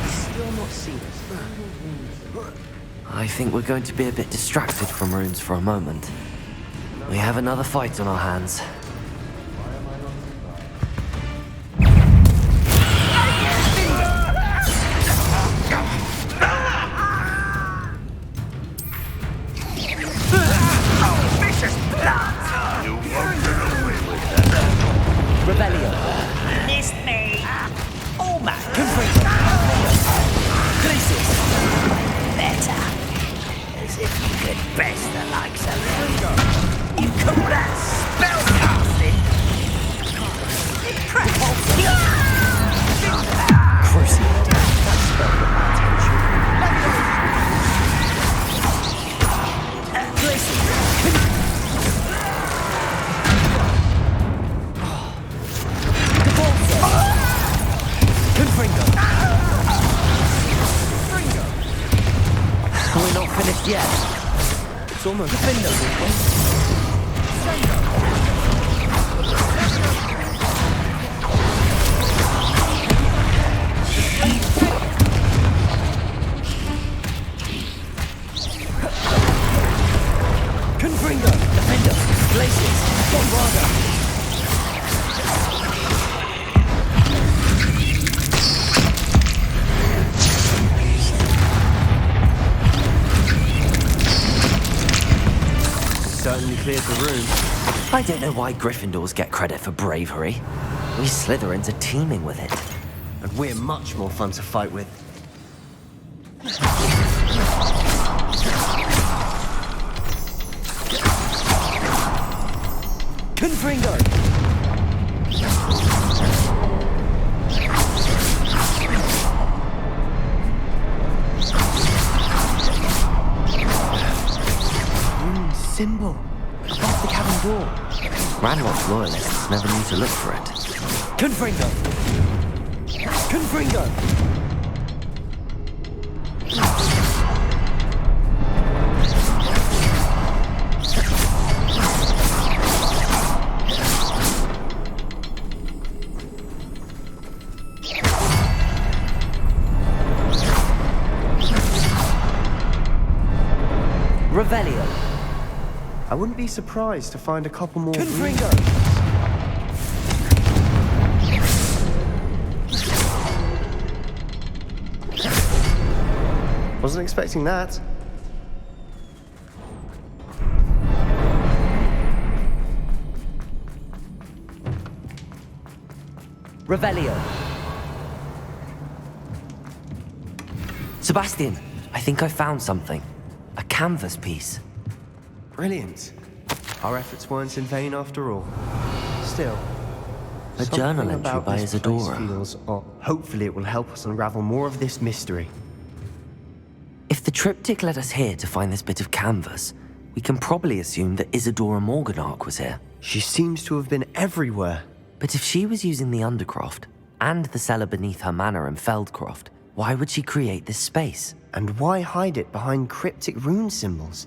Speaker 6: Still not seen us.
Speaker 2: I think we're going to be a bit distracted from runes for a moment. We have another fight on our hands. Rebellion.
Speaker 1: Missed me. Oh my.
Speaker 2: Crisis.
Speaker 1: Better. As if you could best the likes of me. You call that spellcasting?
Speaker 2: We're not finished yet. It's almost finished. Confringo, Defender, Glaciers, Bombarda.
Speaker 6: Certainly cleared the room.
Speaker 2: I don't know why Gryffindors get credit for bravery. We Slytherins are teeming with it.
Speaker 6: And we're much more fun to fight with.
Speaker 2: Confringo!
Speaker 6: Symbol. Above the cabin door.
Speaker 2: Ranrock's loyalists never knew to look for it. Confringo! Confringo! Revelio.
Speaker 6: I wouldn't be surprised to find a couple more.
Speaker 2: Confringo!
Speaker 6: Wasn't expecting that.
Speaker 2: Revelio. Sebastian, I think I found something. A canvas piece.
Speaker 6: Brilliant. Our efforts weren't in vain after all. Still,
Speaker 2: A journal entry by Isadora.
Speaker 6: Feels odd. Hopefully it will help us unravel more of this mystery.
Speaker 2: If the triptych led us here to find this bit of canvas, we can probably assume that Isadora Morganark was here.
Speaker 6: She seems to have been everywhere.
Speaker 2: But if she was using the Undercroft, and the cellar beneath her manor in Feldcroft, why would she create this space?
Speaker 6: And why hide it behind cryptic rune symbols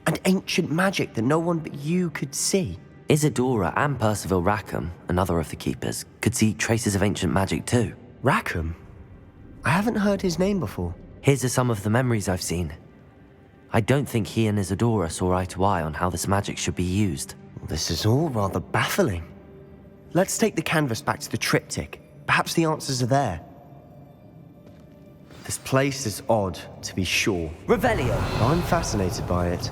Speaker 6: and ancient magic that no one but you could see?
Speaker 2: Isadora and Percival Rackham, another of the keepers, could see traces of ancient magic too.
Speaker 6: Rackham? I haven't heard his name before.
Speaker 2: His are some of the memories I've seen. I don't think he and Isadora saw eye to eye on how this magic should be used.
Speaker 6: This is all rather baffling. Let's take the canvas back to the triptych. Perhaps the answers are there. This place is odd, to be sure.
Speaker 2: Revelio!
Speaker 6: I'm fascinated by it.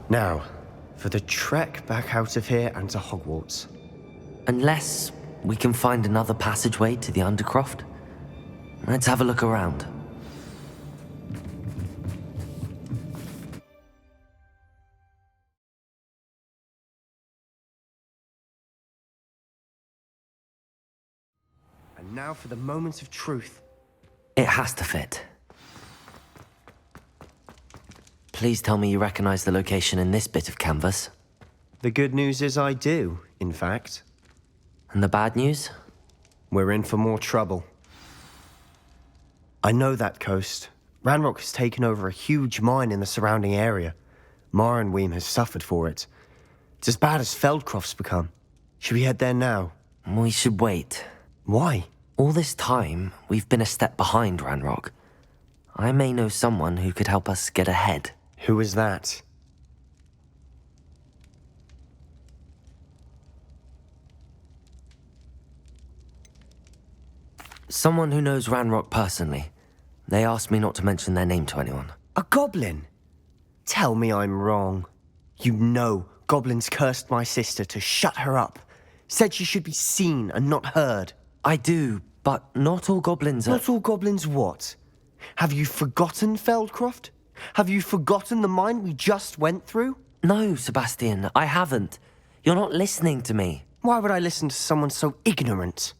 Speaker 6: Now, for the trek back out of here and to Hogwarts.
Speaker 2: Unless we can find another passageway to the Undercroft. Let's have a look around.
Speaker 6: And now for the moment of truth.
Speaker 2: It has to fit. Please tell me you recognize the location in this bit of canvas.
Speaker 6: The good news is I do, in fact.
Speaker 2: And the bad news?
Speaker 6: We're in for more trouble. I know that coast. Ranrock has taken over a huge mine in the surrounding area. Marrenweem has suffered for it. It's as bad as Feldcroft's become. Should we head there now?
Speaker 2: We should wait.
Speaker 6: Why?
Speaker 2: All this time, we've been a step behind Ranrock. I may know someone who could help us get ahead.
Speaker 6: Who is that?
Speaker 2: Someone who knows Ranrock personally. They asked me not to mention their name to anyone.
Speaker 6: A goblin? Tell me I'm wrong. You know goblins cursed my sister to shut her up. Said she should be seen and not heard.
Speaker 2: I do, but not all goblins are...
Speaker 6: Not all goblins what? Have you forgotten Feldcroft? Have you forgotten the mine we just went through?
Speaker 2: No, Sebastian, I haven't. You're not listening to me.
Speaker 6: Why would I listen to someone so ignorant?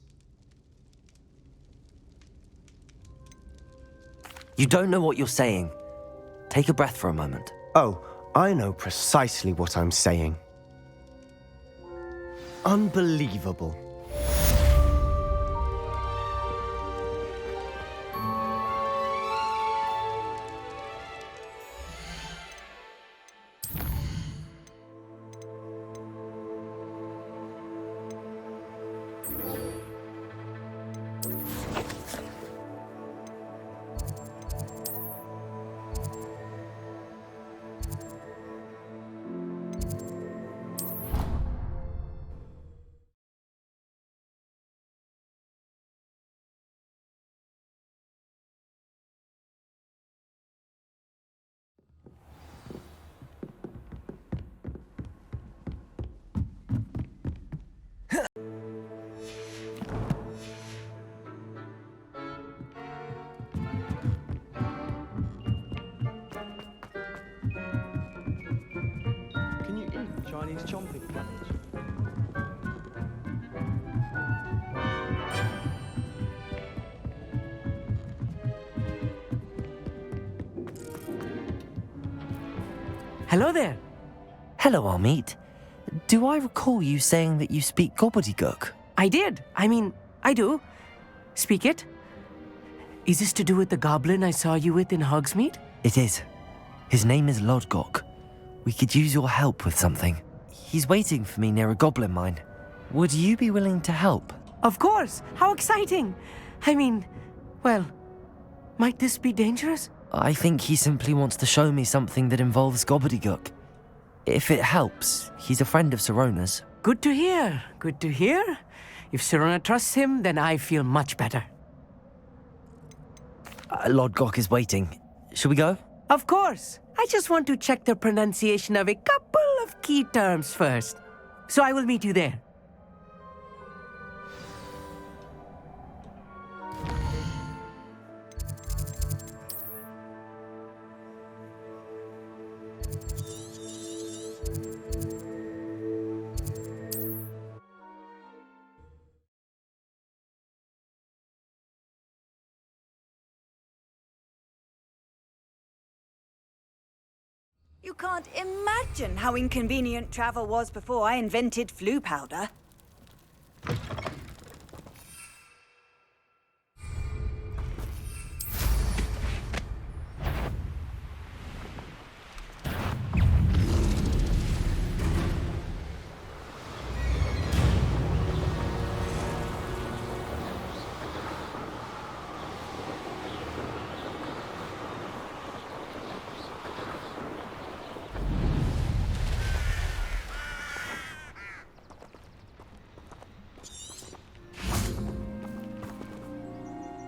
Speaker 2: You don't know what you're saying. Take a breath for a moment.
Speaker 6: Oh, I know precisely what I'm saying. Unbelievable. Can you eat Chinese chomping cabbage?
Speaker 3: Hello there.
Speaker 2: Hello, Amit. Do I recall you saying that you speak Gobbledegook?
Speaker 3: I did. I do. Speak it. Is this to do with the goblin I saw you with in Hogsmeade?
Speaker 2: It is. His name is Lodgok. We could use your help with something. He's waiting for me near a goblin mine. Would you be willing to help?
Speaker 3: Of course. How exciting. Well, might this be dangerous?
Speaker 2: I think he simply wants to show me something that involves Gobbledegook. If it helps, he's a friend of Sirona's.
Speaker 3: Good to hear. Good to hear. If Sirona trusts him, then I feel much better.
Speaker 2: Lodgok is waiting. Shall we go?
Speaker 3: Of course. I just want to check the pronunciation of a couple of key terms first. So I will meet you there.
Speaker 21: You can't imagine how inconvenient travel was before I invented flu powder.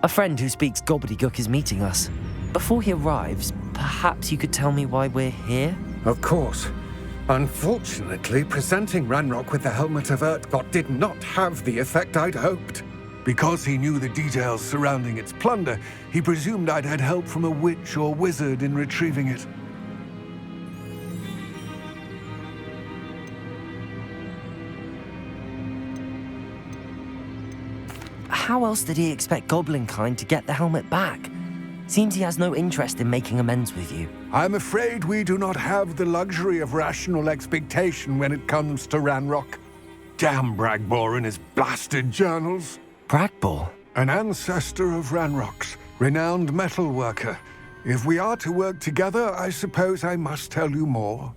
Speaker 2: A friend who speaks gobbledygook is meeting us. Before he arrives, perhaps you could tell me why we're here?
Speaker 9: Of course. Unfortunately, presenting Ranrock with the Helmet of Urtkot did not have the effect I'd hoped.
Speaker 1: Because he knew the details surrounding its plunder, he presumed I'd had help from a witch or wizard in retrieving it.
Speaker 2: How else did he expect Goblinkind to get the helmet back? Seems he has no interest in making amends with you.
Speaker 1: I'm afraid we do not have the luxury of rational expectation when it comes to Ranrock. Damn Bragbor and his blasted journals.
Speaker 2: Bragbor?
Speaker 1: An ancestor of Ranrock's, renowned metal worker. If we are to work together, I suppose I must tell you more.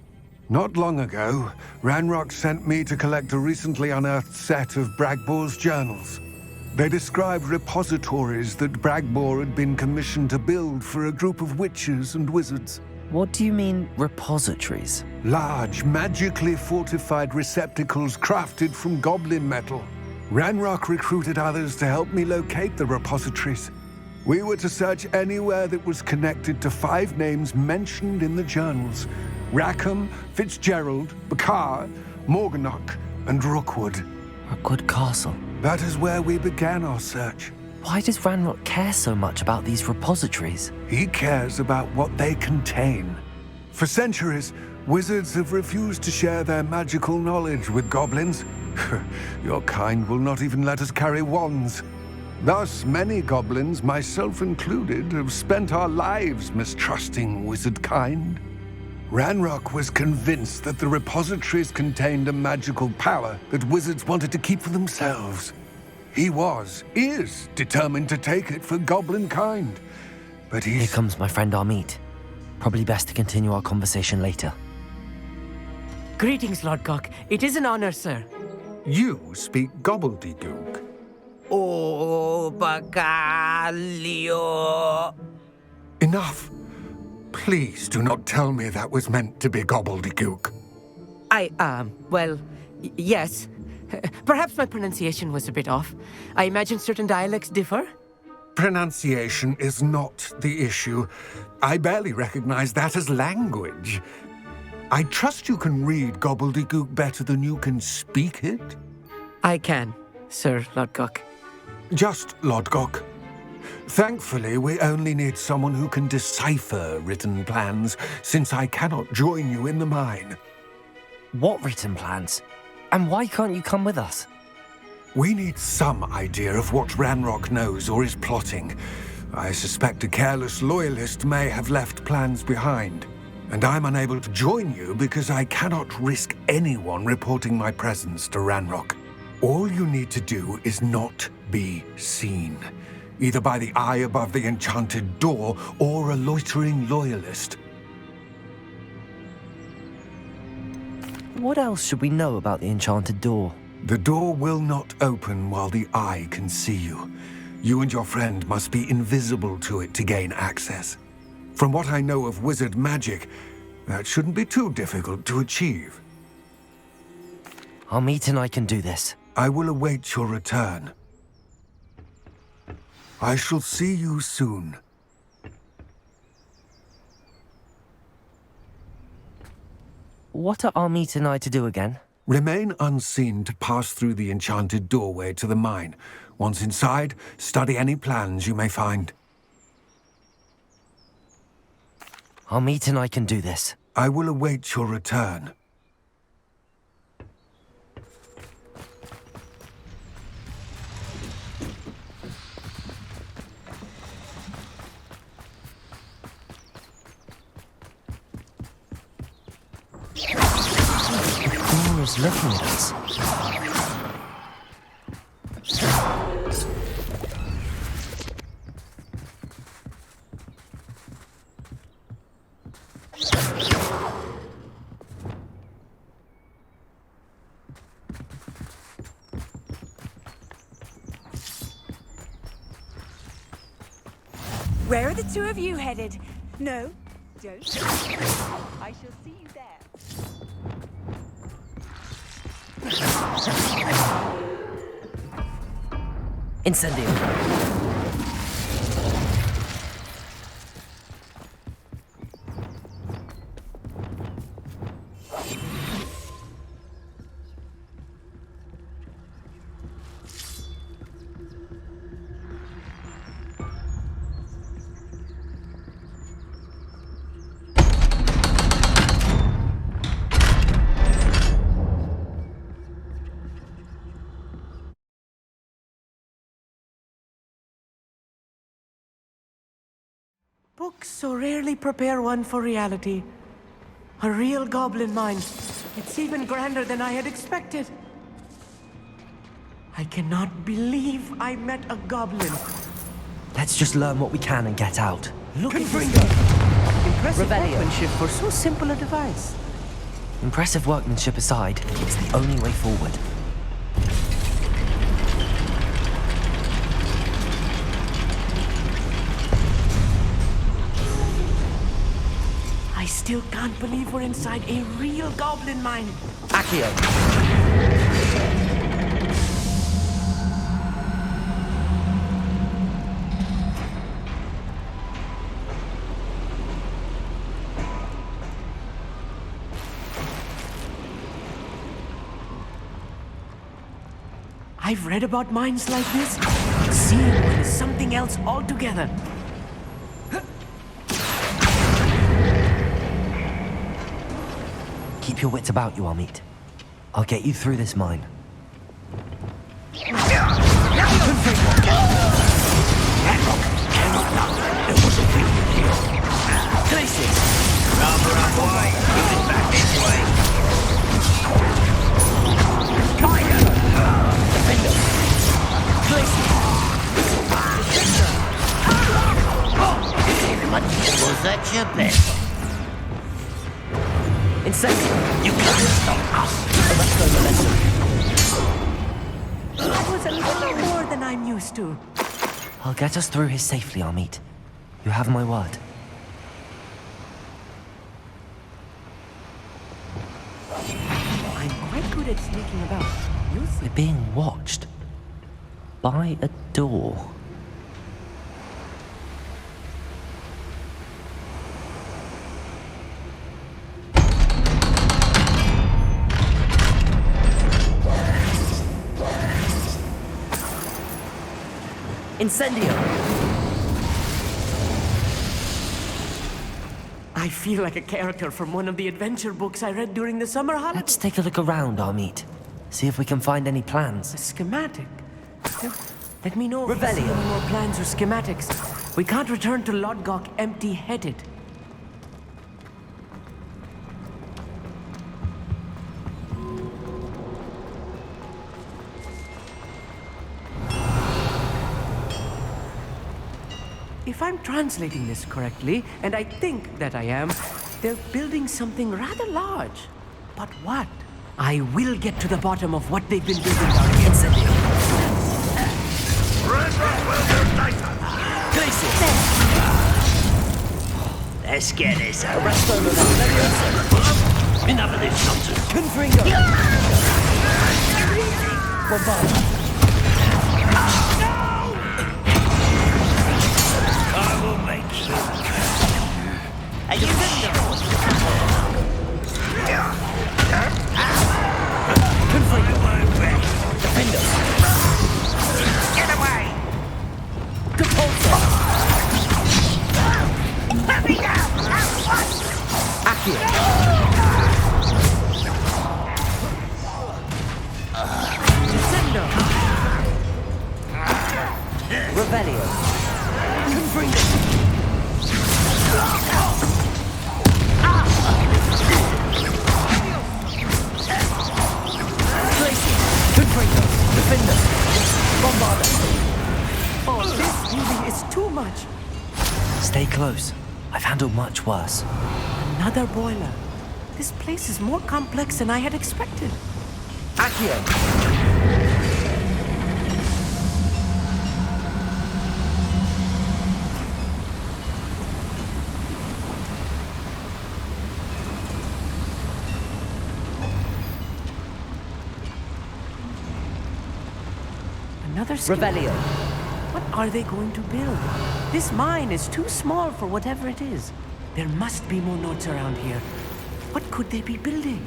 Speaker 1: Not long ago, Ranrock sent me to collect a recently unearthed set of Bragbor's journals. They described repositories that Bragbor had been commissioned to build for a group of witches and wizards.
Speaker 2: What do you mean, repositories?
Speaker 1: Large, magically fortified receptacles crafted from goblin metal. Ranrock recruited others to help me locate the repositories. We were to search anywhere that was connected to 5 names mentioned in the journals: Rackham, Fitzgerald, Bakar, Morganach, and Rookwood.
Speaker 2: Rookwood Castle.
Speaker 1: That is where we began our search.
Speaker 2: Why does Ranrock care so much about these repositories?
Speaker 1: He cares about what they contain. For centuries, wizards have refused to share their magical knowledge with goblins. Your kind will not even let us carry wands. Thus, many goblins, myself included, have spent our lives mistrusting wizard kind. Ranrock was convinced that the repositories contained a magical power that wizards wanted to keep for themselves. He is determined to take it for goblin kind. But
Speaker 2: Here comes my friend Amit. Probably best to continue our conversation later.
Speaker 3: Greetings, Lord Cock. It is an honor, sir.
Speaker 1: You speak gobbledygook.
Speaker 3: Oh, Bacalio.
Speaker 1: Enough. Please do not tell me that was meant to be gobbledygook.
Speaker 3: Yes. Perhaps my pronunciation was a bit off. I imagine certain dialects differ.
Speaker 1: Pronunciation is not the issue. I barely recognize that as language. I trust you can read gobbledygook better than you can speak it?
Speaker 3: I can, Sir Lodgok.
Speaker 1: Just Lodgok. Thankfully, we only need someone who can decipher written plans, since I cannot join you in the mine.
Speaker 2: What written plans? And why can't you come with us?
Speaker 1: We need some idea of what Ranrock knows or is plotting. I suspect a careless loyalist may have left plans behind. And I'm unable to join you because I cannot risk anyone reporting my presence to Ranrock. All you need to do is not be seen, either by the eye above the enchanted door or a loitering loyalist.
Speaker 2: What else should we know about the enchanted door?
Speaker 1: The door will not open while the eye can see you. You and your friend must be invisible to it to gain access. From what I know of wizard magic, that shouldn't be too difficult to achieve.
Speaker 2: Amit and I can do this.
Speaker 1: I will await your return. I shall see you soon.
Speaker 2: What are Amit and I to do again?
Speaker 1: Remain unseen to pass through the enchanted doorway to the mine. Once inside, study any plans you may find.
Speaker 2: Amit and I can do this.
Speaker 1: I will await your return.
Speaker 2: The door is looking at us.
Speaker 21: Where are the two of you headed? No, don't. I shall see you there.
Speaker 2: Incendio.
Speaker 3: Books so rarely prepare one for reality. A real goblin mine. It's even grander than I had expected. I cannot believe I met a goblin.
Speaker 2: Let's just learn what we can and get out.
Speaker 3: Look at this. Impressive
Speaker 2: Revelio.
Speaker 3: workmanship for so simple a device.
Speaker 2: Impressive workmanship aside, it's the only way forward.
Speaker 3: I still can't believe we're inside a real goblin mine.
Speaker 2: Accio.
Speaker 3: I've read about mines like this. Seeing one is something else altogether.
Speaker 2: Keep your wits about you, Amit. I'll get you through this mine.
Speaker 1: Was that your best?
Speaker 2: Incendio!
Speaker 1: You can't stop us!
Speaker 3: That was a little more than I'm used to.
Speaker 2: I'll get us through here safely, Amit. You have my word.
Speaker 3: I'm quite good at sneaking about.
Speaker 2: We're being watched. By a door. Incendio!
Speaker 3: I feel like a character from one of the adventure books I read during the summer holidays.
Speaker 2: Let's take a look around, Amit. See if we can find any plans.
Speaker 3: A schematic? Let me know if
Speaker 2: Revelio.
Speaker 3: you see any more plans or schematics. We can't return to Lodgok empty-headed. If I'm translating this correctly, and I think that I am, they're building something rather large. But what? I will get to the bottom of what they've been building down here.
Speaker 1: Let's get this out.
Speaker 2: Enough
Speaker 1: of this nonsense.
Speaker 2: Confringo! Bombard!
Speaker 1: I will make you. Are you Get away! Let me down!
Speaker 2: Revelio.
Speaker 3: Defender! Bombarder! Oh, this really is too much.
Speaker 2: Stay close. I've handled much worse.
Speaker 3: Another boiler. This place is more complex than I had expected.
Speaker 2: Accio!
Speaker 3: Another
Speaker 2: Revelio.
Speaker 3: What are they going to build? This mine is too small for whatever it is. There must be more notes around here. What could they be building?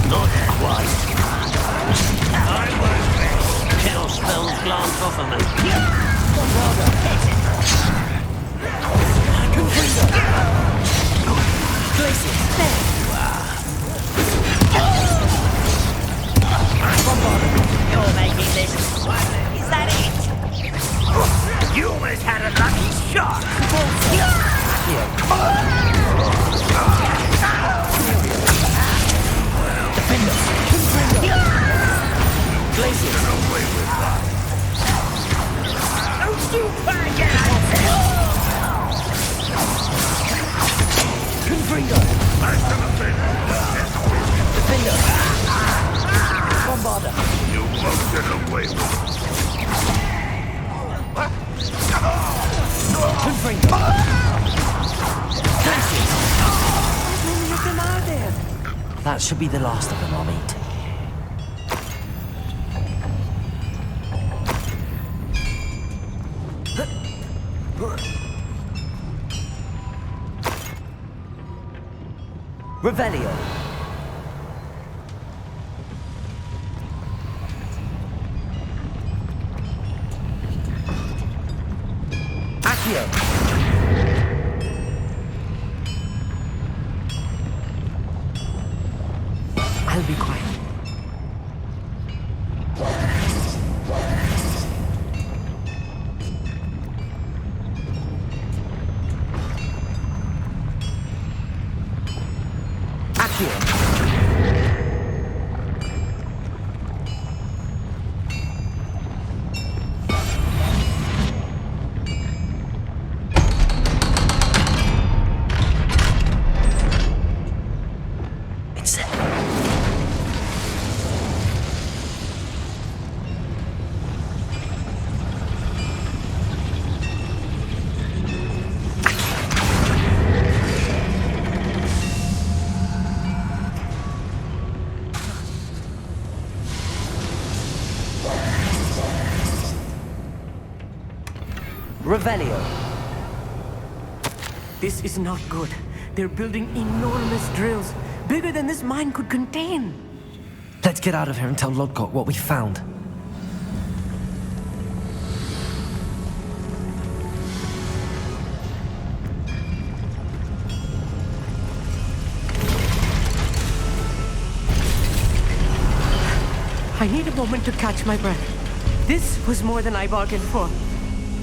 Speaker 14: Not quite. Kill spells glance off of me.
Speaker 19: You're making this. Is that it? You almost had a lucky shot. Don't you try and get out of there.
Speaker 1: You won't get away with it.
Speaker 2: That should be the last of them, I'll meet. Revelio. Accio. I'll be quiet. Revelio.
Speaker 3: This is not good. They're building enormous drills, bigger than this mine could contain.
Speaker 2: Let's get out of here and tell Lodgok what we found.
Speaker 3: I need a moment to catch my breath. This was more than I bargained for.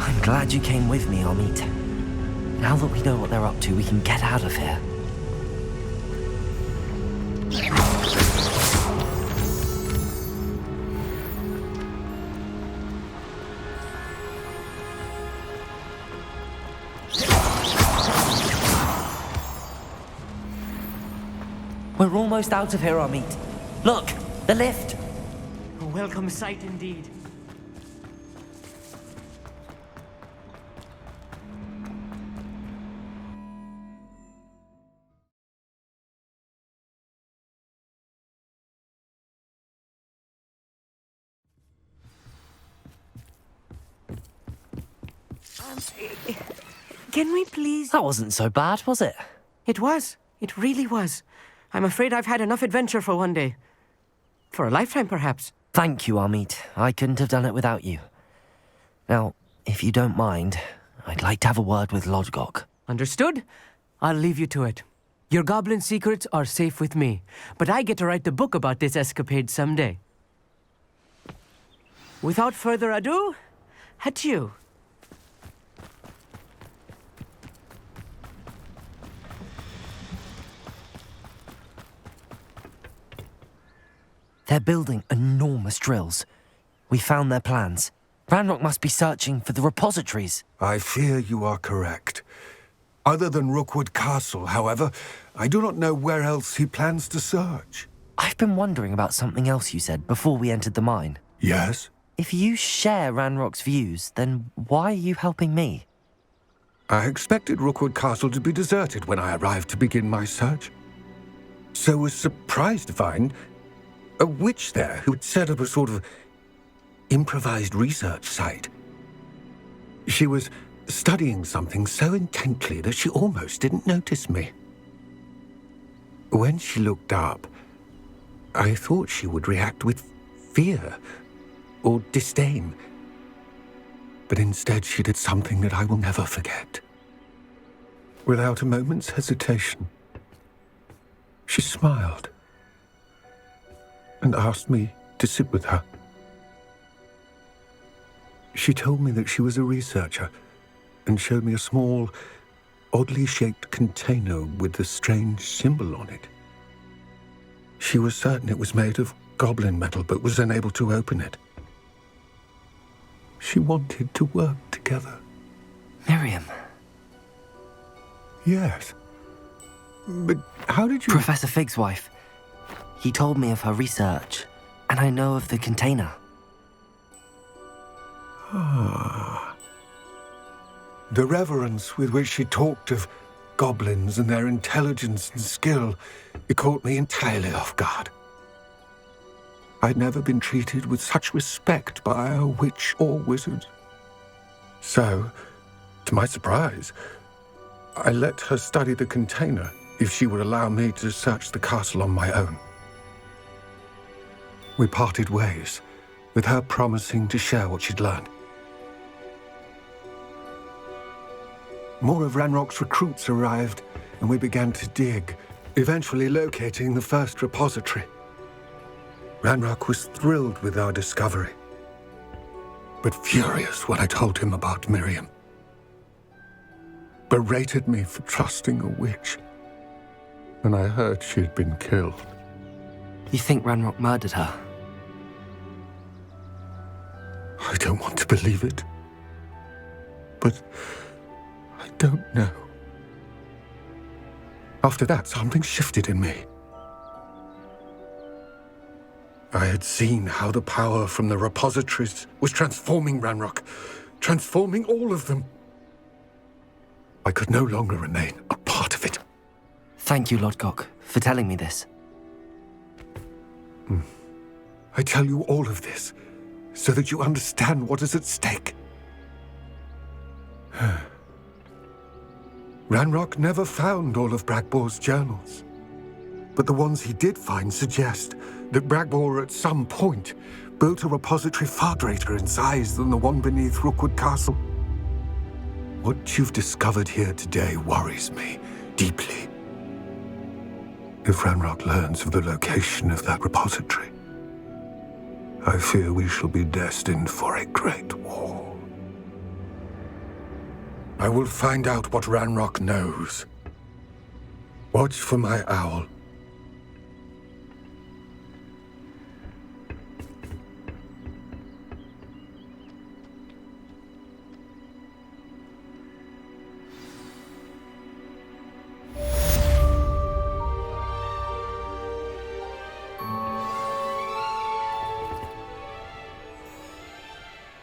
Speaker 2: I'm glad you came with me, Amit. Now that we know what they're up to, we can get out of here. We're almost out of here, Amit. Look, the lift.
Speaker 3: A welcome sight indeed. Can we please...
Speaker 2: That wasn't so bad, was it?
Speaker 3: It was. It really was. I'm afraid I've had enough adventure for one day. For a lifetime, perhaps.
Speaker 2: Thank you, Amit. I couldn't have done it without you. Now, if you don't mind, I'd like to have a word with Lodgok.
Speaker 3: Understood? I'll leave you to it. Your goblin secrets are safe with me, but I get to write the book about this escapade someday. Without further ado, adieu.
Speaker 2: They're building enormous drills. We found their plans. Ranrock must be searching for the repositories.
Speaker 9: I fear you are correct. Other than Rookwood Castle, however, I do not know where else he plans to search.
Speaker 2: I've been wondering about something else you said before we entered the mine.
Speaker 9: Yes?
Speaker 2: If you share Ranrock's views, then why are you helping me?
Speaker 9: I expected Rookwood Castle to be deserted when I arrived to begin my search. so was surprised to find a witch there who had set up a sort of improvised research site. She was studying something so intently that she almost didn't notice me. When she looked up, I thought she would react with fear or disdain. But instead she did something that I will never forget. Without a moment's hesitation, she smiled and asked me to sit with her. She told me that she was a researcher and showed me a small, oddly shaped container with a strange symbol on it. She was certain it was made of goblin metal, but was unable to open it. She wanted to work together.
Speaker 2: Miriam.
Speaker 9: Yes. But how did you...
Speaker 2: Professor Fig's wife. He told me of her research, and I know of the container.
Speaker 9: Ah. The reverence with which she talked of goblins and their intelligence and skill, it caught me entirely off guard. I'd never been treated with such respect by a witch or wizard. So, to my surprise, I let her study the container if she would allow me to search the castle on my own. We parted ways, with her promising to share what she'd learned. More of Ranrock's recruits arrived, and we began to dig, eventually locating the first repository. Ranrock was thrilled with our discovery, but furious when I told him about Miriam. Berated me for trusting a witch, and I heard she had been killed.
Speaker 2: You think Ranrock murdered her?
Speaker 9: I don't want to believe it, but I don't know. After that, something shifted in me. I had seen how the power from the repositories was transforming Ranrock, transforming all of them. I could no longer remain a part of it.
Speaker 2: Thank you, Lodgok, for telling me this.
Speaker 9: I tell you all of this so that you understand what is at stake. Ranrock never found all of Bragbor's journals, but the ones he did find suggest that Bragbor at some point built a repository far greater in size than the one beneath Rookwood Castle. What you've discovered here today worries me deeply. If Ranrock learns of the location of that repository, I fear we shall be destined for a great war. I will find out what Ranrock knows. Watch for my owl